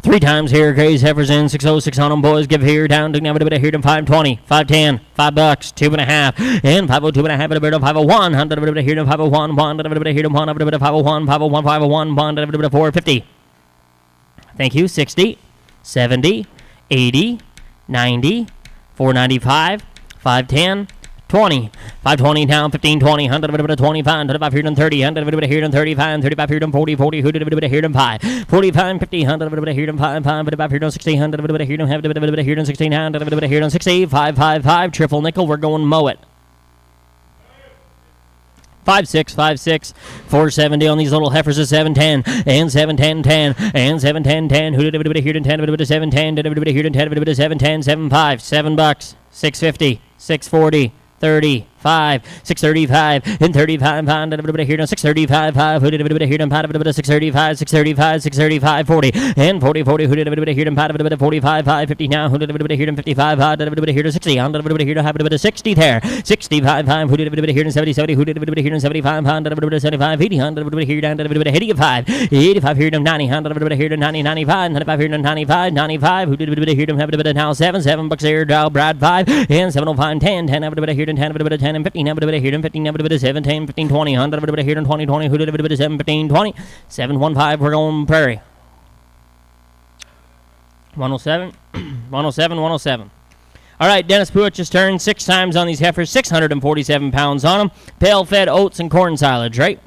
Three times here, Grays, heifers in, 606 on them, boys, give here, down to now, a bit of here to 520, 510, $5, 2 and a half, and 502 and a half, a bit of 501, 100 a bit of here to 501, 1 a bit of here to 1, a bit of 501, 501, 501, 1 a bit of 450. Thank you, 60, 70, 80, 90, 495, 510, 20, 520 down, 15, 20, 100 a bit of 25, 25 here and 30, 100 a bit of here and 35, 35 here and 40, 40, who did a bit of here and 5, 45, 50, 100 a bit of here and 5, 5, but about here and 60, 100 a bit of here and have a bit of here and 16, 100 a bit of here and 60, 5, 5, 5, triple nickel, we're going mow it. 5-6, 5-6, 470 on these little heifers is 710 and 710 10 and 710 10. Who did a bit of here and 10 a bit of 710 did a bit of here and 10 a bit of 710 75 $7 650 640 35 635 and 35 pound a bit of here and 635 5 who did a bit of here and pound a bit of 635 635 635 40 and 40 40 who did a bit of here and pound a bit of 45 5 50 now who did a bit of here and 55 5 did a bit of here to 60 on a bit of here to have a bit of 60 there 65 5 who did a bit of here and 70 70 who did a bit of here and 75 pound a bit of 75 80 100 a bit of here down a bit of 85 85 here to 90 100 a bit of here to 90 95 95 here to 95 95 who did a bit of here to have a bit of now $7 here down Brad 5 and 705 10 10 a bit of here to 10 a bit of 10 and 15 a bit of here and 15 a bit of 17 15 20 100 a bit of here and 20 20 who did a bit of 7 15 20 715 we're going Prairie 107 107 107. All right, Dennis Puich has turned 6 times on these heifers, 647 pounds on them. Pale fed oats and corn silage, right?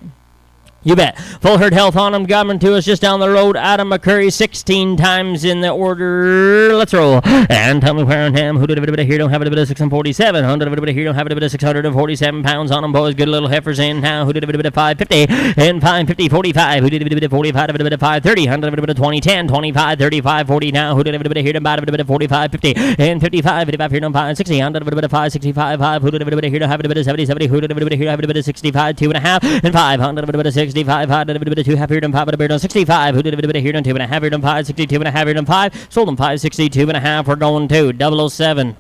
You bet. Full herd health on them. Government to us just down the road. Adam McCurry 16 times in the order. Let's roll. And tell me where on him. Who did a bit of here? Don't have a bit of 647. 100 a bit of here. Don't have a bit of 647 pounds on them, boys. Good little heifers in now. Who did a bit of 550 and 550 45. Who did a bit of 45? A bit of 530. 100 a bit of 20 10 25 35 40 now. Who did a bit of here? About a bit of 45 50 and 55 55 here. Don't 560. 100 a bit of 565 5. Who did a bit of here? Don't have a bit of 70 70. Who did a bit of here? Have a bit of 65 2 and a half and 500 a bit of 65 5 did a bit of 2 half here and 5 a bit of 65. Who did a bit of here and 2 and a half here and 5 62 and a half here and 5. Sold them 562 and a half. We're going to 007.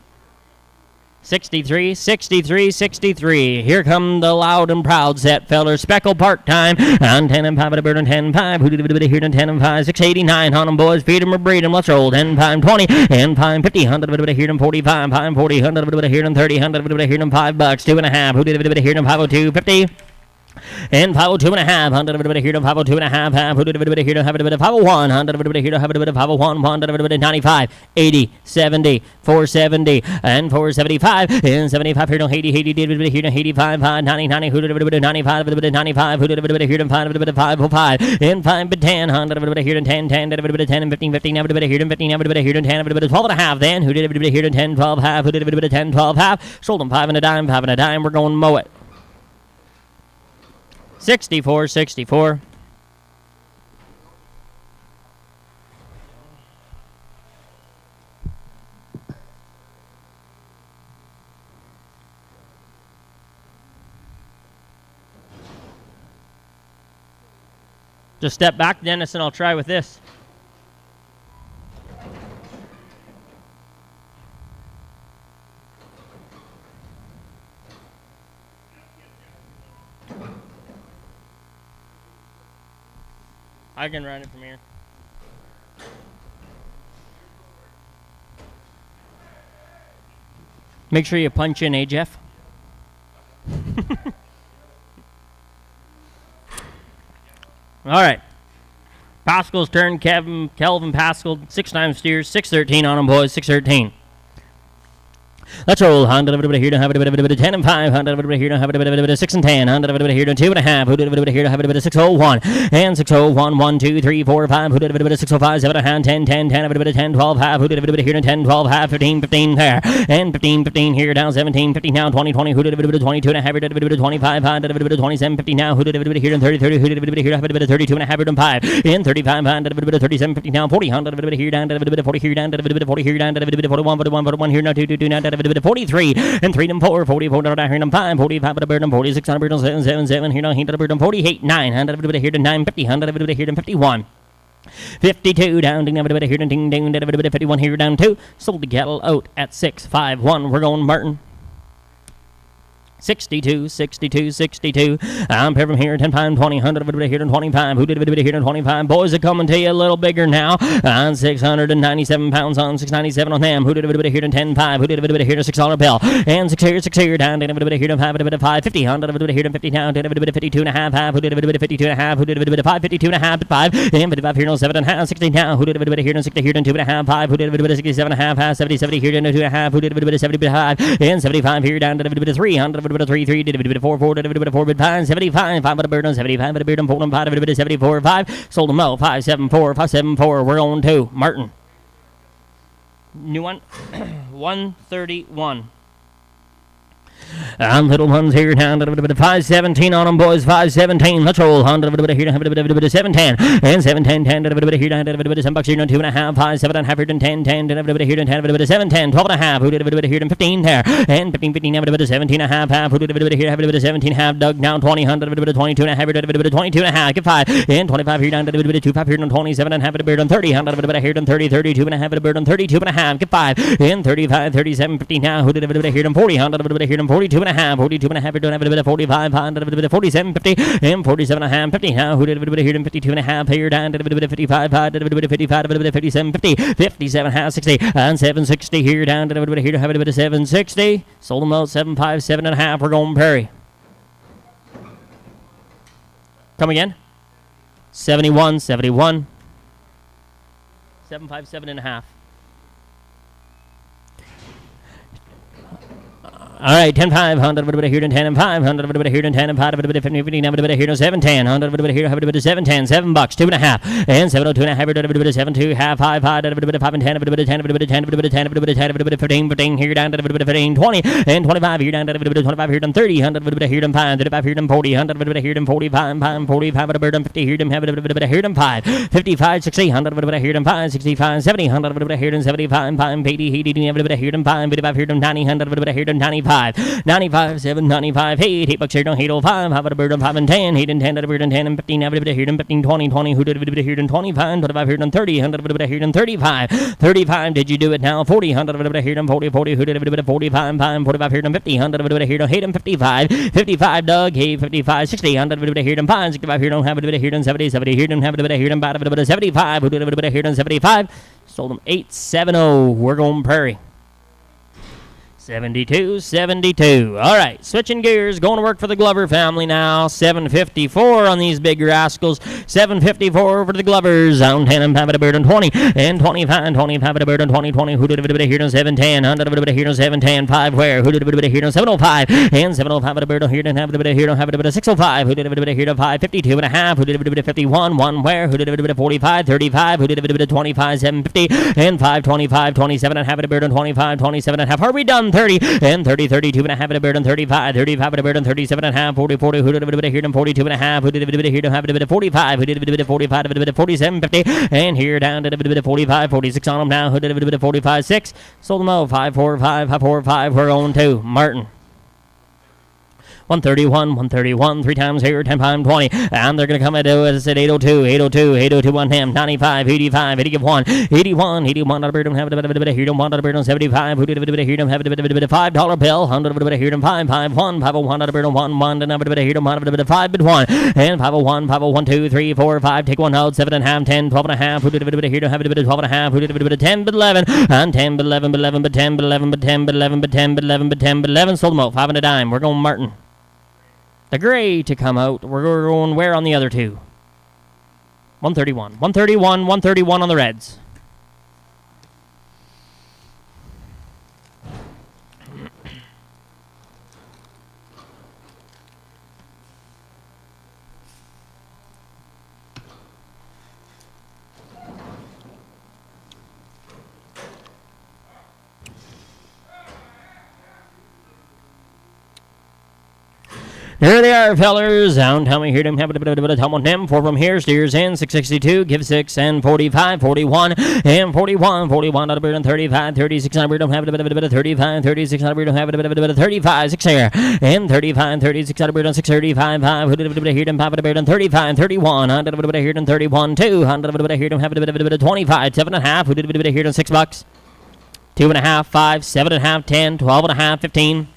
63, 63, 63. Here come the loud and proud set fellers. Speckle part-time. On 10 and 5 at a bird and 10 and 5. Who did a bit of here and 10 and 5. 689 on them, boys. Feed them or breed them. Let's roll. 10, 5, 20 and 5, 50. 100 a bit of here and 45. 5, 40. 100 a bit of here and 30. 100 a bit of here and $5. 2 and a half. Who did a bit of here and 502. 50. And 502 and a half, 100 of a bit here to 502 and a half, half, who did a bit here to have a bit of 501, 100 of a bit here to have a bit of 501, 100 of a bit of 95, 80, 70, 470, and 475, and 75 here to 80, 80 did a bit here to 85, 5, 90, 90, who did a bit of 95, a bit of 95, who did a bit here to 5, a bit of 505, and 5 but 10, 100 of a bit here to 10, 10, did a bit of 10, and 15, 15, never a bit here to 15, never a bit here to 10, a bit of 12 and a half, then, who did a bit here to 10, 12 half, who did a bit of 10, 12 half, sold them 5 and a dime, 5 and a dime, we're going mow it. 64, 64. Just step back, Dennis, and I'll try with this. I can run it from here. Make sure you punch in, Jeff? All right. Pascal's turn. Kelvin Pascal, 6 times steers, 613 on him, boys, 613. Let's roll. 100 here to have a bit of 10 and 5. 100 here to have a bit of 6 and 10. 100 here to 2 and a half. Who did a bit here to have a bit of 601 and 601 1 2 3 4 5. Who did a bit of 605 7 and 10 10 10 a bit of 10 12 half. Who did a bit here to 10 12 half 15 15 there and 15 15 here down 17 15 now 20 20. Who did a bit of 22 and a half. Who did a bit of 25 5. Did a bit of 27 50 now. Who did a bit here to 30 30. Who did a bit here to have a bit of 32 and a half. And 5 and 35 did a bit of 37 50 now 40. 100 a bit here down. Did a bit of 40 here down. Did a bit of 40 here down. Did a bit of 41 41 41 here now 2 2 2 now. Did a bit of 43 and 3 and 4 44 down here and 5 45 at a bird and 46 on a bird and 7 7 7 here now here to a bird and 48 9 100 a bit here to 9 50 100 a bit here to 51 52 down ding a bit here to ding ding a bit 51 here down 2 sold the cattle out at 651. We're going Martin. 62, 62, 62. I'm pair from here, 10 pound, 20, 100 of it here, and 25. Who did a bit here, and 25. Boys are coming to you a little bigger now. On 697 pounds, on 697 on them. Who did a bit here, and 10, 5. Who did a bit here, $6 bill. And 6 here, down, did a bit here, and 5, a bit of 5, 50, 100 of it here, and 50 down, did a bit of 52 and a half, half. Who did a bit of 52 and a half. Who did a bit of 5, 52 and a half, 5. And 55 here, and 7 and a half, 60 down. Who did a bit here, and 60 here, and 2 and a half, 5. Who did a bit of 67 and a half, half. 70, 70 here, and 2 and a half. Who did a bit of 75. And 75 here, down, did a bit of 3, 100 of it 3, 3, did a bit of 4, 4, did a bit of 4, bit 5, 75, 5 at a bird on 75, at a bird on 4, 5, at a bit of 74, 5. Sold them out, 574, 574. We're on to Martin. New one, 131. Little ones here down, 517 on them, boys, 517. Let's roll. 100 here, 710 and 710, 10 here, down, 7 bucks here, 2 and a half, 5, 7 and a half here, 10, 10 here, 10, 7, 10, 12 and a half. Who did a here, 15 there, and 15, 15, 17 and a half, half. Who did a here, 17 half. Dug down 20, 100, 22 and a half, 22 and a half. Get 5 and 25 here, down, 2, 5 here, 27 and a half, a bird on 30, 100 here, 30, 32 and a half, a bird on 32 and a half. Get 5 and 35, 37, 50 now. Who did a here, 40, 100 here, 42 and a half, 42 and a half, you're doing a bit of 45, 100, a bit of 47, 50, and 47 and a half, 50 now. Who did a bit of here, 52 and a half, here down, did a bit of 55, 5, did a bit of 55, a bit of 57, 50, 57, half, 60, and 760 here down, did a bit of here, have a bit of 760, sold them out, 757 and a half, we're going Perry. Come again? 71, 71, 757 and a half. All right, 10, 5, 100, a bit here, 10 and 5, 100, a bit here, 10 and 5, a bit of 50, 50, now a bit here, 7, 10, 100, a bit here, have a bit of 7, 10, 7 bucks, 2 and a half, and 702 and a half, a bit of 7, 2, half, 5, 5, a bit of 5 and 10, a bit of 10, a bit of 10, a bit of 10, a bit of 10, a bit of 15, 15 here down, a bit of 15, 20, and 25 here down, a bit of 25 here, 30, 100, a bit here, 5, 35 here, 40, 100, a bit here, 45, 45, a bit of 50 here, have a bit here, 5, 55, 60, 100, a bit here, 5, 65, 70, 100, a bit here, 75, 5, 80, 80, a bit here, 5, 55 here, 90, 100, a bit here, 95, 95, 7, 95, 8 bucks here, 805, have a bird on 5 and 10, 8 and 10, a bird on 10 and 15, have a bit here, 15, 20, 20, who did a bit here, 25, 25 here, 30, 100, a bit here, 35, 35, did you do it now, 40, 100, a bit here, 40, 40, who did a bit of 45, 5, 45 here, 50, 100, a bit here, 8 and 55, 55, Doug, hey, 55, 60, 100, a bit here, 5, 65 here, have a bit here, 70, 70 here, have a bit here, about a bit of 75, who did a bit here, 75, sold them 870, we're going Prairie. 72, 72. All right, switching gears, going to work for the Glover family now. 754 on these big rascals. 754 for the Glovers. On 10 and 5 at a bird on 20. And 25, 25 at a bird on 20, 20. Who did a bit of here on 710? 100 of a bit of here on 710. 5 where? Who did a bit of here on 705? And 705 at a bird on here and have a bit of here on have a bit of 605. Who did a bit of here on 552 and a half? Who did a bit of 51? 1 where? Who did a bit of 45? 35. Who did a bit of 25? 750 and 525, 27 and have a bird on 25, 27 and a half. Are we done? 30 and 30, 32 and a half at a bird on 35, 35 at a bird on 37 and a half, 40, 40, who did a bit of here on 42 and a half, who did a bit of here to have a bit of 45, who did a bit of 45, a bit of 47, 50, and here down to a bit of 45, 46 on them now, who did a bit of 45, 6, sold them out, 5, 4, 5, 5, 4, 5, we're on to Martin. 131, 131, 3 times here, 10 pound 20, and they're going to come at us at 802, 802, 802 on him, 95, 85, 81, 81, 81, on a bird, have a bit of here, on a bird on 75, who did a bit of here, have a bit of $5 bill, 100 of a here, 5, 5, 1, 501, on a bird on 1, 1, and a bit of here, on a bit of 5, but 1, and 501, 501, 2, 3, 4, 5, take one out, 7 and a half, 10, 12 and a half, who did a bit of here, have a bit of 12 and a half, who did a bit of 10, but 11, and 10, but 11, but 11, but 10, but 11, but 10, but 11, but 10, but 11, but 10, but 11, sold them out, 5 and a dime, we're going Martin. The gray to come out. We're going where on the other two? 131. 131, 131 on the Reds. There they are, fellers. Downtown we hear them have a bit of time on them. 4 from here, steers in, 662, give 6 and 45, 41, and 41, 41 out of bird and 35, 36 out of bird, don't have a bit of 35, 36 out of bird, don't have a bit of 35, 6 here, and 35, 36 out of bird on 635, 5, who did a bit of here, and 5 out of bird on 35, 31, 100 of a bit of here, and 31, 2, 100 of a bit of here, don't have a bit of 25, 7.5, who did a bit of here, and $6, 2.5, 5, 7.5, 10, 12.5, 15.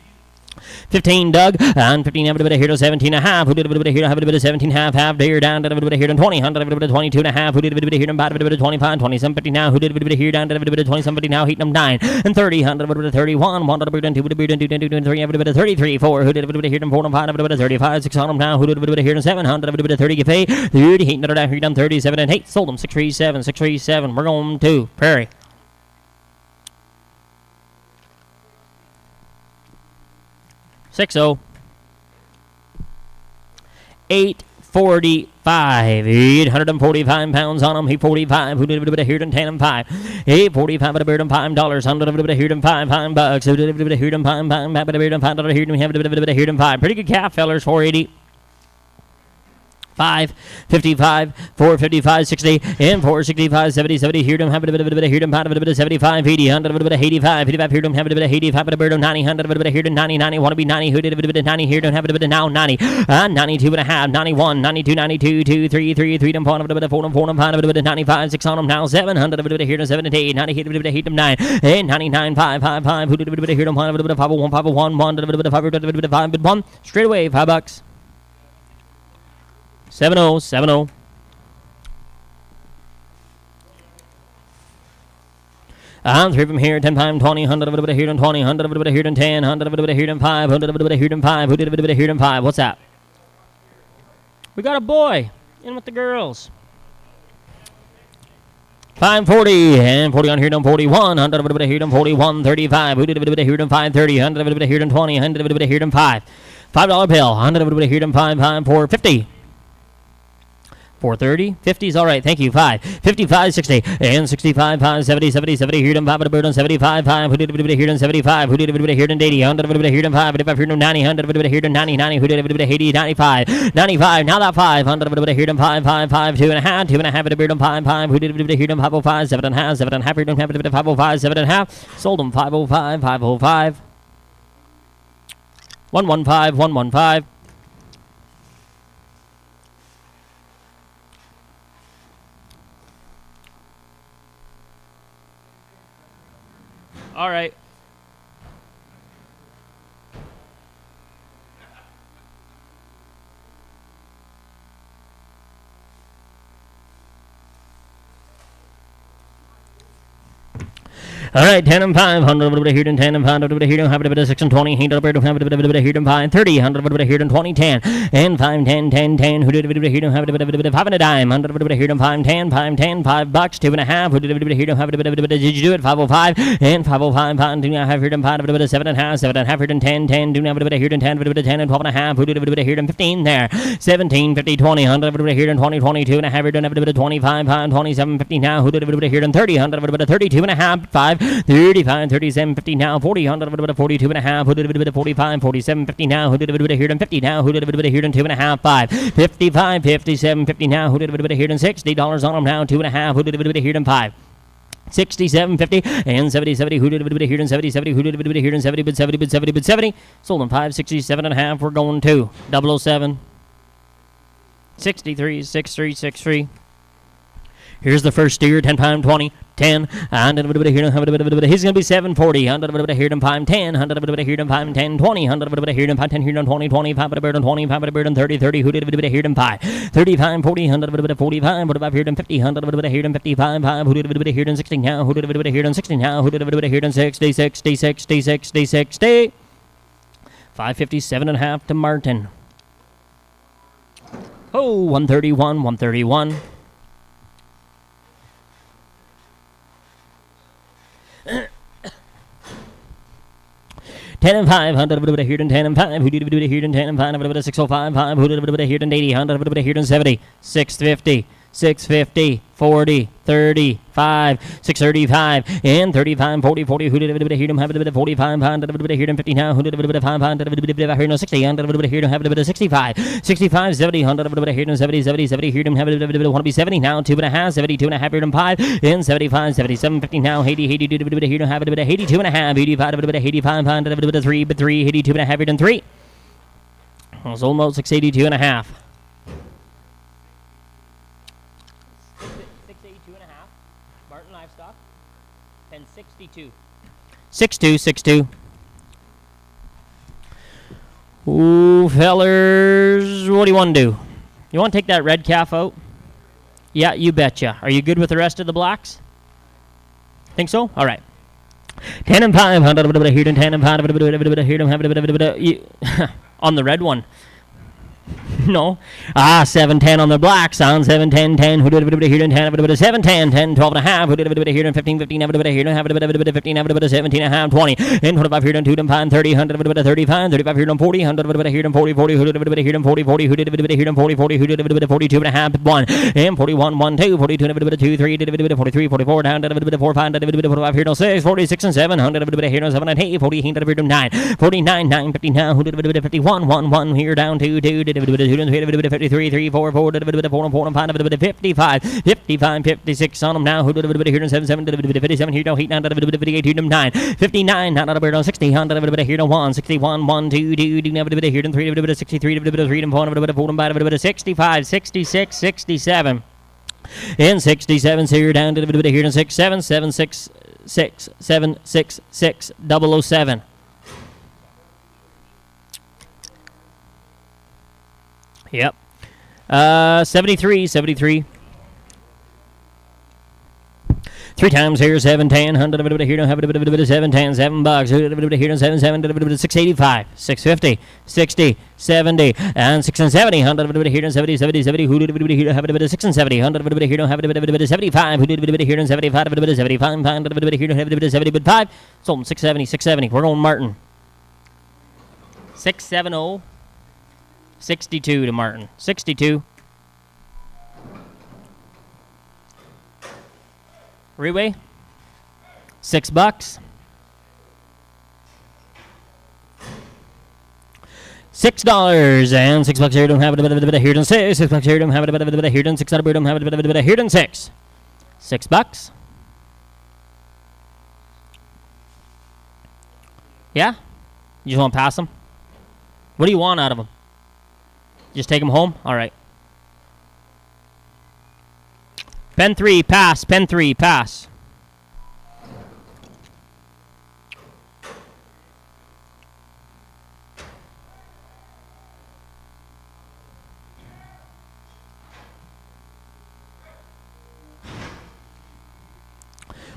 15 Doug, and 15 have a bit of here to 17 and a half, who did a bit of here, have a bit of 17 half there down to a bit of here to 20, 100 a bit of 22 and a half, who did a bit of here and about a bit of 25, 27 50 now, who did a bit of here down to a bit of 27 50 now, heat them 9 and 30, 100 a bit of 31, 1 a bit of 2 a bit of 2 3 have a bit of 33, 4 who did a bit of here and 4 and 5 a bit of 35, 6 on them now, who did a bit of here and 700 a bit of 30 get paid, 30 heat another down here down 37 and 8 sold them 637, 637. We're going to Prairie. Six 845, 845 pounds on them. 845, who did a bit of here and 10 and 5. 845 at a bird and $5, 100 of a bit of here and $5, who did a bit of here and $5, but a bird and $5 here and we have a bit of here and 5. Pretty good calf, fellers, 480. 5, 55, 455, 60, and 465, 70, 70, here to have a bit of here to have a bit of 75, 80, 100, a bit of 85, 85, here to have a bit of 85, but a bird of 90, 100, a bit of here to 90, 90, want to be 90, who did a bit of 90, here to have a bit of now 90, 92 and a half, 91, 92, 92, 2, 3, 3, 3, and 4, a bit of 4, and 4, and 5, a bit of 95, 6 on them now, 700, a bit of here to 78, 90, a bit of 8, 9, and 99, 5, 5, 5, who did a bit of here to 1, a bit of 501, 501, 1, a bit of 5, a bit of 5, but 1, straight away, $5. 70, 70. I'm 3 from here, 10 times 20, 100 of a bit of here and 20, 100 of a bit of here and 10, 100 of a bit of here and 5, 100 of a bit of here and 5, who did a bit of here and 5? What's that? We got a boy in with the girls. 540 and 40 on here down 41, 100 of a bit of here down 41, 35, who did a bit of here down 5, 30, 100 of a bit of here down 20, 100 of a bit of here down 5, $5 bill, 100 of a bit of here down 5, 450. 430, 50's all right, thank you. 5, 55, 60, and 65, 5, 70, 70, 70, here to 5, but a bird on 75, 5, who did a bit of here to 75, who did a bit of here to 80, 100 of a bit here to 5, 55 here to 90, 100 of a bit here to 90, 90, who did a bit of 80, 95, 95, now that 5, 100 of a bit here to 5, 5, 5, 2 and a half, 2 and a half, a bird on 5, 5, who did a bit here to 505, 7 and a half, 7 and a half, here to have a bit of 505, 7 and a half, sold them 505, 505, 115, 115. All right. All right, 10 and 5, 100 of a bit of here and 10 and 5 of a bit of here, have a bit of 6 and 20, heat up here to have a bit of here and 5, 30, 100 of a bit of here and 20, 10, and 5, 10, 10, 10, who did a bit of here, have a bit of 5 and a dime, 100 of a bit of here and 5, 10, 5, 10, $5, 2 and a half, who did a bit of here, have a bit of, did you do it, 505, and 505, 5, do now have here and 5, a bit of 7 and a half, 7 and a half, here and 10, 10, do now have a bit of here and 10, a bit of 10 and 12 and a half, who did a bit of here and 15 there, 17, 50, 20, 100 of a bit of here and 20, 22 and a half, here and have a bit of 25, 27, 50 now, who did a bit of here and 30, 100 of a bit of 32 and a half, 5, 35, 37, 50 now, 40, 100 of a bit of 42 and a half, who did a bit of 45, 47, 50 now, who did a bit of here and 50 now, who did a bit of here and 2 and a half, 5, 55, 57, 50 now, who did a bit of here and $60 on them now, 2 and a half, who did a bit of here and 5. 67, 50, and 70, 70, who did a bit of here and 70, 70, who did a bit of here and 70, but 70, but 70, but 70, sold them 5, 67 and a half, we're going to 007, 63, 63, 63. Here's the first steer, 10 pound 20, 10, and a bit of here, have a bit of he's going to be 740, 100 of a bit of here, 5, 10, 100 of a bit of here, 5, 10, 20, 100 of a bit of here, 5, 10, here, 20, 25, a bird on 20, 5, a bird on 30, 30, who did a bit of here, 5, 35, 40, 100 of a bit of 45, what about here, 50, 100 of a bit of here, 55, 5, who did a bit of here, 60 now, who did a bit of here, 60 now, who did a bit of here, 60, 60, 60, 60, 60, 557 and a half to Martin. Oh, 131, 131. 10 and 5, 100 of a bit of here and 10 and 5, who did a bit of here and 10 and 5, a bit of 605, 5, who did a bit of here and 80, 100 of a bit of here and 70, 650, 650, 40, 35, 635, and 35, 40, 40, who did a bit of here to have a bit of 45, pound, a bit of here to 50 now, who did a bit of 5 pound, a bit of here to 60, and a bit of here to have a bit of 65, 65, 70, 100, a bit of here to 70, 70, 70, here to have a bit of want to be 70 now, 2.5, 72 and a half here to 5, and 75, 77, 50 now, 80, 80, do a bit of here to have a bit of 82 and a half, 85, a bit of 85 pound, a bit of 3, but 3, 82 and a half here to 3. It's almost 682 and a half. 682 and a half. Martin Livestock. 1062. 6262. Ooh, fellers, what do you want to do? You want to take that red calf out? Yeah, you betcha. Are you good with the rest of the blacks? Think so? All right. 10 and 5. 100 here, 10 and 5. Here, on the red one. No. 710 on the black sound. 710 10. Who did a bit here and 10 710 10 12 and a half. Who did a bit here and 15 15 have a bit here and have a bit 15 have a bit 17 and a half 20 and 25 here and 2 and 5 30 100 a bit 35 35 here and 40 100 a bit here and 40 40 who did a bit here and 40 40 who did a bit here and 40 40 who did a bit 42 and a half 1 and 41 1 2 42 and a bit 2 3 did a bit 43 44 down a bit 4 5 did a bit 45 here and 6 46 and 7 100 a bit here and 7 and 8 40 did a bit 9 49 9 50 now who did a bit 51 1 1 here down 2 2 did a bit 2 and 3 53 3 4 4 did a bit 4 and 4 and 5 did a bit 55 55 56 on them now who did a bit here and 7 7 did a bit 57 here down 8 9 did a bit 58 here 9 59 not a bit on 60 100 a bit here to 1 61 1 2 2 did a bit here and 3 a bit 63 a bit 3 and 4 a bit 4 and 5 a bit 65 66 67 and 67 so you're down to a bit here and 6 7 7 6 6 7 6 6 007. Yep. 73 73. 3 times here, 7 10 100 a bit here, don't have a bit 7 10 7 bucks. A bit here, 7 7 a bit 685 650 60 70 and 6 and 70 100 a bit here, 70 70 70. Who did a bit here, have a bit 6 and 70 100 a bit here, don't have a bit 75. Who did a bit here and 75 a bit 75 pound a bit here, don't have a bit 70 but 5. Sold 670 670. We're going Martin. 670 62 to Martin. 62. Reweigh. $6. $6 and $6 here. Don't have a bit here. Done $6 here. Don't have a bit here. Done $6 here. Don't have a bit here. Done $6. $6. Yeah. You just want to pass them? What do you want out of them? Just take them home? All right. Pen 3, pass. Pen 3, pass.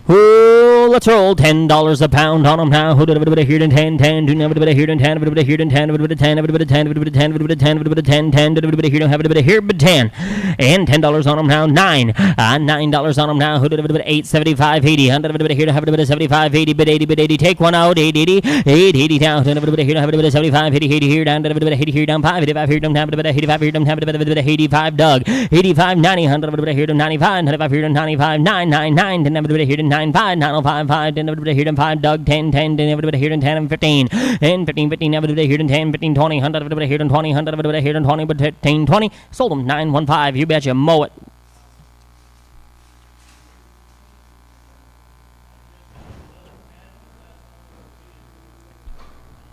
Ooh, let's roll. $10 a pound on them now. Who did a bit of here and 10 10? Do a bit of here and 10, a bit of here and 10, a bit of 10, a bit of 10, a bit of 10, a bit of 10, a bit of 10, 10, did a bit of here, don't have a bit of here, but 10. And $10 on them now. $9 on them now. Who did a bit of 8 75 80? Under a bit of here to have a bit of 75 80, but 80. Take one out. 880 880 down. Did a bit of here to have a bit of 75 80 here down. Did a bit of 80 here down 5 85 here down have a bit of 85 here down have a bit of 85 Doug. 85 90 100 a bit of here to 95 95 here to 95 999 didn't have a bit of here to 95 905 5 didn't have a bit of here to 5 Doug 10 10 didn't have a bit of here to 10 and 15 and 15 15 have a bit of here to 10 15 20 100 a bit of here to 20 100 a bit of here to 20 but 15 20 sold them 915. You betcha. Mow it.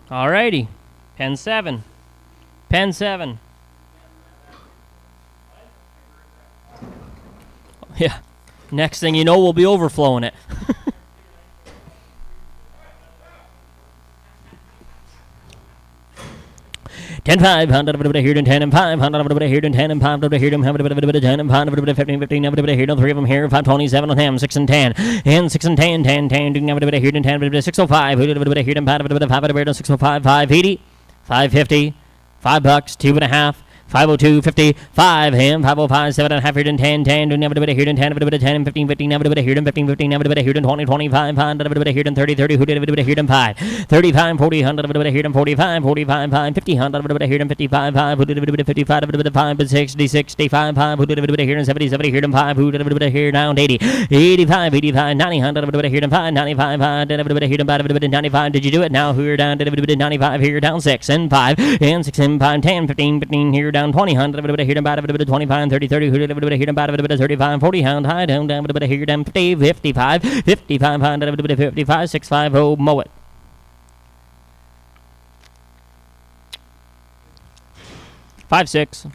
Alrighty. Pen 7. Pen 7. Yeah. Next thing you know, we'll be overflowing it. $10 5 100 a bit here and 10 and 5 100 a bit here and 10 and 5 a bit here and have a bit of 10 and 5 a bit 15 15 a bit here and 3 of them here 527 on him 6 and 10 and 6 and 10 10 10 doing a bit here and 10 a bit 605 who did a bit here and 5 a bit 5 a bit 605 580 550 $5 2.5 502, 55, and 505, 7.5 here, 10, 10, do never here, 10, 10, 15, 15, never here, 15, 15, never here, 20, 25, 5, here, 30, 30, who did here, 5, 35, 40, 100, here, 45, 45, 5, 50, 100, here, 55, 5, who did 55, 5, 60, 65, 5, who did here, 70, 70, here, 5, who did here, down 80, 85, 85, 90, 100, here, 5, 95, 5, did here, 95, did you do it? Now who are down, 95, here, down 6, and 5, and 6, and 5, 10, 15, 15, here, down 20, 100, here, down 25, 30, 30, who did here, down 35, 40, high, down, here, down 50, 55, 55, 55, 65, oh, mow it. Five, 6.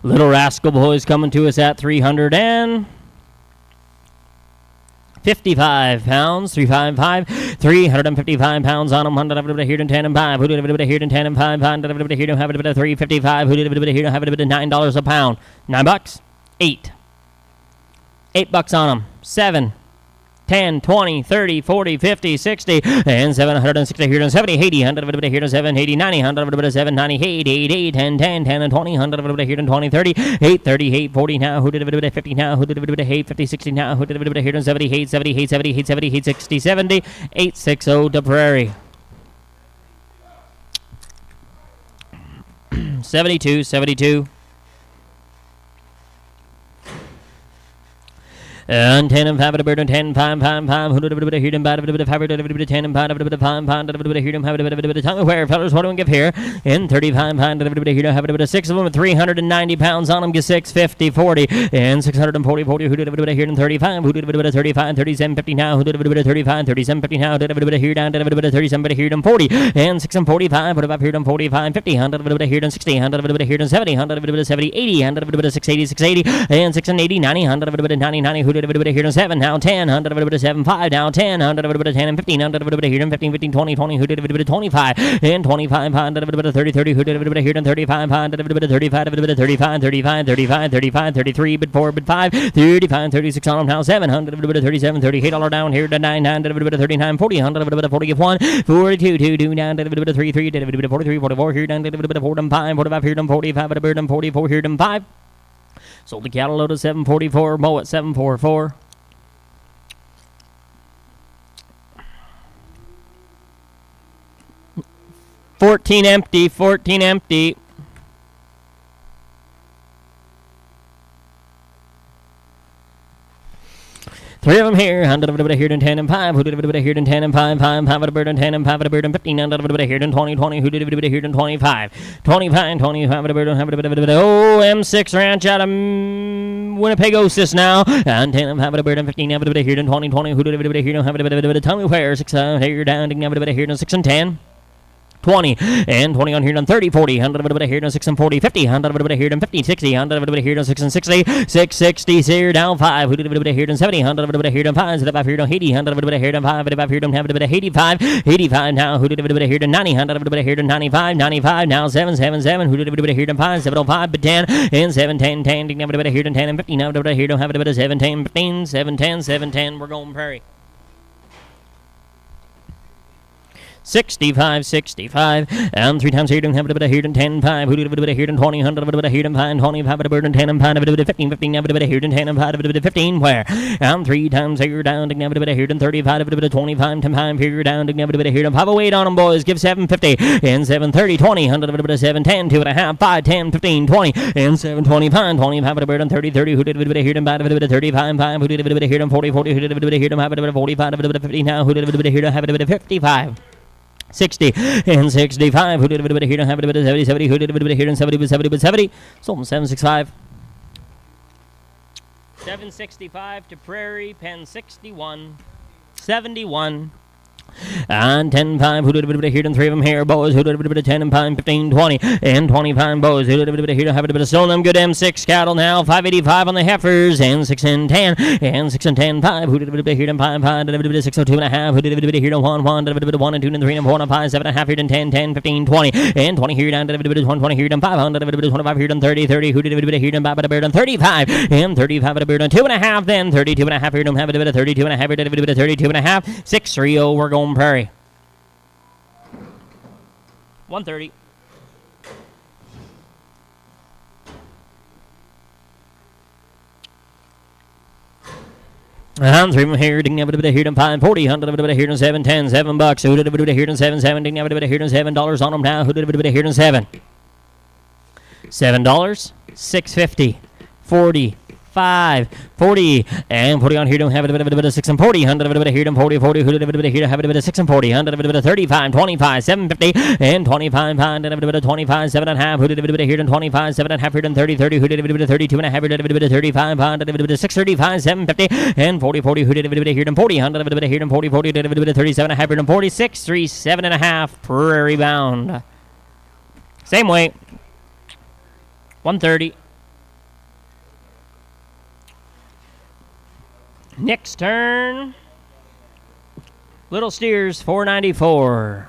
Little Rascal Boys coming to us at 355 pounds, 355, 355 pounds on them, 100 here to 10 and 5, who did here to 10 and 5, 100 here to have it 355, who did here to have it $9 a pound, $9, 8, $8 on them, 7, 10, 20, 30, 40, 50, 60, and 760 here to 70, 80, 100 here to 7, 80, 90, 100 7, 90, 80, 10, 10, 10, and 20, 100 here to 20, 30, 8, 30, 8, 40 now, who did 50 now, who did 8, 50, 60 now, who did here to 70, 8, 70, 8, 70, 8, 70, 8, 60, 70, 8, 6, 0 to Prairie. 72, 72. And 10 and 5 and 10, 5, 5, 5, who did here and 5, 10 and 5, 5, here and have tell me where, fellas, what do we give here? In 35, 5, here, have 6 of them, 390 pounds on them, get 6, 50, 40, and 640, 40, who did here in 35, who did 35, 37, 50 now, who did 35, 37, 50 now, did here down, 37, here and 40, and 6 and 45, what about here and 45, 50, 100 here and 60, 100 here and 70, 100 70, 80, 100 680, 680, and 6 and 80, 90, 100 90, 90, who did here and 7, now 10, 100 7, 5, now 10, 100 10 and 15, 100 here and 15, 15, 20, 20, who did 25, and 25, 100 30, 30, who did here and 35, 100 35, 35, 35, 35, 35, 33, bid 4, bid 5, 35, 36 on them, now 7, 137, 38 all down here to 9, 39, 40, 140, give 1, 42, 2, 2, down, 3, 3, 43, 44, here down, 4, 5, 45, here down, 45, 44, here down, 5. Sold the cattle load at 744, mow at 744. $14 empty, 14 empty. Three of them here, 100 here and 10 and 5, who did here and 10 and 5, 5, 5 a bird and 10 and 5 a bird and 15, 100 here and 20, 20, who did here and 25, 25, 25 a bird and 100 oh, M6 Ranch out of Winnepegosis now, and 10 and 5 a bird and 15, 100 here and 20, 20, who did here and 100 tell me where, 6 here down, 100 here and 6 and 10. 20, and 20 on here on 30, 40, 100 here on 6 and 40, 50, 100 here on 50, 60, 100 here on 6 and 60, 660 here down 5, who did here on 70, 100 here on 5, 75 here on 80, 100 here on 5, 85 here on 85, 85 now, who did here on 90, 100 here on 95, 95 now, 777, who did here on 5, 705, but 10, and 710, 10, 100 here on 10 and 50, now here on 710, 15, 710, 710, we're going Prairie. 65, 65, and 3 times here, don't have a bit of here, and 10, 5, who did a bit of here, and 20, 100 here, and 5, 25, a bird, and 10, and 5, a bit of 15, 15, a bit of here, and 10, and 5, a bit of 15, where? And 3 times here, down, to have a bit of here, and 35, a bit of 25, 5, here, down, to have a bit of here, and 508 on them, boys, give 750, and 730, 20, 100, a bit of 710, 2.5, 5, 10, 15, 20, and 725, 25, a bird, and 30, 30, who did a bit of here, and 5, a bit of 35, 5, who did a bit of here, and 40, 40, who did a bit of here, and 5, a bit of 45, a bit of 50, now, who did a bit of here, and have a bit of 55. 60 and 65, who did a bit of here and have a bit of 70, 70, who did a bit of here and 70, 70, 70, sold them 765. 765 to Prairie, Pen 61, 71. And 10, 5, who did a bit of here, and 3 of them here, boys, who did a bit of 10 and 5, 15, 20, and 25, boys, who did a bit of here, have a bit of selling them good M6 cattle now, 585 on the heifers, and 6 and 10, and 6 and 10, 5, who did a bit of here, and 5, 5, did a bit of 602.5, who did a bit of here, and 1, 1, did a bit of 1 and 2 and 3 and 4 and 5, 7.5 here, and 10, 10, 15, 20, and 20 here, down, did a bit of 20 here, and 500, did a bit of 25 here, and 30, 30, who did a bit of here, and 5 at a bird, and 35, and 35 at a bird, and 2.5, then 32.5 here, and have a bit of 32.5 here, did a bit of 32.5, 630, we're going Prairie. 130. I'm three from here, ding never here to 540, $100 here to 710, $7. Who did it here to 770, ding never here to $7 on them now. Who did it here to 7? $7, $6.50, 40, 5, 40, and 40 on here. Don't have it a bit of 6 and 40, $100 here to 40, 40. Who did it here to have it a bit of 6 and 40, $100 35, 25, 750, and 25 pound, and a bit of 25, 7.5. Who did it here to 25, 7.5 here to 30, 30. Who did it 32.5 here to a bit of 35 pound, and a bit of 635, 750, and 40, 40. Who did it here to 40, $100 here to 40, 40. Did it 37.5 here to 46, 37.5. Prairie bound. Same weight. 130. Nick's turn. Little steers, 494.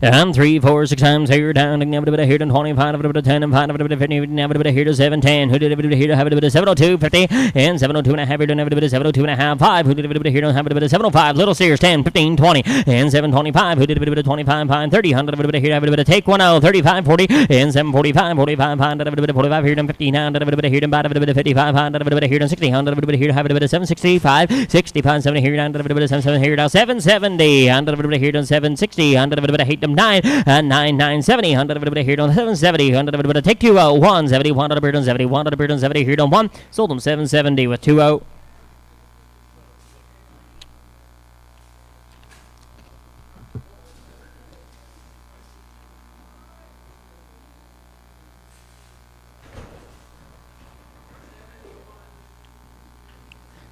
And 3, 4, 6 times here down. Never bit of here to 25, a bit of 10, and 5, a bit of 50, never bit of here to 710. Who did it here to have a bit of 702, 50, and 702 and a half here to never bit of 702 and a half, 5. Who did it here to have a bit of 705? Little steers, 10, 15, 20, and 725. Who did it bit of 25, pine, 30, 100, a bit of here to have a bit of take 10, 35, 40, and 745, 45, pine, a bit of 45 here to 59, a bit of here to buy a bit of 55, pine, a bit of here to 60, 100, a bit here to have a bit of 765, 65, 70 here down, a bit of 77 here down, 770, 100, a bit here to 760, 100, a bit of 8 to 9, and 970, 100 of it here to 770, 100 of it take 2 170, 100 of it 70, 100 of it 70 here to 1. Sold them 770 with 2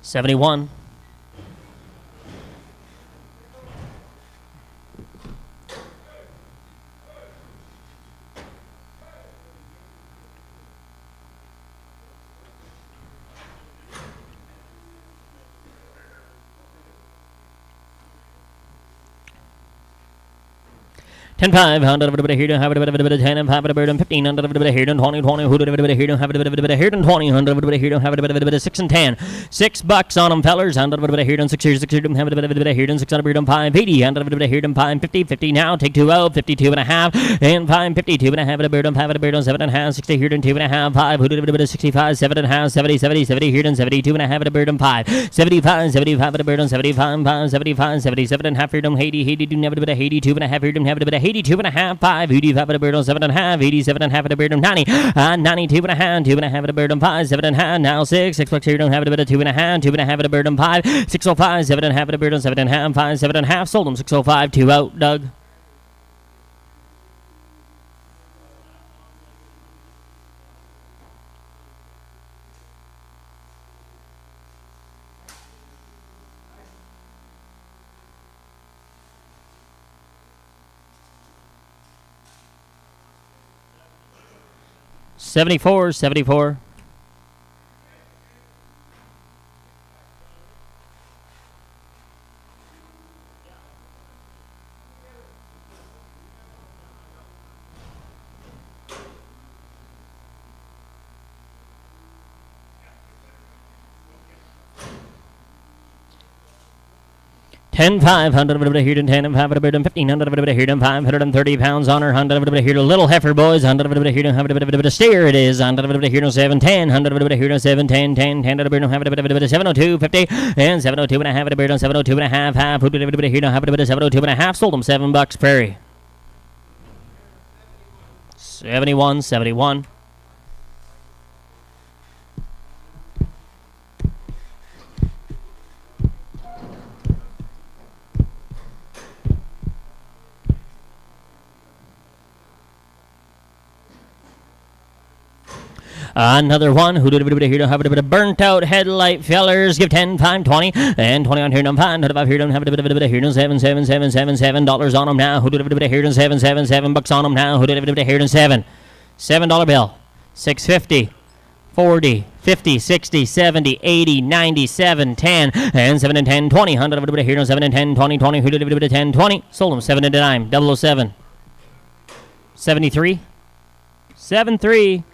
71. $10, $5, $100 here to have a bit of 10 and 5 a bird and 15, $100 here to 20, 20. Who did it here to have a bit of here to 20, $100 here to have a bit of 6 and 10. $6 on them, fellers. $100 here to 6 years, 6 years to have a bit of here to 600 bird and 580, $100 here to 550, 50 now. Take 2 52 and a half, and 552 and a half a bird and 5 a bird on 7 and a half, 60 here to 2 and a half, 5. Who did a bit of 65, 7 and a half, 70, 70, 70 here to 72 and a half a bird and 5, 75, 75 a bird on 75, 5, 75, 77 and a half here to 80, 80 do have a bit of 82 and a half here to have a bit of 82 and a half, 5, 85 at a bird on 7 and a half, 87 and a half at a bird on 90, 92 and a half, 2 and a half at a bird on 5, 7 and a half, now 6 bucks here don't have a bit of 2 and a half, 2 and a half at a bird on 5, 605, 7 and a half at a bird on 7 and a half, 5, 7 and a half, sold them 605, 2 out, Doug. $74, $74. $10, $5, $100 here to 10 and 5 $1,500 here to 530 pounds on her, $100 here to little heifer boys, $100 here to have a bit of a steer it is, $100 here to 710, $100 here to 710, 10, 10 $100 have a bit of 702, 50, and 702 and a half at a bird on 702 and a half, half, who did a here to have a bit of 702 and a half, sold them $7 Prairie. 71, 71. Another one. Who did a here to have a bit of burnt out headlight, fellers? Give 10, 5, 20, and 20 on here to 5. Not about here to have a bit of here to 7, 7, 7, 7, $7 on them now. Who did a here to 7, 7, $7 on them now? Who did a here to 7? $7 bill. 650. 40, 50, 60, 70, 80, 97, 10, and 7 and 10, 20. 100 here to 7 and 10, 20, 20. Who did a 10, 20? Sold them 7 and 9. 007. 73. 73.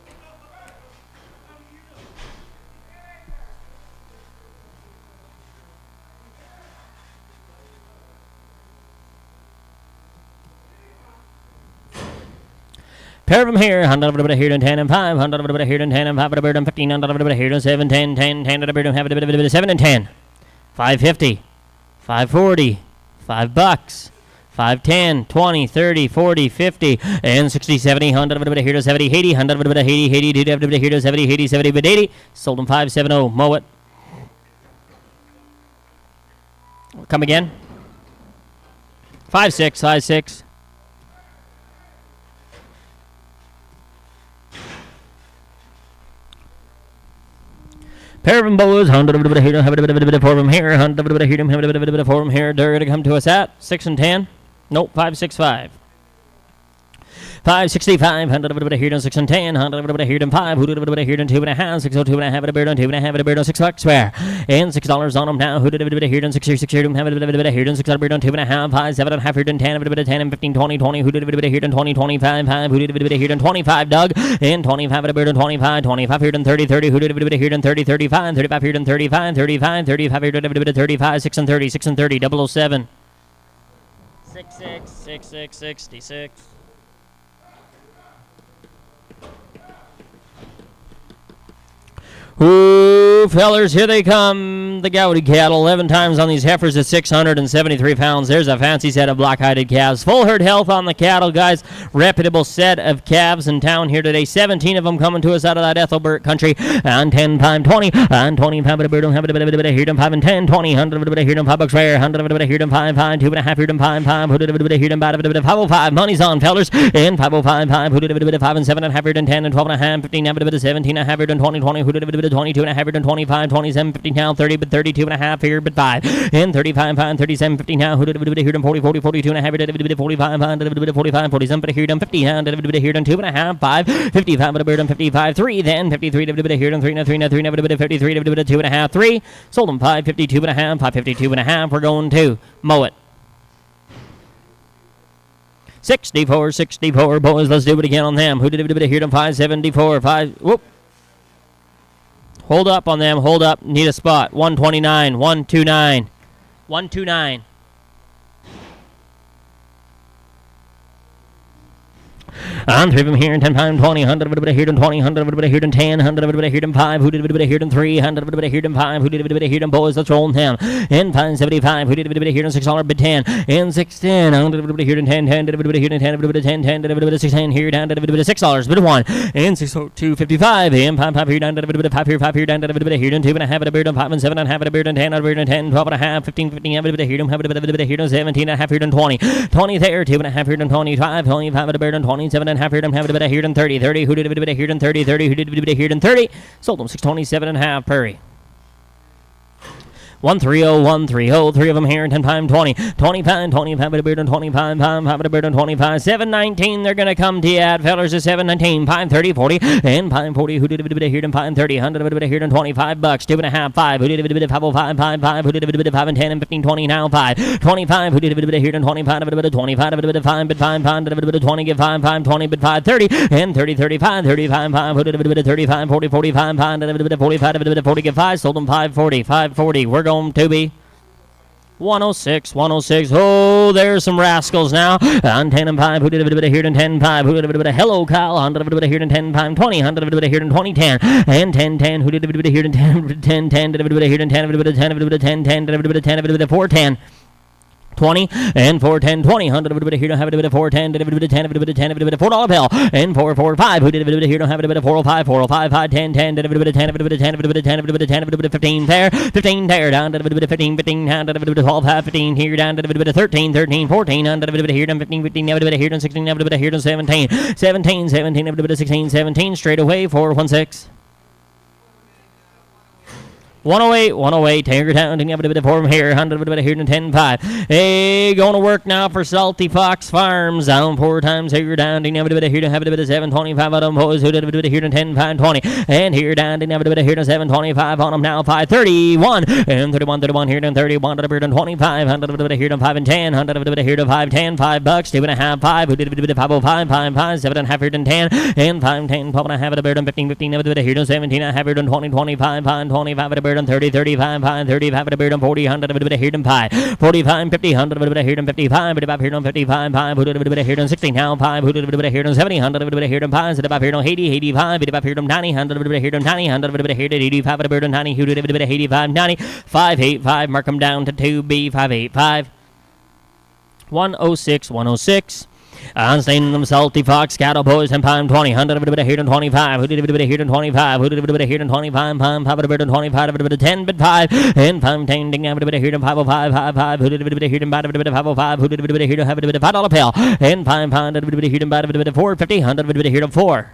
Pair of them here, 100 here and 10 and 5, 100 here and 10 and 5 at a bird and 15, 100 here and 7, 10, 10, 10 at a bird and have a bit of 7 and 10, 550, 540, $5, 510, 20, 30, 40, 50, and 60, 70, 100 here to 70, 80, 100 80, 80, here to 70, 80, 70, but 80. Sold them 570. Mow it. Come again. 5-6, 5-6. Pair of them bows, 100 here, have a bit of for them here, 100 here, have a bit of for them here. They're going to come to us at 6 and 10. Nope, 565. 565, 100 here to 6 and 10, 100 here to 5, 100 here to 2.5, 602 and a half at a bird on 2.5 at a bird on $6 square. And $6 on them now, who did a bit here to 6 here to have a bit here to 6 at a bird on 2.5, 5, 7 and a half here to 10, a bit of 10 and 15, 20, 20, who did a bit here to 20, 25, 5, who did a bit here to 25, Doug, and 25 at a bird on 25, 25 here to 30, 30, who did a bit here to 30, 35, 35 here to 35, 35, 35 here to a bit of 35, 6 and 30, 6 and 30, 007. 66, 66, 66. Ooh, fellers, here they come. The Gowdy cattle, 11 times on these heifers at 673 pounds. There's a fancy set of black-hided calves. Full herd health on the cattle, guys. Reputable set of calves in town here today. 17 of them coming to us out of that Ethelbert country. And 10, 5, 20. And 25 of a bird, have a bit of here to 5 and 10, 20. 100 of a here to 5 bucks rare. 100 of a here to 5, 5, 2.5 here to 5, 5. Who did a bit here to 505. Money's on, fellers. And 505, 5. Who did a bit 5 and 7 and a half here to 10 and 12 and a half. 15, have a bit of 17 and a half here to 20, 20. Who did a bit 22 and a half here to 25, 27, 50 now, 30, but 32 and a half here, but 5, and 35, 5, 37, 50 now, who did a bit here, 40, 40, 42 and a half, did a bit 45, 5, did a bit 45, 47, but here, 50, and did a bit here, 2 and a half, 5, 55, but a bird, 55, 3, then 53, did a bit here, 3, 3, 3, 3, 53, did a bit 2 and a half, 3, sold them 552 and a half, 552 and a half, we're going to mow it. 64, 64, boys, let's do it again on them. Who did a bit here, 574, 5, whoop. Hold up on them. Hold up. Need a spot. 129. 129. 129. On 3 of them here in 10 pound 20, 100 of it here in 20, 100 of it here in 10, 100 of it here in 5, who did a bit here in 3, 100 of it here in 5, who did a bit here in boys, let's roll them. In 575, who did a bit here in $6 bid 10, in 610, 100 of it here in 10, 10 did a bit here in 10, bit 10, 10 did a bit 610 here down to a bit $6 bid 1, in 602.55, in 5 here down to a bit 5 here down to a bit here in 2 and a half at a bird on 5 and 7 and a half at a bird on 10 at a bird on 10, 12 and a half, 15, 15 have a bit here and have a bit here on 17 and a half here on 20, 20 there, 2 and a half here on 25, 25 at a bird on 27 and a half here on have a bit here on 30, 30, who did a bit here on 30, 30, who did a bit here on 30, sold them 627 and a half, Prairie. 130, 130, 3 of them here in 10 pound 20, 25, 25 at a bird on 25, 5 at a bird on 25, 719, they're going to come to you at fellers at 719, 530, 40, and 540, who did a bit here in 530, 100 of a bit here in 25 bucks, 2 and a half, 5, who did a bit 505, 5, 5, who did a bit 5 and 10 and 15, 20, now 5, 25, who did a bit here in 25, a bit 25, a bit 5, but 5 pound, a bit 20, give 5, 5, 20, but 5, 30, and 30, 35, 35, 5, who did a bit 35, 40, 45 pound, a bit 45, a bit 40, give 5, sold them 540, 540, we're going to be 106, 106. Oh, there's some rascals now. On 10 and 5, who did a bit here in 10 5, who did a bit of hello, Kyle, 100 of a bit here in 10 5, 20, 100 of a bit here in 20 10, and 10 10, who did a bit here in 10 10 10, did a bit here in 10, a bit of 10, a bit of 10 10, did a bit of 10, a bit of 4 10. 20 and 410 20 100 of a bit here don't have a bit of 410 did a bit of 10 a bit of 10 a bit of $4 bill and 445 who did a bit here don't have a bit of 405 405 5 10 10 did a bit of 10 a bit of 10 a bit of 10 a bit of 10 a bit of 15 there 15 there down to a bit of 15 15 down to a bit of 12 half 15 here down to a bit of 13 13 14 under a bit of here down 15 15 a bit of here down 16 a bit of here down 17 17 17 a bit of 16 17 straight away 416 108, 108, Tangertown, and you have a bit of form here, 100 a bit of here and 10 5. Hey, going to work now for Salty Fox Farms, down 4 times here down, and you have a bit of here to have a bit of 725 on them, boys, who did a bit of here and 10 5 20, and here down, and you have a bit of here to 725 on them now, 531, and 31 31 here and 31 to a bit and 25, 100 a bit of here to 5 and 10, 100 a bit of here to 5 10, $5, 2 and a half 5, who did a bit of 505, 5 5, 7 and a half here and 10, and 5 10, 12 and a half at a bird and 15 15 a bit of here to 17 and a half here and 20 25, 5 25 at a bird bird on 30, 35, pie, 35 a bird on 40, 100 a bit of here on pie, 45, 50, 100 a bit of here on 55, bit of here on 55, pie, put it a bit of here on 60 now, pie, put it a bit of here on 70, 100 a bit of here on pie, set about here on 80, 85, bit of here on 90, 100 a bit of here on 90, 100 a bit of here on 85 a bird on 90, who did a bit of 85, 90, 585, mark them down to 2B, 585, 106, 106. On staying them salty fox, cattle boys, and pine 20, 100 a bit of here on 25, who did a bit of here on 25, who did a bit of here on 25, pine 5 a bit on 25, a bit of 10, bit 5, and pine 10, ding, a bit of here on 505, 55, who did a bit of here on 5 a bit of 505, who did a bit of here on have a bit of $5 pill, and pine a bit of here on 5 a bit of 450, 100 a bit of here on 4.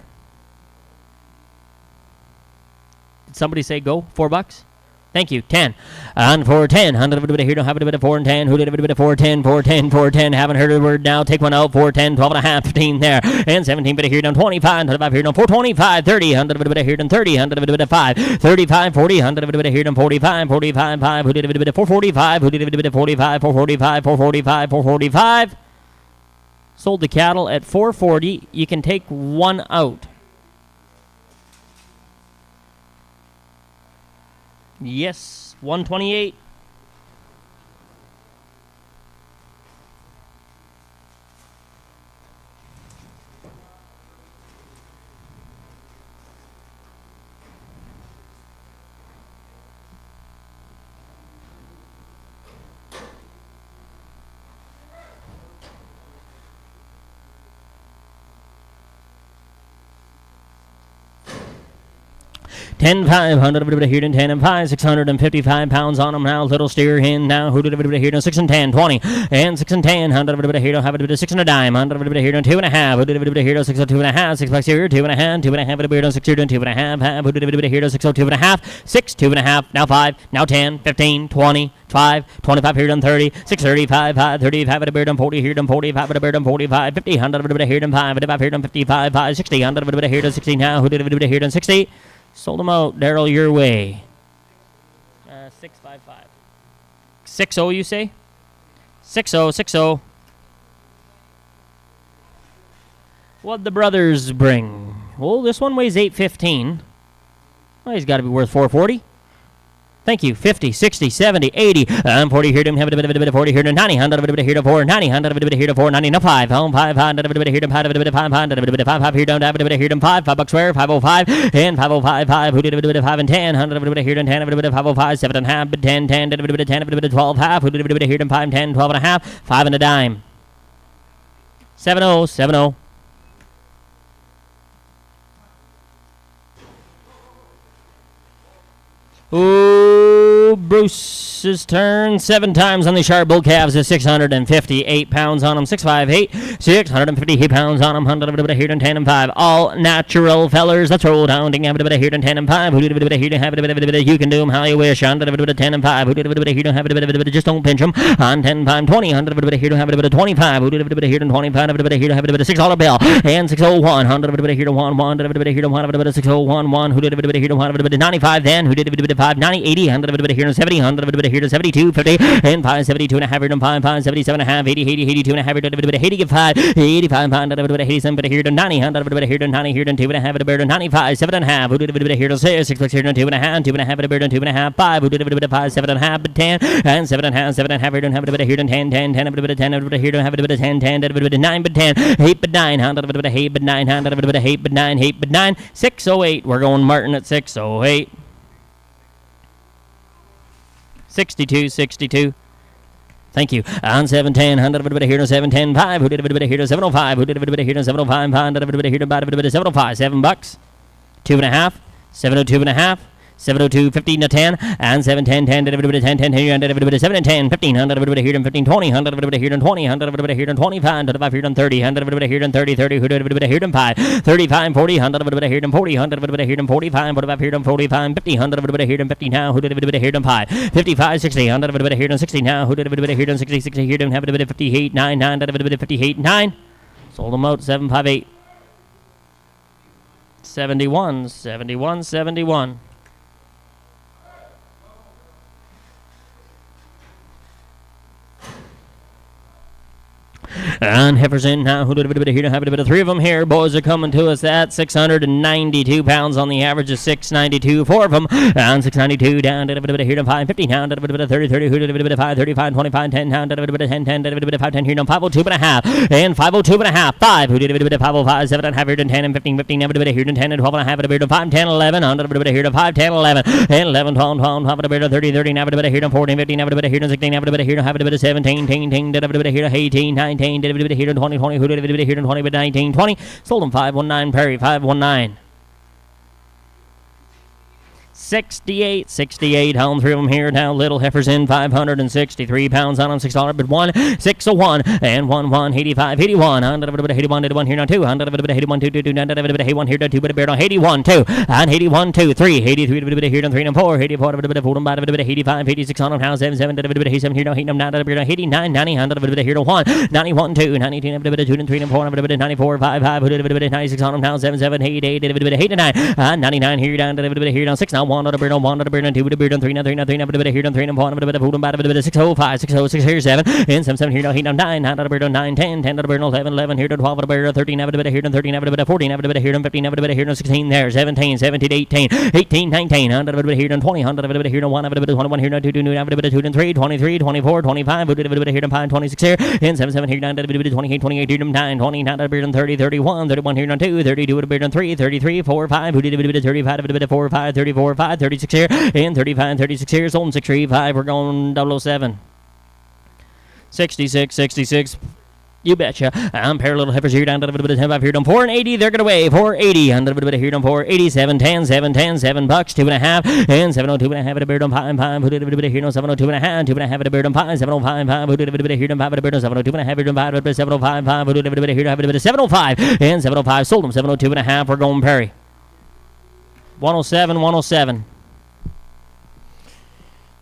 Did somebody say go? $4? Thank you. 10. On 410. 100 a bit of here. Don't have a bit of 4 and 10. Who did a bit of 410? 410. 410. Haven't heard of the word now. Take one out. 410. 12 and a half. 15 there. And 17 bit of here. Down 25. 25 here. Down 425. 30. 100 a bit of here. Down 30. 100 a bit of 5. 35. 40. 100 a bit of here. Down 45. 45. 5. Who did a bit of 445? Who did a bit of 45? 445. 445. 445. Sold the cattle at 440. You can take one out. Yes, 128. Ten 500 a bit of here and 10 and 5, 655 pounds on them now. Little steer in now. Who did a bit of here and 6 and 10, 20 and 6 and 10. 100 a bit of here. Have a bit of 6 and a dime. 100 a bit of here and 2 and a half. Who did a bit of here 6 and 2 and a half. 6 bucks here, 2 and a half, 2 and a half. A bit of 6 here and 2 and a half. Who did a bit of here 6 and 2 and a half. 6, 2 and a half. Now 5, now 10, 15, 20. 5, 25 here done 30, 635, 5, 35 at a beard on 40 here done 45 at a beard on 45, 50, 100 at a here done 5, 55 here done 55, 5, 60, 100 at a here done 60 now. Who did a bit of here done 60? Sold them out. Daryl, your way. 655. 60, you say? 60, 60. What'd the brothers bring? Well, this one weighs 815. Well, he's got to be worth 440. Thank you. 50, 60, 70, 80. 40 here to have a bit of 40 here to 90. 100 a bit here to 4, 90. 100 a bit here to 4, 90. No 5. Home 5, 100 a bit here to 5, a bit of 500 a bit of 5 here down to have a bit here to 5. 5 bucks where? 505 and 505 5. Who did a bit of 5 and 10? 100 a bit here to 10 a bit of 505 7 and a half, but 10 10 a bit of 10 a bit of 12 half. Who did a bit here to 5 and 10 12 and a half 5 and a dime. 70 70. Ooh, Bruce's turn. 7 times on the sharp bull calves is 658 pounds on them. 658, 658 pounds on them. 100 of it here and 10 and 5. All natural fellers. Let's roll down. Ding, have a bit of here and 10 and 5. Who did a bit of here and have a bit of you can do them how you wish. 100 of it 10 and 5. Who did a bit of here and have a bit of just don't pinch them. On 10 5 20. 100 of it here and have a bit of 25. Who did a bit of here and 25. A bit of here and have a bit of $6 bill. And 601. 100 of it here to 1 1. A bit of here to 1. A bit of 601 1. Who did a bit of here to 1. A bit of 95 then. Who did a bit of 5 90 80. 100 of it here to 70. 100 of it here to 72 50 and 5 72 and a half here to 5 5 77 and a half 80 80 82 and a half here to 80 5 85 100 of it 87 but here to 90 100 of it here to 90 here to 2 and a half at a bird 95 7 and a half. Who did a bit here to 6 6 here to 2 and a half 2 and a half at a bird 2 and a half 5. Who did a bit 5 7 and a half but 10 and 7 and a half 7 and a half here to have a bit here to 10 10 10 a bit 10 a bit here to have a bit 10 10 a bit 9 but 10 8 but 9 100 of it 8 but 9 100 of it 8 but 9 8 but 9 608. We're going Martin at 608. 62 62. Thank you. On 710, 100 of it here to 710 5. Who did a bit here to 705? Who did a bit here to 705? 100 of it here to about a bit of 705. 7 bucks. 2 and a half. 702 and a half. 702 15 to 10 and 710 10 did a bit of 10 10 10 did a bit of 7 and 10 15 100 of it here to 15 20 100 of it here to 20 100 of it here to 25 to 5 here to 30 100 of it here to 30 30 who did a bit here to 5 35 40 100 of it here to 40 100 of it here to 45 what about here to 45 50 100 of it here to 50 now who did a bit here to 5 55 60 100 of it here to 60 now who did a bit here to 60 60 here to have a bit of 58 9 9 did a bit of 58 9 sold them out 758 71 71 71. And heifers in now. Here to have a bit of 3 of them here. Boys are coming to us at 692 pounds on the average of 692. 4 of them. And 692 down to a bit of here to 550 down to a bit of 30, 30, who did a bit of 5, 35, 25, 10 down to a bit of 10, 10, to a bit of 5, 10 here down 502 and a half. And 502 and a half. 5 who did a bit of 505, 7 and a half here to 10 and 15, 15, a bit of here to 10 and 12 and a half, a bit of 5, 10, 11, under a bit of here to 5, 10, 11, and 11, 12, 12, 12, a bit of 30, 30, now a bit of here to 14, 15, a bit of here to 16, a bit of here to have a bit of 17, 10, 10, a bit of here to 18, 19, a bit of here to 20, 20, who did a bit of here to 20, but 19, 20, sold them 519, Perry, 519. 68 on 3 of them here now. Little heifers in 563 pounds on them. $6 but 1 601 and 1 85 81 1 81 here now 2 81 2 2 2 81 here 2 but a bear on 81 2 and 81 2 3 83 here and 3 and 4 84 85 86 on them now 7 7 here now 8 9 89 90 here to 1 91 2 92 2 and 3 and 4 94 5 96 on them now 7 7 8 8 9 and 99 here down here down 6 now 1 on a bird on 1 on a bird on 2 with a bird on 3 now 3 now 3 now a bit of here on 3 and 1 a bit of food on bad a bit of 605 606 here 7 and 7 here now 8 now 9 on a bird on 9 10 10 on a bird on 11 11 here to 12 on a bird on 13 now a bit of here on 13 now a bit of 14 now a bit of here on 15 now a bit of here on 16 there 17 17 18 18 19 on a bit of here on 20 on a bit of here on 1 a bit of 21 here now 2 2 now a bit of 2 and 3 23 24 25 a bit of here on 5 26 here and 7 7 here down a bit of 28 28 here on 9 20 now a bit on 30 31 31 here on 2 32 a bit on 3 33 4 5 who did a bit of 35 a bit of 4 5 34 5 36 here and 35 36 here sold 635 we're going 007 66 66 you betcha. I'm pair little heifers here down to a bit of 10 5 here down 4 and 80 they're gonna weigh 480 on a bit of here down 4 87 10 7 10 7 bucks 2 and a half and 702 and a half at a beard on 5 5 who did a bit of here down 702 and a half 2 and a half at a beard on 5 705 5 who did a bit of here down 5 at a beard on 702 and a half here down 5 at 705 5 who did a bit of here down 705 and 705 sold them 702 and a half we're going Perry 107 107.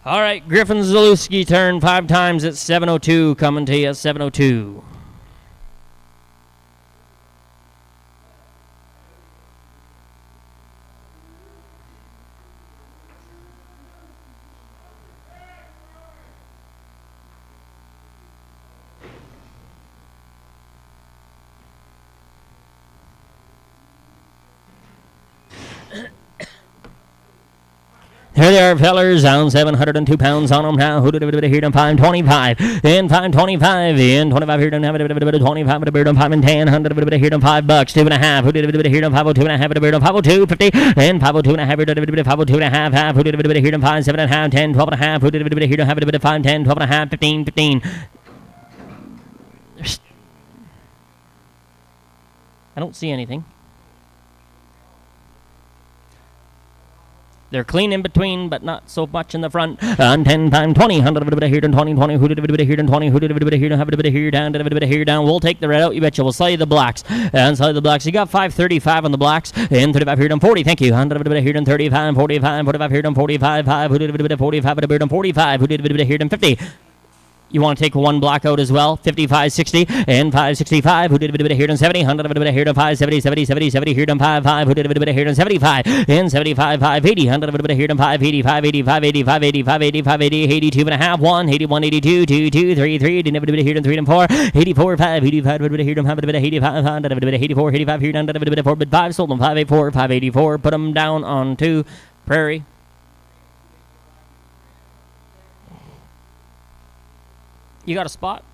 All right, Griffin Zalewski turn 5 times at 702 coming to you at 702. Here they are, fellers, down 702 pounds on them now. Who did a bit of here down 525 and 525 and 25 here down have a bit of 25 at a beard on 5 and 10 100 a bit of here down 5 bucks 2 and a half. Who did a bit of here down 502 and a half at a beard on 502 50 and 502 and a half. Who did a bit of 502 and a half half. Who did a bit of here down 5 7 and a half 10 12 and a half. Who did a bit of here down have a bit of 5 10 12 and a half 15 15. I don't see anything. They're clean in between, but not so much in the front. On 10 times 20, 100 of a bit of here down 20, 20. Who did a bit of here down 20? Who did a bit of here down? Have a bit of here down, did a bit of here down. We'll take the red out, you betcha. We'll sell you the blacks. And sell you the blacks. You got 535 on the blacks. And 35 here down 40. Thank you. 100 of a bit of here down 35, 45, 45 here down 45, 5. Who did a bit of 45 at a beard on 45? Who did a bit of here down 50? You want to take one block out as well? 55, 60, and 565. Who did a bit of here down 70? 100 of a bit of here down 5, 70, 70, 70, 70 here down 5, 5. Who did a bit of here down 75? And 75, 5, 80. 100 of a bit of here down 5, 80, 5, 80, 5, 80, 5, 80, 5, 80, 5, 80, 82 and a half, 1, 81, 82, 2, 2, 3, 3. Didn't have a bit of here down 3 and 4, 84, 5, 85, a bit of here down 5, a bit of 85, 100 of a bit of 84, 85 here down, a bit of 4, but 5. Sold them 584, 584. Put them down on to Prairie. You got a spot?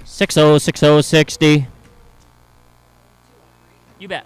Six oh 60. You bet.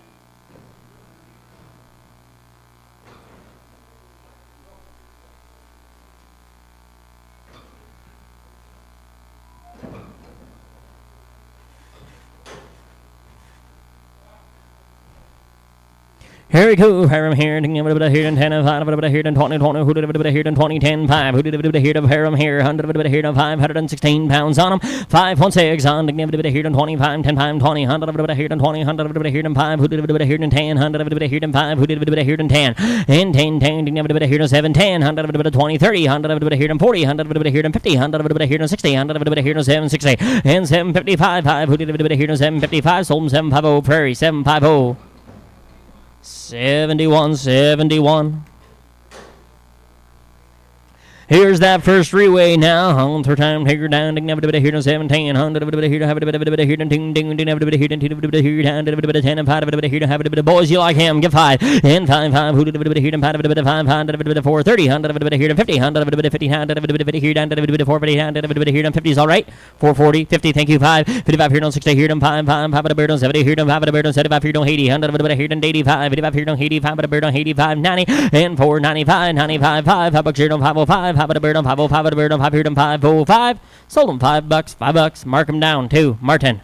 Here we go. Harem here. A bit of here and 10 and 5. A bit of here and 20 20. Who did a bit of here and 20 10 5. Who did a bit of here of Harem here? 100 a bit of here and 516 pounds on them. 516 on. A bit of here and 25 10 5 20. 100 a bit of here and 20. 100 a bit of here and 5. Who did a bit of here and 10? 100 a bit of here and 5. Who did a bit of here and 10? And 10 10. A bit of here and 7 10. 100 a bit of 20 30. 100 a bit of here and 40. 100 a bit of here and 50. 100 a bit of here and 60. 100 a bit of here and 760. And 755 5. Who did a bit of here and 755? Sold them 750 Prairie 750. 71 71. Here's that first three-way now. On third time, take her down. Ding, never here to 17. Hundred here to have a bit of here to ding, ding, ding, never here to here down to 10 and 5 here to have a bit of boys. You like him? Give 5 and 5. Who did a bit here to 5 500 430 100 here to 50 100 50 100 here down to 450 down to here to 50 is all right. 440 50. Thank you 5 55 here on 60 here to 5 5 5 bird on 70 here to 5 bird on 75 here to 80 100 here to 85 55 here to 85 bird on 85 90 and 495 95 5 5 bucks here to 505 5 bird on 505 bird on 5 here to 505. Sold him $5. Mark him down to Martin.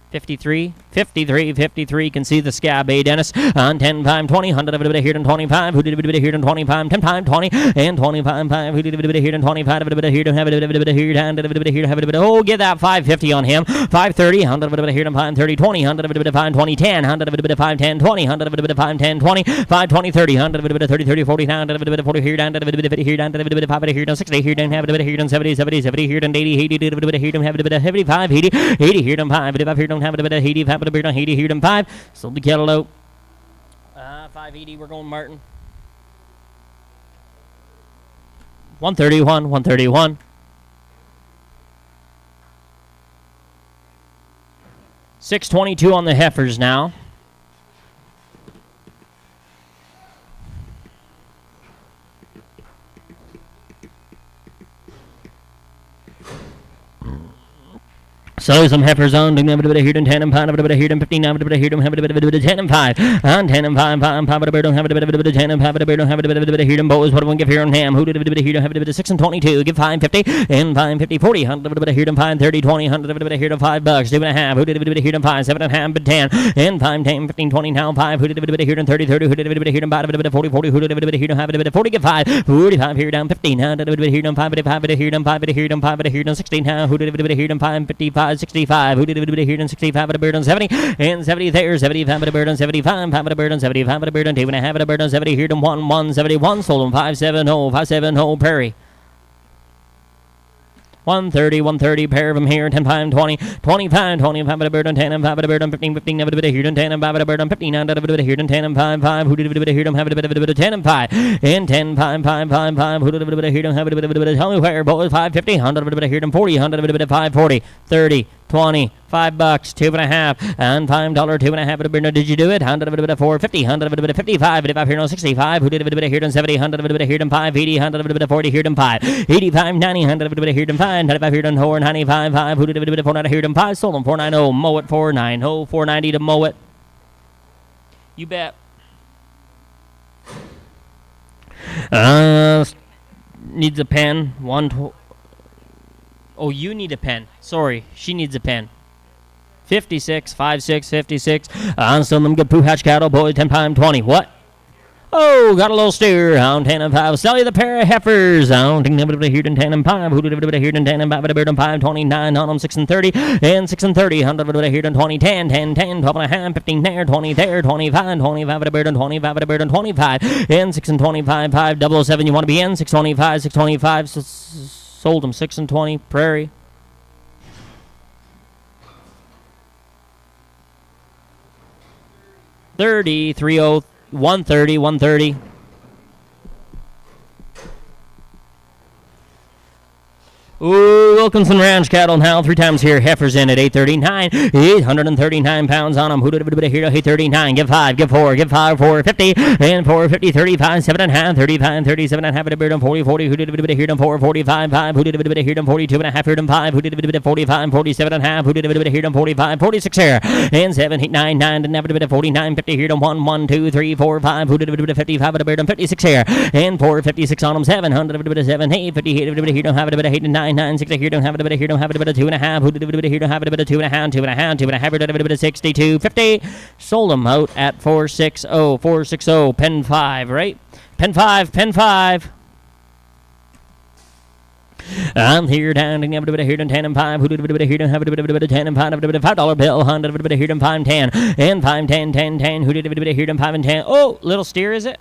53, 53, 53. Can see the scab, Dennis. On 10, 5, 20, 100 of it here to 25. Who did it here to 25? 10 times 20 and 25, 5. Who did it here to 25? Of it here to have it here down to it here to have it. Oh, get that 550 on him. 530, 100 of it here to 530, 20, 100 of it 5, 20, 10, 100 of it 5, 10, 20, 100 of it 5, 10, 20, 5, 20, 30, 100 of it 30, 30, 40, 100 of it 40 here down to it here down to it 5 here to 60 here down have it here to 70, 70, 70 here to 80, 80 here to have it 75, 80, 80 here to 5, 55 here to have it 80, 5 to 80 here to 5. Sold the Cantaloupe. 580, we're going Martin. 131, 131. 622 on the heifers now. So some heifers on, ding, have a bit of here to 10 and 5, a bit of here to 15, have a bit of here to have a bit of 10 and 5, on 10 and 5, 5 a bit of have a bit of 10 and 5 a bit of have a bit of here to bows. What do we give here on ham? Who did a bit of here to have a bit of 6 and 22? Give 550 and 550, 40, 100 a bit of here to 5, 30, 20, 100 a bit of here to $5, 2.5. Who did a bit of here to 5, 7.5, but 10 and 5, 10, 15, 20, now 5. Who did a bit of here to 30, 30? Who did a bit of here to 5, a bit of 40, 40? Who did a bit of here to have a bit of 40? Give 5, 45 here down 15, 100 a bit here to 5, a bit here to 5, a bit here to 5, a bit here to 16. Who did a bit of here to 5, 55, 65? Who did a bit of here to 65 at a bird on 70 and 70 there 75 at a bird on 75 5 at a bird on 75 at a bird on 2.5 at a bird on 70 here to 171 sold him 570 570 Perry. 130 pair of them here 10 5 20 25 25 at a bird on 10 and 5 at a bird on 15 15 at a bit of here to 10 and 5 at a bird on 15 at a bit of here to 10 and 5 5 who did a bit of here to have a bit of 10 and 5 and 10 5 5 5 5 who did a bit of here to have a bit of tell me where boys 550 100 a bit of here to 40 100 a bit of 540 30 20 $5 2.5 and $5 2.5 at a bit. Did you do it? 100 of a bit of 450 100 of a bit of 55 but if I'm here on 65 who did a bit of here on 70 100 of a bit of here on 5 80 100 of a bit of 40 here on 5 85 90 100 of a bit of here on 5 95 here on 4 95 5 who did a bit of 490 here on 5 sold them 490 mow it 490 490 to mow it. You bet. Needs a pen. Oh, you need a pen. Sorry, she needs a pen. 56, 56, 56. On some of them good poo hatch cattle, boys, 10 pound 20. What? Oh, got a little steer. On 10 and 5. Sell you the pair of heifers. On 10 and 10 and 5. Who did it here and 10 and 5? But a 5, 29 on them, 6 and 30. And 6 and 30. 100 here and 20, 10, 10, 10, 12 and a half, 15 there, 20 there, 25, 25 at a bird and 25 at a bird and 25. And 6 and 25, 5, 007. You want to be in? 625, 625. Sold them 6 and 20. Prairie. $30, 30, 130, 130. Ooh, Wilkinson Ranch cattle now 3 times here. Heifers in at 839. 839 pounds on them. Who did a bit of here? 839. Give 5, give 4, give 5, 450. And 450, 35, 7.5, 35, 37.5 at a bird on 40, 40. Who did a bit of here? 4, 45, 5. Who did a bit of here? 42.5 here? 5. Who did a bit of 45, 47.5. Who did a bit of here? 45, 46 here. And 7, 8, 9, 9. And never a bit of 49, 50 here. 1, 1, 2, 3, 4, 5. Who did a bit of 55 at a bird on 56 here? And 456 on them. 700 a bit of 7, 8, 58 a bit of here. Have a bit of 8 and 9. 9, 6 here, don't have it a bit of here, don't have it a bit of 2.5. Who did a bit of here, don't have it a bit of 2.5, 2.5, 2.5, a bit of 62, 50. Sold them out at 460, 460, pen 5, right? Pen 5, pen 5. I'm here down and have a bit of here and 10 and 5. Who did a bit of here and have a bit of 10 and 5? A bit of $5 bill, 100 a bit of here and 5 and 10 and 5, 10, 10, 10. Who did a bit of here and 5 and 10? Oh, little steer, is it?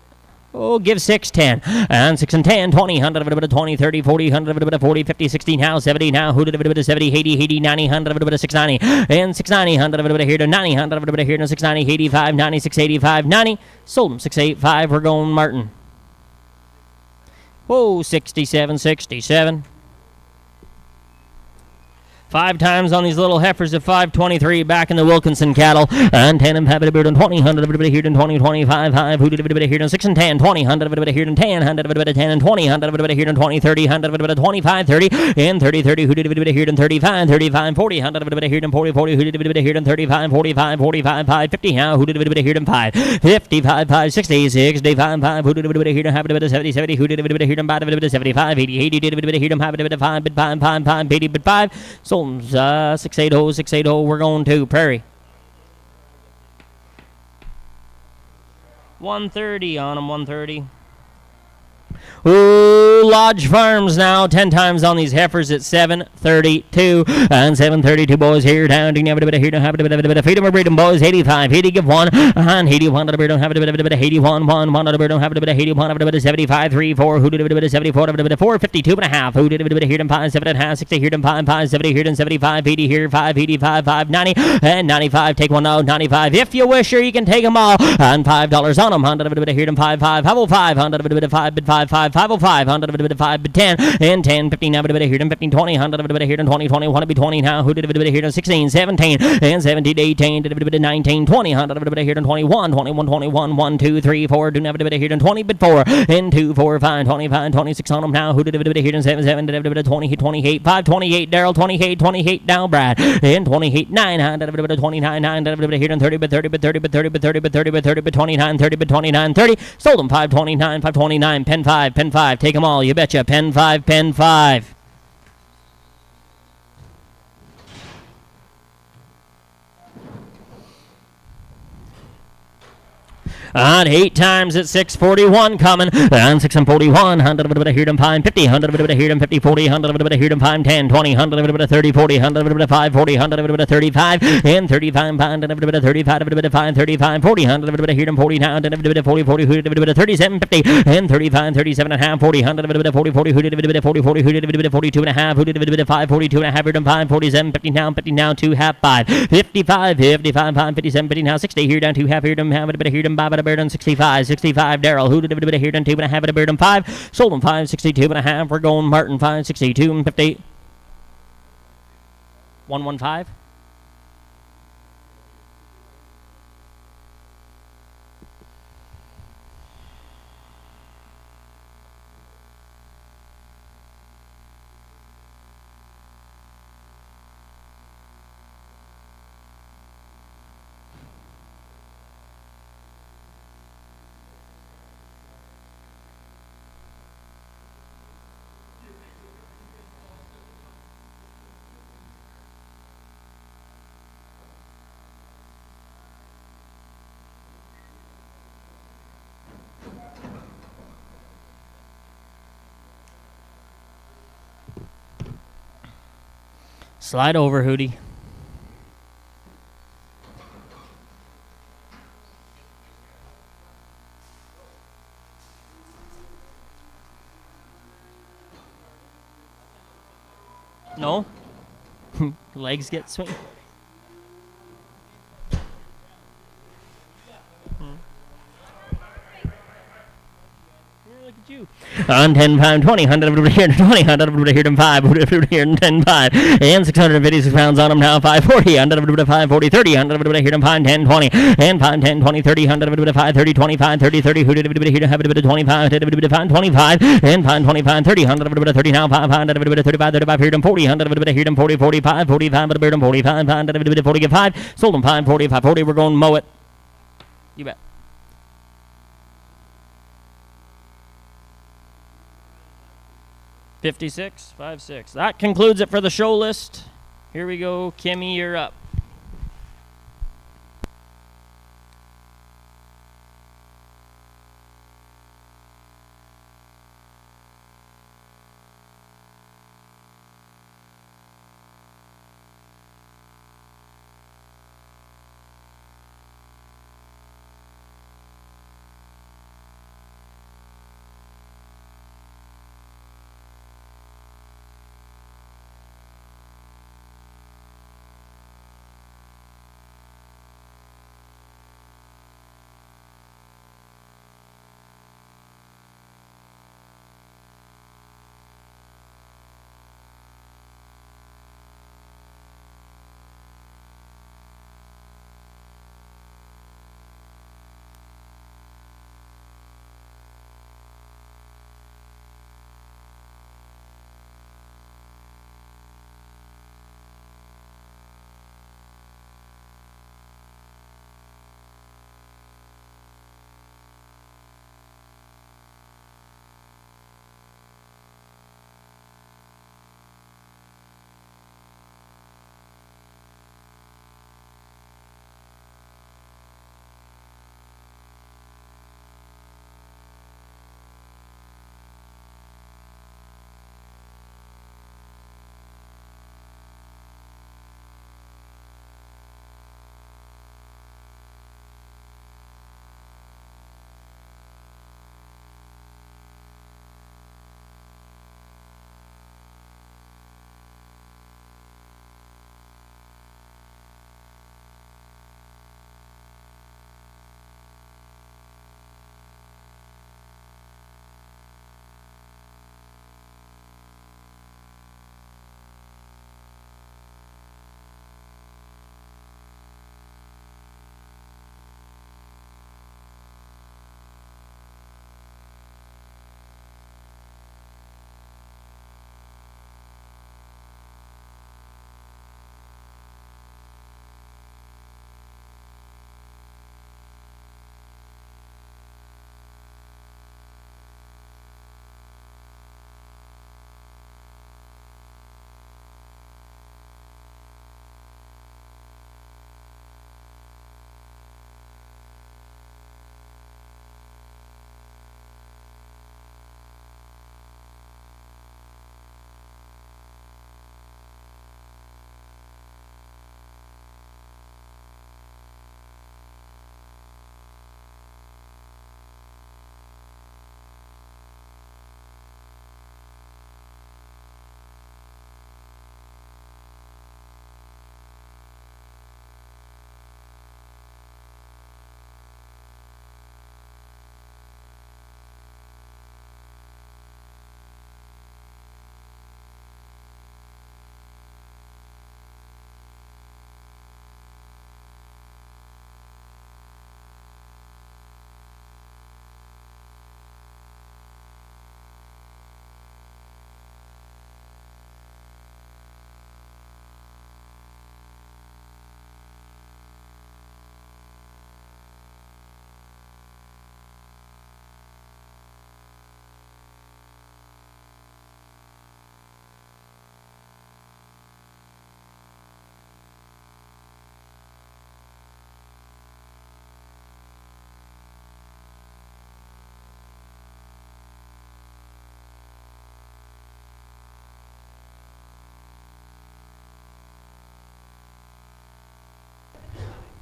Oh, give 6, 10, and 6 and 10, 20, 100 of a bit of 20, 30, 40, 100 of a bit of 40, 50, 60, now 70, now who did a bit of 70, 80, 80, 90, 100 of a bit of 690, and 690, 100 of a bit of here to 90, 100 of a bit of here to 690, 85, 90, 685, 90, sold them 685, we're going Martin. Whoa, 67, 67. 5 times on these little heifers at 523 back in the Wilkinson cattle. And 10 and 5 and 20, 100 here and 20, 25, 5, who did here and 6 and 10, 20, 100 here and 10, 100 10 and 20, 100 here and 20, 30, 100 25, 30, and 30, 30, who did here and 35, 35, 40, 100 here and 40, 40, who did here and 35, 45, 45, 5, 50, how, who did here and 5, 55, 5, 60, 65, 5, who did here and have it 70, 70, who did here and 5, 75, 80, 80, did here and have it 5, but 5, 5, 5, 80, but 5, so 680, 680, we're going to Prairie. 130 on them, 130. Ooh, Lodge Farms now 10 times on these heifers at 732 and 732 boys here down to have a bit of here to have a bit of feed them or breed them boys 85 80 give one and 81 to don't have a bit of 81 1 1 to don't have a bit of 81 of a bit of 75 3 4 who did a bit of 74 of a bit of 4 52 and a half who did a bit of here to 5 7 and a half 60 here to 5 70 here to 75 80 here 5 85 5 90 and 95 take one out 95 if you wish sure you can take them all and $5 on them 100 of a bit of here to 5 5 505 100 of a bit of 5 bid 5 5 505 100 of a bit of 5 bid 10 and 10 15 now a bit of here to 15 20 100 of a bit of here to 20 20 want to be 20 now who did a bit of here to 16 17 and 17 18 did a bit of 19 20 100 of a bit of here to 21 21 21 1 2 3 4 do have a bit of here to 20 bid 4 and 2 4 5 25 26 on them now who did a bit of here to 7 7 did a bit of 20 28 5 28 Daryl 28 28 down Brad and 28 9 100 of a bit of 29 9 did a bit of here to 30 but 30 but 30 but 30 but 30 but 30 but 30 but 29 30 but 29 30 sold them 529 529 pen 5 take them all you betcha pen 5 And 8 times at 641 coming. And 6 and 41. 100 of a here them 5 50. 100 of a here them 50 40. 100 of a here them 5 10 20. 100 of a 30 40. 100 of a 5 40. 100 of a 35 and 35 pound and a 35 of a 5 35 40. 100 of a here them 40 now and a bit of 40 40 who did a bit of 37 50 and 35 37 and a half 40. 100 of a 40 40 who did a bit of 40 40 who did a bit of 42 and a half who did a bit of 5 42 and a half here them 5 47 50 now 2 half 5 55 55 5 57 50 now 60 here down 2 half here them have a bit of here them 5 at a bird on 65 65 Daryl who did a bit of here done 2 and a half at a bird on 5 sold them 5 62 and a half we're going Martin 5 62 and 50 115 slide over Hootie. No? Legs get swing. Look at you. On 10 pound 20, 100 over here to 20, 100 over here to 5, over here to 10 5, and 656 pounds on them now 540, 100 over to 540, 30, 100 over here to 5 10 20, and 5 10 20 30, 100 over to 5 30 25 30 30, who did a bit here to have a bit of 25, did a bit of 5 25, and 5 25 30, 100 over to 30 now 5 100 over to 35 35 here to 40, 100 over to here to 40 45 45, but a bit of 45, 100 over to 40 get 5, sold them 5 40 5 40, we're going to mow it. You bet. $56 $5 That concludes it for the show list. Here we go, Kimmy, you're up.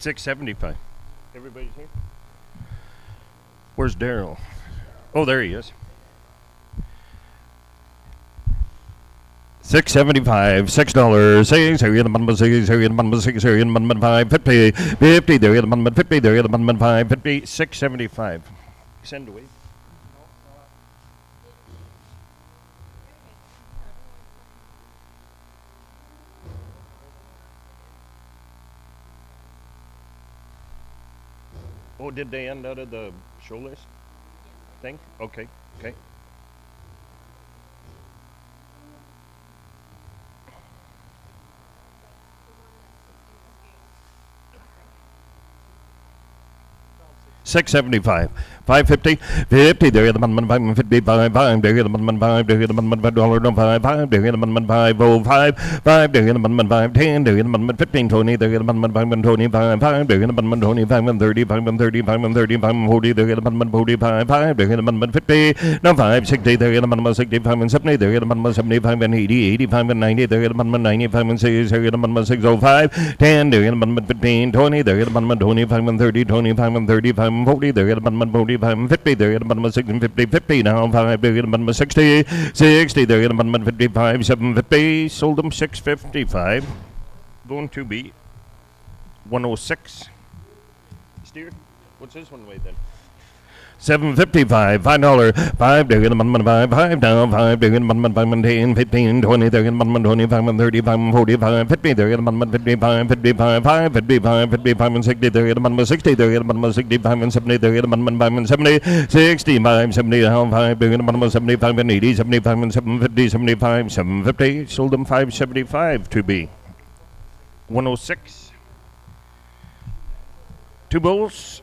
$6.75. Everybody's here? Where's Daryl? Oh, there he is. $6.75, $6. Six, there the amendment 6, there the amendment 6, there the amendment 5, 50, 50, there the amendment 50, there the amendment 5, 50, $6.75. Send away. Oh, did they end out of the show list thing? Okay, okay. $6.75, $5.50, 50. There the amendment 555, 5. There the amendment 5. There the amendment $5, 5. There the amendment 505, 5. There the amendment 510. There the amendment 1520. There the amendment 525, 5. There the amendment 25 30, 5 30, 5 30, 5 40. There the amendment 45, 5. There the amendment 50. No 560. There the amendment 65 and 70. There the amendment 75 and 80, 85 and 90. There the amendment 95 and 6. There the amendment 605, 10. There the amendment 15, 20. There the amendment 25 and 30, 25 and 35. 40, there get amendment 45 and 50, there get amendment 6 and 50, 50 now 5, there get amendment 60, 60, there get amendment 55, 750, sold them 655, going to be 106. Steer, what's this one weigh then? $7.55, $5, 5, there get amendment 5, 5 now 5, there get amendment 5 and 10, 15, 20, there get amendment 25 and 35 and 45, 50, there get amendment 55, 55, 5, 55, 55 and 60, there get amendment 60, there get amendment 65 and 70, there get amendment 5 and 70, 65, 70 now 5, there get amendment 75 and 80, 75 and 750, 75, 750, sold them 575 to be 106. Two bulls.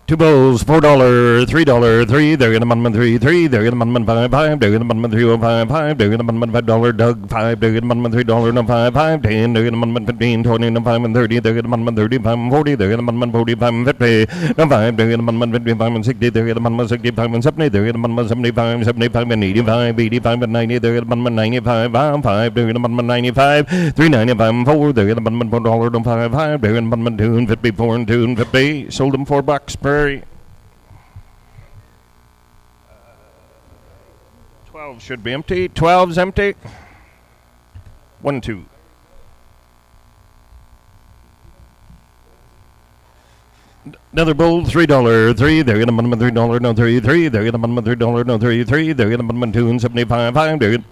Two bulls, $4, $3, 3, there get amendment 3, 3, there get amendment 5, 5, there get amendment 305, 5, there get amendment $5, Doug, 5, there get amendment $3, no 5, 5, 10, there get amendment 15, 20, no 5 and 30, there get amendment 35 and 40, there get amendment 45 and 50, no 5, there get amendment 55 and 60, there get amendment 65 and 70, there get amendment 75, 75 and 85, 85 and 90, there get amendment 95, 5, there get amendment 95, 395 and 4, there get amendment $4, no 5, 5, there get amendment 2 and 54 and 2 and 50, sold them $4 per. 12 should be empty. 12's empty. 1, 2. Another bull, $3, 3, there get amendment $3, no 3, 3, there get amendment $3, no 3, 3, there get amendment 2 and 75, 5, there get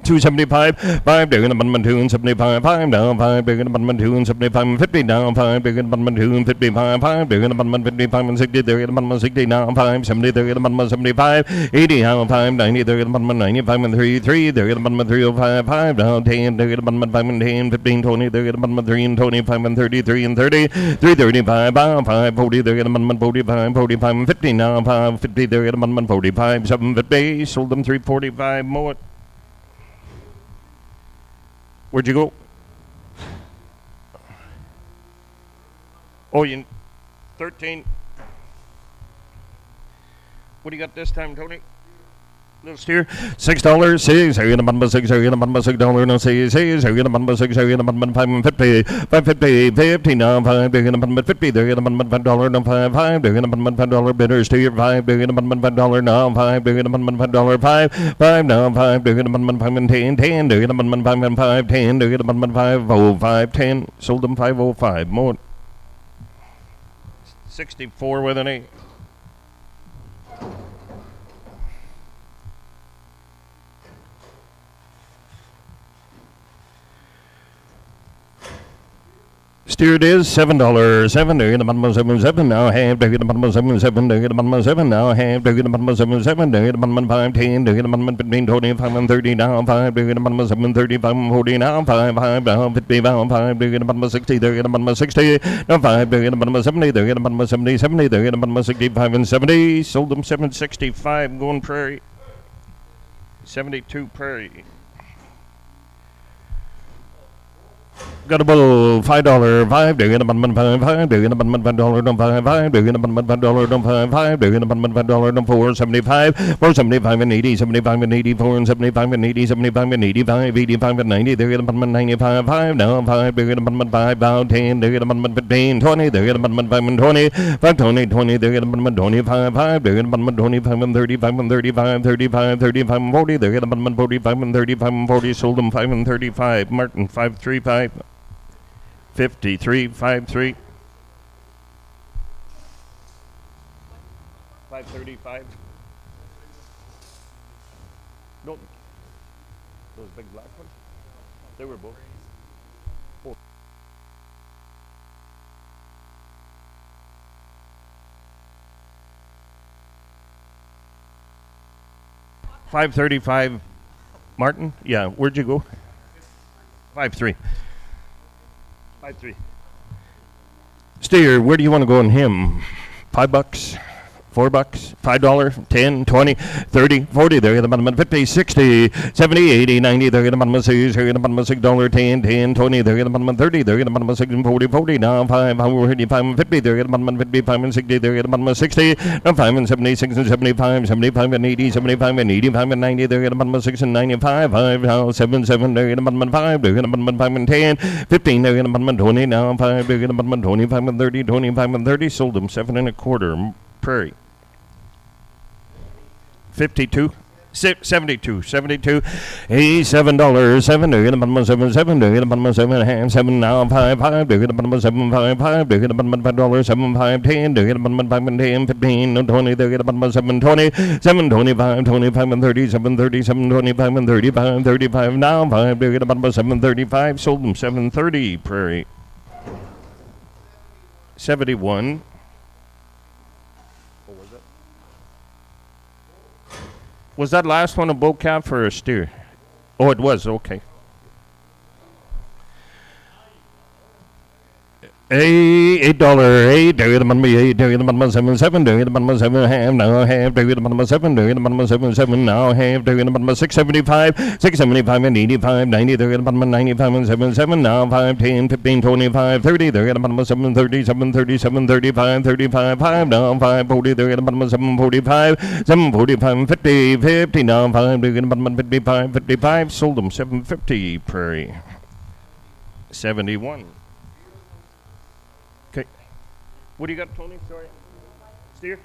275, 5, there get amendment 2 and 75, 5, down 5, there get amendment 2 and 75 and 50, down 5, there get amendment 2 and 55, 5, there get amendment 55 and 60, there get amendment 60, down 5, 70, there get amendment 75, 80, down 5, 90, there get amendment 95 and 3, 3, there get amendment 305, 5, down 10, there get amendment 5 and 10, 15, 20, there get amendment 3 and 25 and 30, 3 and 30, 335, down 5, 40, there get amendment 45, 45 and 50, down 5, 50, there get amendment 45, 750, sold them 345 more. Where'd you go? Oh, you 13. What do you got this time, Tony? Little steer. $6, 6. Here in the amendment 6. Here in the amendment $6. No 6. 6. Here in the amendment 6. Here in the amendment 5 and 50. 550. 50 now 5. Here in the amendment 50. There in the amendment $5. No 5. 5. There in the amendment $5 bidders. Steer 5. There in the amendment $5 now 5. There in the amendment $5 5. 5 now 5. There in the amendment 5 and 10. 10. There in the amendment 5 and 5. 10. There in the amendment 505. 10. Sold them 505 more. 64 with an 8. Steer it is $7. 7. There get a bottom 7 7 now half. There get a bottom 7 7. There get a bottom 7 now half. There get a bottom 7 7. There get a bottom 5 10. There get a bottom 15 25 and 30 now 5. There get a bottom 7 35 and 40 now 5 5 now 50 now 5. There get a bottom 60. There get a bottom 60 now 5. There get a bottom 70. There get a bottom 70 70. There get a bottom 65 and 70. Sold them 765 going Prairie. 72 Prairie. Got a bull, $5, $5, do get a bun, $5, do get a bun, $5, don't $5, do get a bun, $5, don't $5, do get a bun, $5, don't $4.75, $4.75 and 80, 75 and 84 and 75 and 80, 75 and 85, 85 and 90, do get a bun, 95, 5, down 5, do get a bun, 5, down 10, do get a bun, 15, 20, do get a bun, 5 and 20, 5, 20, 20, do get a bun, 25, 5, do get a bun, 25 and 35 and 35, 35, 35 and 40, do get a bun, 45 and 35 and 40, sold them 5 and 35, Martin 535. 53, 53. 535. No. Those big black ones? They were both. Oh. $535. Martin? Yeah, where'd you go? 5-3. 5-3. Steer, where do you want to go on him? $5, $4, $5, 10, 20, 30, 40, they're the bottom 50, 60, 70, 80, 90, they're the bottom 6, they're the bottom $6, 10, 10, 20, they're the bottom 30, they're the bottom 6, 40, 40, now 5, 35 and 50, they're the bottom 55 and 60, they're the bottom 60, now 5 and 76 and 75, 75 and 80, 75 and 85 and 90, they're the bottom 6 and 95, 5, now 7, 7, they're the bottom 5, they're the bottom 5 and 10, 15, they're the bottom 20, now 5, they're the bottom 25 and 30, 25 and 30, sold them 7 1/4, Prairie. 52, 72, 72, $87, 7, do get a bottom 7, 7, do get a bottom 7 and 7, now 5, 5, do get a bottom 7, 5, 5, do get a bottom $5, 7, 5, 10, do get a bottom 5 and 10, 15, 20, do get a bottom 7, 20, 7, 25, 25 and 30, 7, 30, 7, 25 and 35, 35, now 5, do get a bottom 7, 35, sold them 730, Prairie. 71. Was that last one a bull calf or a steer? Oh, it was. Okay. $8, $8, do the bottom 8, do the bottom 7, 7, do the bottom 7, half, now half, do the bottom 7, do the bottom 7, 7, now half, do the bottom 675, 675 and 85, 90, do the bottom 95 and 7, 7, now 5, 10, 15, 25, 30, do the bottom 7, 37, 37, 35, 35, 5, now 5, 40, do the bottom 7, 45, 7, 45 and 50, 50, now 5, do the bottom 55, 55, sold them 750, Prairie. 71. What do you got, Tony? Sorry. Steer?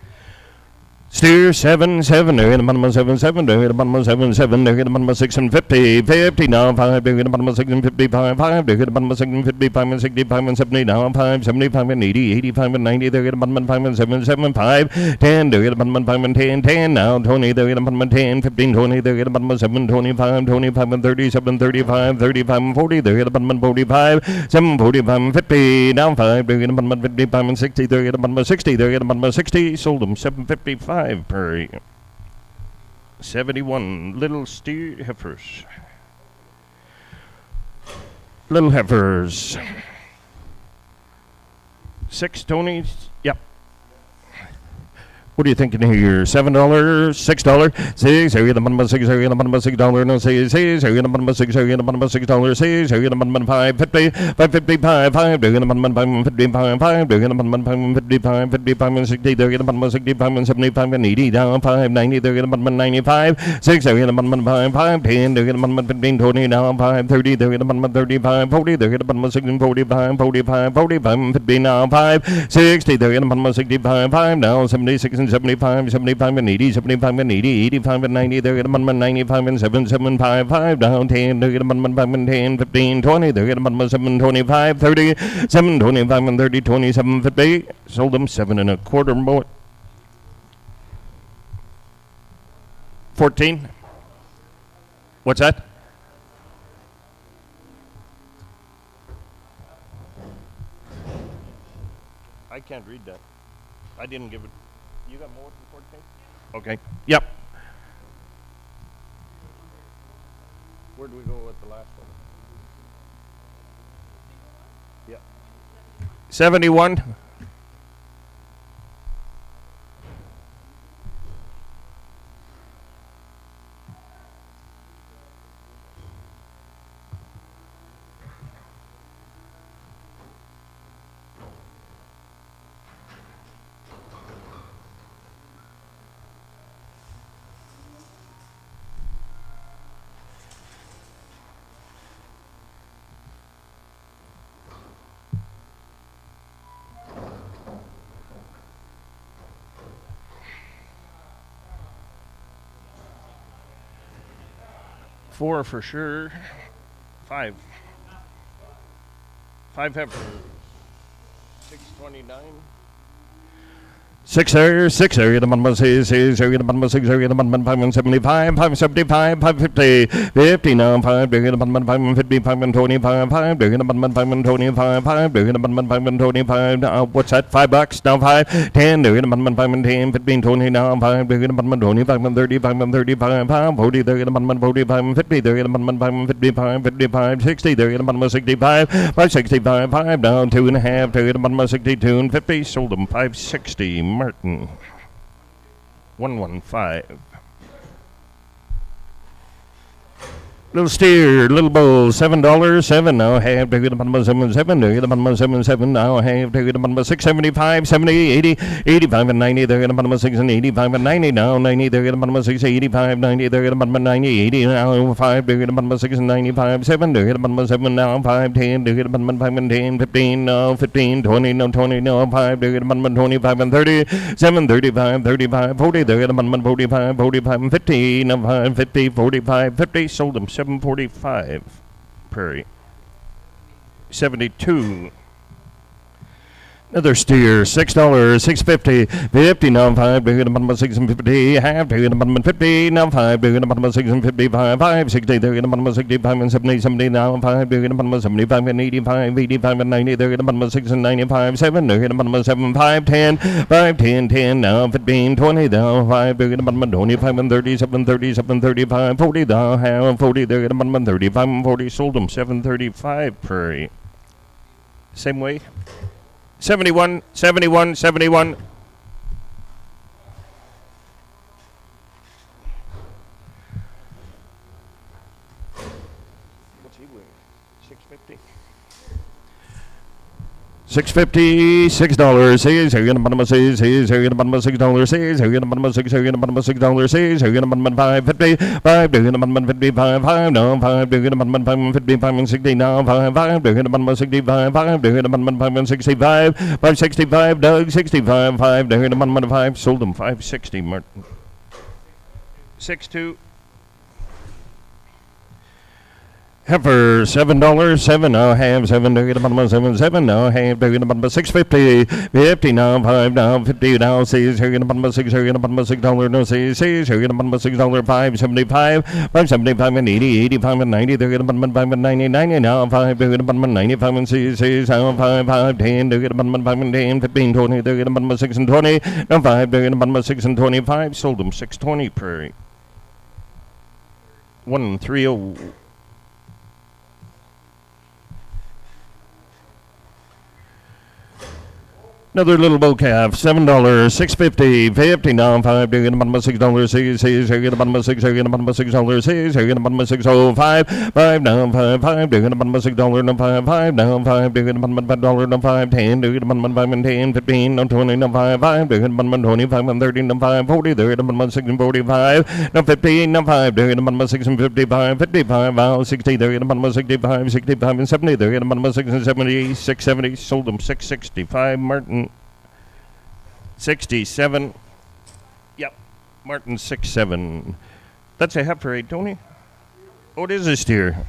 Steer 7, 7, they're in the bottom 7, 7, they're in the bottom 7, 7, they're in the bottom 6 and 50, 50, now 5, they're in the bottom 6 and 55, 5, they're in the bottom 6 and 55 and 65 and 70, now 5, 75 and 80, 85 and 90, they're in the bottom 5 and 7, 7, 5, 10, they're in the bottom 5 and 10, 10, now 20, they're in the bottom 10, 15, 20, they're in the bottom 7, 25, 25 and 37, 35, 35 and 40, they're in the bottom 45, 7, 45 and 50, now 5, they're in the bottom 55 and 60, they're in the bottom 60, they're in the bottom 60, sold them 755. Prairie. 71 little steer heifers. Little heifers. 6 Tonys. Yep. What are you thinking here? $7, $6, 6, area the bottom of 6, area the bottom of $6, no 6, area the bottom of 6, area the bottom of $6, 6, area the bottom of 550, 555, 5, area the bottom of 555, 5, area the bottom of 555, 55 and 60, area the bottom of 65 and 75 and 80, down 5, 90, area the bottom of 95, 6, area the bottom of 5, 5, 10, area the bottom of 15, 20, down 5, 30, area the bottom of 35, 40, area the bottom of 6 and 45, 45, 45 and 50, now 5, 60, area the bottom of 65, 5, now 76 and 75, 75 and 80, 75 and 80, 85 and 90, they're at 95 and 7, 7, 5, 5, down 10, they're at 5 and 10, 15, 20, they're at 7, 25, 30, 7, 25 and 30, 27, 50, sold them 7 1/4 more. 14. What's that? I can't read that. I didn't give it. You got more than 14? Okay. Yep. Where do we go with the last one? Yep. 71. 4 for sure. 5. 5 heifers. 629. 6 area, the bottom 6 area, the bottom 6 area, the bottom 575, 575, 550, 50 now, 5 area, the bottom 550, 525, 5 area, the bottom 525, 5 area, the bottom 525, now what's that, $5 now, 5, 10 area, the bottom 510, 15, 20 now, 5 area, the bottom 25, 30, 535, 5, 40 area, the bottom 45, 50 area, the bottom 555, 55, 60 area, the bottom 65, 565, 5 down, 2.5 area, the bottom 62, and 50, sold them 560. Martin 115. Little steer, little bull, $7, 7 now, half to the bottom of 7, to the bottom of 7, now, half to the bottom of 675, 70, 80, 85 and 90, there at the bottom of 6 and 85 and 90 now, 90, there at the bottom of 6, 85, 90, there at the bottom of 90, 80 now, 5, there at the bottom of 6 and 95, 7, there at the bottom of 7 now, 5, 10, there at the bottom of 5 and 10, 15 now, 15, 20 now, 20 now, 5, there at the bottom of 25 and 30, 7, 35, 35, 40, there at the bottom of 45, 45 and 50, now 5, 50, 45, 50, sold them 745. Prairie 72. Another steer, $6, 650, 50 now, 5 to the bottom of 6 and 50, half to the bottom of 50 now, 5 to the bottom of 6 and 55, 5, 60 to the bottom of 65 and 70, 70 now, 5 to the bottom of 75 and 85, 85 and 90 to the bottom of 6 and 95, 7 to the bottom of 7, 5, 10, 5, 10, 10 now, 15, 20 now, 5 to the bottom of 25 and 37, 37, 35, 40 now, half, 40 to the bottom of 35 and 40, sold them 735 Prairie. Same way. 71, 71, 71. What's he weighing? 650. 650, $6, 6, here in the bottom of 6, here in the bottom of $6, 6, here in the bottom of 6, here in the bottom of $6, 6, here in the bottom of 550, 5, here in the bottom of 55, 5, no, 5, here in the bottom of 555 and 60 now, 5, 5, here in the bottom of 65, 5, here in the bottom of 565, 565, Doug, 65, 5, here in the bottom of 5, sold them 560, Martin. 6-2. Heifer, $7, 7 now, half, 7 to the bottom of 7, 7 now, half to the bottom of 650, 50 now, 5 now, 50 now, 6, here in the bottom of 6, here in the bottom of $6, no, 6, here in the bottom of $6, 575, 575 and 80, 85 and 90, there in the bottom of 5 and 90, 90 now, 5 to the bottom of 95 and 6, 6 now, 5, 5, 10, to the bottom of 5 and 10, 15, 20, there in the bottom of 6 and 20, now 5 to the bottom of 6 and 25, sold them 620 Prairie. 130. Another little bull calf, $7, 650, 50 now, 5 to the bottom of $6, 6, here in the bottom of 6, here in the bottom of $6, 6, here in the bottom of 605, 5 now, 5, 5 to the bottom of $6, no 5, 5 now, 5 to the bottom of $5, no 5, 10 to the bottom of 5 and 10, 15, no 20, no 5, 5 to the bottom of 25 and 30, no 5, 40 to the bottom of 6 and 45, no 15, no 5 to the bottom of 6 and 55, 55, now 60 to the bottom of 65, 65 and 70 to the bottom of 6 and 70, 670, sold them 665, Martin. 67. Yep. Martin 67. That's a heifer, eh, Tony? Oh, it is a steer.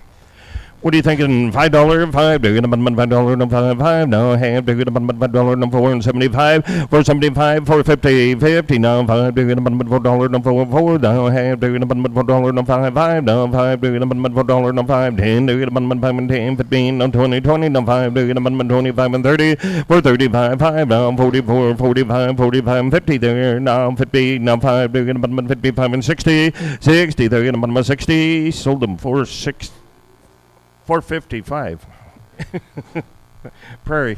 What are you thinking? $5, 5, to the bottom of $5, no 5, 5, no, half, to the bottom of $5, no 4, and 75, 475, 450, 50, now 5, to the bottom of $4, no 4, 4, now, half, to the bottom of $4, no 5, 5, now 5, to the bottom of $4, no 5, 10, to the bottom of 5 and 10, 15, no 20, 20, no 5, to the bottom of 25 and 30, 435, 5, now 44, 45, 45 and 50 there, now 50, now 5, to the bottom of 55 and 60, 60, to the bottom of 60, sold them 455. Prairie.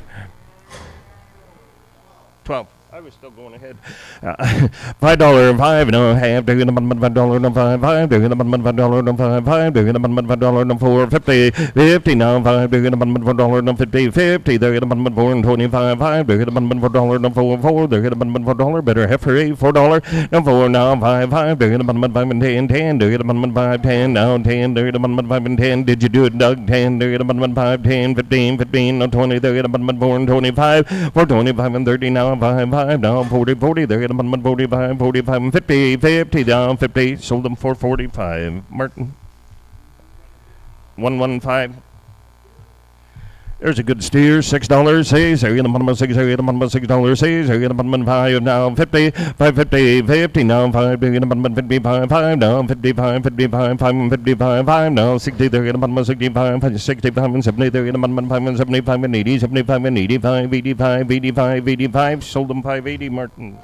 12. I was still going ahead. $5, 5, no, half, to the bottom of $5, no 5, 5, to the bottom of $5, no 5, 5, to the bottom of $5, no 4, 50, 50, now 5, to the bottom of $4, no 50, 50, to the bottom of 4 and 25, 5, to the bottom of $4, no 4, 4, to the bottom of $4, better heifer, $4, no 4, now 5, 5, to the bottom of 5 and 10, 10, to the bottom of 5, 10, now 10, to the bottom of 5 and 10, did you do it, Doug? 10, to the bottom of 5, 10, 15, 15, no 20, to the bottom of 4 and 25, 4, 25 and 30, now 5, 5, now 40, 40, they're at the bottom of 45, 45 and 50, 50 down, 50, sold them 445. Martin. 115. There's a good steer, $6. Says, are you going to $6? Are you going to $6? Says, are you going to 5 now? 50, 550, 50 now. 5, are you going to 55, 5 now. 55, 55, 5, 55, 5 now. 60, they're going to 65, 65 and 70, they're going to 5 and 75 and 80, 75 and 85, 85, 85, 85. Sold them 580, Martin.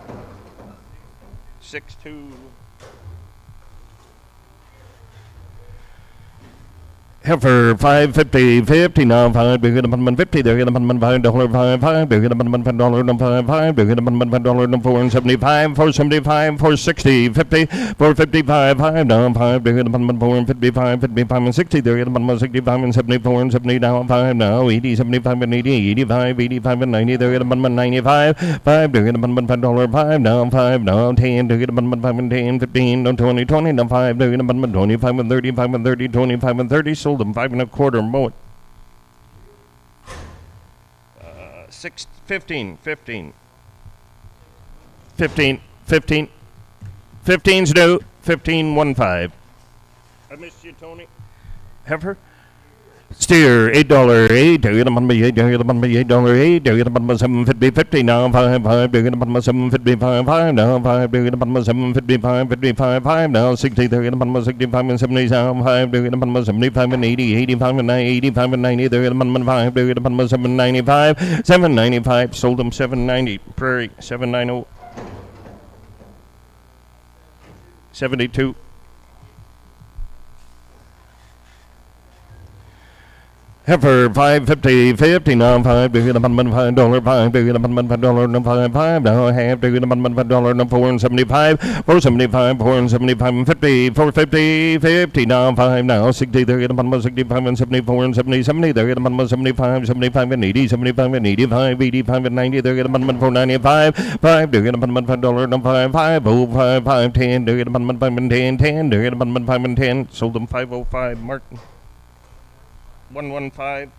6-2. Heifer 550, 50 now. 5, they're going to 50, they're going to $5, 5, 5, they're going to $5, 5, 5, they're going to $5, 475, 475, 460, 50, 455, 5 now. 5, they're going to 455, 55 and 60, they're going to 65 and 74 and 70 now. 5 now. 80, 75 and 80, 85, 85 and 90, they're going to 95, 5, they're going to $5, 5 now. 5 now. 10, they're going to 5 and 10, 15, no 20, 20 now. 5, they're going to 25 and 30, 5 and 30, 25 and 30. Sold them 5 1/4 mow it. 15. 15's due. 15.15. I missed you, Tony. Heifer. Steer $8, 8. They're gonna $8, they're gonna $8, 8. They're gonna 750, 50 now. 5, 5. They're gonna 755, 5 now. 5. They're gonna 755, 55, 5 now. 60. They're gonna 65 and 70 now. 5. They're gonna 75 and 80, 85 and 90, 85 and 90. They're gonna 5. They're gonna 795, 795. Sold them 790. Prairie 790. 72. Heifer 550, 50 now. 5, they're gonna $5, 5, they're gonna $5, no 5, 5 now. Half, they're gonna $5, no 475, 475, 475 and 50, 450, 50 now. 5 now. 60, they're gonna 65 and 74 and 70, 70, they're gonna 75, 75 and 80, 75 and 85, 85 and 90, they're gonna 495, 5, they're gonna $5, no 5, 5, 5, 5, 10, they're gonna 5 and 10, 10, they're gonna 5 and 10. Sold them 505, Martin. 115.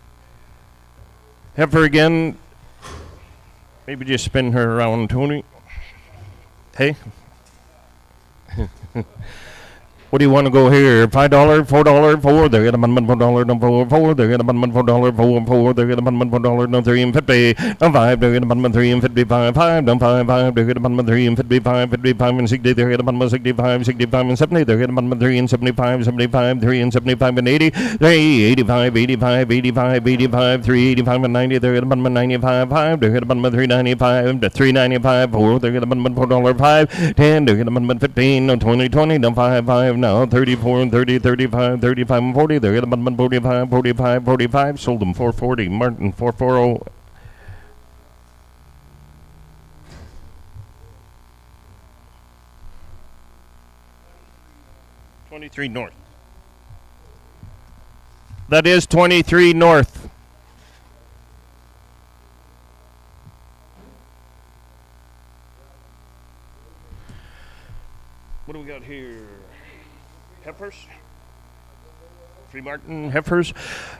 Heifer again. Maybe just spin her around, Tony. Hey. What do you want to go here? $5, $4, 4. They're gonna $4, no 4, 4. They're gonna $4, 4, 4. They're gonna $4, no 3 and 50. No 5. They're gonna 3 and 55, 5. No 5, 5. They're gonna 3 and 55, 55 and 60. They're gonna 65, 65 and 70. They're gonna 3 and 75, 75, 3 and 75 and 80. 3, 85, 85, 85, 85, 3, 85 and 90. They're gonna 95, 5. They're gonna 395, 395, 4. They're gonna $4, 5. 10. They're gonna 15, no 20, 20, no 5, 5. Now 34 and 30, 35, 35 and 40. They're going to 45, 45, 45. Sold them 440. Martin 440. $23 north. That is 23 north. What do we got here? Heifers? Free Martin heifers.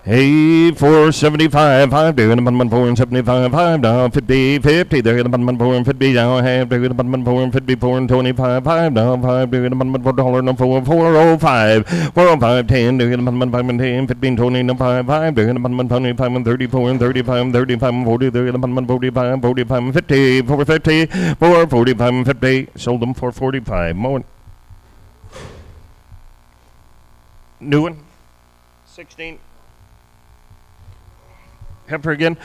Hey, 475, 5. They're gonna 475, 5 now. 50, 50. They're gonna 450 now. Half. They're gonna 454 and 25, 5 now. 5. They're gonna $4 no 4, 405, 405, 10. They're gonna 5 and 10, 15, 20 no 5, 5. They're gonna 25 and 34 and 35 and 35 and 40. They're gonna 45, 45 and 50, 450, 445 and 50. Sold them 445. More. New one. 16. Heifer again.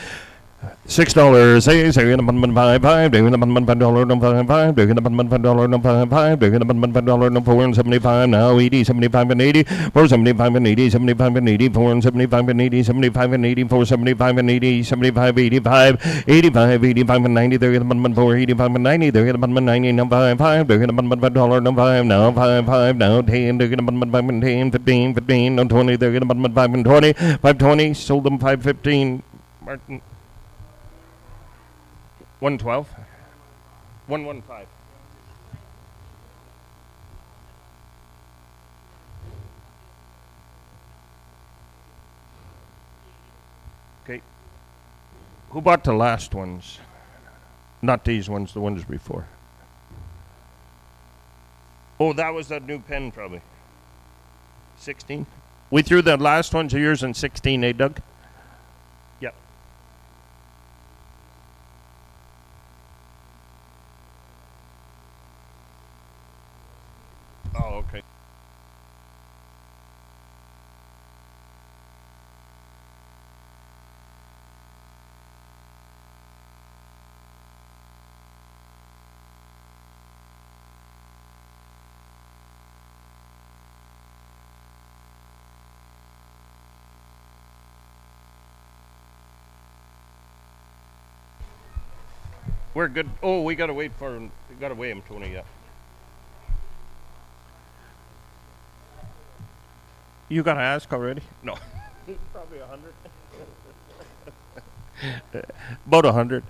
$6. Hey, they're gonna 5, 5. They're gonna $5, no 5, 5. They're gonna $5, no 5, 5. They're gonna $5, no 4 and 75 now. 80, 75 and 80. 475 and 80, 75 and 80. 4 and 75 and 80, 75 and 80. 475 and 80, 75, 85, 85, 85 and 90. They're gonna 485 and 90. They're gonna 90 no 5, 5. They're gonna $5 no 5 now. 5, 5 now. 10. They're gonna 5 and 10, 15, 15 no 20. They're gonna 5 and 20, 520. Sold them 515. Martin. 112. 115. Okay. Who bought the last ones? Not these ones, the ones before. Oh, that was that new pen, probably. 16? We threw the last one to yours in 16, eh, Doug? Yep. Oh, okay. We're good. Oh, we gotta wait for him. We gotta weigh him, Tony. Yeah. You gotta ask already? No. Probably 100. About 100.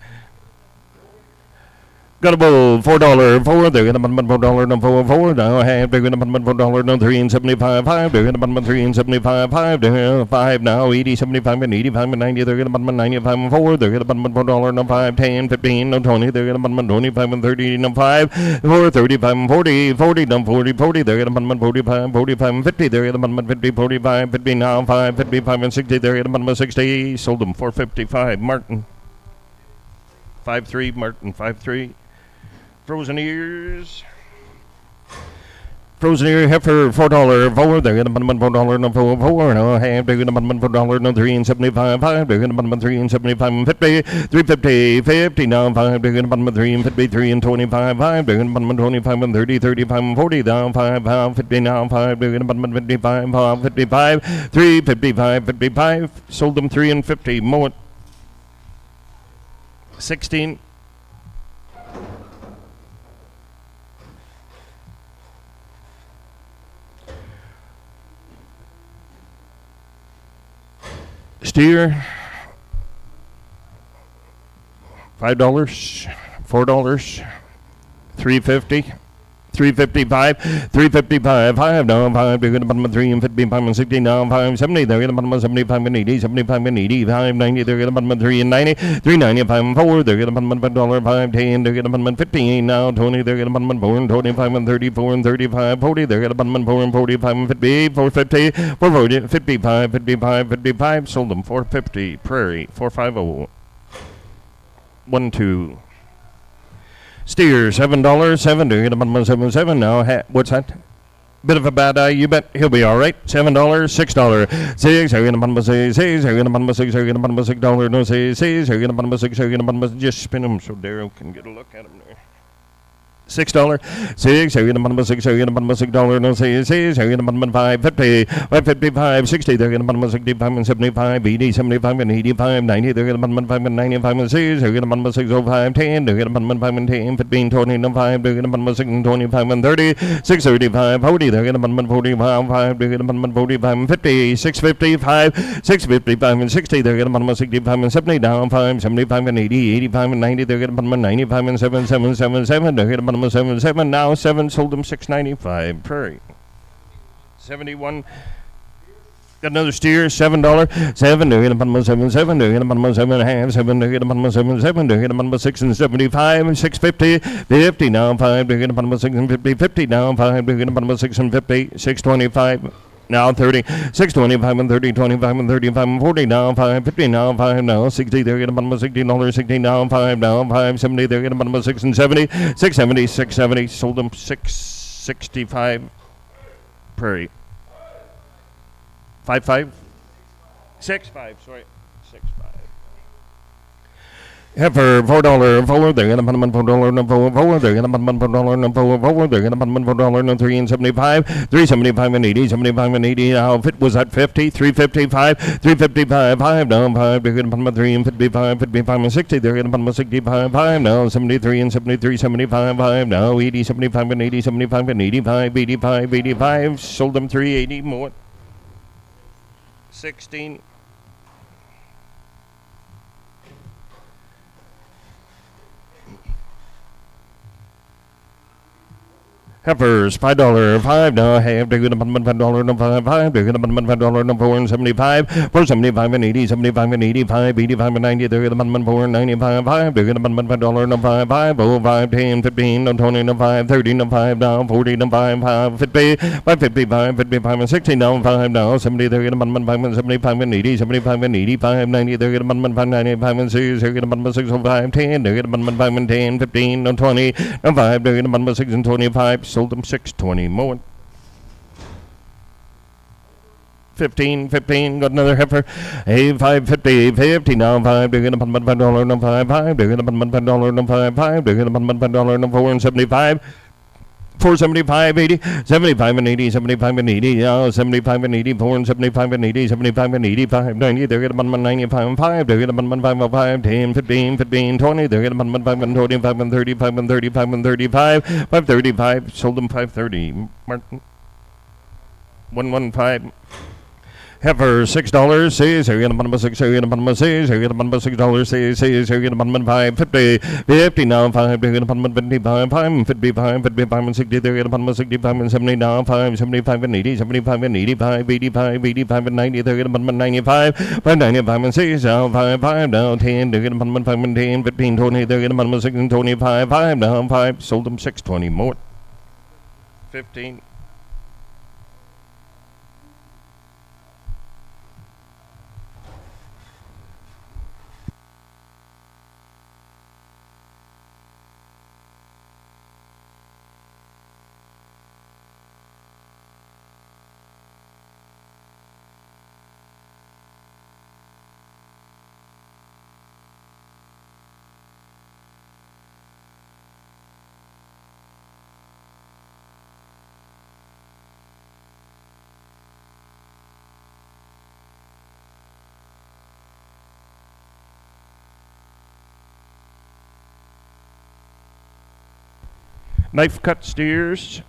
Got a bull, $4, they're gonna bun $4, no $4, now have, they're gonna bun $4, no 3 and 75, 5, they're gonna bun 3 and 75, 5, they're 5 now, 80, 75 and 85 and 90, they're gonna bun 95 and 4, they're gonna bun $4, no 5, 10, 15, no 20, they're gonna bun 25 and 30, no 5, 4, 35 and 40, 40, no 40, 40, they're gonna bun 45, 45 and 50, they're gonna bun 50, 45, 50 now, 5, 55 and 60, they're gonna bun 60, sold them 455, Martin. 5-3, Martin, 5-3. Frozen ears. Frozen ear heifer $4 4. They're gonna bun $4 no 4 no half. They're gonna bun $4 no 3 and 75 5. They're gonna bun 3 and 75 and 50 350 50 now 5. They're gonna bun 3 and 50 3 and 25 5. They're gonna bun 25 and 30 35 and 40 now 5 50 now 5. They're gonna bun 55 55 3 55 55. Sold them 3 and 50 more. 16. Steer, $5, $4, $3.50, $3.55, $3.55, 5 now 5. They're gonna bun 3 and 55 and 60 now 5.70. They're gonna bun 75 and 80, 75 and 80, 5.90. They're gonna bun 3 and 90, 3.95 and 4. They're gonna bun $5, 5.10. They're gonna bun 15 now 20. They're gonna bun 4 and 25 and 34 and 35, 40. They're gonna bun 4 and 45 and 50, 4.50, 4.40, 55, 55, 55. Sold them 4.50. Prairie 4.50. 1 2. Steer $7, 7. They're gonna bun 7 now. What's that? Bit of a bad eye, you bet he'll be all right. $7, $6, 6. They're gonna bun 6. They're gonna bun 6. They're gonna bun $6. No 6. They're gonna bun 6. They're gonna bun. Just spin him so Daryl can get a look at him there. $6, 6. They're gonna bun 6. They're gonna bun $6. No 6. They're gonna bun 5.50, 5.55, 60. They're gonna bun 65 and 75, 80, 75 and 85, 90. They're gonna bun 5 and 95 and 6. They're gonna bun 605, 10. They're gonna bun 5 and 10, 15, 20 and 5. They're gonna bun 6 and 25 and 30, 635, 40. They're gonna bun 45, 5. They're gonna bun 45 and 50, 655, 655 and 60. They're gonna bun 65 and 70 down 5, 75 and 80, 85 and 90. They're gonna bun 95 and 7, 7, 7, 7. They're gonna bun 7, 7 now 7. Sold them 695. Prairie 71. Got another steer, $7, 7. They're gonna bun 7, 7. They're gonna bun 7 and a half, 7. They're gonna bun 7, 7. They're gonna bun 6 and 75 and 650, 50 now 5. They're gonna bun 6 and 50, 50 now 5. They're gonna bun 6 and 50, 625. Now 30, 625 and 30, 25 and 35 and 40 now 5, 50 now 5 now 60. They're gonna bun $60, 60 now 5 now 570. They're gonna bun 6 and 70, 670, 670. Sold them 665. Prairie 5.5, 6.5. Sorry, 6.5. Heifer $4 4. They're gonna bun $4 no 4. They're gonna bun $4 no 4. They're gonna bun $4 no 3 and 75, 375 and 80, 75 and 80. Now if it was at 50, 355, 355, 5 now 5. They're gonna bun 3 and 55, 55 and 60. They're gonna bun 65, 5 now 73 and 73, 75, 5 now 80, 75 and 80, 75 and 85, 85, 85. Sold them 380 more. 16. Heifers, $5, $5 now, half, they're gonna $5, no $5, they're gonna $5, no $4.75, $4.75 and 80, 75 and 85, 85 and 90, they're gonna $4.95, 5, they're gonna $5, no $5, oh, 5, 10, 15, no 20, no 5, 30, no 5, now, 40, no 5, 5, 50, 55, 55 and 60, no 5, now, 70, they're gonna $5, 75 and 80, 75 and 85, 90, they're gonna $5, 95 and 6, they're gonna $605, 10, they're gonna $5 and 10, 15, no 20, no 5, they're gonna $6 and 25, sold them 620 more. 15, got another heifer. Hey, 550, 50 now, 5, they're gonna $5, no 5, 5, they're gonna $5, no 5, 5, they're gonna $5, no 4 and 75. 475, 80, 75 and 80, 75 and 80, 75 and 84 and 75 and 80, 75 and 85, 90, they're gonna 95 and 5, they're gonna 5, 5, 10, 15, 15, 20, they're gonna 5 and 25 and 35 and 35 and 35, 535, sold them 530, Martin, 115. Heifer, $6, says, you're gonna $6, you're gonna $6, you're gonna $6, says, you're gonna $5.50, 50 now, 5, they're gonna $55, 5, 55, 55 and 60, they're gonna 65 and 70 now, 5, 75 and 80, 75 and 85, 85, 85 and 90, they're gonna 95, 5, 95 and 6 now, 5, 5 now, 10, they're gonna 5 and 10, 15, 20, they're gonna 6 and 25, 5 now, 5, sold them 620 more. 15. Knife cut steers.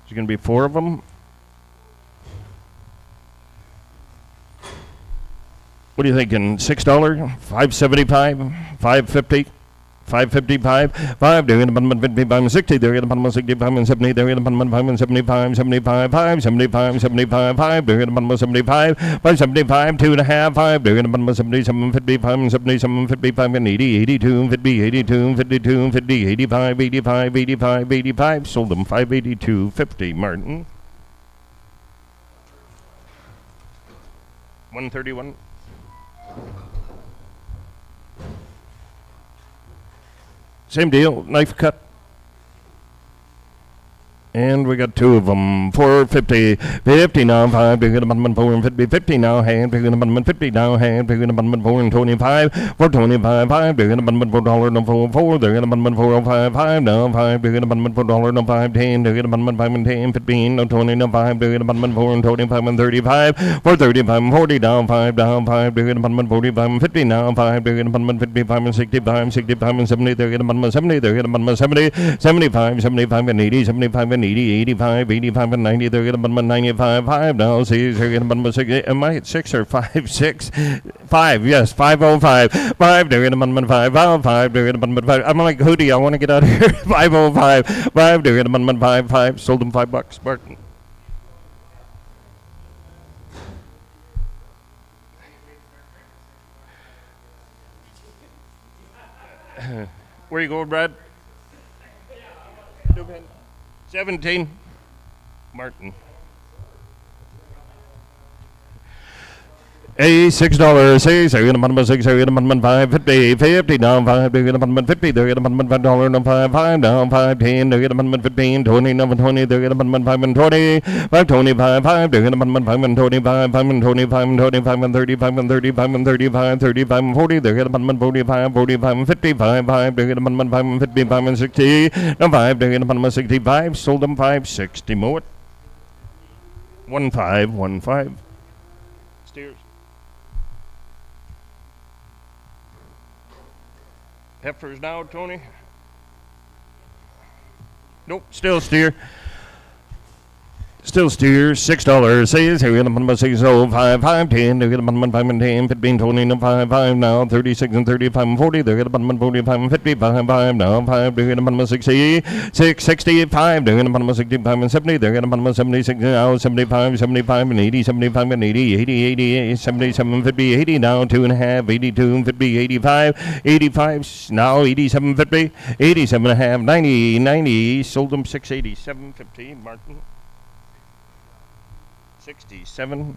There's going to be 4 of them. What are you thinking? $6, $5.75, $5.50, $5.55, 5, they're going to 55 and 60, they're going to 65 and 70, they're going to 5 and 75, 75, 5, 75, 75, 5, they're going to 75, 575, 2.5, 5, they're going to 77, 55 and 77, 55 and 80, 82, 50, 82, 52, 50, 85, 85, 85, 85, sold them 582, 50, Martin. 131. Same deal, knife cut. And we got 2 of them. 450, 50 now, 5, they're going to 4 and 50, 50 now, hand, they're going to 50 now, hand, they're going to 4 and 25, 425, 5, they're going to $4, no 4, 4, they're going to 405, 5 now, 5, they're going to $4, no 5, 10, they're going to 5 and 10, 15, no 20, no 5, they're going to 4 and 25 and 35, 435 and 40 down, 5 down, 5, they're going to 45 and 50 now, 5, they're going to 55 and 65, 65 and 70, they're going to 70, they're going to 70, 75, 75 and 80, 75 and 80, 85, 85 and 90, they're going to 95, 5 now, see, they're going to 6, am I at 6 or 5, 6, 5, yes, 505, 5, they're going to 5, 5, they're going to 5, I'm like, Hootie, I want to get out of here, 505, 5, they're going to 5, 5, sold them $5, Martin. Where you going, Brad? 17. Martin. $6, $6, they're going to 6, they're going to 5, 50, 50 now, 5, they're going to 50, they're going to $5, no 5, 5 now, 5, 10, they're going to 15, 20, no 20, they're going to 5 and 20, 5, 25, 5, they're going to 5 and 25, 5 and 25 and 25 and 35 and 35 and 35, 35 and 40, they're going to 45, 45 and 55, 5, they're going to 5 and 55 and 60, no 5, they're going to 65, sold them 560 more. 1515. Steers. Heifers now, Tony? Nope, still steer. Still steers $6. Says here in the 6 oh 5 5 10. They're getting 5 and 10 15 20 and 5 5 now 36 and 35 and 40. They're getting 45 and 55 5 now 5. They're getting 60 6 65. They're getting 65 and 70. They're getting 76 now 75 75 and 80 75 and 80 80 80 77 50 80 now 2.5 82 and 50 85 85 now 87 50 87 and a half 90 90. Sold them 687 50. Martin. 67.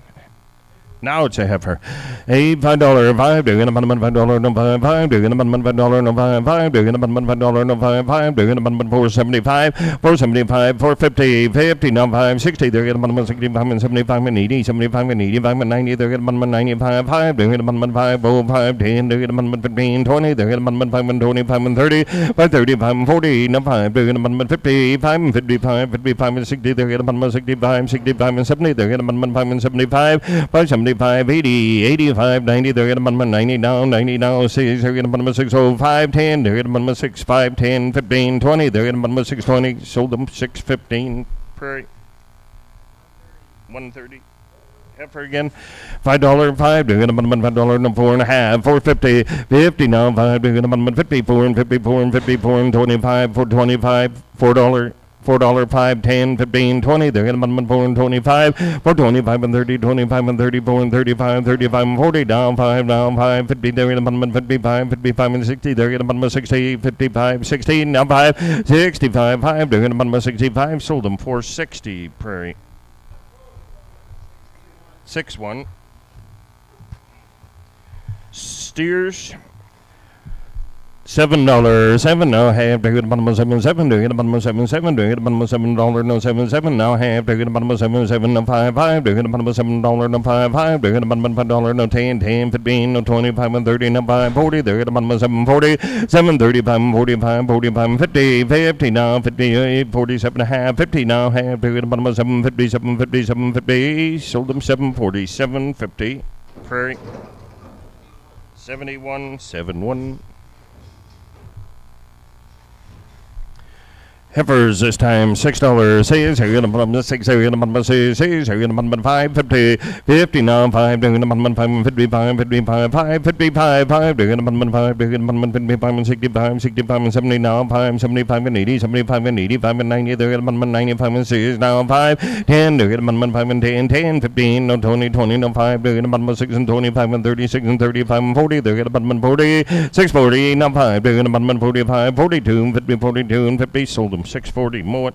Now it's a heifer. $5 5. They're gonna $5 no 5 5. They're gonna $5 no 5 5. They're gonna $5 no 5 5. They're gonna $475 475 450 50 no 560. They're gonna 65 and 75 and 80 75 and 85 and 90. They're gonna 95 5. They're gonna 5 oh 5 10. They're gonna 15 20. They're gonna 5 and 25 and 30 5 35 and 40 no 5. They're gonna 55 and 55 55 and 60. They're gonna 65 65 and 70. They're gonna 5 and 75 570 80 85 90. They're getting 90 now 90 now 6. They're getting 6 oh 5 10. They're getting 6 5 10 15 20. They're getting 6 20. Sold them 6 15. Prairie 130. Heifer again. $5 5. They're getting $5 no 4.5 450 50 now 5. They're getting 54 and 54 and 54 and 25 425 $4. $4 5 10 15 20. They're getting 4 and 25 4 25 and 30 25 and 34 and 35 35 and 40 down 5 50. They're getting 55 55 and 60. They're getting 60 55 60 now 5 65 5. They're getting 65. Sold them 460. Prairie 6-1. Steers $7 7 now half. They're getting 77. They're getting 77. They're getting $7 no 77 now half. They're getting 77 no 5 5. They're getting $7 no 5 5. They're getting $5 no 10 10 15 no 25 and 30 no 5 40. They're getting 740 735 and 45 45 and 50 50 now 58 47 and a half 50 now half. They're getting 750 750 750. Sold them 740 750. Prairie 71 71. Heifers this time $6. Says you're gonna put 6. You're gonna put 6. Says you're gonna put 5 50 50 now 5. They're gonna put 5 55 55 5 55 5. They're gonna put 5. They're gonna put 55 and 65 65 and 70 now 5 75 and 80 75 and 85 and 90. They're gonna put 95 and 6 now 5 10. They're gonna put 5 and 10 10 15 no 20 20 no 5. They're gonna put 6 and 25 and 36 and 35 and 40. They're gonna put 40 6 40 now 5. They're gonna put 45 42 50 42 and 50. Sold them 640. Mow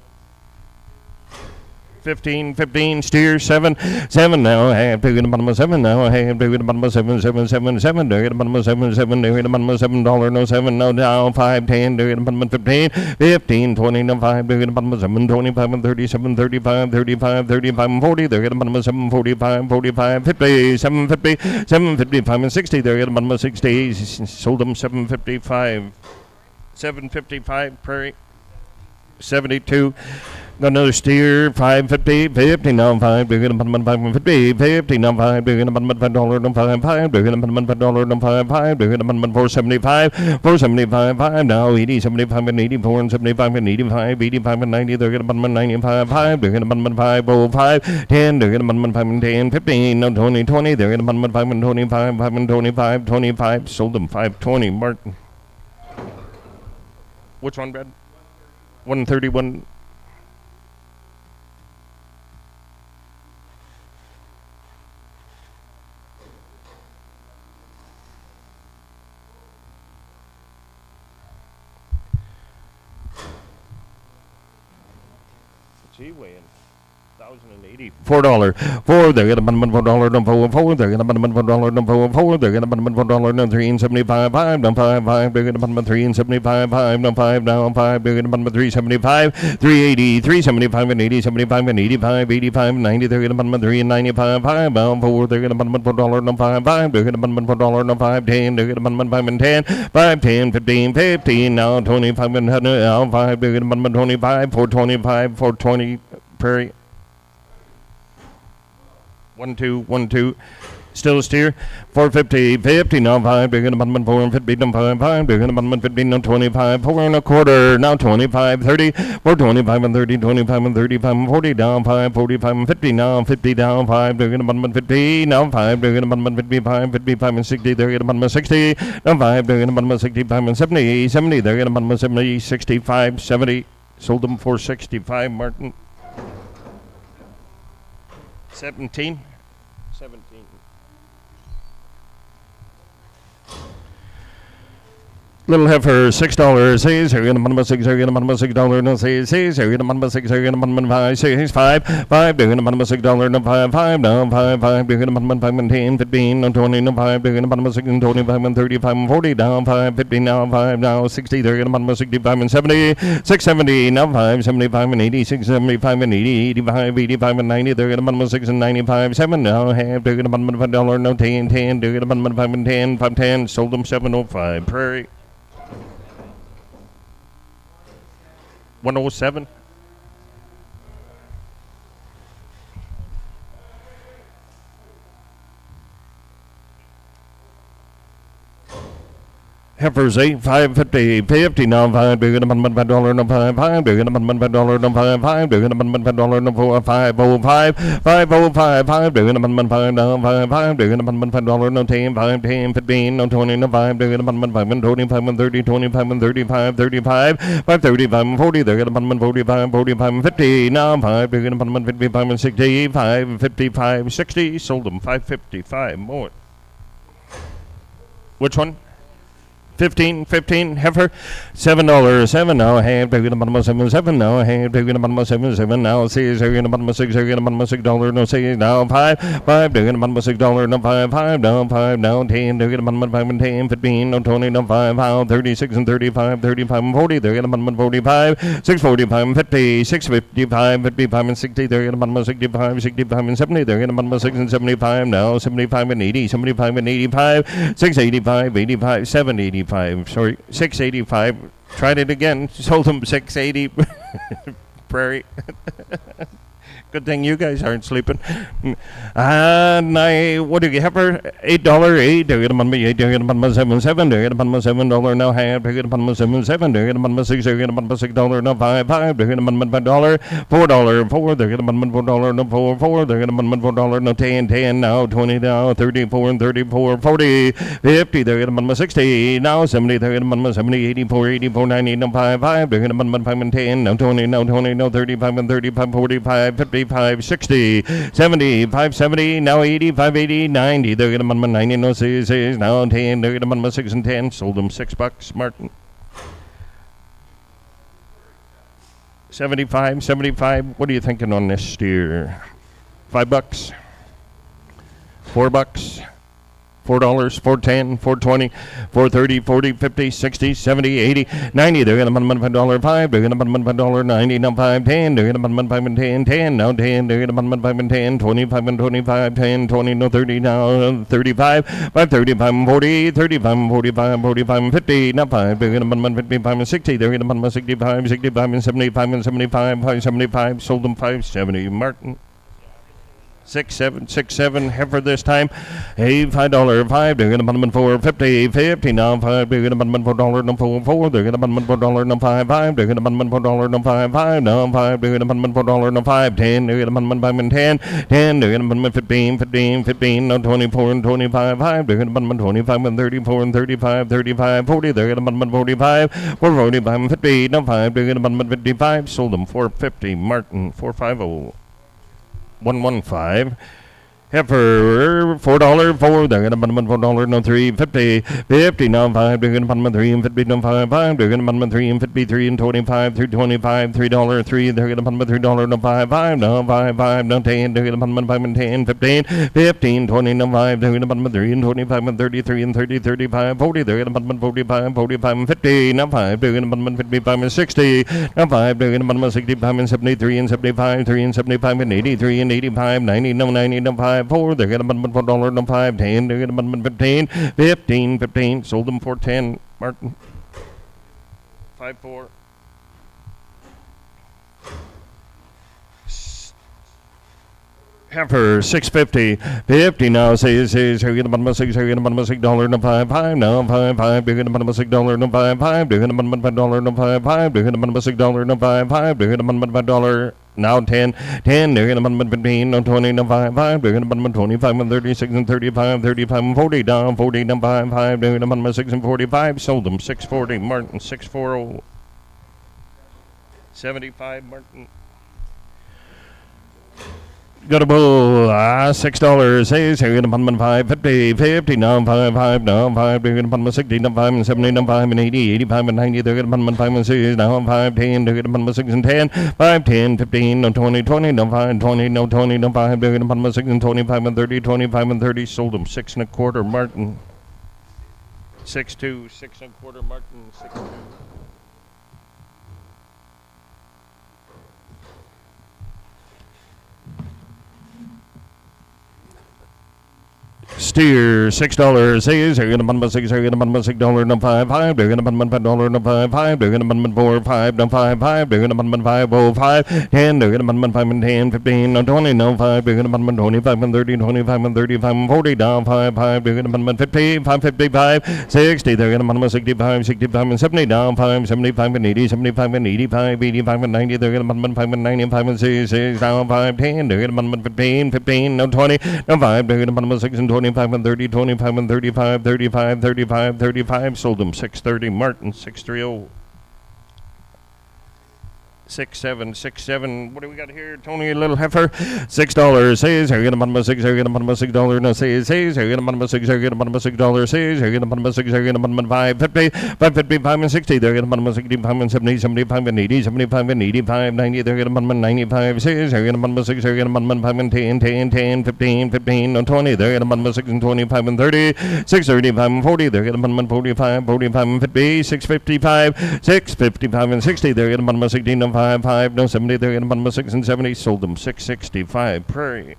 15 15. Steer 7 7 now half. They're getting bottom of 7 now half. They're getting bottom of 7 7 7 7. They're getting bottom of 7 7. They're getting bottom of $7 no 7 no now 5 10. They're getting bottom of 15 15 20 no 5. They're getting bottom of 7 25 and 37 35 35 35 and 40. They're getting bottom of 7 45 45 50 750 755 and 60. They're getting bottom of 60. Sold them 755 755. Prairie 72. Got another steer, 550, 50 now 5. They're gonna put 550, 50 now 5. They're gonna put $5 no 5 5. They're gonna put $5 no 5 5. They're gonna put 475, 475 5 now 80, 75 and 84 and 75 and 85, 85 and 90. They're gonna put 95 5. They're gonna put 505 10. They're gonna put 5 and 10 15 no 20 20. They're gonna put 5 and 25 5 and 25 25. Sold them 520. Martin. Which one, Brad? 131. What's he weighing? 1,080. $4. 4. They're gonna put $4 no 4. They're gonna put $4 no 4. They're gonna put $4 no 3 and 75 5 no 5 5. They're gonna put 3 and 75 5 no 5 now 5. They're gonna put 375 380 375 and 80 75 and 85 85 and 90. They're gonna put 3 and 95 5 now 4. They're gonna put $4 no 5 5. They're gonna put $4 no 5 10. They're gonna put 5 and 10 5 10 15 15 now 25 and 100 now 5. They're gonna put 25 425 420. Prairie 1 2 1 2. Still a steer. 450, 50, now 5, bigger than bottom 4 and 50, now 5, 5, bigger than bottom 15, now 25, 4 and a quarter, now 25, 30, 4, 25 and 30, 25 and 35 and 40, down 5, 45 and 50, now 50, down 5, bigger than bottom 50, now 5, bigger than bottom 55, 55 and 60, they're going to bottom 60, now 5, they're going to bottom 65 and 70, 70, they're going to bottom 70, 65, 70, sold them for 65, Martin. 17. Little heifer, $6. Says you're gonna bottom $6. You're gonna bottom $6. No says you're gonna bottom $6. You're gonna bottom 5. Says 5. You're gonna bottom $6. No 5. 5. No 5. 5. You're gonna bottom 5 and 10. 15. No 20. No 5. You're gonna bottom 6 and 25 and 35 and 40. Down 5. 50. Now 5. Now 60. They're gonna bottom 65 and 70. 670. Now 5. 75 and 80. 6. 75 and 80. 85. 85 and 90. They're gonna bottom 6 and 95. 7. Now half. They're gonna bottom $5. No 10. 10. They're gonna bottom 5 and 10. 5. 10. Sold them 705. Prairie. 107. Heifers 8, 550, 50, now 5, bigger than $5, no 5, 5, bigger than $5, no 5, 5, bigger than $5, no 4, 5, 0, 5, 5, 0, 5, 5, bigger than $5, no 5, 5, bigger than $5, no 10, 5, 10, 15, no 20, no 5, bigger than $5, and 25, and 30, 25, and 35, 35, 5, 35, and 40, they're going to 45, 45, and 50, now 5, bigger than 55, and 60, 5, 55, 60, sold them 555 more. Which one? 15, heifer, $7, 7 now, half, they're gonna bottom 7, 7 now, half, they're gonna bottom 7, 7 now, 6, they're gonna bottom 6, they're gonna bottom $6, no 6, now 5, 5, they're gonna bottom $6, no 5, 5, now 5, now 10, they're gonna bottom 5 and 10, 15, no 20, no 5, now 36 and 35, 35 and 40, they're gonna bottom 45, 645 and 50, 655, 55 and 60, they're gonna bottom 65, 65 and 70, they're gonna bottom 6 and 75, now 75 and 80, 75 and 85, 685, 85, 785. Sorry, 685. Tried it again. Sold them 680. Prairie. Good thing you guys aren't sleeping. And what do you have for $8? 8. They're gonna me 8. They're gonna me 7. 7. They're gonna me $7 now half. They're gonna me 7. 7. They're gonna me 6. They're gonna me $6 now 5. 5. They're gonna me $5. $4. 4. They're gonna me $4 no 4. 4. They're gonna me $4 no 10. 10 now 20 now 34 and 34 40 50. They're gonna me 60 now 70. They're gonna me 70 84 84 90 now 5. 5. They're gonna me 5 and 10 now 20 now 20 now 35 and 35 45 55 60 70 570 now 85 80 90. They're gonna bottom 90 no 6 now 10. They're gonna bottom 6 and 10. Sold them $6, Martin. 75. What are you thinking on this steer? $5, $4, $4, $4.10, $4.20, $4.30, $40, $50, $60, $70, $80, $90. They're gonna bottom $5, 5. They're gonna bottom $5, 90. Now 5, 10. They're gonna bottom 5 and 10, 10. Now 10. They're gonna bottom 5 and 10, 25 and 25, 10, 20. No 30. Now 35, 5, 35 and 40, 35 and 45, 45 and 50. Now 5. They're gonna bottom 55 and 60. They're gonna bottom 65, 65 and 75 and 75, 575. Sold them 570. Martin. 6-7 heifer this time. Hey, $5, 5. They're gonna bottom 4, 50, 50 now 5. They're gonna bottom $4 no 4, 4. They're gonna bottom $4 no 5, 5. They're gonna bottom $4 no 5, 5 now 5. They're gonna bottom $4 no 5, 10. They're gonna bottom 5 and 10, 10. They're gonna bottom 15, 15, 15 no 24 and 25, 5. They're gonna bottom 25 and 34 and 35, 35, 40. They're gonna bottom 45, 45 and 50 no 5. They're gonna bottom 55. Sold them 450. Martin 450. 115. Heifer, $4, 4. They're gonna bottom $4 no 3, 50, 50 now 5. They're gonna bottom 3 and 50 no 5, 5. They're gonna bottom 3 and 53 and 25, 325, $3, 3. They're gonna bottom $3 no 5, 5 now 5, 5 no 10. They're gonna bottom 5 and 10, 15, 15, 20 no 5. They're gonna bottom 3 and 25 and 33 and 30, 35, 40. They're gonna bottom 45, 45 and 50 now 5. They're gonna bottom 55 and 60 now 5. They're gonna bottom 65 and 73 and 75, 3 and 75 and 83 and 85, 90 no 90 no 5. 4. They're gonna bottom $4 no 5, 10. They're gonna bottom 15, 15, 15. Sold them for 10. Martin. 5-4. Heifer 650, 50 now. Says here get a bottom of $6, here get a bottom of $6 no 5 now 5 do get a bottom of $6 no 5 do get a bottom of $5 no 5 do get a bottom of $6 no 5 do get a bottom of $5 now 10 do get a bottom of 15 no 20 no 5 do get a bottom of 25 and 36 and 35 and 40 down 40 no 5 do get a bottom of 6 and 45 sold them 640 Martin 640 75 Martin. Got a bull, $6. Says here, get a bottom of 5, 50, now 5 now 5, they're getting a bottom of 60, now 5 and 70, now 5 and 80, 85 and 90, they're getting a bottom of 5 and 6, now 5, 10, they're getting a bottom of 6 and 10, 5, 10, 15, no 20, 20, no 5, 20, no 20, no 5, they're getting a bottom of 6 and 25 and 30, 25 and 30, sold them 6 and a quarter, Martin. 6-2, 6 and a quarter, Martin, 6-2. Steer $6. Says here, get a bottom of 6, here get a bottom of $6 no 5 they're gonna bottom of $5 no 5 they're gonna bottom of 4 5 no 5 they're gonna bottom of 5 oh 5 10 they're gonna bottom of 5 and 10 15 no 20 no 5 they're gonna bottom of 25 and 30 25 and 35 and 40 down 5 they're gonna bottom of 50 55 60 they're gonna bottom of 65 65 and 70 down 5 75 and 80 75 and 85 85 and 90 they're gonna bottom of 5 and 95 and 6 down 5 10 they're gonna bottom of 15 15 no 20 no 5 they're gonna bottom of 6 and 25 and 30 25 and 35 35 35 35 sold them 630 Martin 630 6767. What do we got here, Tony? A little heifer. $6. Says here, get a bottom of 6. Here, get a bottom of $6. No, says here, get a bottom of 6. Here, get a bottom of $6. Says here, get a bottom of 6. Here, get a bottom of 5. 50, 55 and 60. There, get a bottom of 65 and 70, 75 and 80, 75 and 85, 90. There, get a bottom of 95. Says here, get a bottom of 6. Here, get a bottom of 5 and 10, 10, 10, 15, 15, no 20. There, get a bottom of 6 and 25 and 30, 6, 35 and 40. There, get a bottom of 45, 45 and 50, 655, 655 and 60. There, get a bottom of 16 and 5 no 70, they're getting bottom of 6 and 70, sold them 665 Prairie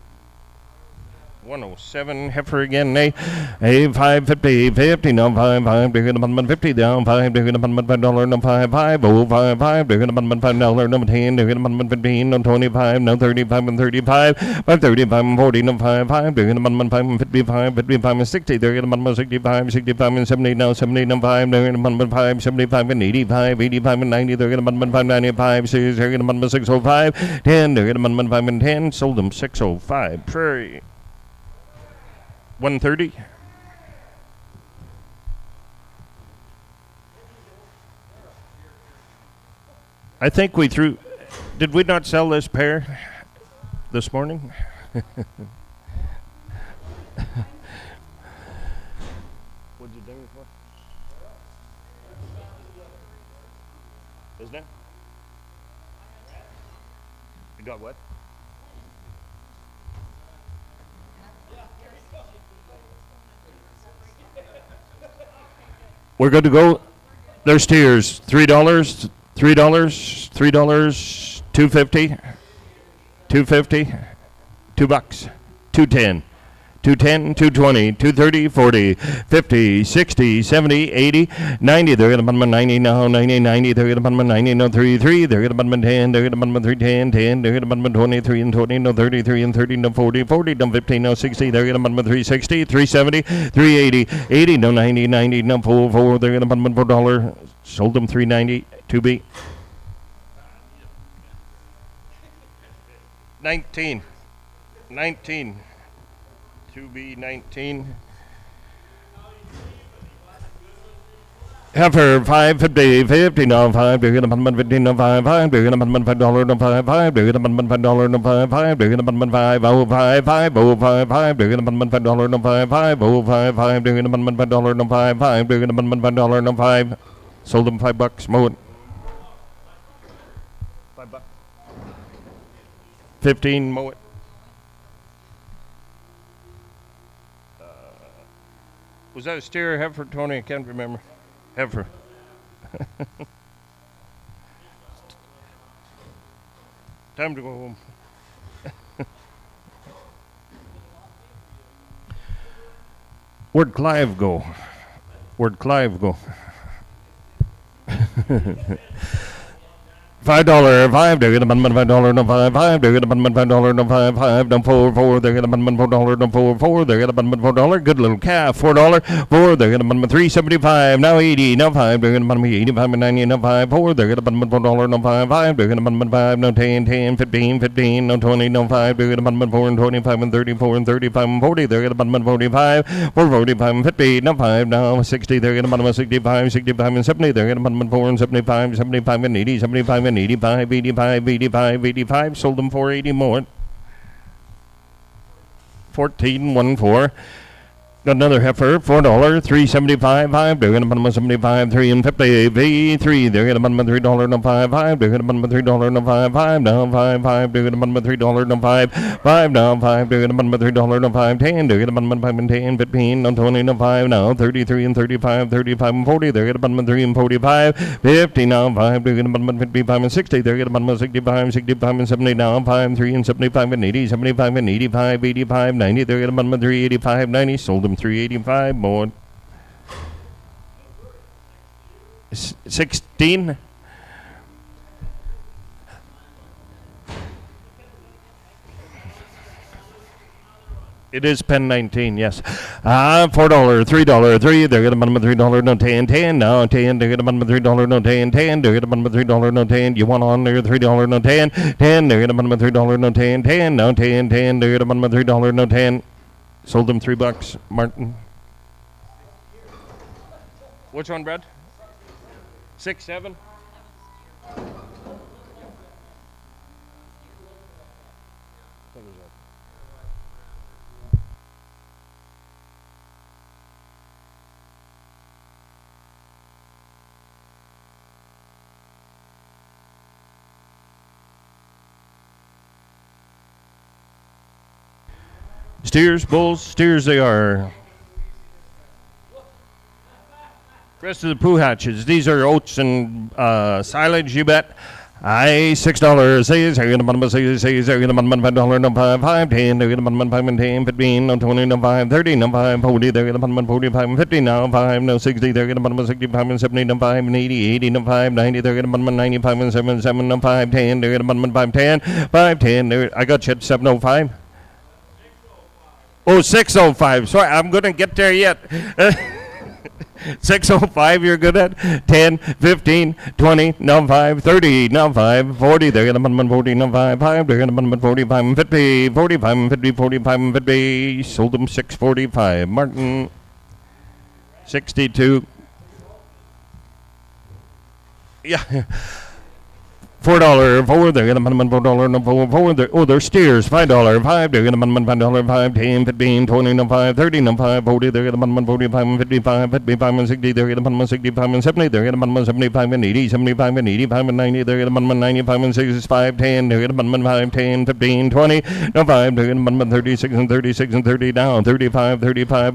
107 heifer again, nay. 550, 50, no 5 they're getting bottom of 50 down 5 they're getting bottom of $5 no 5 they're getting bottom of $5 no 10 they're getting bottom of 15 no 25 no 35 and 35 535 and 40 no 5 they're getting bottom of 5 and 55 55 and 60 they're getting bottom of 65 65 and 70 no 70 no 5 they're getting bottom of 5 75 and 85 85 and 90 they're getting bottom of 5 95 6 they're getting bottom of 605 10 they're getting bottom of 5 and 10 sold them 605 Prairie 130. I think we threw. Did we not sell this pair this morning? What'd you do it for? Isn't it? You got what? We're good to go. There's tiers. $3, $3, $3, $2.50, $2.50, $2, $2.10. 210, 220, 230, 40, 50, 60, 70, 80, 90. They're going to bottom of 90 now, 90, 90. They're going to bottom of 90, no 33. They're going to bottom of 10. They're going to bottom of 310, 10. They're going to bottom of 23 and 20, no 33 and 30, no 40, 40, no 15, no 60. They're going to bottom of 360, 370, 380, 80, no 90, 90, no 4. They're going to bottom of $4. Sold them 390, 2B. 19. 2B19. Heifer 550, 50 no 5. They're gonna bottom 15 no 5. They're gonna bottom $5 no 5. They're gonna bottom $5 no 5. They're gonna bottom 505, 505. They're gonna bottom $5 no 5. 505. They're gonna bottom $5 no 5. They're gonna bottom $5 no 5. Sold them $5. Mow it. $5. 15. Mow it. Was that a steer or heifer, Tony? I can't remember. Heifer. Time to go home. Where'd Clive go? $5, five, they're gonna $5, no five, they're gonna $5, no five, no four, they're gonna $4, no four, they're gonna $4, good little calf, $4, they're gonna $3.75, now 80, now five, they're gonna $85 and 90, no five, they're gonna $4, no five, they're gonna five, no 10, 15, no 20, no five, they're gonna 4 and 25 and 34 and 35 and 40, they're gonna 45, 45 and 50, no five, now 60, they're gonna 65 and 70, they're gonna 4 and 75 and 80, 75 and 85, sold them for 80 more. 14.14. Got another heifer, $4, $3.75, five. They're gonna 75, 3 and 50, V3. They're gonna $3, no five. They're gonna $3, no five. Now five. They're gonna $3, no five. Now five. They're gonna $3, no 10. They're gonna 5 and 10, 15, no 20, no 5. Now 33 and 35 and 40. They're gonna 3 and 45, 50. Now five. They're gonna 55 and 60. They're gonna 65 and 70. Now 5, 3 and 75 and 80, 75 and 85, 90. They're gonna 385, 90. Sold them 385 more. 16. It is pen 19, yes. $4, $3, 3. They're gonna $3, no 10. Now 10. They're gonna $3, no 10. They're gonna $3, no 10. You want on there $3, no 10. They're gonna $3, no 10. Now 10. They're gonna $3, no 10. Sold them $3, Martin. Which one, Brad? 6, 7. Steers, bulls, steers they are. Rest of the poo hatches. These are oats and silage, you bet. $6. Says they're gonna they're gonna $5, no five, 10. They're gonna 5 and 10, 15, no 20, no 5, 30, no 5, 40. They're gonna 45 and 50, now 5, no 60. They're gonna 65 and 70, no 5 and 80, no 5, 90. They're gonna 95 and 7, no 5, 10. They're gonna 5, 10. I got you at 705. Oh, 605. Sorry, I'm going to get there yet. 605 you're good at. 10, 15, 20, no 5, 30, no 5, 40. They're going to 40, no 5. They're going to 45 and 50, 45 and 50, 45 and 50. Sold them 645. Martin, 62. Yeah. $4, 4. They're gonna $4, no 4. They're steers. $5, 5. They're gonna $5, 5, 10, 15, 20, no 5, 30, no 5, 40. They're gonna 45 and 55, 55 and 60. They're gonna 65 and 70. They're gonna 75 and 80, 75 and 85 and 90. They're gonna 95 and 65, 10. They're gonna 5, 10, 15, 20, no 5. They're gonna 36 and 36 and 30 down. 35,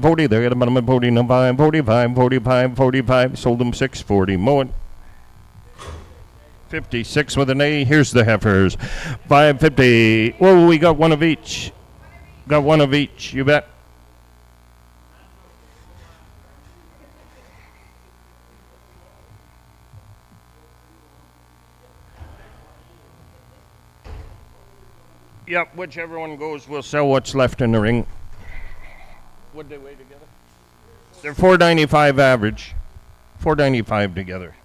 40. They're gonna 40, no 5, 45. Sold them 640 more. 56 with an A. Here's the heifers. 550. Whoa, we got one of each. You bet. Yep, whichever one goes, we'll sell what's left in the ring. What'd they weigh together? They're $4.95 average. $4.95 together.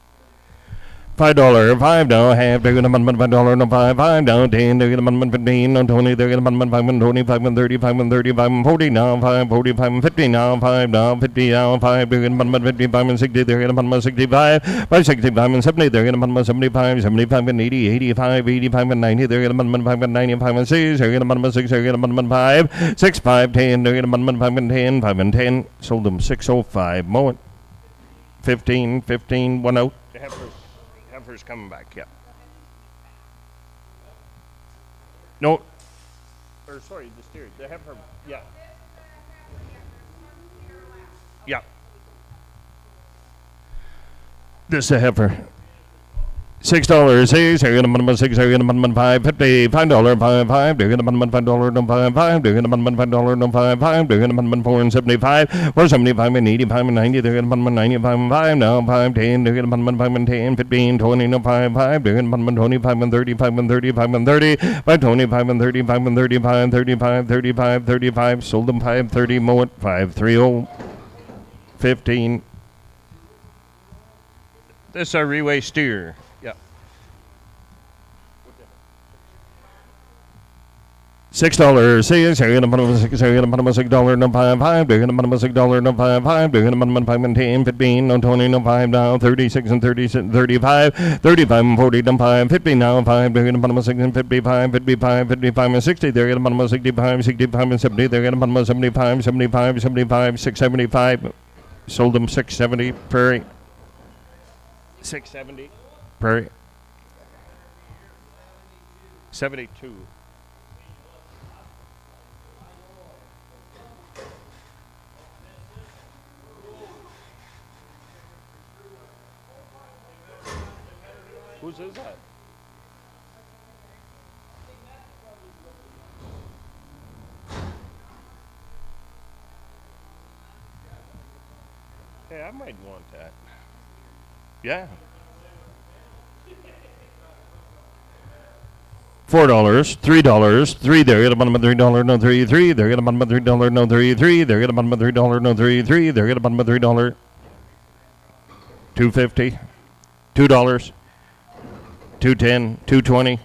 $5, 5 now, half. They're gonna $5, no 5 now, 10. They're gonna 15, no 20. They're gonna 5 and 25 and 35 and 35 and 40 now, 5, 45 and 50 now, 5 now, 50 now, 5. They're gonna 55 and 60. They're gonna 65, 65 and 70. They're gonna 75 and 80, 85 and 90. They're gonna 5 and 95 and 6. They're gonna 6. They're gonna 5, 6, 5, 10. They're gonna 5 and 10, 5 and 10. Sold them 605. Moment. 15, 1 out. Heifer's coming back, yeah. No. Or sorry, the steer. The heifer, yeah. Yeah. This is a heifer. $6. Six. They're gonna bun six. They're gonna bun $5.50. $5. They're gonna bun $5. No $5. They're gonna bun $5. No $5. They're gonna bun $4.75. $4.75 and $85 and $90. They're gonna bun $95 and $5. Now $5.10. They're gonna bun $5 and $10. $15. $20. No $5. They're gonna bun $25 and $35 and $35 and $30. $5.25 and $35 and $35. $35. $35. Sold them $5.30. Mow it $5.30. $15. This is our relay steer. Yeah. $6. Six. They're gonna put them $6. They're gonna put them $6. No $5. They're gonna put them $6. No $5. They're gonna put them $5 and $10. $15. No $20. No $5 now. $36 and $36. $35. $35 and $40. No $5. $50 now. $5. They're gonna put them $6 and $55. $55. $55 and $60. They're gonna put them $65. $65 and $70. They're gonna put them $75. $75. $75. $6.75. Sold them $6.70. Prairie. $6.70. Prairie. 72. Whose is that? Hey, I might want that. Yeah. $4, $3, $3. They're gonna bun $3, no $3. They're gonna bun $3, no $3. They're gonna bun $3, no $3. They're gonna bun $3. $2.50, $2, $2.10, $2.20,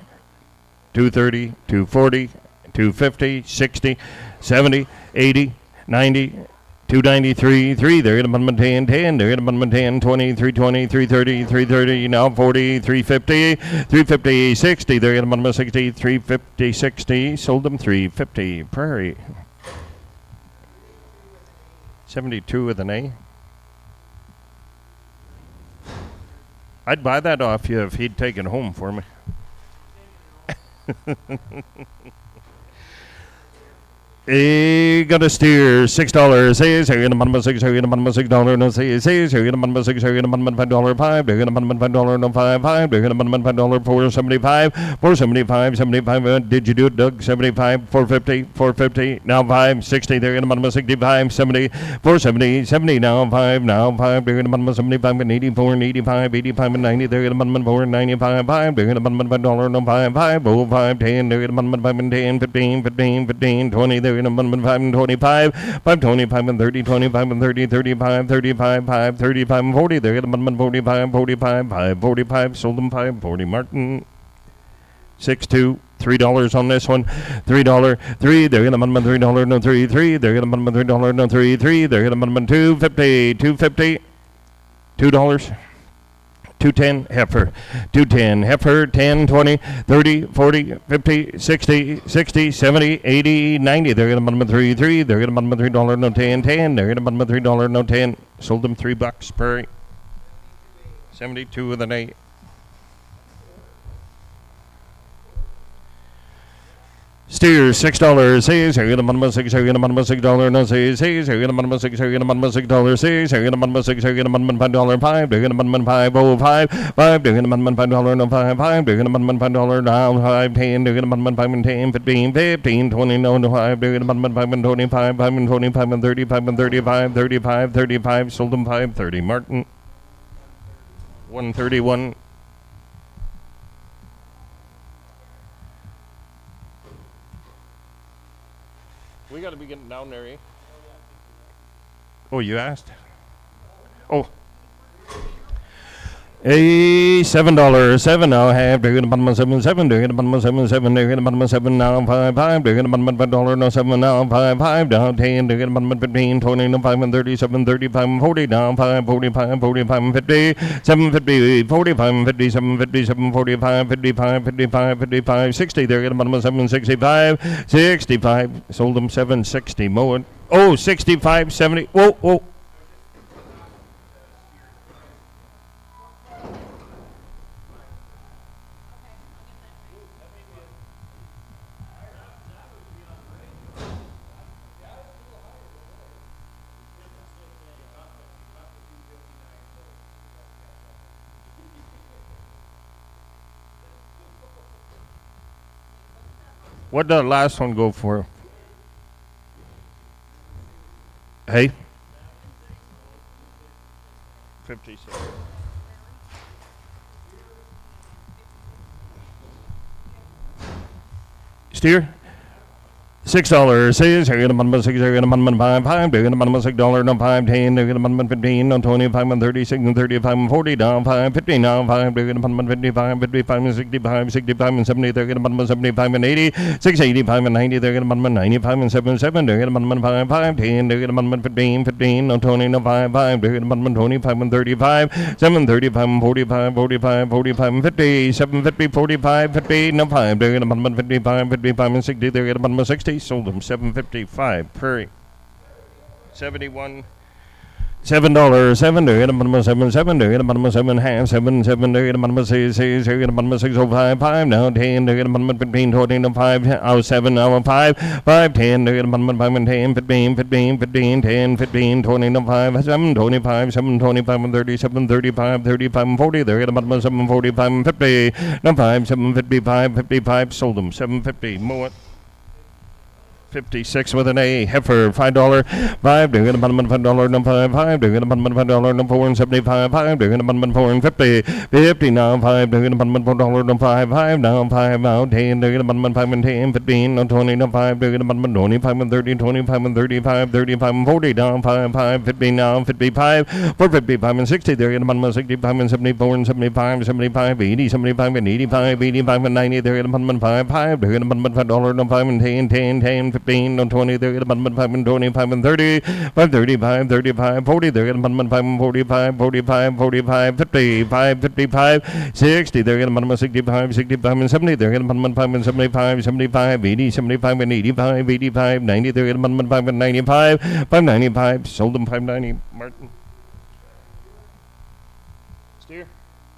$2.30, $2.40, $2.50, $60, $70, $80, $90. $2.93, $3. They're gonna bun $10, $10. They're gonna bun $10, $20, $3.20, $3.30, $3.30. Now $40, $3.50, $3.50, $60. They're gonna bun $60, $3.50, $60. Sold them $3.50. Prairie. 72 with an A. I'd buy that off you if he'd take it home for me. Got a steer, $6. Says you're gonna bun $6. You're gonna bun $6. No says you're gonna bun $6. You're gonna bun $5. $5. You're gonna bun $5. No $5. You're gonna bun $5. $4.75. $4.75. $75. Did you do it, Doug? $75. $4.50. $4.50. Now $5.60. They're gonna bun $65. $70. $4.70. $70. Now $5. Now $5. They're gonna bun $75 and $84 and $85. $85 and $90. They're gonna bun $4 and $95. $5. They're gonna bun $5. No $5. $5. Oh $5. $10. They're gonna bun $5 and $10. $15. $15. $15. $20. They're gonna bun $5 and $25. $5. $25 and $30. $25 and $30. $35. $35. $5. $35 and $40. They're gonna bun $45. $45. $5. $45. Sold them $5.40. Martin. 6.2. $3 on this one. $3. $3. They're gonna bun $3. No $3. They're gonna bun $3. No $3. They're gonna bun $2.50. $2.50. $2. 210 heifer, 210 heifer, 10, 20, 30, 40, 50, 60, 60, 70, 80, 90. They're gonna bun $3. They're gonna bun $3. No 10, 10. They're gonna bun $3. No 10. Sold them $3. Prairie. 72 with an 8. Steers, $6. Says you're gonna bun $6. You're gonna bun $6. No says you're gonna bun $6. You're gonna bun $6. Says you're gonna bun $6. You're gonna bun $5. $5. They're gonna bun $5. Oh $5. $5. They're gonna bun $5. No $5. $5. They're gonna bun $5. Now $5. $10. They're gonna bun $5 and $10. $15. $15. $20. No $5. They're gonna bun $5 and $25. $5 and $25 and $35 and $35. $35. $35. Sold them $5.30. Martin. 131. We got to be getting down there, eh? Oh, you asked? Oh. $7. 7 now. Half. They're gonna bun $7. 7. They're gonna bun $7. 7. They're gonna bun $7 now. 5. 5. They're gonna bun $5. No 7 now. 5. 5 now. 10. They're gonna bun 15. 20. No 5 and 37. 35 and 40 now. 5. 45. 45 and 50. 750. 45 and 50. 757. 45. 55. 55. 55. 60. They're gonna bun 7. 65. 65. Sold them 760. Mow it. Oh, 65. 70. Whoa, whoa. What'd the last one go for? Hey? 56. Steer? $6 says here in a 6 here in a 5 here in a $6 no 5 10 here in a 15 no 25 and 36 and 35 and 40 down 5 50 now 5 here in a 55 55 and 65 65 and 70 there in a 75 and 80 685 and 90 there in a 95 and 77 there in a 5 5 10 there in a 15 15 no 20 no 5 5 there in a 25 and 35 7 35 and 45 45 45 and 50 7 50 45 50 no 5 there in a 55 55 and 60 there in a 60 sold them $7.55 per 71 $7 7 there at 7 7 there at 7 half 7 7 there at 6 6 there at 6 5 5 now 10 there at 15 20 no 5 out 7 now 5 5 10 there at 5 and 10 15 15 15 10 15 20 no 5 7 25 7 25 and 37 35 35 and 40 there at 7 45 and 50 no 5 7 55 55 sold them $7.50 more 56 with an A. Heifer, $5. 5 doing it about $5 no 5 doing it about $5 no 4 and 75 5 doing it about 4 and 50 50 now 5 doing it about $4 no 5 now 5 now 10 doing it about 5 and 10 15 no 20 no 5 doing it about 25 and 30 25 and 35 35 and 40 down 5 50 now 55 4 55 and 60 doing it about 65 and 74 and 75 75 80 75 and 85 85 and 90 doing it about 5 doing it about $5 no 5 and 10 10 10 15 no 20 there at 5 and 25 and 30 5 35 35 40 there at 5 and 45 45 45 55 55 60 there at 65 65 and 70 there at 5 and 75 75 80 75 and 85 85 90 there at 5 and 95 595 sold them $5.90 Martin Steer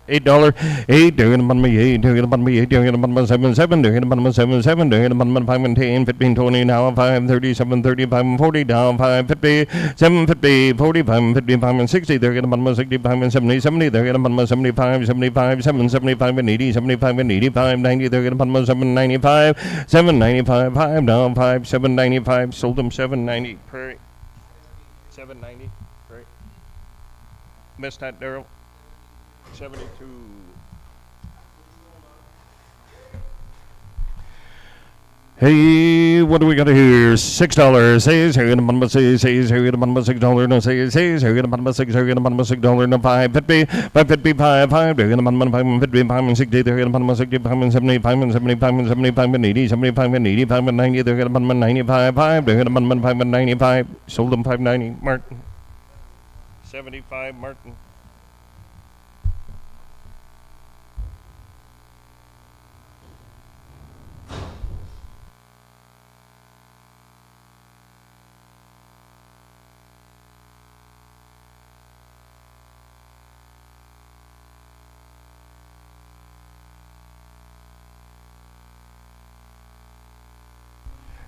$8 8 doing it on me 8 doing it on me 8 doing it on 7 7 doing it on 7 7 doing it on 5 and 10 15 20 now 5 37 35 and 40 down 5 50 7 50 45 and 55 and 60 doing it on 65 and 70 70 doing it on 75 75 7 75 and 80 75 and 85 90 doing it on 7 95 7 95 5 down 5 7 95 sold them $7.90 per 7.90 per missed that Daryl 72 Hey, what do we got here? $6 says here in the bottom says here in the bottom $6 no says here in the bottom $6 here in the bottom $6 no 550 555 5 there in the bottom 555 and 60 there in the bottom 65 and 75 and 75 and 75 and 80 75 and 85 and 90 there in the bottom 95 5 there in the bottom 5 and 95 sold them $5.90 Martin 75 Martin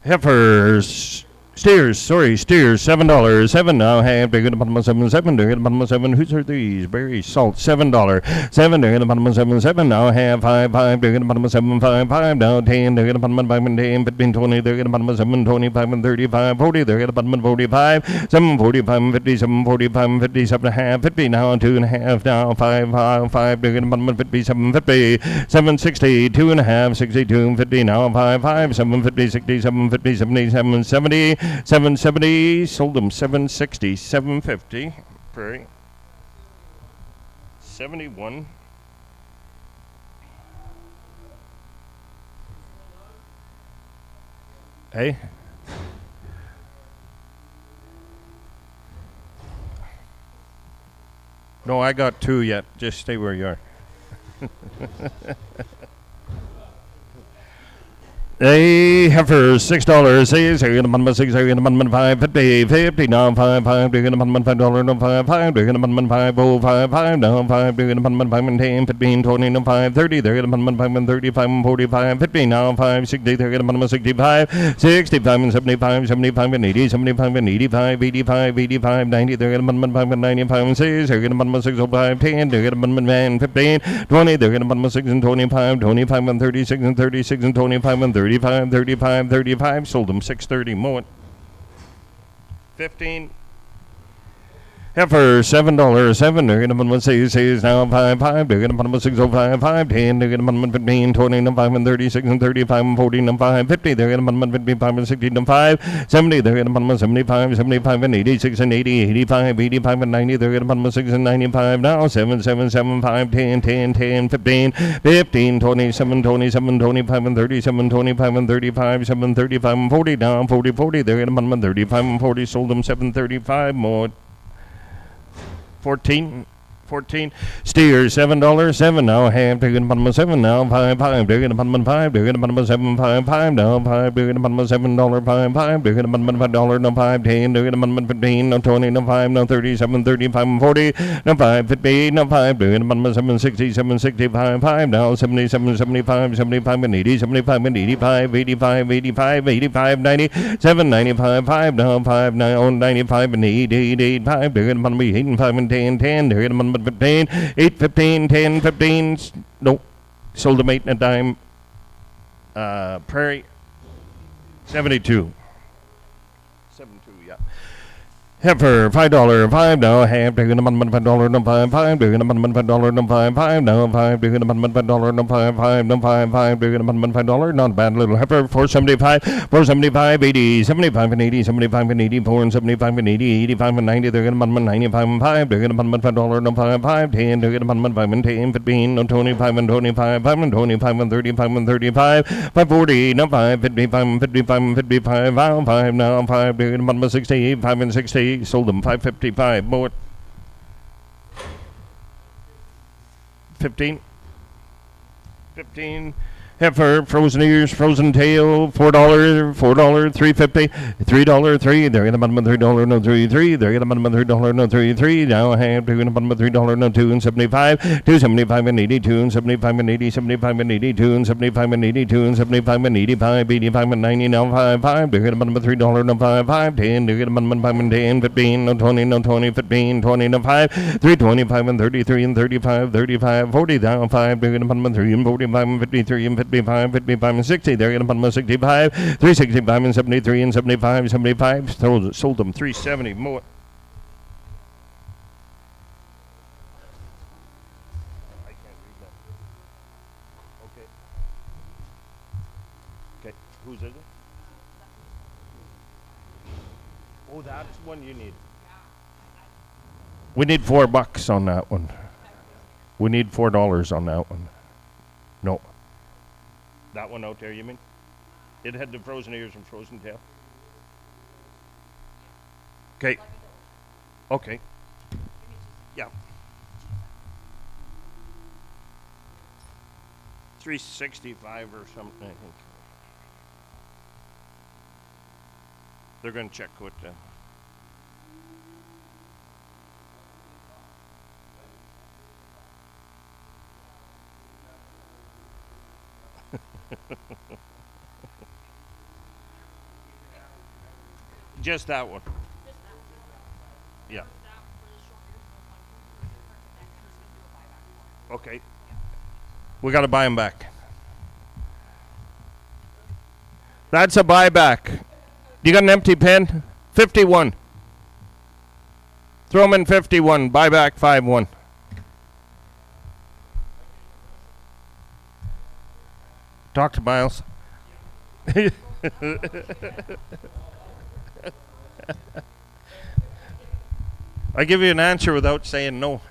Heifers, steers, $7. 7 now have bigger than bottom 7 7 bigger than bottom 7. Whose are these? Berry salt, $7. 7 bigger than bottom 7 7 now have 5 bigger than bottom 7 5 now 10 bigger than bottom 5 and 10 15 20 bigger than bottom 7 25 and 35 40 bigger than bottom 45 7 45 and 50 7 45 and 57 and a half 50 now 2 and a half now 5 bigger than bottom 57 50 7 60 2 and a half 62 and 50 now 5 7 50 60 7 50 77 70 770 sold them 760 750 per 71 hey no I got 2 yet just stay where you are Hey, heifers, $6. Says here in the bottom 6 here in the bottom 5 50 50 now 5 here in the bottom $5 no 5 here in the bottom 5 oh 5 now 5 here in the bottom 5 and 10 15 20 no 5 30 there in the bottom 5 and 35 and 45 50 now 5 60 there in the bottom 65 65 and 75 75 and 80 75 and 85 85 85 90 there in the bottom 5 and 95 and 6 here in the bottom 6 oh 5 10 there in the bottom 15 20 there in the bottom 6 and 25 25 and 36 and 36 and 25 and 30 35, 35, 35. Sold them 630. Mow it. 15. Heifer $7.07. They're gonna put them 6 now 5. They're gonna put them 605 5 10. They're gonna put them 15 20 and 5 and 36 and 35 and 40 and 5 50. They're gonna put them 55 and 60 and 5 70. They're gonna put them 75 75 and 86 and 80 85 85 and 90. They're gonna put them 6 and 95 now 7 7 7 5 10 10 10 15 15 27 27 25 and 37 25 and 35 7 35 and 40 now 40 40. They're gonna put them 35 and 40. Sold them 735 more. 14 steer $7.07 now half. They're gonna put them 7 now 5 they're gonna put them 5 they're gonna put them 7 5 now 5 they're gonna put them $7.5 they're gonna put them $5 no 5 10 they're gonna put them 15 no 20 no 5 no 37 35 and 40 no 5 50 no 5 they're gonna put them 7 60 7 65 5 now 77 75 75 and 80 75 and 85 85 85 85 90 7 95 5 now 5 now 95 and 8 8 8 5 they're gonna put them 8 and 5 and 10 10 they're gonna put them 15 8 15 10 15 nope. Sold them 8 and a dime. Prairie 72 yeah. Heifer $5 now half. They're gonna put $5 no 5 they're gonna put $5 no 5 now 5 they're gonna put $5 no 5 no 5 they're gonna put $5 not bad little heifer 475 80 75 and 80 75 and 84 and 75 and 80 85 and 90 they're gonna put 95 and 5 they're gonna put $5 no 5 10 they're gonna put 5 and 10 15 no 25 and 25 5 and 25 and 35 and 35 540 no 5 55 and 55 and 55 5 now 5 they're gonna put 60 5 and 60. Sold them 555 more. 15 heifer frozen ears frozen tail $4 350 $3 3 they're gonna put them $3 no 3 they're gonna put them $3 no 3 now half they're gonna put them $3 no 2 and 75 275 and 82 and 75 and 80 75 and 82 and 75 and 82 and 75 and 85 85 and 90 now 5 they're gonna put them $3 no 5 10 they're gonna put them 5 and 10 15 no 20 no 20 15 20 no 5 325 and 33 and 35 35 40 down 5 they're gonna put them 3 and 45 and 53 and 55 and 60 they're gonna put them 65 365 and 73 and 75 75 sold them 370 more. I can't read that. Okay whose is it? Oh, that's one you need. We need $4 on that one. We need $4 on that one. No. That one out there, you mean? It had the frozen ears and frozen tail. Okay. Okay. Yeah. 365 or something, I think. They're going to check what. Just that one. Yeah. Okay. We got to buy them back. That's a buyback. You got an empty pen? 51. Throw them in 51. Buy back 5-1. Talk to Miles. I give you an answer without saying no.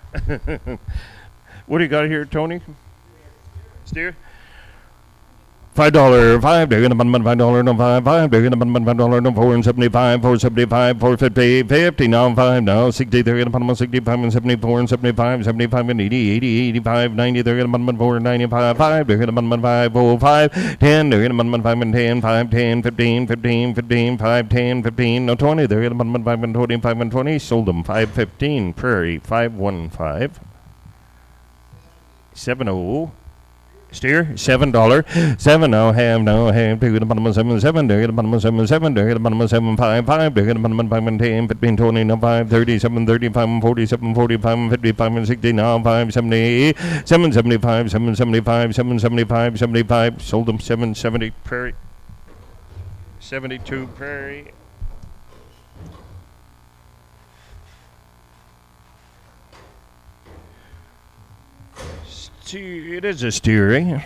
What do you got here, Tony? Steer? $5, 5. They're gonna put $5 no 5. They're gonna put $5 no 4 and 75, 475, 450, 50 now 5 now 60. They're gonna put 65 and 74 and 75, 75 and 80, 80, 85, 90. They're gonna put 4 and 95, 5. They're gonna put 5, 0, 5, 10. They're gonna put 5 and 10, 5, 10, 15, 15, 15, 5, 10, 15, no 20. They're gonna put 5 and 25 and 20. Sold them 515. Prairie 515. 70. Steer $7. 7 now have they're gonna put them 7. They're gonna put them 7. They're gonna put them 755. They're gonna put them 5 and 10, 15, 20, no 5, 37, 35, and 47, 45, and 55, and 60 now 5, 775, 775, 775, 75. Sold them 770. Prairie. 72 Prairie. It is a steer.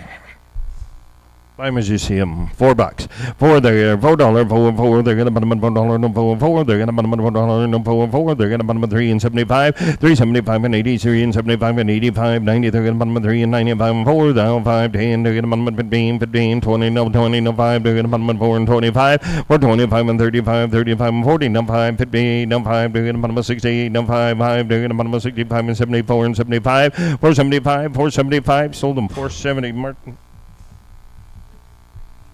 Buy me just him. $4. $4 there. $4. $4. They're gonna bottom $4. No $4. They're gonna bottom $4. No $4. They're gonna bottom 3 and 75. 375 and 80. 3 and 75 and 85. 90. They're gonna bottom 3 and 95 and 4. Down 5. 10. They're gonna bottom 15. 15. 20. No 20. No 5. They're gonna bottom 4 and 25. 4. 25 and 35. 35 and 40. No 5. 50. No 5. They're gonna bottom 60. No 5. 5. They're gonna bottom 65 and 74 and 75. 475. 475. Sold them 470. Martin.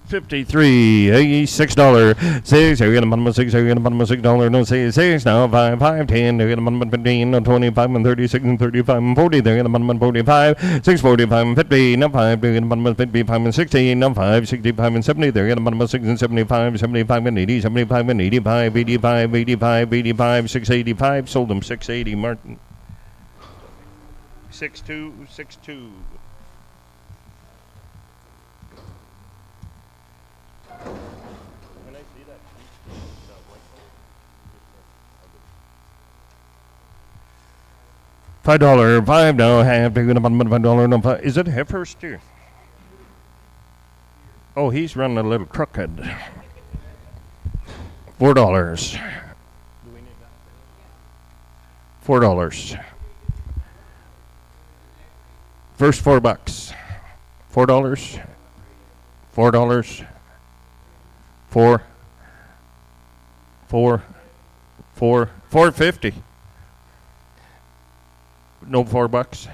53, $6. 6, they're gonna bottom $6, they're gonna bottom $6, no $6 now, 5, 5, 10, they're gonna bottom 15, no 25 and 36 and 35 and 40, they're gonna bottom 45, 6, 45 and 50, no 5, they're gonna bottom 55 and 60, no 5, 65 and 70, they're gonna bottom 6 and 75, 75 and 80, 75 and 85, 85, 85, 85, 685, sold them 680, Martin. 62, 62. $5, 5 now, half. They're gonna bottom $5, no 5. Is it heifer steer? Oh, he's running a little crooked. $4. $4. First $4. $4. $4. 4. 4. 4. 450. No $4.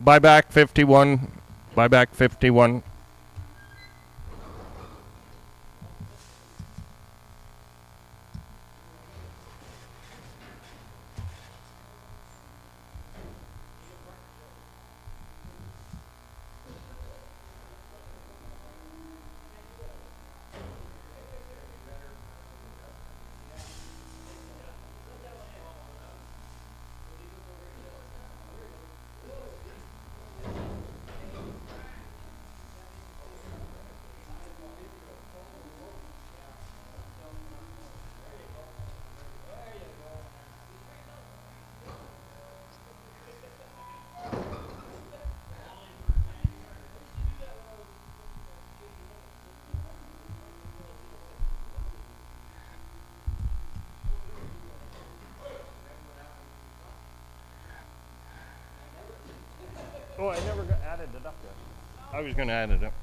Buyback 51. Buyback 51. Oh, I never added it up yet. I was going to add it up.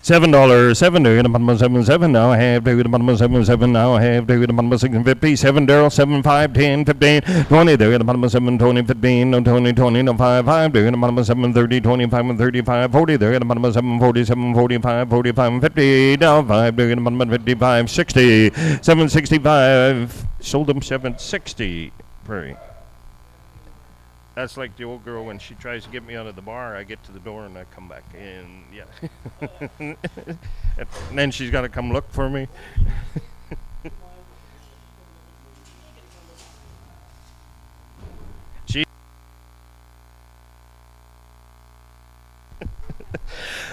$7. 7. They're gonna bottom 7. 7 now. Half. They're gonna bottom 7. 7 now. Half. They're gonna bottom 6 and 50. 7. Daryl. 7. 5. 10. 15. 20. They're gonna bottom 7. 20. 15. No 20. 20. No 5. 5. They're gonna bottom 7. 30. 25 and 35. 40. They're gonna bottom 7. 47. 45. 45 and 50. Now 5. They're gonna bottom 55. 60. 765. Sold them 760. Prairie. That's like the old girl when she tries to get me out of the bar. I get to the door and I come back in. Yeah. And then she's got to come look for me.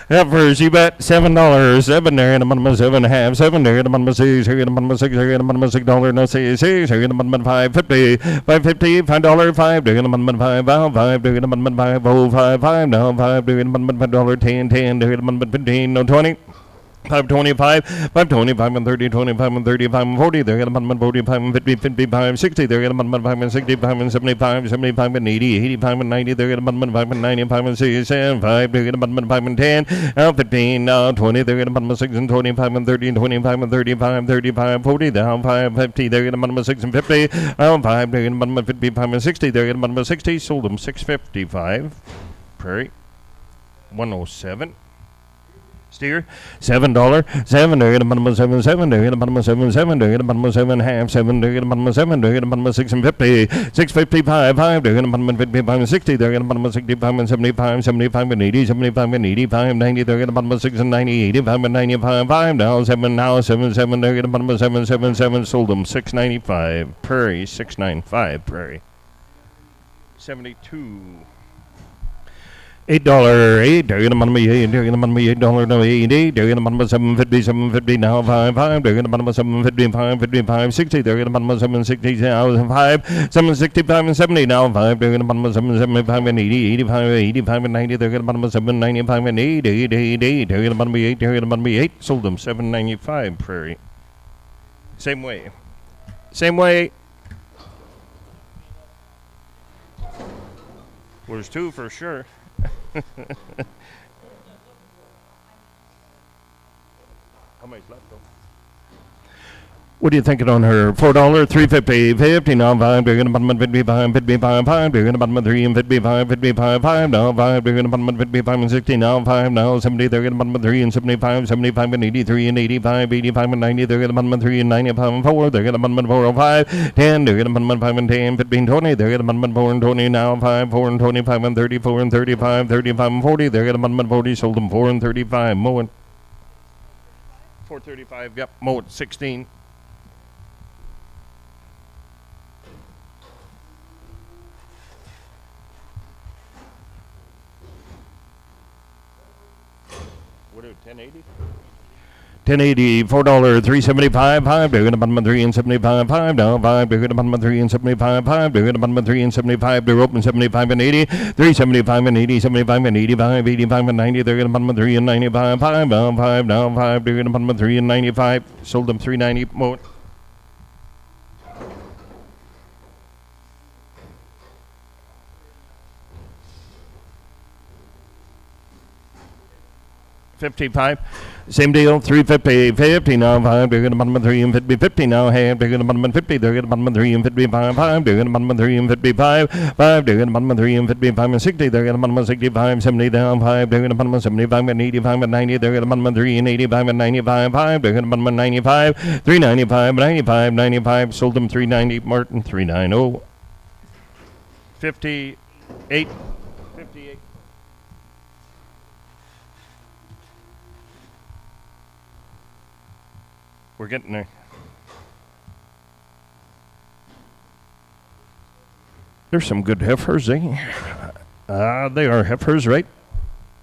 Heifers, you bet $7. 7 there, and a bottom of 7.5. 7 there, and a bottom of 6. Here, and a bottom of 6. Here, and a bottom of $6. No 6. Here, and a bottom of 5.50. 5.50. $5. 5 there, and a bottom of 5. 5 there, and a bottom of 5. Oh, 5. 5 now. 5 there, and a bottom of $5. 10. 10 there, and a bottom of 15. No 20. 525, 525 and 30, 25 and 35 and 40. They're going to bottom and 45 and 50, 55, 60. They're going to bottom and 5 and 65 and 75, 75 and 80, 85 and 90. They're going to bottom and 5 and 95 and 67, 5. They're going to bottom and 5 and 10, now 15, now 20. They're going to bottom and 6 and 25 and 30 and 25 and 35, 35, 40. Down 5, 50. They're going to bottom and 6 and 50, now 5. They're going to bottom and 55 and 60. They're going to bottom and 60. Sold them 655. Prairie 107. Steer $7. 7. They're gonna bottom of 7. 7. They're gonna bottom of 7. 7. They're gonna bottom of 7.5. 7. They're gonna bottom of 7. They're gonna bottom of 6 and 50. 655. 5. They're gonna bottom of 55 and 60. They're gonna bottom of 65 and 75. 75 and 80. 75 and 85. 90. They're gonna bottom of 6 and 90. 85 and 95. 5 now. 7 now. 7. 7. They're gonna bottom of 7. 7. 7. Sold them 695. Prairie 695. Prairie 72. $8, they're gonna bottom me $8, they're gonna bottom me $8, no 80, they're gonna bottom 750, 750 now 5, they're gonna bottom 755, 55, 60, they're gonna bottom 760 now 5, 765 and 70 now 5, they're gonna bottom 775 and 80, 85, 85 and 90, they're gonna bottom 795 and 80, 80, they're gonna bottom me 8, they're gonna bottom me 8, sold them 795 Prairie. Same way. Same way. There's two for sure. How much left though? What are you thinking on her? $4, $3.50, 50 now 5. They're gonna bottom 55, 55, 5. They're gonna bottom 3 and 55, 55, 5 now 5. They're gonna bottom 55 and 60 now 5 now 70. They're gonna bottom 3 and 75, 75 and 83 and 85, 85 and 90. They're gonna bottom 3 and 95 and 4. They're gonna bottom 405, 10. They're gonna bottom 5 and 10, 15, 20. They're gonna bottom 4 and 20 now 5, 4 and 25 and 34 and 35, 35 and 40. They're gonna bottom 40. Sold them 4 and 35. Mowing. 435. Yep. Mow at 16. What are 1080? 1080, $4, $3.75, 5. They're gonna bottom 3 and 75, 5 now 5. They're gonna bottom 3 and 75, 5. They're gonna bottom 3 and 75. They're open 75 and 80, 375 and 80, 75 and 85, 85 and 90. They're gonna bottom 3 and 95, 5 now 5 now 5. They're gonna bottom 3 and 95. Sold them 390 more. $55. Same deal, $3.50, 50 now 5. They're gonna bottom 3 and 50, 50 now half. They're gonna bottom 50. They're gonna bottom 3 and 55, 5. They're gonna bottom 3 and 55, 5. They're gonna bottom 3 and 55 and 60. They're gonna bottom 65, 70 down 5. They're gonna bottom 75 and 85 and 90. They're gonna bottom 3 and 85 and 95, 5. They're gonna bottom 95, 395, 95, 95. Sold them 390. Martin 390. 58. 58. We're getting there. There's some good heifers, eh? They are heifers, right?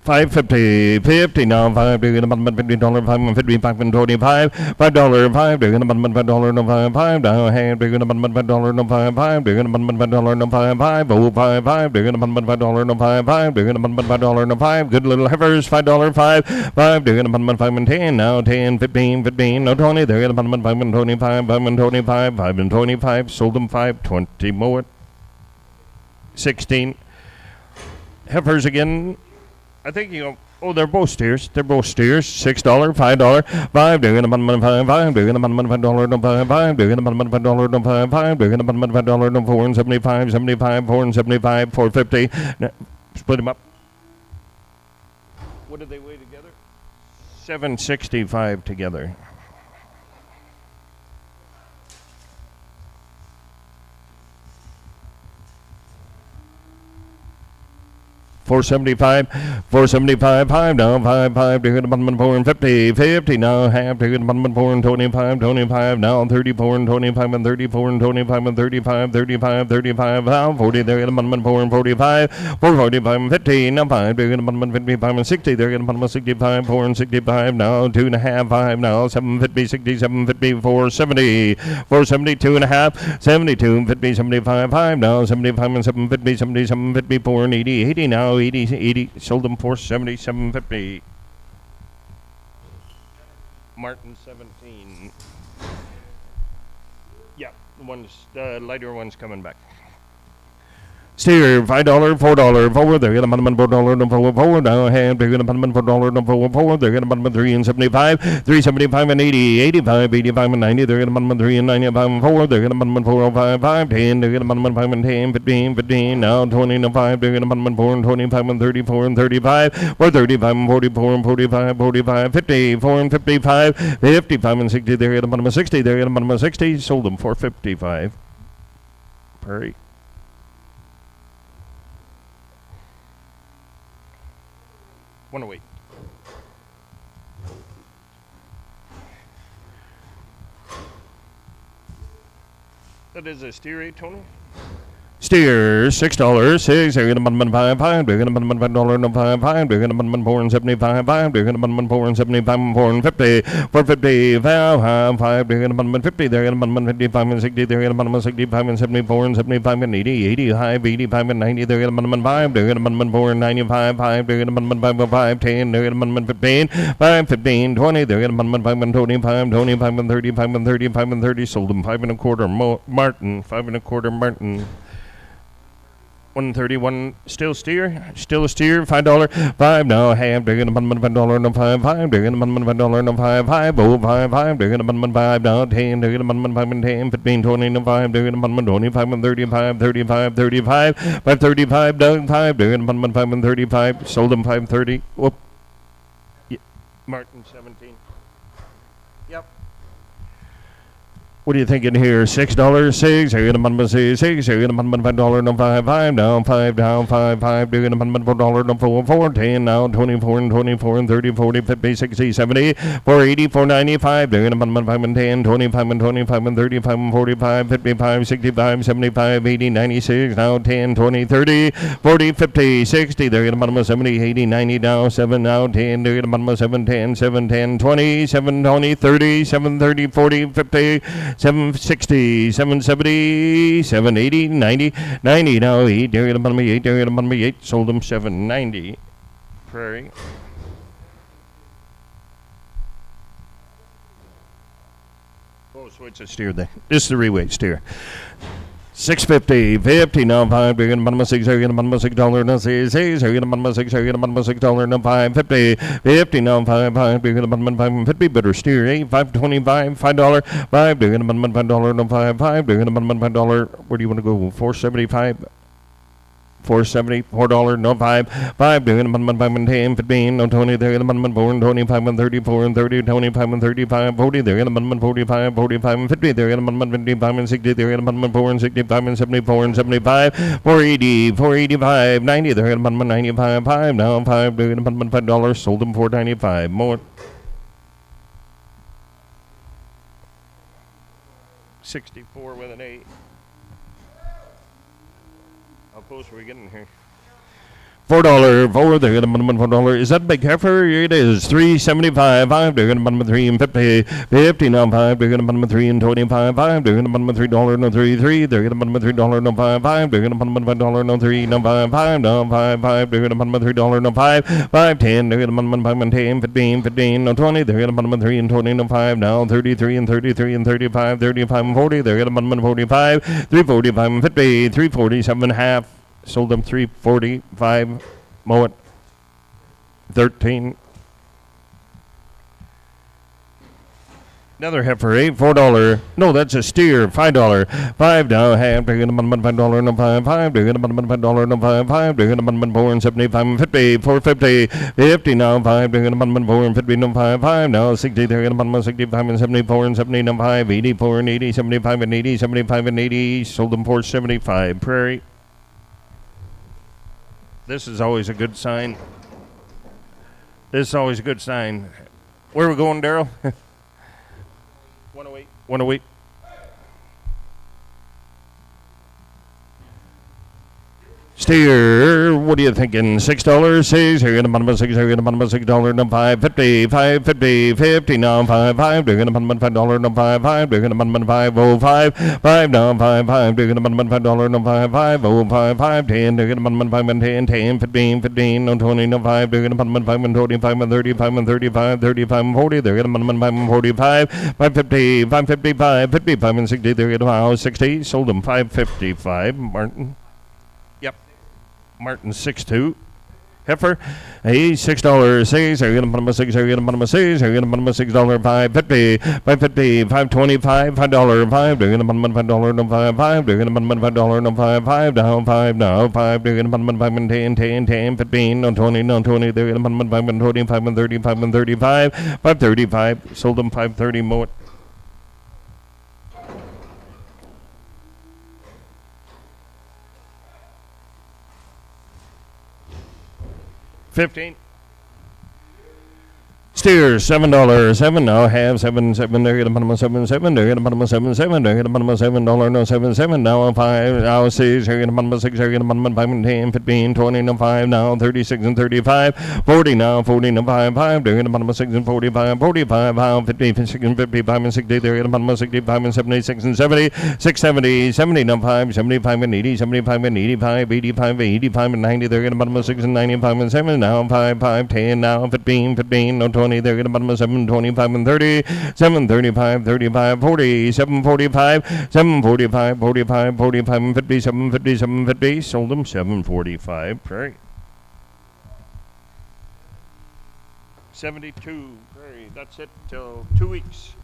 $5.50, 50 now 5. They're gonna bottom $50, 5 and 55 and 25, $5, 5. They're gonna bottom $5 no 5 now half. They're gonna bottom $5 no 5. They're gonna bottom $5 no 5, oh 5. They're gonna bottom $5 no 5. They're gonna bottom $5 no 5. Good little heifers, $5, 5. They're gonna bottom 5 and 10 now 10, 15, 15, no 20. They're gonna bottom 5 and 25, 5 and 25, 5 and 25. Sold them 5, 20 more. 16 heifers again. I think they're both steers. They're both steers. $6, $5, 5. They're gonna bottom 5. They're gonna bottom $5 no 5. They're gonna bottom $5 no 5. They're gonna bottom $5 no 4 and 75, 75, 4 and 75, 450. Split them up. What did they weigh together? 765 together. $475, 5 now 5. They're gonna bottom 4 and 50, 50 now half. They're gonna bottom 4 and 25, 25 now 34 and 25 and 34 and 25 and 35, 35, 35 now 40. They're gonna bottom 4 and 45, 445 and 50 now 5. They're gonna bottom 55 and 60. They're gonna bottom 65, 4 and 65 now 2.5, 5 now 750, 60, 750, 470, 470, 2.5, 72, 50, 75, 5 now 75 and 750, 70, 750, 4 and 80, 80 now. 80, sold them for 77.50. Martin 17. Yeah, the lighter one's coming back. Steer $5, $4, 4. They're gonna bottom $4 no 4 now half. They're gonna bottom $4 no 4. They're gonna bottom 3 and 75, 375 and 80, 85, 85 and 90. They're gonna bottom 3 and 95 and 4. They're gonna bottom 405, 5, 10. They're gonna bottom 5 and 10, 15, 15. Now 20 and 5. They're gonna bottom 4 and 25 and 34 and 35, 35 and 44 and 45, 45, 50, 4 and 55, 55 and 60. They're gonna bottom 60. They're gonna bottom 60. Sold them for 55. Prairie. Wanna wait. That is a steer, Tony? Steer $6, 6. They're gonna bun 5. They're gonna bun $5 no 5. They're gonna bun 4.75. They're gonna bun 4.75. 4.50. 4.50. 5. They're gonna bun 50. They're gonna bun 55 and 60. They're gonna bun 65 and 74 and 75 and 80. 85 and 90. They're gonna bun 5. They're gonna bun 4 and 95. 5. They're gonna bun 5 and 5. 10. They're gonna bun 15. 5. 15. 20. They're gonna bun 5 and 25. 25 and 35 and 35 and 30. Sold them 5 and a quarter. Martin. 5 and a quarter. Martin. 131 still a steer $5 5 now half they're gonna bun $5 no 5 they're gonna bun $5 no 5 oh 5 they're gonna bun 5 now 10 they're gonna bun 5 and 10 15 20 no 5 they're gonna bun 25 and 35 535 down 5 they're gonna bun 5 and 35 sold them 530 whoop yeah. Martin 17. Yep. What are you thinking here? $6, 6. They're gonna bun 6. They're gonna bun $5 no 5 down 5 down 5 They're gonna bun $4 no 4 10 now 24 and 24 and 30 40 50 60 70 480 495. They're gonna bun 5 and 10 25 and 25 and 35 and 45 55 65 75 80 96 now 10 20 30 40 50 60. They're gonna bun 70 80 90 now 7 now 10. They're gonna bun 7 10 7 10 20 7 20 30 7 30 40 50 760, 770, 780, 90, 90 now 8. They're gonna bun me 8. They're gonna bun me 8. Sold them 790. Prairie. Oh, switch a steer then. This is the reweight steer. 650, 50 now 5. They're gonna bun 6. They're gonna bun $6 no 6. They're gonna bun 6. They're gonna bun $6 no 5. 50, 50 now 5. They're gonna bun 5 and 50. Better steer 8. 525, $5. 5. They're gonna bun $5 no 5. They're gonna bun $5. Where do you want to go? 475. 470, $4 no 5. They're gonna bun 5 and 10, 15, no 20. They're gonna bun 4 and 25 and 34 and 30, 25 and 35, 40. They're gonna bun 45, 45 and 50. They're gonna bun 55 and 60. They're gonna bun 4 and 65 and 74 and 75, 480, 485, 90. They're gonna bun 95, 5 now 5. They're gonna bun $5. Sold them 495. More. 64 with an 8. How close are we getting here? $4, 4. They're gonna bun $4. Is that big heifer? It is. 375, 5. They're gonna bun 3 and 50, 50 now 5. They're gonna bun 3 and 25, 5. They're gonna bun $3 no 3, 3. They're gonna bun $3 no 5, 5. They're gonna bun $5 no 3 no 5, 5 no 5, 5. They're gonna bun $3 no 5, 5 10. They're gonna bun 5 and 10, 15, 15 no 20. They're gonna bun 3 and 20 no 5 now 33 and 33 and 35, 35 and 40. They're gonna bun 45, 345 and 50, 347 half. Sold them 345. Mow it. 13. Another heifer, $4. No, that's a steer. $5. 5 down half. They're gonna bun $5 no 5. They're gonna bun $5 no 5. They're gonna bun 4 and 75 and 50. 450. 50 now 5. They're gonna bun 4 and 50 no 5 now 60. They're gonna bun 65 and 74 and 70 no 5. 84 and 80. 75 and 80. 75 and 80. Sold them 475. Prairie. This is always a good sign. This is always a good sign. Where are we going, Daryl? 108. 108. Steer, what are you thinking? $6, 6. They're gonna bun 6. They're gonna bun $6 no 5. 50, 550, 50 now 5. They're gonna bun $5 no 5. They're gonna bun 505, 5 now 5. They're gonna bun $5 no 5. 505, 10. They're gonna bun 5 and 10, 10, 15, 15 no 20 no 5. They're gonna bun 5 and 25 and 35 and 35, 35 and 40. They're gonna bun 5 and 45, 550, 555, 55 and 60. They're gonna 60. Sold them 555. Martin. Martin 6'2". Heifer, $6, 6. They're gonna bun 6. They're gonna bun 6. They're gonna bun $6, 550, 550, 525, $5, 5. They're gonna bun $5 no 5. They're gonna bun $5 no 5 down 5 now 5. They're gonna bun 5 and 10, 10, 10, 15, no 20, no 20. They're gonna bun 5 and 25 and 35 and 35, 535. Sold them 530 more. 15. steers, $7. 7 now have 7 there at the bottom of 7 there at the bottom of 7 there at the bottom of $7 no 7 now 5 now 6 here at the bottom of 6 here at the bottom of 5 and 10 15 20 now 5 now 36 and 35 40 now 40 now 5 there at the bottom of 6 and 45 45 now 50 56 and 55 and 60 there at the bottom of 65 and 76 and 70 670 70 now 5 75 and 80 75 and 85 85 85 and 90 there at the bottom of 6 and 95 and 7 now 5 5 10 now 15 15 no 20 there at the bottom of 7 25 and 30 7 35 35 40 7 45 7 45 45 45 and 50 7 50 7 50 sold them 745 great 72 great that's it till 2 weeks